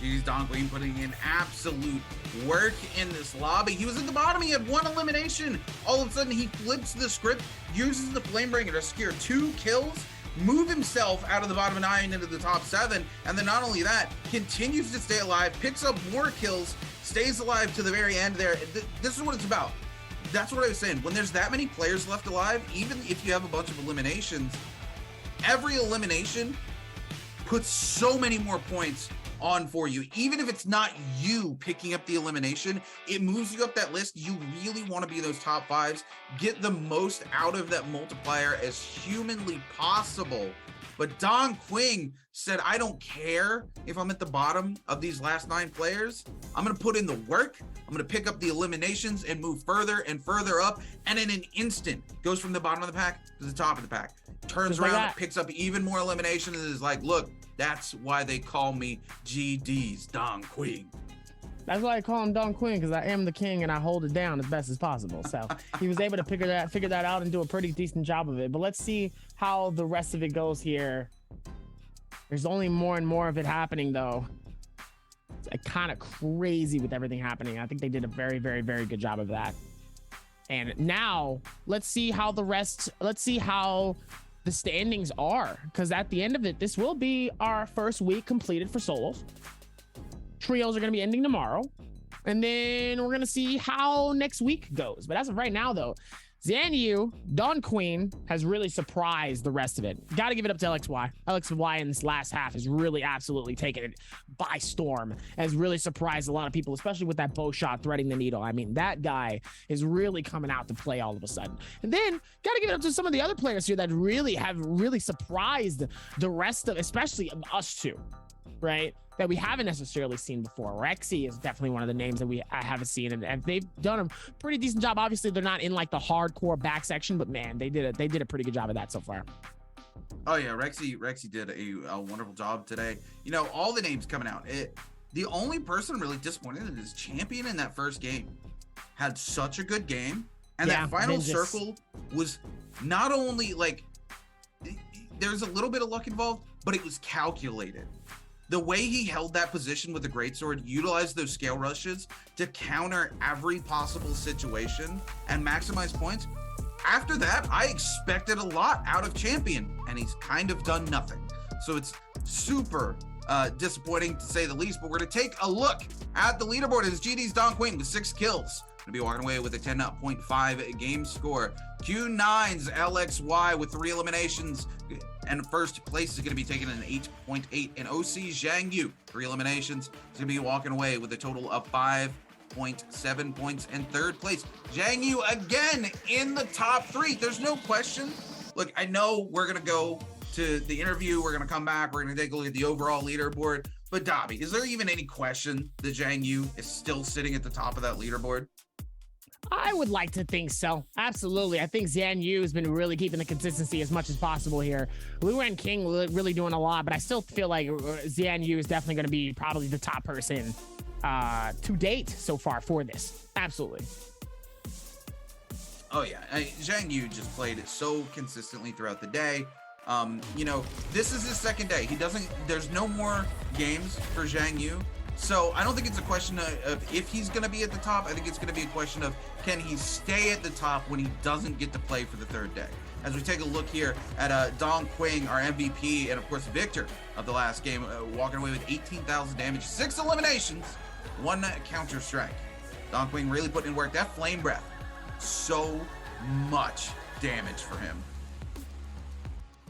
He's Don Queen putting in absolute work in this lobby. He was at the bottom. He had 1 elimination. All of a sudden, he flips the script, uses the Flamebringer to secure 2 kills, move himself out of the bottom 9 into the top 7, and then not only that, continues to stay alive, picks up more kills, stays alive to the very end there. This is what it's about. That's what I was saying. When there's that many players left alive, even if you have a bunch of eliminations, every elimination puts so many more points on for you. Even if it's not you picking up the elimination, it moves you up that list. You really want to be those top 5s, get the most out of that multiplier as humanly possible. But Don Quing said, I don't care if I'm at the bottom of these last 9 players. I'm going to put in the work. I'm going to pick up the eliminations and move further and further up. And in an instant, goes from the bottom of the pack to the top of the pack. Turns around, picks up even more eliminations, and is like, look, that's why they call me GD's Don Queen. That's why I call him Don Queen, because I am the king and I hold it down as best as possible. So he was able to figure that out and do a pretty decent job of it. But let's see how the rest of it goes here. There's only more and more of it happening, though. It's kind of crazy with everything happening. I think they did a very, very, very good job of that. And now let's see how the standings are, because at the end of it, this will be our first week completed for solos. Trios are going to be ending tomorrow, and then we're going to see how next week goes. But as of right now, though, Zanyu, Dawn Queen has really surprised the rest of it. Got to give it up to LXY. LXY in this last half has really absolutely taken it by storm. Has really surprised a lot of people, especially with that bow shot threading the needle. I mean, that guy is really coming out to play all of a sudden. And then got to give it up to some of the other players here that really have surprised the rest of, especially us two, right? That we haven't necessarily seen before. Rexy is definitely one of the names that I haven't seen, and they've done a pretty decent job. Obviously, they're not in like the hardcore back section, but man, they did a pretty good job of that so far. Oh yeah, Rexy did a wonderful job today. You know, all the names coming out. The only person really disappointed is Champion in that first game. Had such a good game, and that final circle was not only like there's a little bit of luck involved, but it was calculated. The way he held that position with the greatsword, utilized those scale rushes to counter every possible situation and maximize points. After that, I expected a lot out of Champion, and he's kind of done nothing. So it's super disappointing to say the least, but we're gonna take a look at the leaderboard. It's GD's Dawn Queen with 6 kills. Gonna be walking away with a 10.5 game score. Q9's LXY with 3 eliminations, and first place is going to be taking an 8.8. And OC Zhang Yu, 3 eliminations, is going to be walking away with a total of 5.7 points. And third place, Zhang Yu again in the top 3. There's no question. Look, I know we're going to go to the interview. We're going to come back. We're going to take a look at the overall leaderboard. But Dobby, is there even any question that Zhang Yu is still sitting at the top of that leaderboard? I would like to think so. Absolutely. I think Zan Yu has been really keeping the consistency as much as possible here. Lu and King really doing a lot, but I still feel like Zan Yu is definitely going to be probably the top person to date so far for this. Absolutely. Oh yeah, Zhang Yu just played it so consistently throughout the day. You know, this is his second day. There's no more games for Zhang Yu. So I don't think it's a question of if he's going to be at the top. I think it's going to be a question of can he stay at the top when he doesn't get to play for the third day. As we take a look here at Dong Quing, our MVP, and of course Victor of the last game, walking away with 18,000 damage, 6 eliminations, 1 counter strike. Dong Quing really putting in work. That flame breath, so much damage for him.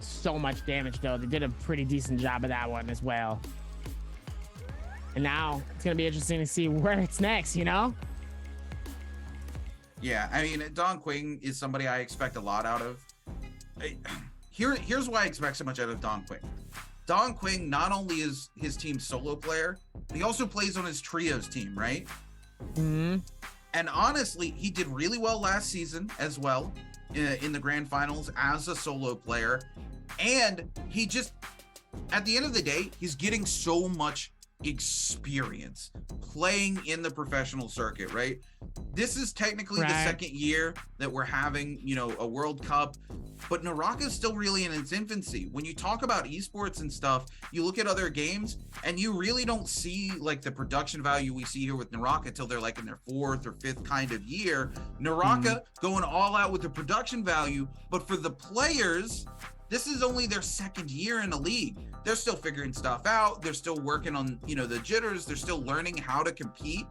So much damage though. They did a pretty decent job of that one as well. And now it's going to be interesting to see where it's next, you know? Yeah, I mean, Dong Quing is somebody I expect a lot out of. Here's why I expect so much out of Dong Quing. Dong Quing not only is his team's solo player, he also plays on his trios team, right? Mm-hmm. And honestly, he did really well last season as well in the grand finals as a solo player. And he just, at the end of the day, he's getting so much experience playing in the professional circuit, right? This is technically the second year that we're having, you know, a World Cup, but Naraka is still really in its infancy. When you talk about esports and stuff, you look at other games and you really don't see like the production value we see here with Naraka until they're like in their 4th or 5th kind of year. Naraka going all out with the production value, but for the players, this is only their 2nd year in the league. They're still figuring stuff out. They're still working on, you know, the jitters. They're still learning how to compete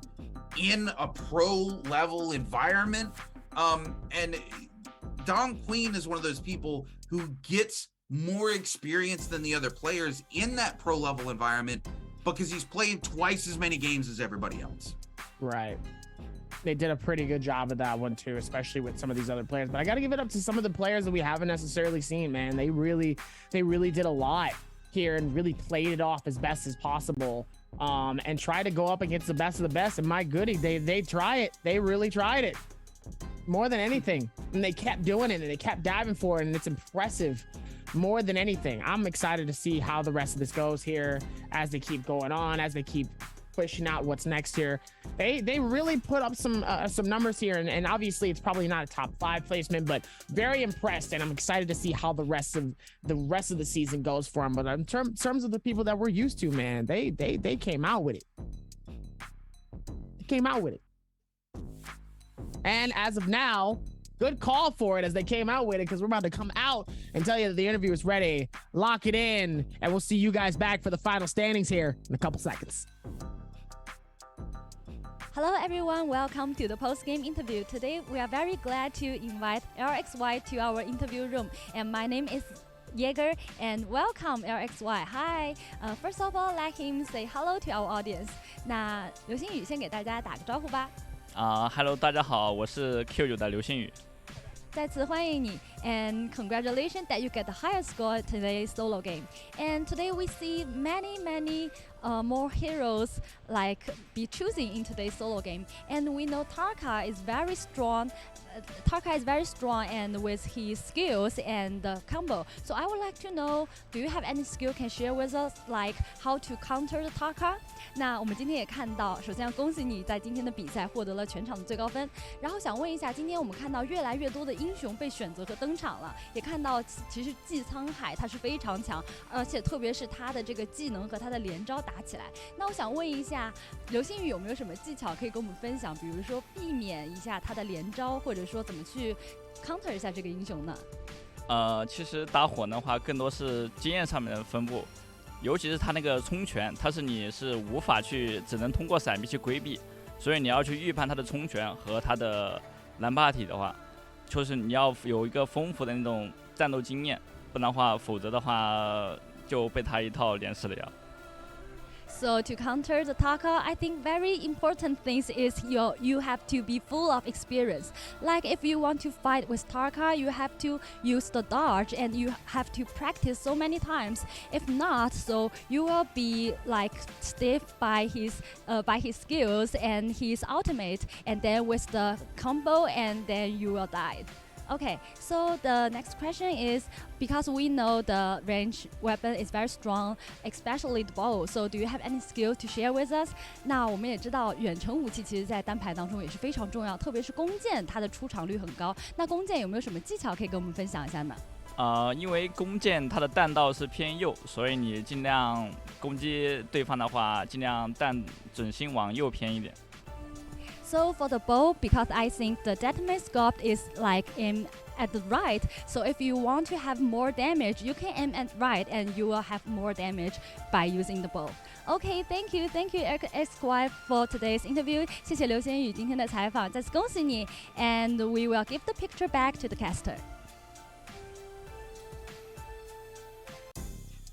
in a pro level environment. And Dong Queen is one of those people who gets more experience than the other players in that pro level environment because he's playing twice as many games as everybody else. Right. They did a pretty good job of that one too, especially with some of these other players. But I got to give it up to some of the players that we haven't necessarily seen, man. They really did a lot here and really played it off as best as possible, and try to go up against the best of the best. And my goodie, they try it. They really tried it more than anything. And they kept doing it and they kept diving for it. And it's impressive more than anything. I'm excited to see how the rest of this goes here as they keep going on, as they keep pushing out what's next here. They really put up some numbers here, and obviously it's probably not a top 5 placement, but very impressed, and I'm excited to see how the rest of the season goes for them. But in terms of the people that we're used to, man, they came out with it. They came out with it. And as of now, good call for it as they came out with it, because we're about to come out and tell you that the interview is ready. Lock it in, and we'll see you guys back for the final standings here in a couple seconds. Hello everyone, welcome to the post-game interview. Today we are very glad to invite LXY to our interview room, and my name is Jaeger, and welcome LXY. Hi, first of all, let him say hello to our audience. 那刘星宇先给大家打个招呼吧。Hello， 大家好，我是 Q9 的刘星宇。再次欢迎你 and congratulations that you get the highest score today's solo game. And today we see many more heroes like be choosing in today's solo game. And we know Tarka is very strong. And with his skills and the combo. So I would like to know, do you have any skill can share with us, like how to counter the Tarka? 那我们今天也看到，首先要恭喜你在今天的比赛获得了全场的最高分。然后想问一下，今天我们看到越来越多的英雄被选择和登场了，也看到其实季沧海他是非常强，而且特别是他的这个技能和他的连招打起来。那我想问一下，刘星宇有没有什么技巧可以跟我们分享？比如说避免一下他的连招，或者说怎么去 counter 一下这个英雄呢？其实打火的话，更多是经验上面的分布，尤其是他那个冲拳，你是无法去，只能通过闪避去规避，所以你要去预判他的冲拳和他的蓝霸体的话，就是你要有一个丰富的那种战斗经验，不然的话，否则的话就被他一套连死了呀。So to counter the Tarka, I think very important things is you have to be full of experience. Like if you want to fight with Tarka, you have to use the dodge and you have to practice so many times. If not, so you will be like stiff by his skills and his ultimate, and then with the combo, and then you will die. Okay, so the next question is, because we know the range weapon is very strong, especially the bow. So do you have any skill to share with us? 那我们也知道远程武器其实在单排当中也是非常重要，特别是弓箭，它的出场率很高。那弓箭有没有什么技巧可以跟我们分享一下呢？因为弓箭它的弹道是偏右，所以你尽量攻击对方的话，尽量弹准心往右偏一点。So for the bow, because I think the detonate scope is like aim at the right. So if you want to have more damage, you can aim at right and you will have more damage by using the bow. Okay, thank you XY for today's interview. 谢谢刘星宇今天的采访，再次恭喜你。And we will give the picture back to the caster.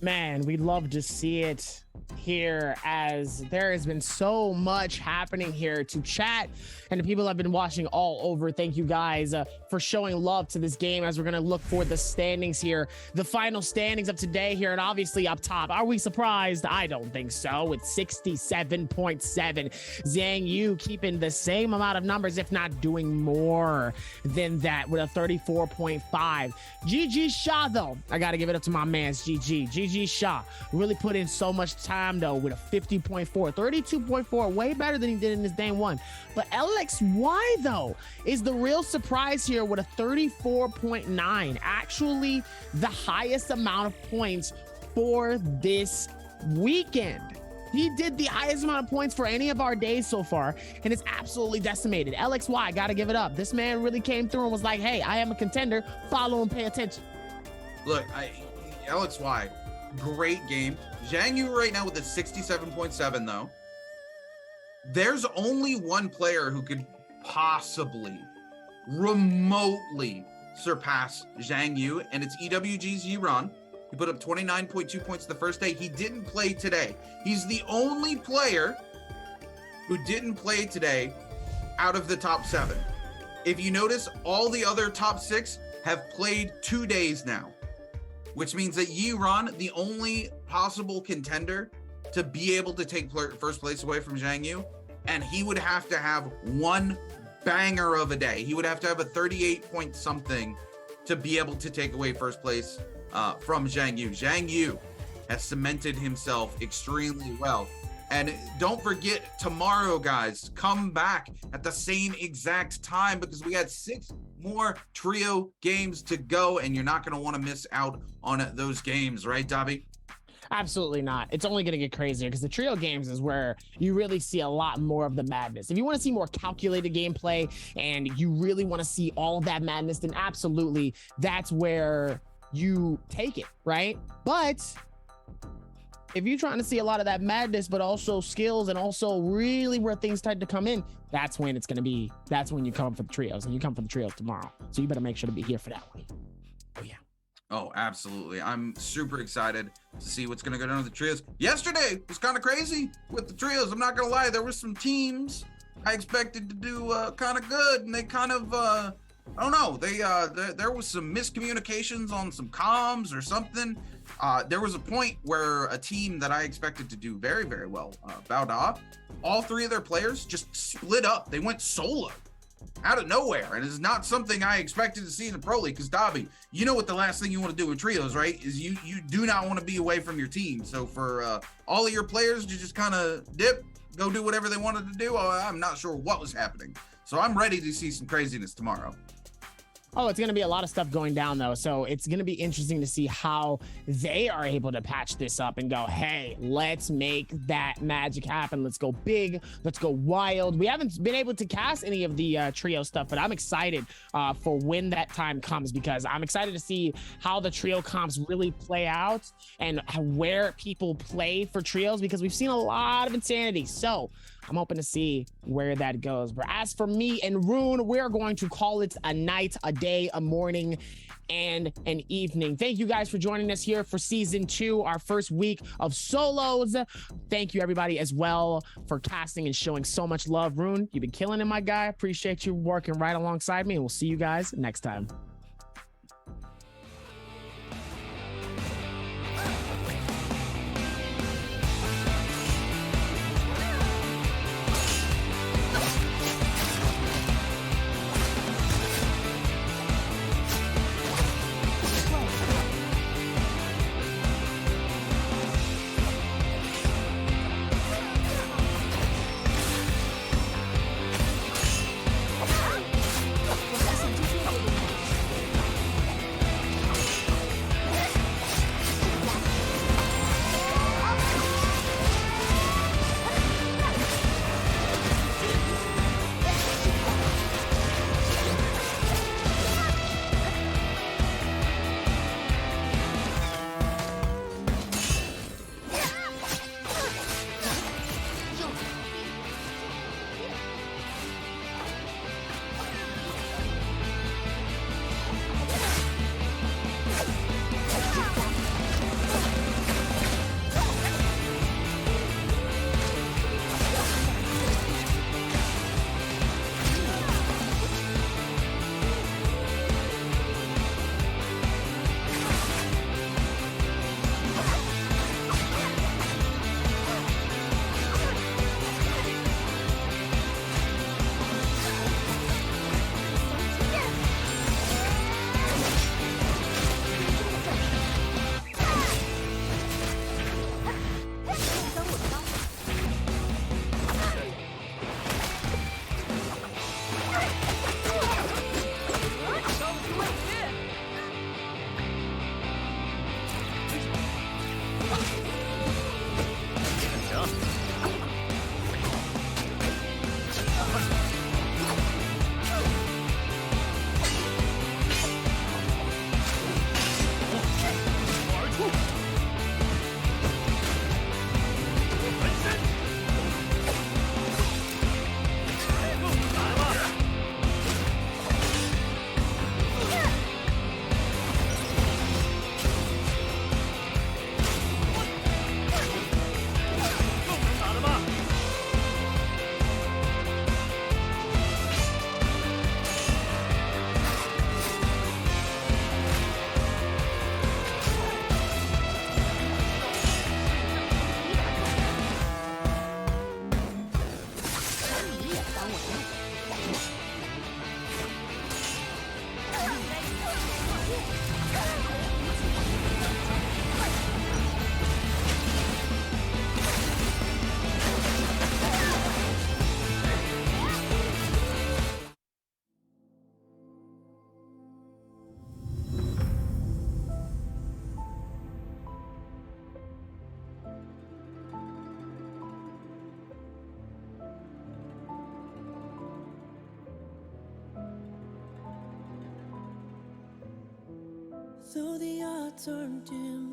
Man, we'd love to see it here, as there has been so much happening here to chat, and the people have been watching all over. Thank you guys for showing love to this game, as we're going to look for the standings here, the final standings of today here. And obviously up top, are we surprised? I don't think so. With 67.7, Zhang Yu keeping the same amount of numbers, if not doing more than that, with a 34.5. GG Shah, though, I got to give it up to my man's GG Shah. Really put in so much time, though, with a 50.4, 32.4, way better than he did in his day one. But LXY, though, is the real surprise here with a 34.9, actually the highest amount of points for this weekend. He did the highest amount of points for any of our days so far, and it's absolutely decimated. LXY, gotta give it up. This man really came through and was like, hey, I am a contender. Follow and pay attention. Look, LXY, great game. Zhang Yu right now with a 67.7, though. There's only one player who could possibly remotely surpass Zhang Yu, and it's EWG's Yiran. He put up 29.2 points the first day. He didn't play today. He's the only player who didn't play today out of the top 7. If you notice, all the other top 6 have played 2 days now, which means that Yiran, the only possible contender to be able to take first place away from Zhang Yu, and he would have to have one banger of a day. He would have to have a 38 point something to be able to take away first place from Zhang Yu. Zhang Yu has cemented himself extremely well. And don't forget, tomorrow, guys, come back at the same exact time, because we got 6 more trio games to go, and you're not going to want to miss out on those games, right, Dobby? Absolutely not. It's only going to get crazier, because the trio games is where you really see a lot more of the madness. If you want to see more calculated gameplay and you really want to see all of that madness, then absolutely, that's where you take it, right? But if you're trying to see a lot of that madness, but also skills and also really where things start to come in, that's when you come for the trios, and you come for the trios tomorrow. So you better make sure to be here for that one. Oh yeah. Oh, absolutely. I'm super excited to see what's going to go down with the trios. Yesterday was kind of crazy with the trios. I'm not going to lie. There were some teams I expected to do kind of good, and they kind of, I don't know. There was some miscommunications on some comms or something. There was a point where a team that I expected to do very, very well, Bauda, all three of their players just split up. They went solo out of nowhere, and it's not something I expected to see in the Pro League. Because Dobby, you know what the last thing you want to do in trios, right? Is you do not want to be away from your team. So for all of your players to just kind of dip, go do whatever they wanted to do, I'm not sure what was happening. So I'm ready to see some craziness tomorrow. Oh, it's going to be a lot of stuff going down, though. So it's going to be interesting to see how they are able to patch this up and go, hey, let's make that magic happen. Let's go big. Let's go wild. We haven't been able to cast any of the trio stuff, but I'm excited for when that time comes, because I'm excited to see how the trio comps really play out and where people play for trios, because we've seen a lot of insanity. So I'm hoping to see where that goes. But as for me and Rune, we're going to call it a night, a day, a morning, and an evening. Thank you guys for joining us here for season 2, our first week of solos. Thank you everybody as well for casting and showing so much love. Rune, you've been killing it, my guy. Appreciate you working right alongside me, and we'll see you guys next time. Though the odds aren't in